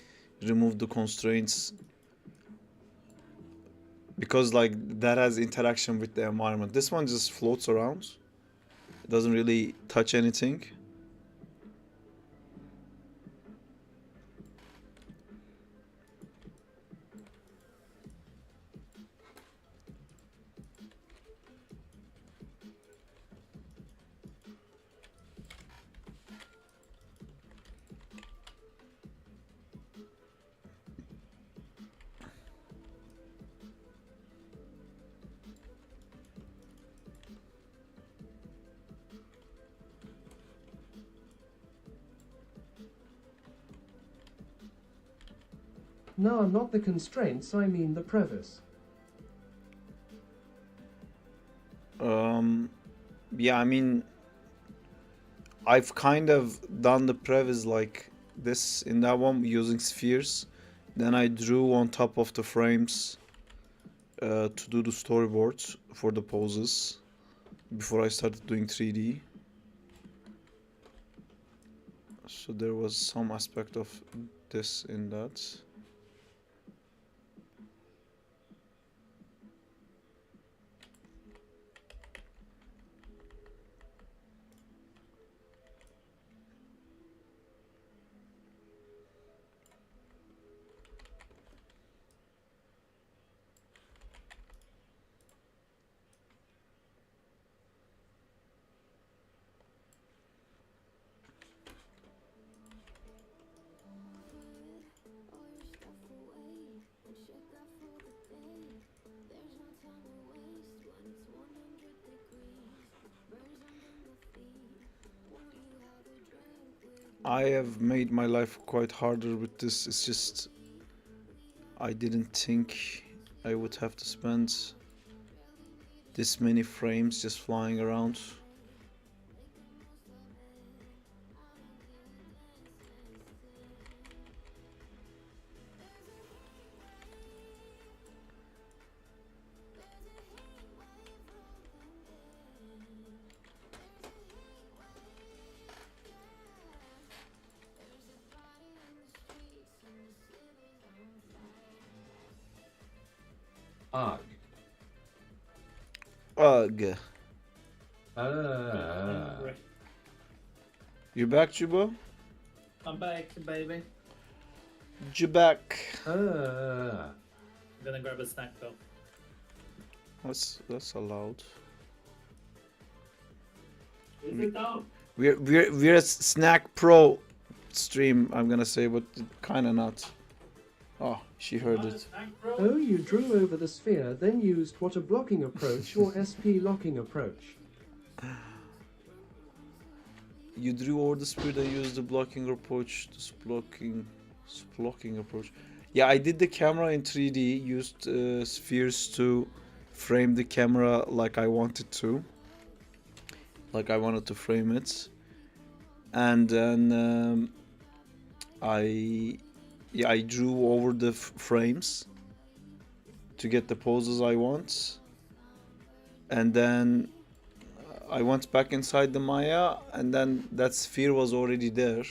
removed the constraints because like that has interaction with the environment. This one just floats around. It doesn't really touch anything. No, not the constraints, I mean the Previs. Yeah, I mean, I've kind of done the previs like this in that one using spheres. Then I drew on top of the frames to do the storyboards for the poses before I started doing 3D. So there was some aspect of this in that. I have made my life quite harder with this. It's just I didn't think I would have to spend this many frames just flying around. Ugh. Ugh. Uh, You back, Juba? I'm back, baby. You back? uh. I'm gonna grab a snack though. That's allowed. Is it though? We're a Snack Pro stream, I'm gonna say, but kinda not. Oh, she heard Not a it. snack, bro? Oh, you drew over the sphere, then used what a blocking approach or SP locking approach. You drew over the speed and used the blocking approach. This blocking approach. Yeah, I did the camera in 3D. Used spheres to frame the camera like I wanted to. Like I wanted to frame it, and then I drew over the frames to get the poses I want, and then I went back inside the Maya, and then that sphere was already there,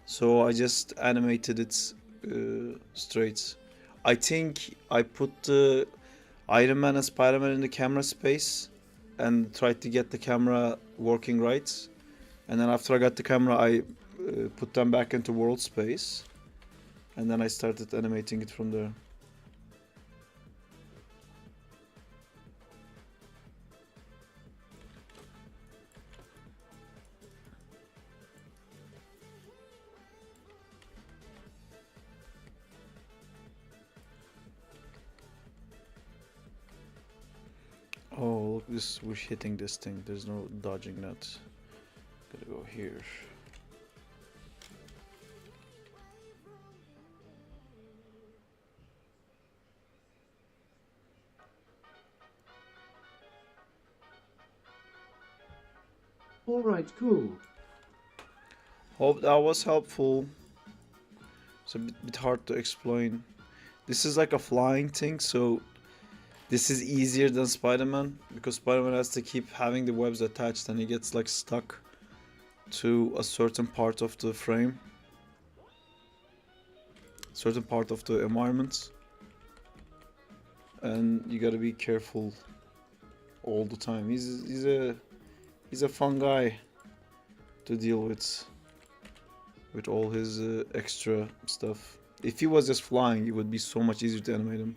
so I just animated it straight. I think I put the Iron Man and Spider-Man in the camera space and tried to get the camera working right, and then after I got the camera I put them back into world space, and then I started animating it from there. Oh, look, we're hitting this thing. There's no dodging that. Gotta go here. Alright, cool. Hope that was helpful. It's a bit hard to explain. This is like a flying thing, so this is easier than Spider-Man, because Spider-Man has to keep having the webs attached and he gets like stuck to a certain part of the frame, certain part of the environment, and you gotta be careful all the time. He's a fun guy to deal with all his extra stuff. If he was just flying, it would be so much easier to animate him.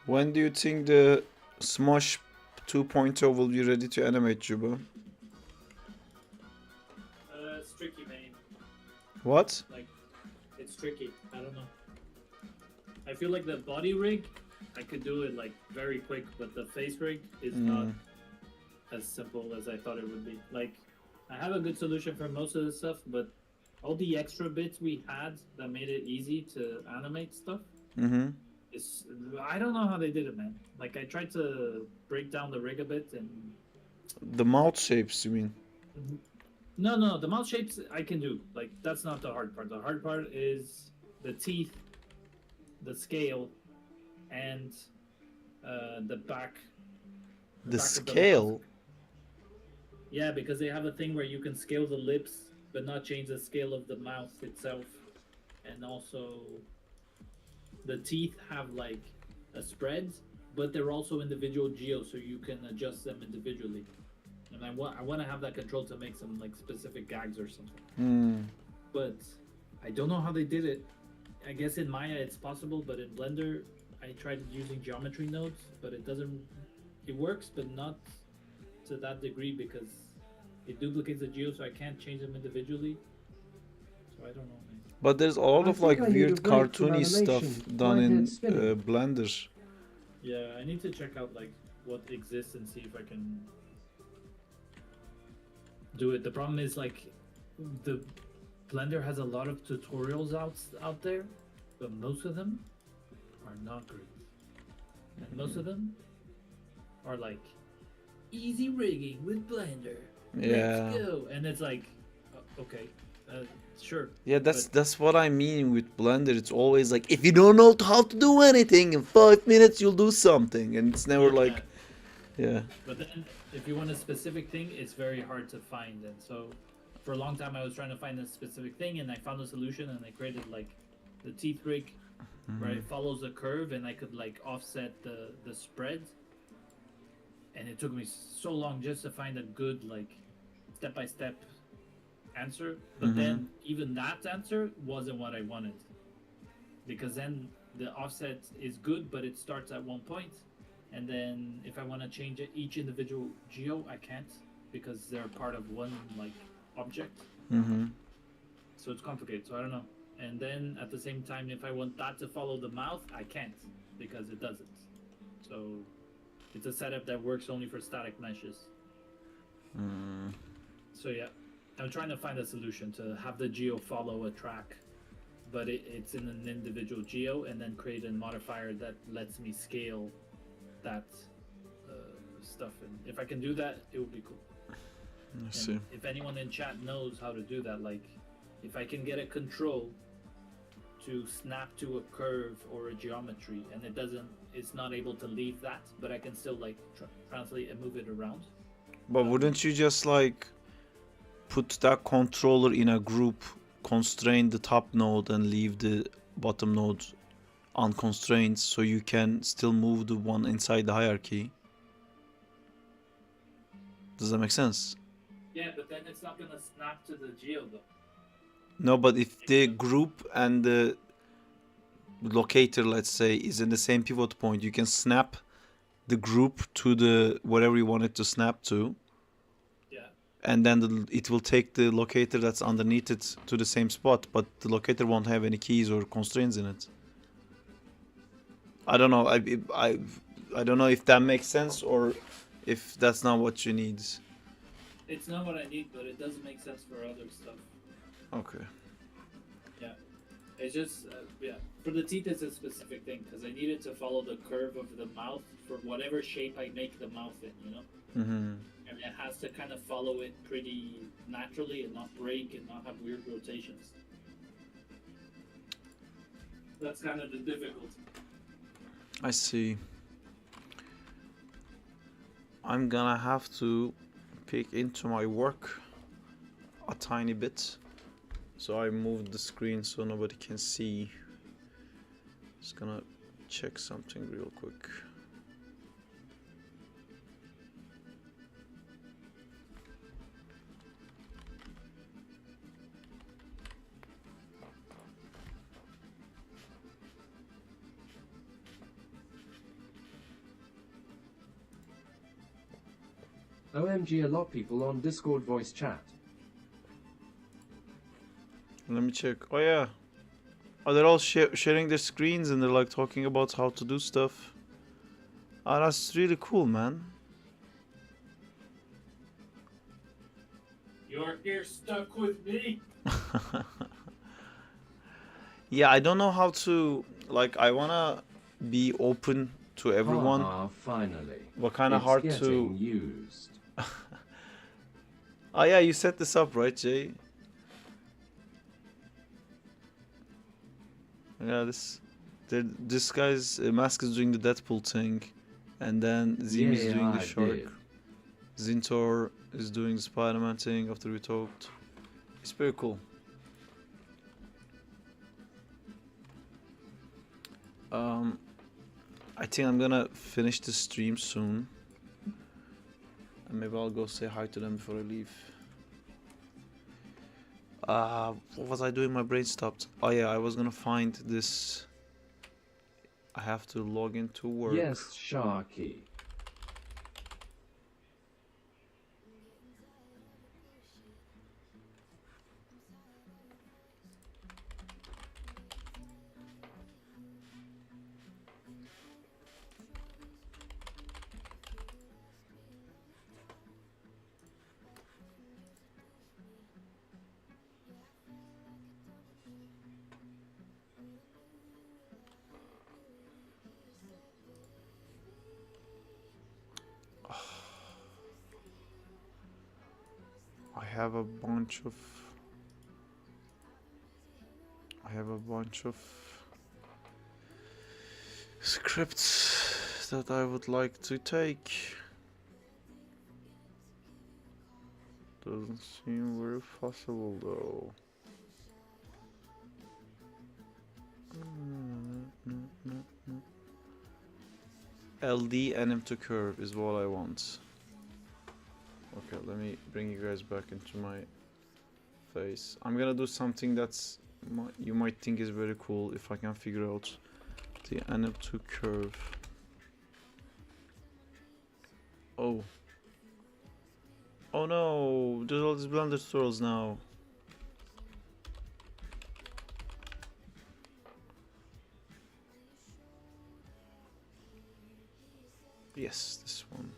When do you think the Smosh 2.0 will be ready to animate, Juba? It's tricky, man. What? Like, it's tricky. I don't know. I feel like the body rig, I could do it like very quick, but the face rig is not as simple as I thought it would be. Like, I have a good solution for most of the stuff, but all the extra bits we had that made it easy to animate stuff, is, I don't know how they did it, man. Like, I tried to break down the rig a bit, and The mouth shapes, you mean? no, the mouth shapes I can do. Like, that's not the hard part. The hard part is the teeth, the scale, and the back. The back of the scale? mouth. Yeah, because they have a thing where you can scale the lips, but not change the scale of the mouth itself. And also, the teeth have like a spread, but they're also individual geos, so you can adjust them individually. And I want to have that control to make some like specific gags or something. But I don't know how they did it. I guess in Maya it's possible, but in Blender I tried using geometry nodes, but it doesn't. It works, but not to that degree because it duplicates the geo, so I can't change them individually. So I don't know, man. But there's a lot I of think like I need weird a break from cartoony stuff animation. done My in head's spinning. Blender. Yeah, I need to check out like what exists and see if I can do it. The problem is like the Blender has a lot of tutorials out there, but most of them are not great. And most of them are like easy rigging with Blender. Yeah. Let's go. And it's like okay, sure. Yeah, that's what I mean with Blender. It's always like if you don't know how to do anything in 5 minutes you'll do something, and it's never like, yeah. But then if you want a specific thing, it's very hard to find. And so for a long time I was trying to find a specific thing, and I found a solution, and I created like the teeth rig where it follows a curve, and I could like offset the spread. And it took me so long just to find a good like step-by-step answer, but then even that answer wasn't what I wanted, because then the offset is good, but it starts at one point, and then if I want to change it, each individual geo, I can't because they're part of one like object. So it's complicated. So I don't know. And then at the same time, if I want that to follow the mouth, I can't because it doesn't. So it's a setup that works only for static meshes. So yeah, I'm trying to find a solution to have the geo follow a track, but it's in an individual geo, and then create a modifier that lets me scale that stuff. And if I can do that, it would be cool. I see. If anyone in chat knows how to do that, like if I can get a control to snap to a curve or a geometry, and it's not able to leave that, but I can still like translate and move it around. But wouldn't you just like put that controller in a group, constrain the top node and leave the bottom node unconstrained, so you can still move the one inside the hierarchy? Does that make sense? Yeah, but then it's not gonna snap to the geo though. No, but if the group and the locator, let's say, is in the same pivot point, you can snap the group to the whatever you want it to snap to. Yeah. And then it will take the locator that's underneath it to the same spot, but the locator won't have any keys or constraints in it. I don't know. I don't know if that makes sense or if that's not what you need. It's not what I need, but it does make sense for other stuff. Okay. Yeah. It's just, yeah. For the teeth, it's a specific thing, because I need it to follow the curve of the mouth for whatever shape I make the mouth in, you know? And it has to kind of follow it pretty naturally and not break and not have weird rotations. That's kind of the difficulty. I see. I'm gonna have to peek into my work a tiny bit. So I moved the screen so nobody can see. Just gonna check something real quick. OMG, a lot people on Discord voice chat. Let me check. Oh yeah. Oh, they're all sharing their screens and they're like talking about how to do stuff. Ah, that's really cool, man. You're here stuck with me. Yeah, I don't know how to, like, I wanna be open to everyone. Finally. But kind of It's hard getting to. used. Oh yeah, you set this up, right, Jay? Yeah, this guy's Mask is doing the Deadpool thing, and then Zim is doing the I shark. did. Zintor is doing the Spider-Man thing after we talked. It's very cool. I think I'm gonna finish the stream soon. And maybe I'll go say hi to them before I leave. What was I doing? My brain stopped. Oh yeah, I was gonna find this. I have to log into work. Yes, Sharky. I have a bunch of scripts that I would like to take. Doesn't seem very possible though. LD and M to curve is what I want. Okay, let me bring you guys back into my face. I'm gonna do something that's you might think is very cool if I can figure out the NM2 curve. Oh. Oh no, there's all these Blender tutorials now. Yes, this one.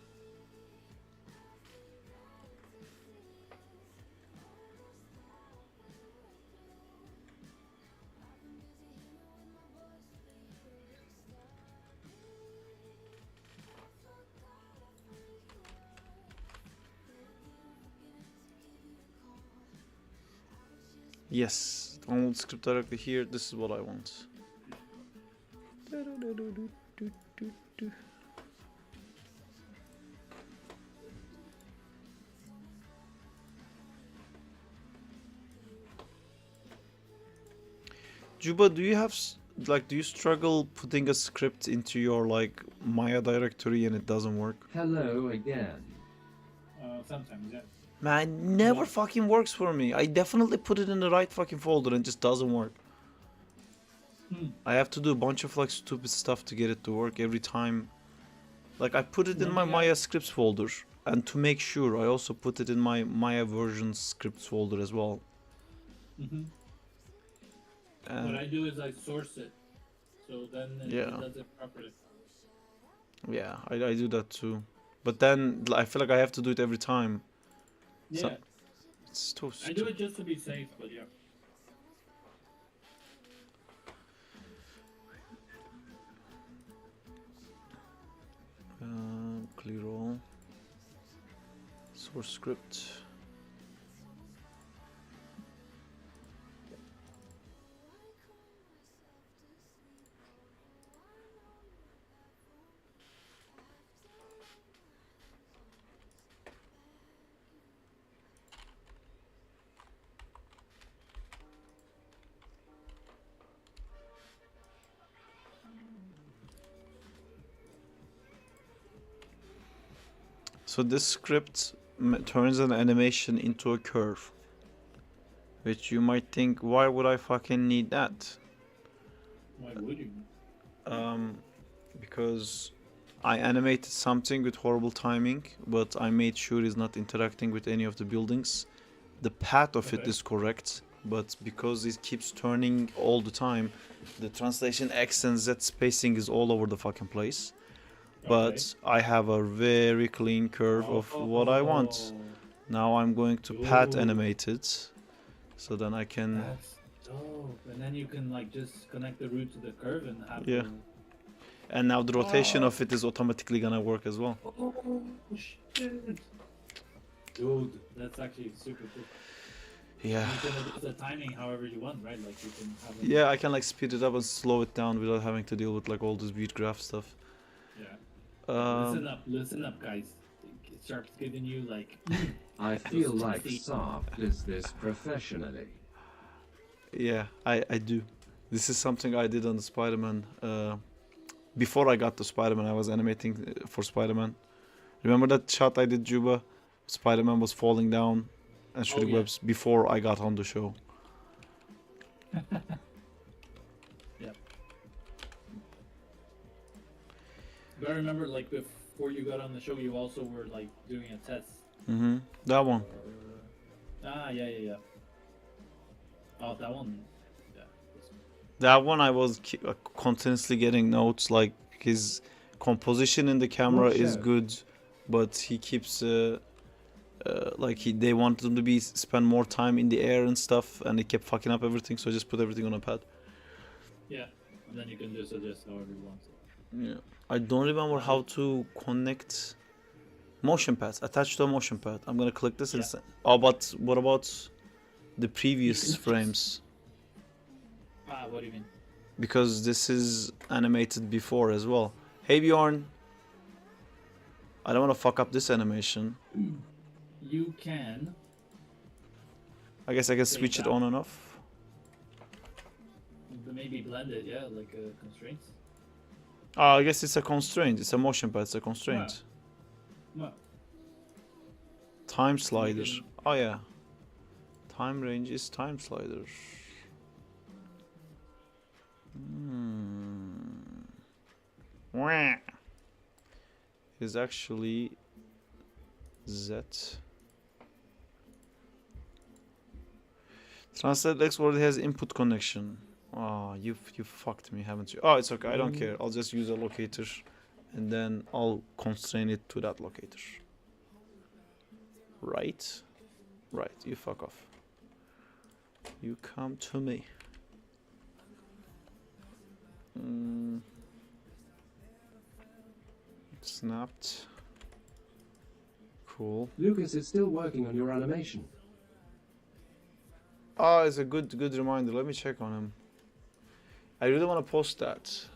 Yes, download script directly here. This is what I want. Juba, do you have do you struggle putting a script into your like Maya directory and it doesn't work? Hello again. Sometimes, yeah. Man, it never fucking works for me. I definitely put it in the right fucking folder and it just doesn't work. I have to do a bunch of like stupid stuff to get it to work every time. Like I put it in my Maya scripts folder, and to make sure I also put it in my Maya version scripts folder as well. What I do is I source it, so then it does it properly. Yeah, I do that too. But then I feel like I have to do it every time. Yeah. So, it's too I do it just to be safe, but yeah. Clear all. Source script. So this script turns an animation into a curve, which you might think, why would I fucking need that? Why would you? Because I animated something with horrible timing, but I made sure it's not interacting with any of the buildings. The path of it Okay. is correct, but because it keeps turning all the time, the translation X and Z spacing is all over the fucking place. But I have a very clean curve of what I want. Now I'm going to path Ooh. animate it, so then I can. That's dope. And then you can like just connect the root to the curve and have. Yeah. And now the rotation of it is automatically gonna work as well. Oh shit! Dude, that's actually super cool. Yeah. You can adjust the timing however you want, right? Like you can have. Yeah, I can like speed it up and slow it down without having to deal with like all this weird graph stuff. Yeah. Listen up, guys. Sharp's giving you like. I feel like Saab does this professionally. Yeah, I do. This is something I did on the Spider-Man. Before I got to Spider-Man, I was animating for Spider-Man. Remember that shot I did, Juba? Spider-Man was falling down and shooting webs before I got on the show. Yep. But I remember, like, before you got on the show, you also were, like, doing a test. Mm-hmm. That one. Yeah. Oh, that one. Yeah. That one I was continuously getting notes like his composition in the camera is good, but he keeps like they wanted him to spend more time in the air and stuff, and he kept fucking up everything. So I just put everything on a pad. Yeah, and then you can just adjust however you want. Yeah, I don't remember how to connect motion pads. Attached to a motion pad. I'm gonna click this and. Oh, but what about the previous frames? What do you mean? Because this is animated before as well. Hey Bjorn, I don't want to fuck up this animation. You can. I guess I can switch it on and off. Maybe blend it, yeah, like constraints. Oh, I guess it's a constraint. It's a motion pad. It's a constraint. No. Time slider. Oh yeah. Time range is time slider. Is actually Z. Translate X word has input connection. Oh, you fucked me, haven't you? Oh, it's okay. I don't care. I'll just use a locator, and then I'll constrain it to that locator. Right? Right. You fuck off. You come to me. Snapped. Cool. Lucas is still working on your animation. Oh, it's a good reminder. Let me check on him. I really want to post that.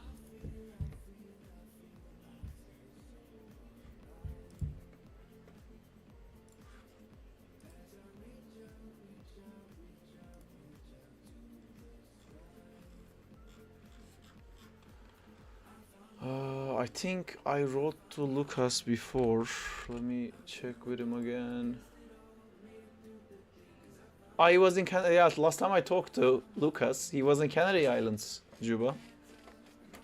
I think I wrote to Lucas before. Let me check with him again. Oh, he was in Canada. Yeah, last time I talked to Lucas, he was in Canary Islands, Juba.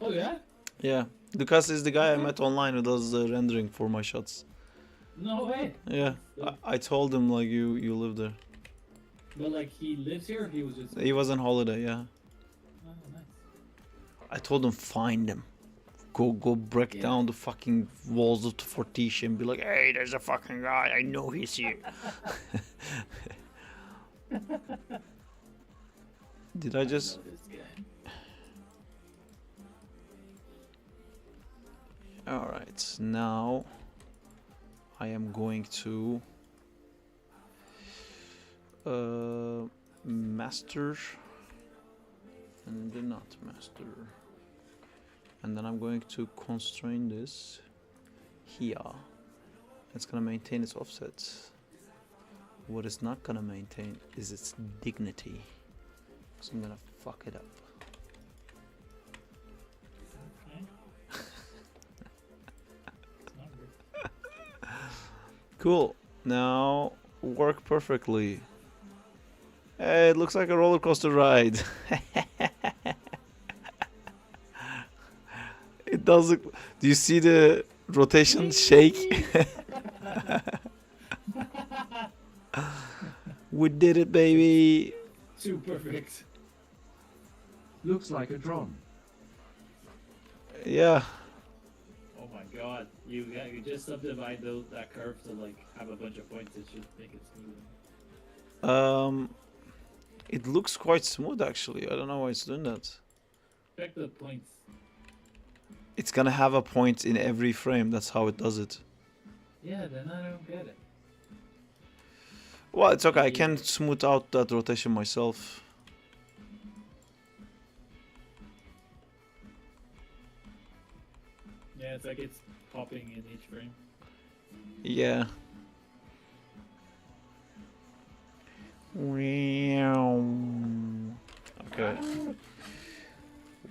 Oh yeah? Yeah, Lucas is the guy I met online who does the rendering for my shots. No way. Yeah, I told him like you live there. But like he lives here, or he was just. He was on holiday, yeah. Oh, nice. I told him find him. Go break down the fucking walls of the Fortiche and be like, hey, there's a fucking guy. I know he's here. Did I just? All right, now I am going to master and then not master, and then I'm going to constrain this here. It's gonna maintain its offset. What it's not gonna maintain is its dignity, so I'm gonna fuck it up. Cool. Now work perfectly. Hey, it looks like a roller coaster ride. It does look. Do you see the rotation shake. We did it, baby. Too perfect. Looks like a drone. Yeah. Oh my god. You just subdivide that curve to like have a bunch of points. It should make it smooth. It looks quite smooth actually. I don't know why it's doing that. Check the points. It's gonna have a point in every frame. That's how it does it. Yeah, then I don't get it. Well, it's okay. I can smooth out that rotation myself. Yeah, it's like it's popping in each frame. Yeah. Okay.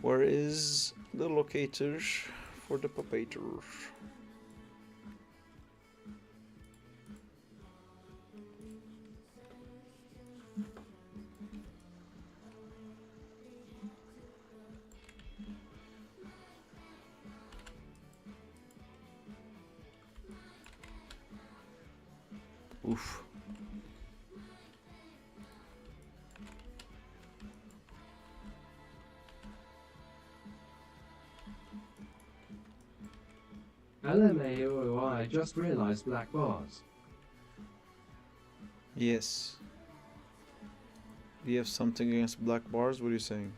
Where is the locator for the puppeteer? Oof. LMAOI just realized black bars. Yes. Do you have something against black bars? What are you saying?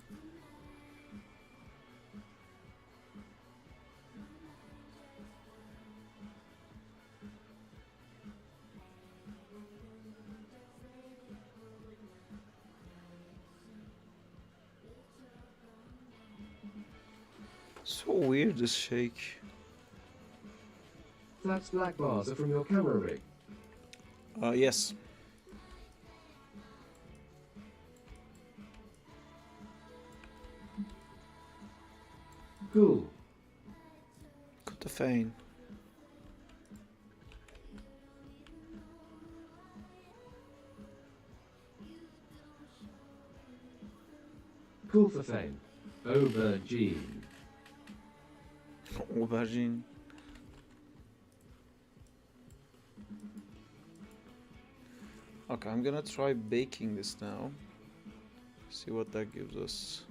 So weird, this shake. Flaps black bars are from your camera rig. Yes. Cool. Cut the fane. Cool for fame. Aubergine. Aubergine. Okay, I'm gonna try baking this now. See what that gives us.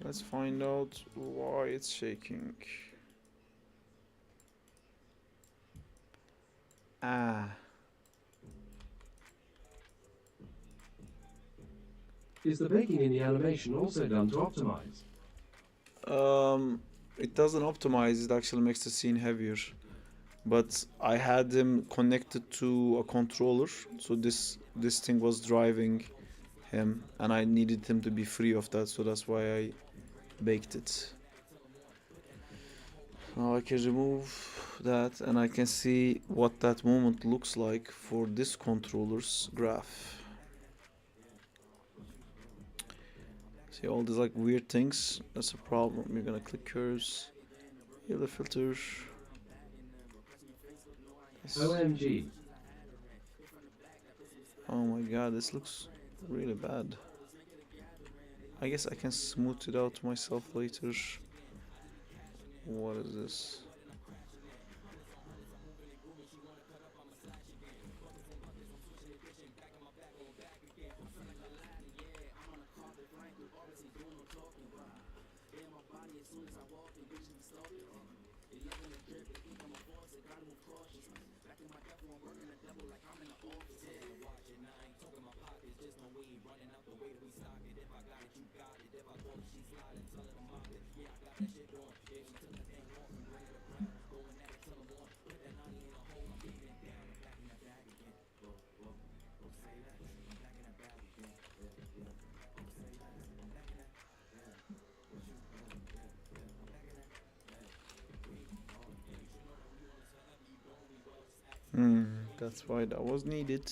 Let's find out why it's shaking. Ah. Is the baking in the animation also done to optimize? It doesn't optimize, it actually makes the scene heavier. But I had him connected to a controller, so this thing was driving him, and I needed him to be free of that, so that's why I baked it. Now I can remove that, and I can see what that movement looks like for this controller's graph. See all these like weird things? That's a problem. You're gonna click curves, yellow filter. Yes. OMG. Oh my god, this looks really bad. I guess I can smooth it out myself later. What is this? That's why that was needed.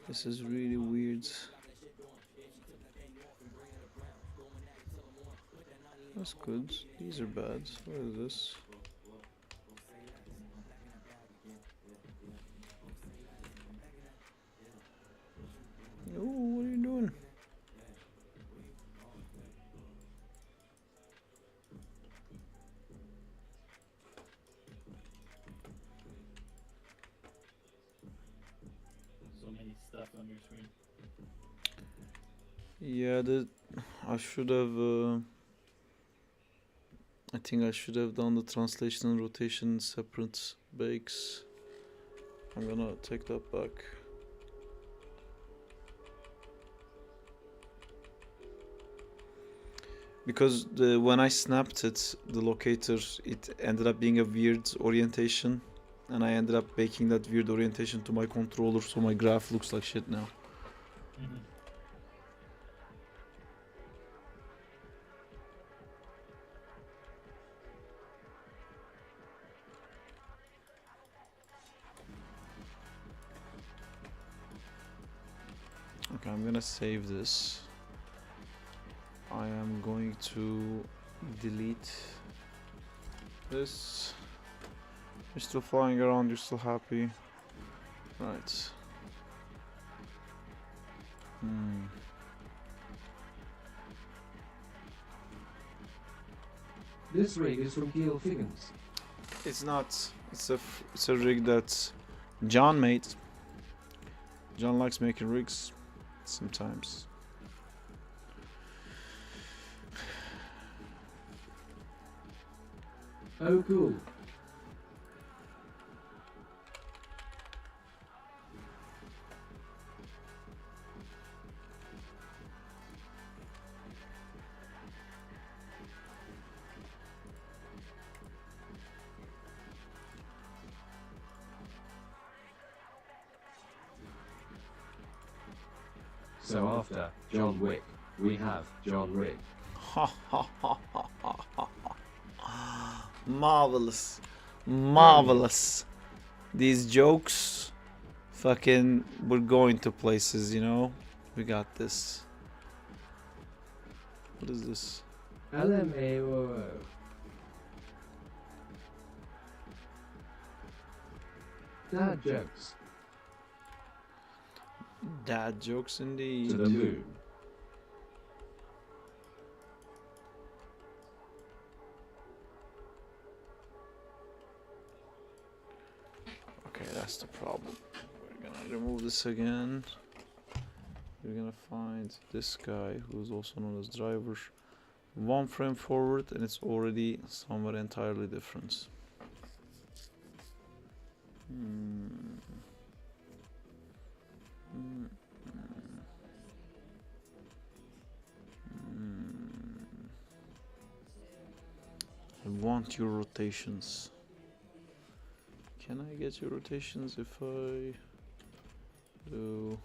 This is really weird. That's good. These are bad. What is this? Oh, what are you doing? So many stuff on your screen. Yeah, I should have. I think I should have done the translation and rotation in separate bakes. I'm gonna take that back. Because when I snapped it, the locator, it ended up being a weird orientation. And I ended up making that weird orientation to my controller, so my graph looks like shit now. Okay, I'm gonna save this. I am going to delete this. You're still flying around, you're still happy. Right. This rig is from Gil Figgins. It's not. It's a rig that John made. John likes making rigs sometimes. Oh, cool. So after John Wick, we have John Rick. Marvelous. Marvelous. These jokes, fucking, we're going to places, you know? We got this. What is this? LMAOO. Dad jokes. Dad jokes indeed. To the moon. Okay, that's the problem. We're gonna remove this again. We're gonna find this guy, who's also known as driver. One frame forward, and it's already somewhere entirely different. I want your rotations. Can I get your rotations if I do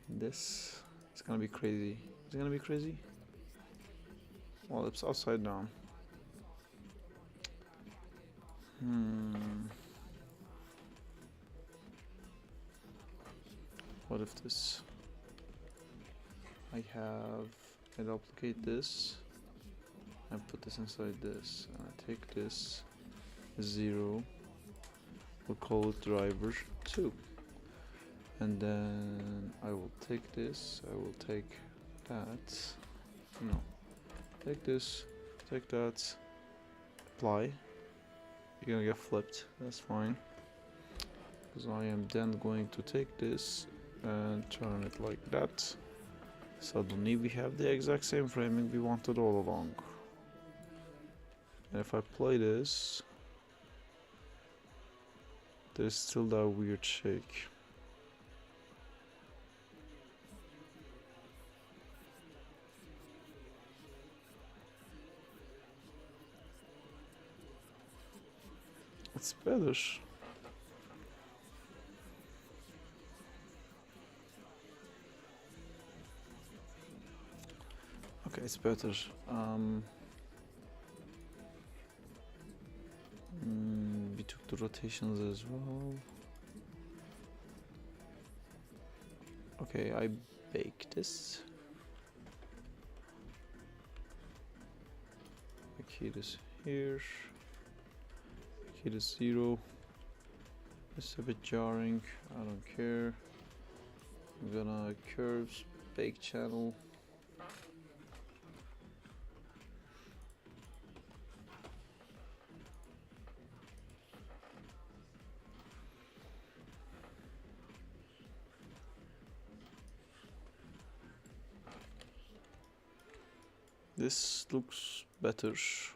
this? It's gonna be crazy. Is it gonna be crazy? Well, it's upside down. What if this? I duplicate this. I put this inside this. And I take this 0. We'll call it driver 2. And then I will take this. I will take that. No. Take this. Take that. Apply. You're gonna get flipped. That's fine. Because I am then going to take this and turn it like that. Suddenly we have the exact same framing we wanted all along. And if I play this, there's still that weird shake. It's better. Okay, it's better. We took the rotations as well. Okay, I bake this. Key this here. Key this 0. It's a bit jarring. I don't care. I'm gonna curves, bake channel. This looks better if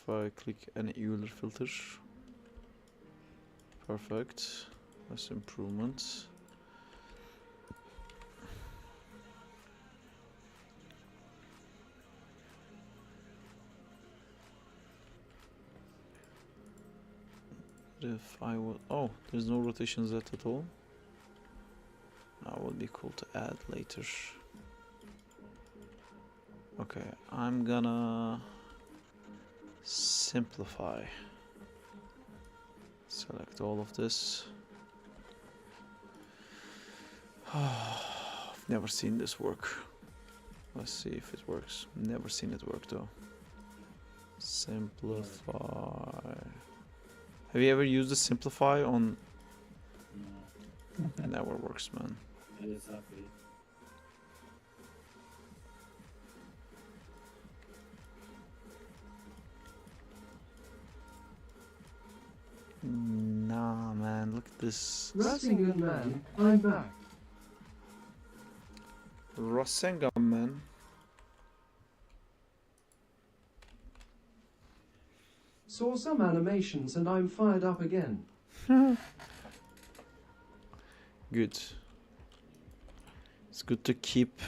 I click any Euler filter. Perfect. That's improvement. If I would, oh, there's no rotation Z at all. That would be cool to add later. Okay, I'm gonna simplify. Select all of this. I've never seen this work. Let's see if it works. Never seen it work though. Simplify. Have you ever used the simplify on? It never works, man. It is happy. Nah, man, look at this. Rassington man, I'm back. Rasengan, man. Saw some animations and I'm fired up again. Good. It's good to keep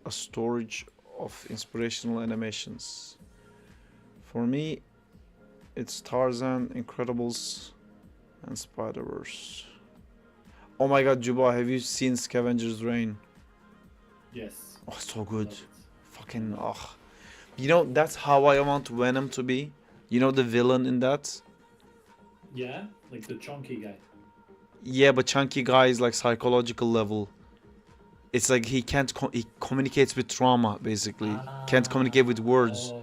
a storage of inspirational animations. For me, it's Tarzan, Incredibles, and Spider-Verse. Oh my god, Juba, have you seen Scavenger's Reign? Yes. Oh, so good. Love it. Fucking, ugh. You know, that's how I want Venom to be. You know the villain in that? Yeah, like the chunky guy. Yeah, but Chunky Guy is like psychological level. It's like he can't, he communicates with trauma, basically. Can't communicate with words. Oh.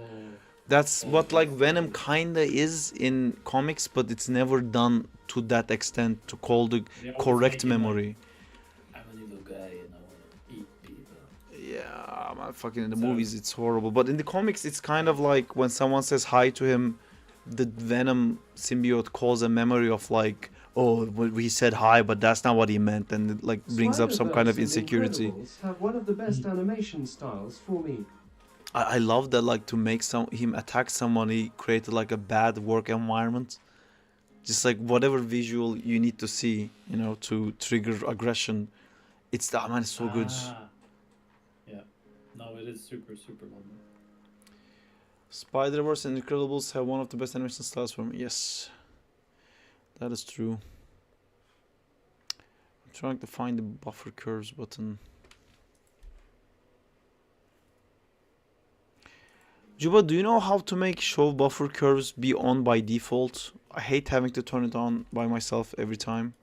That's what like Venom kinda is in comics, but it's never done to that extent to call the They always correct make him, memory. I'm a little guy and I wanna eat people. Yeah, man, fucking in the So- movies it's horrible, but in the comics it's kind of like when someone says hi to him, the Venom symbiote calls a memory of like, oh, we said hi, but that's not what he meant, and it like brings up some kind of Spider-Verse and insecurity. Incredibles have one of the best animation styles for me. I love that, like to make him attack someone, he created like a bad work environment. Just like whatever visual you need to see, you know, to trigger aggression. It's that, man, it's so good. Yeah. No, it is super, super well done. Spider-Verse and Incredibles have one of the best animation styles for me. Yes, that is true. I'm trying to find the buffer curves button. Juba, do you know how to make show buffer curves be on by default? I hate having to turn it on by myself every time.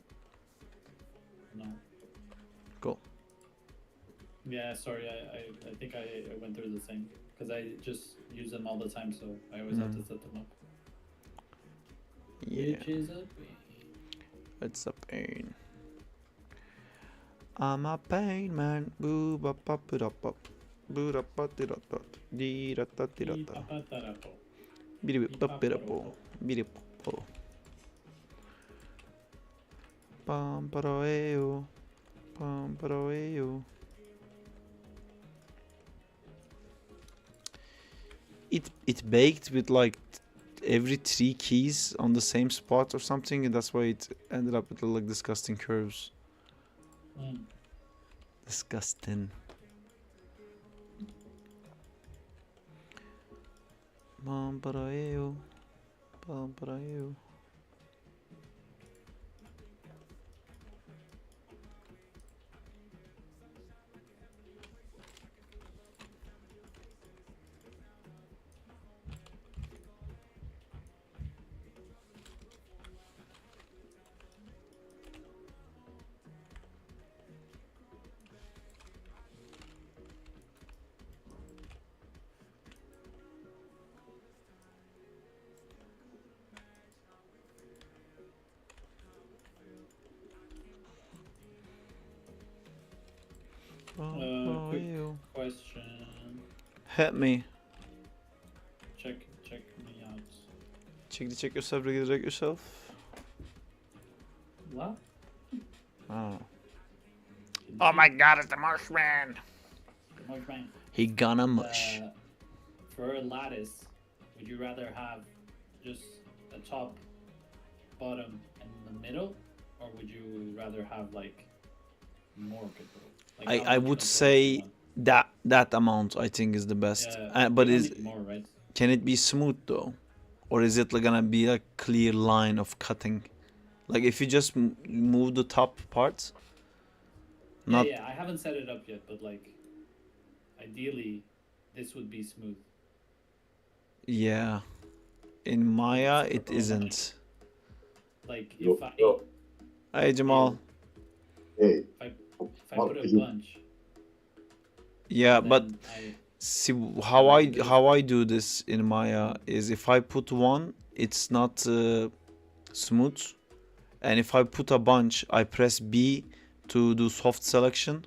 No. Go. Yeah, sorry, I think I went through the same. Because I just use them all the time, so I always have to set them up. Yeah, Which is a pain. it's a pain. I'm a pain man. Boo ba ba ba da ba. Boo da ba di da da. Di da da di da da. Ipapatarapo. Bidi bi ba bi da bo. Bidi bo bo. Pam para eo. Pam para eo. It baked with like every 3 keys on the same spot or something, and that's why it ended up with like disgusting curves. Mm. Disgusting. Bam para eo. But are you? Quick You? question. Hit me. Check me out. Check yourself, redirect yourself. What? Oh. Oh my god, it's the Marshman! Marshman. He gonna mush. For a lattice, would you rather have just a top, bottom, and the middle, or would you rather have like more control? Like, how I much would control do you say want? that amount I think is the best. Yeah, But you don't is need more, right? can it be smooth though, or is it like gonna be a clear line of cutting? Like if you just move the top part. Not Yeah, I haven't set it up yet, but like, ideally, this would be smooth. yeah. In Maya it isn't. Like Yo, if I yo. Hey Jamal. Hey, if I put a bunch, Yeah, then but I see like how I do this in Maya is if I put one, it's not smooth, and if I put a bunch, I press B to do soft selection.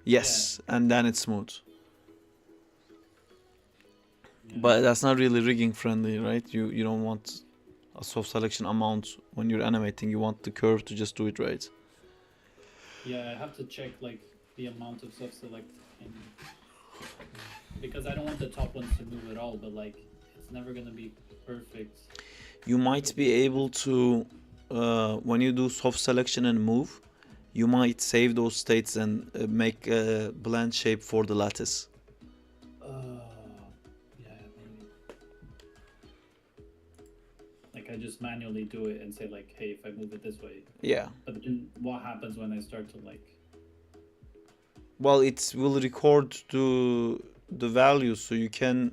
Yes, and then it's smooth. yeah. But that's not really rigging friendly, right? You don't want a soft selection amount when you're animating. You want the curve to just do it right. Yeah, I have to check like the amount of soft select because I don't want the top ones to move at all, but like it's never gonna be perfect. You might be able to when you do soft selection and move, you might save those states and make a blend shape for the lattice. Yeah, maybe. Like I just manually do it and say like, hey, if I move it this way. Yeah. But then what happens when I start to like? Well, it will record to the values, so you can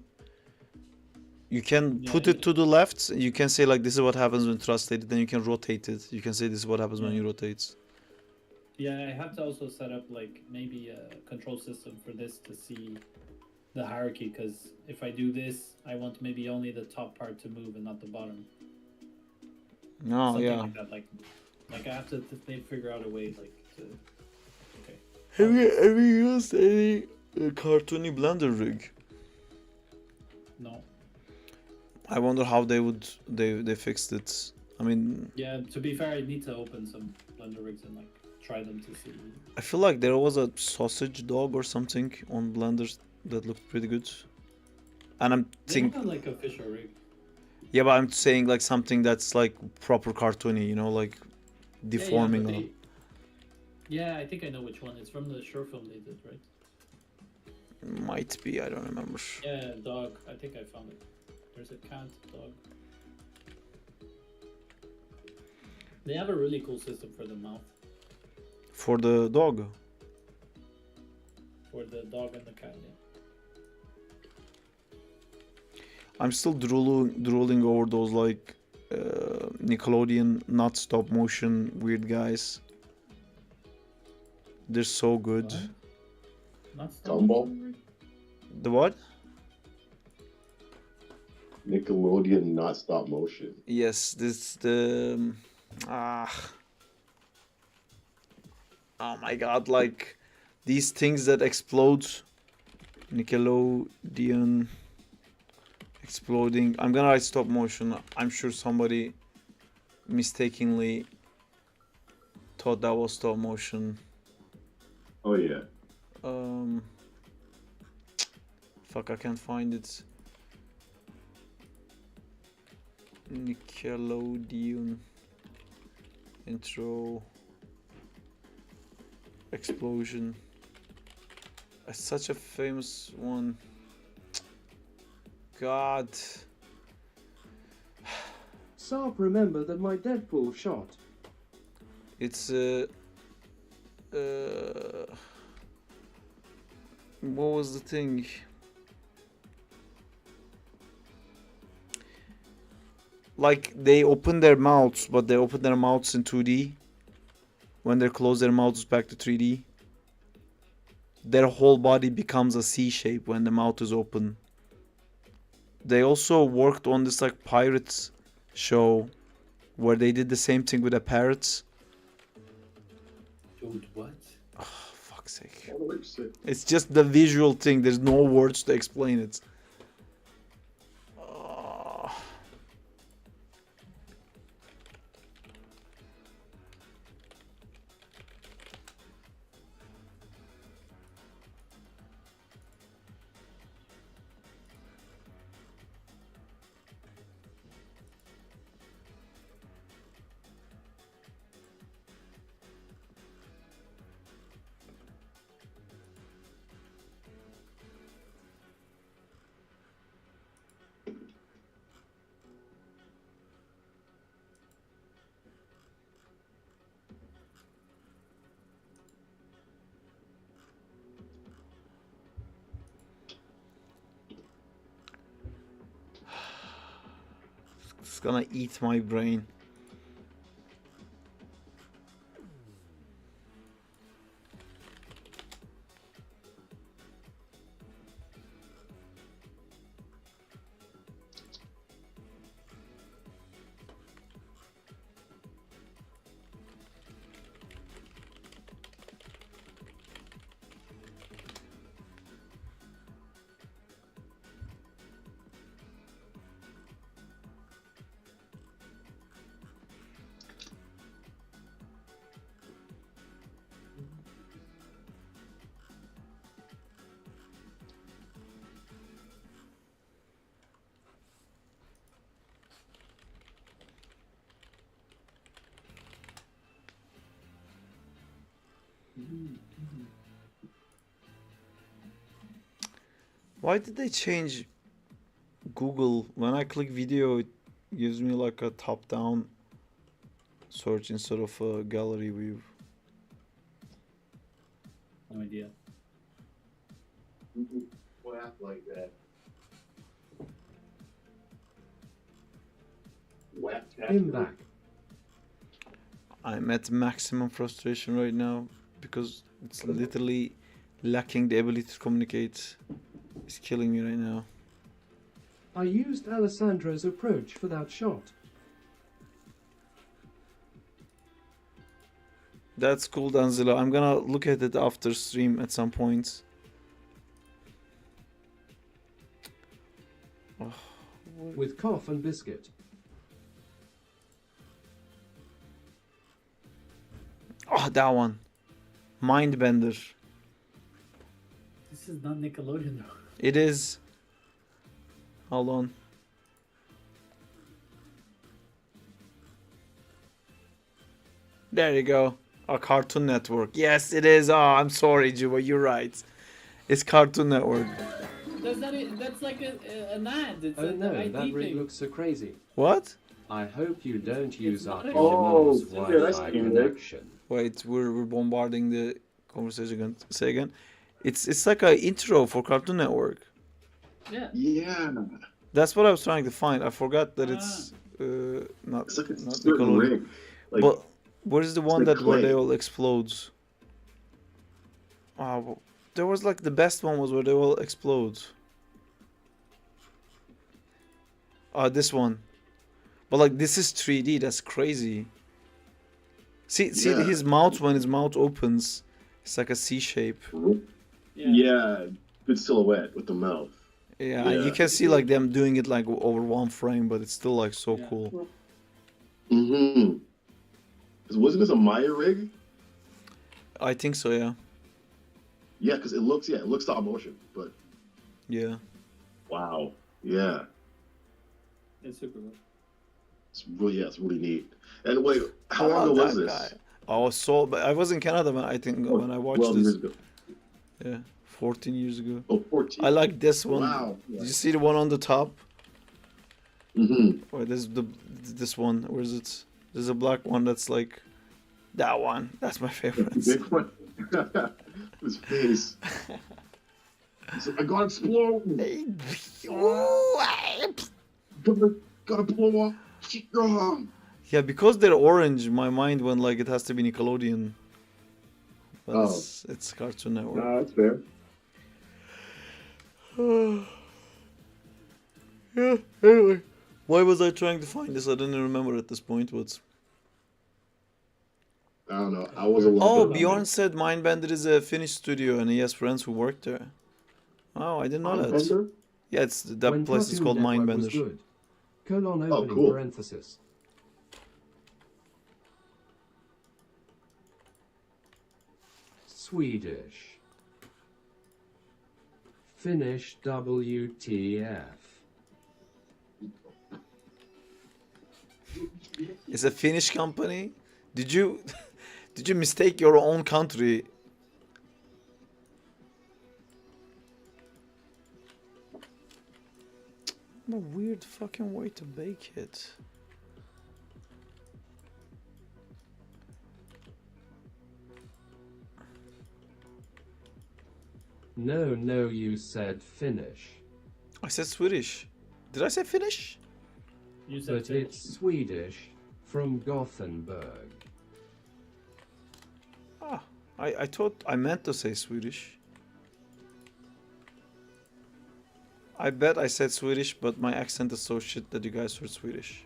put it to the left. You can say like this is what happens when translated. Then you can rotate it. You can say this is what happens when you rotate. Yeah, I have to also set up like maybe a control system for this to see the hierarchy, because if I do this, I want maybe only the top part to move and not the bottom. No, Something yeah. like that. Like I have to figure out a way like to. Okay. Have you used any cartoony Blender rig? No. I wonder how they fixed it. I mean, Yeah. To be fair, I need to open some Blender rigs and like try them to see. I feel like there was a sausage dog or something on Blender that looked pretty good. And I'm They think have like official rig. yeah, but I'm saying like something that's like proper cartoony, you know, like deforming. Yeah, I think I know which one. It's from the short film they did, right? Might be, I don't remember. Yeah, dog. I think I found it. There's a cat, dog. They have a really cool system for the mouth. For the dog. For the dog and the cat, yeah. I'm still drooling over those like Nickelodeon not stop motion weird guys. They're so good. Not Gumball? The what? Nickelodeon not stop motion. Yes, this the oh my god, like these things that explode. Nickelodeon exploding. I'm gonna write stop motion. I'm sure somebody mistakenly thought that was stop motion. Oh yeah. Fuck, I can't find it. Nickelodeon intro explosion. It's such a famous one. God. Saab remember that my Deadpool shot? It's what was the thing? Like they open their mouths, but they open their mouths in 2D. When they close their mouths back to 3D, their whole body becomes a C shape when the mouth is open. They also worked on this like pirates show where they did the same thing with the parrots. Dude, what? Oh, fuck's sake. Oh, wait, shit. It's just the visual thing. There's no words to explain it. Oh. It's gonna eat my brain. Why did they change Google? When I click video, it gives me like a top-down search instead of a gallery view. No idea. What happened like that? Him back. I'm at maximum frustration right now because it's literally lacking the ability to communicate. It's killing me right now. I used Alessandro's approach for that shot. That's cool, Danzilla. I'm gonna look at it after stream at some point. Oh, With cough and biscuit. oh, that one. Mindbender. This is not Nickelodeon though. It is. Hold on. There you go. A Cartoon Network. Yes, it is. Oh, I'm sorry, Juba. You're right. It's Cartoon Network. That's not it. That's like an ad. It's Oh an no, ID that rig thing. looks so crazy. What? I hope you don't use our not- Oh, HMO's yeah, that's Wi-Fi cute. connection. Wait, we're bombarding the conversation again. Say again. It's like a intro for Cartoon Network. Yeah. Yeah. That's what I was trying to find. I forgot that it's not It's like a not certain Nickelodeon. rig. Like, But where's the one like that where they clay. all explodes? Oh, there was like the best one was where they all explode. This one. But like this is 3D. That's crazy. See Yeah. his mouth when his mouth opens, it's like a C shape. yeah, good silhouette with the mouth. Yeah, and Yeah. you can see like them doing it like over one frame, but it's still like so Yeah. cool. Mm-hmm. Wasn't this a Maya rig? I think so. Yeah. Yeah, because it looks stop motion, but Yeah. wow. Yeah. It's super cool. It's really neat. And wait, how I long love ago was that this? guy. I was so, but I was in Canada when I think when I watched 12 this. years ago. Yeah, 14 years ago. Oh, 14. I like this one. Wow. Did you see the one on the top? Wait, this one. Where is it? There's a black one that's like that one. That's my favorite. Big one. His face. He's like, I gotta explode. Gotta blow up. Yeah, because they're orange, my mind went like it has to be Nickelodeon. But Oh. it's Cartoon Network. No, that's fair. Yeah, anyway. Why was I trying to find this? I didn't remember at this point, but... I don't know. I was a little Oh, bit Bjorn said Mindbender is a Finnish studio and he has friends who work there. Oh, I didn't know that. Mindbender? Yeah, that When place is Cartoon called Network was Mindbender. good. Colon Oh, opening cool. parenthesis. Swedish. Finnish WTF. It's a Finnish company? Did you mistake your own country? What a weird fucking way to bake it. No, you said Finnish. I said Swedish. Did I say Finnish? You said But Finnish. it's Swedish from Gothenburg. Ah, I thought I meant to say Swedish. I bet I said Swedish, but my accent is so shit that you guys heard Swedish.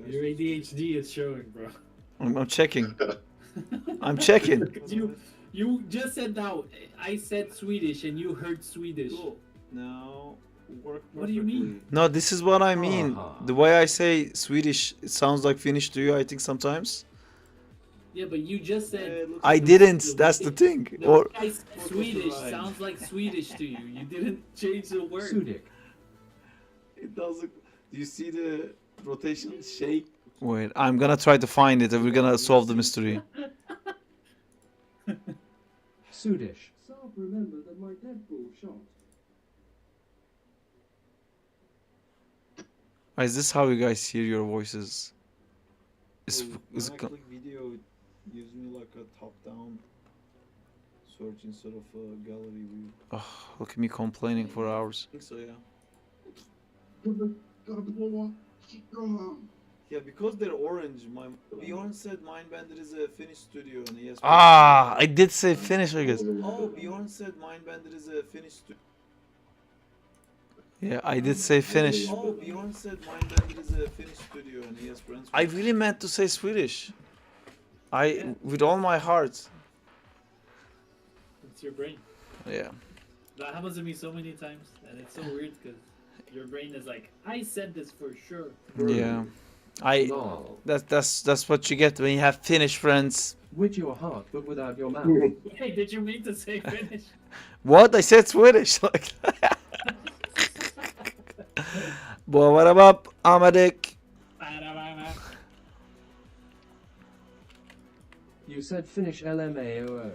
Your ADHD is showing, bro. I'm checking. I'm checking. You just said now. I said Swedish and you heard Swedish. Now work. What do you mean? No, this is what I mean. The way I say Swedish, it sounds like Finnish to you, I think sometimes. Yeah, but you just said. I didn't. That's the thing. The Or way I said Swedish sounds like Swedish to you. You didn't change the word. Sudik. it doesn't. Do you see the rotation shake? Wait, I'm gonna try to find it and we're gonna solve the mystery. Sudish. Saab remember that my Deadpool shot. Is this how you guys hear your voices? Is When I click video, it gives me like a top-down search instead of a gallery view. look at me complaining for hours. I think so, yeah. Gotta blow up. Yeah, because they're orange. Bjorn said Mindbender is a Finnish studio and he has. Ah, I did say Finnish, I guess. Oh, Bjorn said Mindbender is a Finnish studio. Yeah, I did say Finnish. Oh, Bjorn said Mindbender is a Finnish studio and he has friends. I really meant to say Swedish. With all my heart. It's your brain. Yeah. That happens to me so many times, and it's so weird because your brain is like, I said this for sure. Yeah. Lol. That's what you get when you have Finnish friends. With your heart, but without your mouth. Hey, did you mean to say Finnish? What? I said Swedish. Like. Boy, what up, Amadik? You said Finnish LMAOO.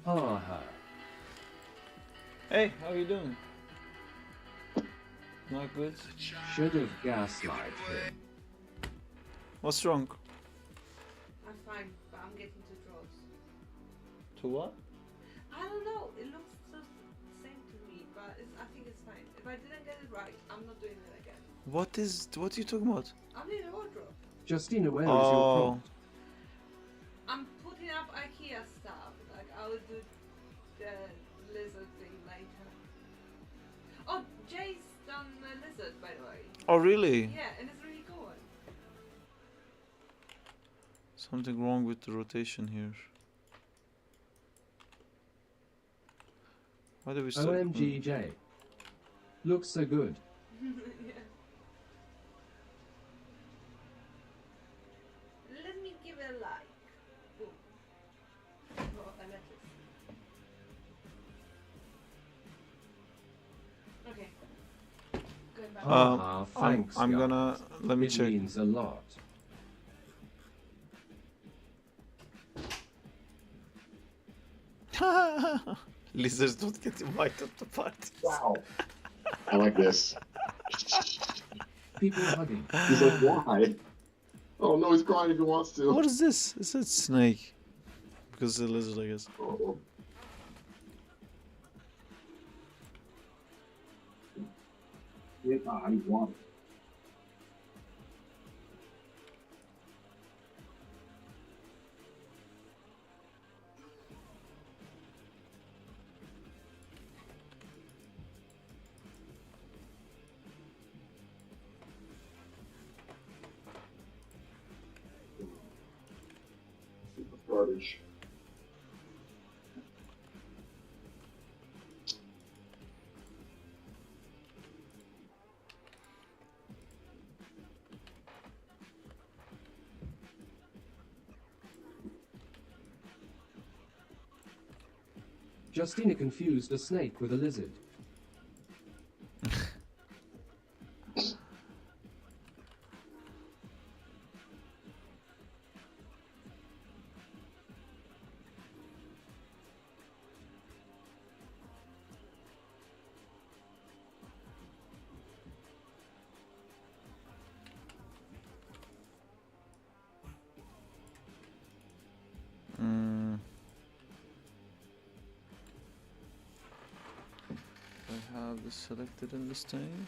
Haha. Hey, how you doing? Not good. Should have gaslight him. What's wrong? I'm fine, but I'm getting to draws. To what? I don't know. It looks so same to me, but I think it's fine. If I didn't get it right, I'm not doing it again. What are you talking about? I'm doing a wardrobe. Justina, where is your Oh, prompt? I'm putting up IKEA stuff. Like I will do the lizard thing later. Oh, Jay's done a lizard, by the way. oh really? Yeah, and it's really cool. Something wrong with the rotation here. Why do we start? OMGJ. Looks so good. Yeah. Let me give it a like. Boom. Oh, I like it. Okay. Going back Haha, thanks, I'm guys. gonna let me It check. means a lot. Lizards don't get invited to parties. Wow. I like this. People hugging. He's like, why? Oh no, he's crying if he wants to. What is this? Is it snake? Because it's a lizard, I guess. Oh. Yeah, I want it. Garbage. Justina confused a snake with a lizard. I have this selected in this thing.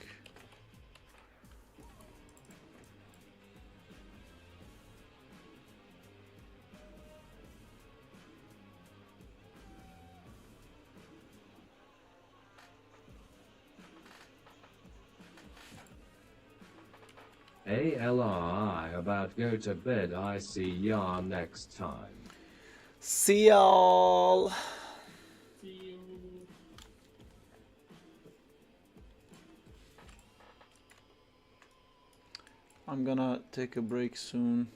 ALRI about go to bed. I see ya next time. See y'all. See you. I'm gonna take a break soon.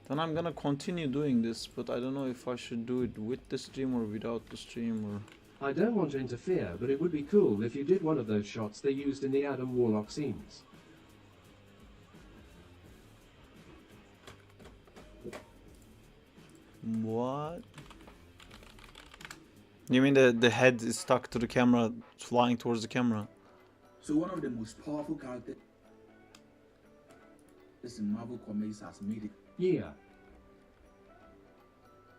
Then I'm gonna continue doing this, but I don't know if I should do it with the stream or without the stream or... I don't want to interfere, but it would be cool if you did one of those shots they used in the Adam Warlock scenes. What? You mean the head is stuck to the camera, flying towards the camera? So one of the most powerful characters in Marvel Comics has made it. Yeah.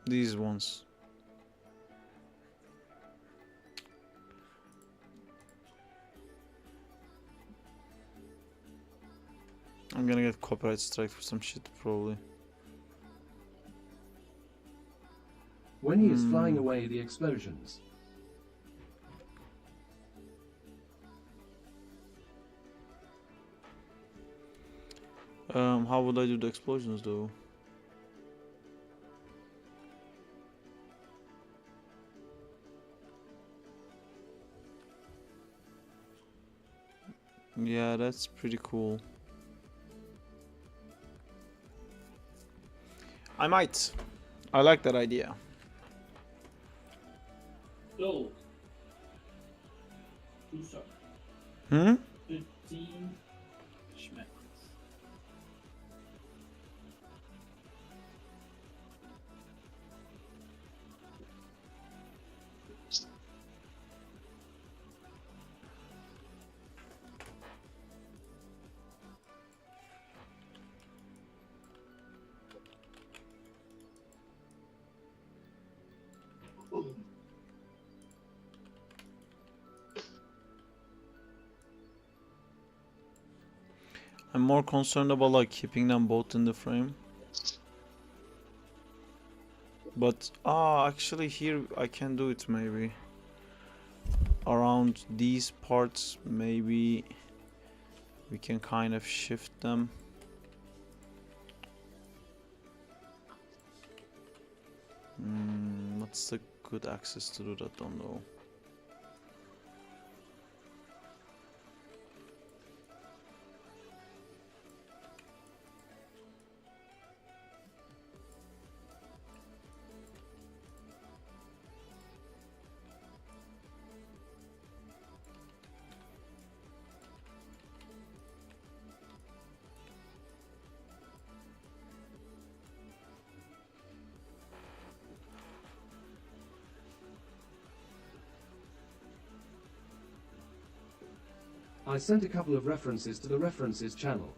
These ones. I'm gonna get copyright strike for some shit probably. When he is flying away the explosions. How would I do the explosions though? Yeah, that's pretty cool. I might. I like that idea. So, two stars. 15 schmecks. I'm more concerned about like keeping them both in the frame. But actually here I can do it maybe. Around these parts maybe we can kind of shift them. What's the good access to do that? Don't know. I sent a couple of references to the references channel.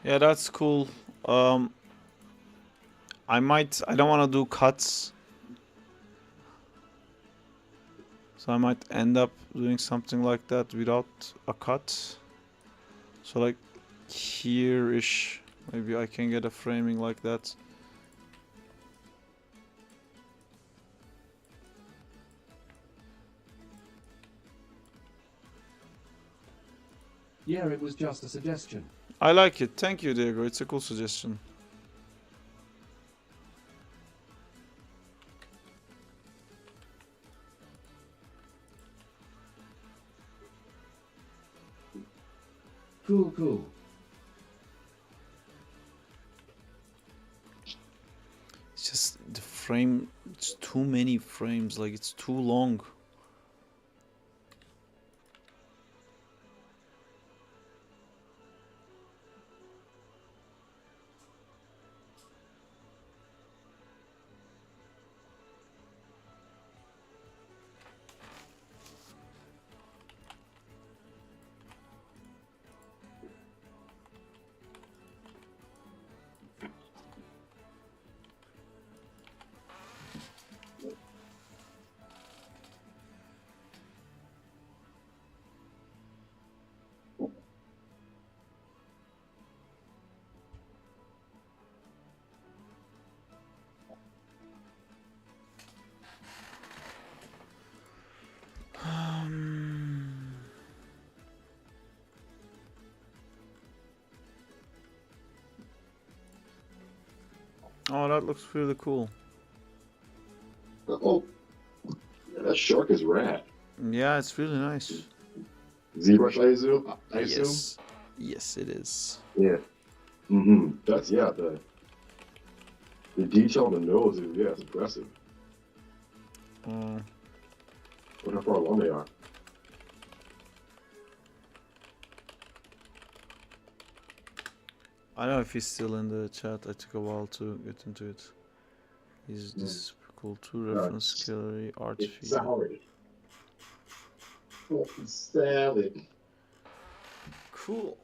Yeah, that's cool. I don't want to do cuts. So I might end up doing something like that without a cut. So like here-ish, maybe I can get a framing like that. Yeah, it was just a suggestion. I like it. Thank you, Diego. It's a cool suggestion. Cool, cool. It's just the frame, it's too many frames, like it's too long. Oh, that looks really cool. Oh, yeah, that shark is rad. Yeah, it's really nice. ZBrush, I assume. Yes. Yes, it is. Yeah. That's the detail on the nose is it's impressive. Wonder how far along they are. I don't know if he's still in the chat. I took a while to get into it. This is cool. Two reference gallery art feed. Salad. Oh, salad. Cool.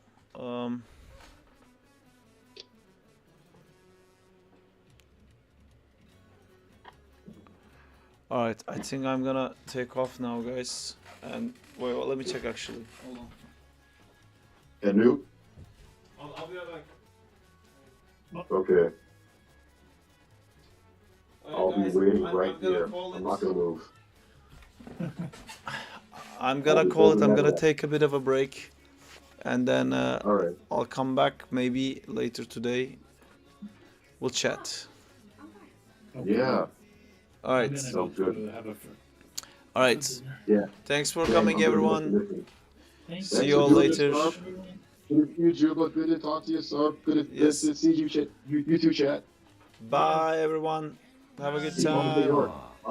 Alright, I think I'm gonna take off now, guys. And wait, well, let me check actually. Hold on. Anu? I'll be right back. Okay. I'll guys, be waiting I'm right gonna here. call it. I'm not gonna move. I'm gonna call it. I'm gonna take a bit of a break, and then Alright. I'll come back maybe later today. We'll chat. Yeah. All right. I'm gonna Sounds go good. to have a All right. Yeah. Thanks for coming, everyone. Thanks. See you all later. You, Juba. Good to talk to you, sir. Good to see you, you two chat. Bye, everyone. Have a good See you on the time. yard.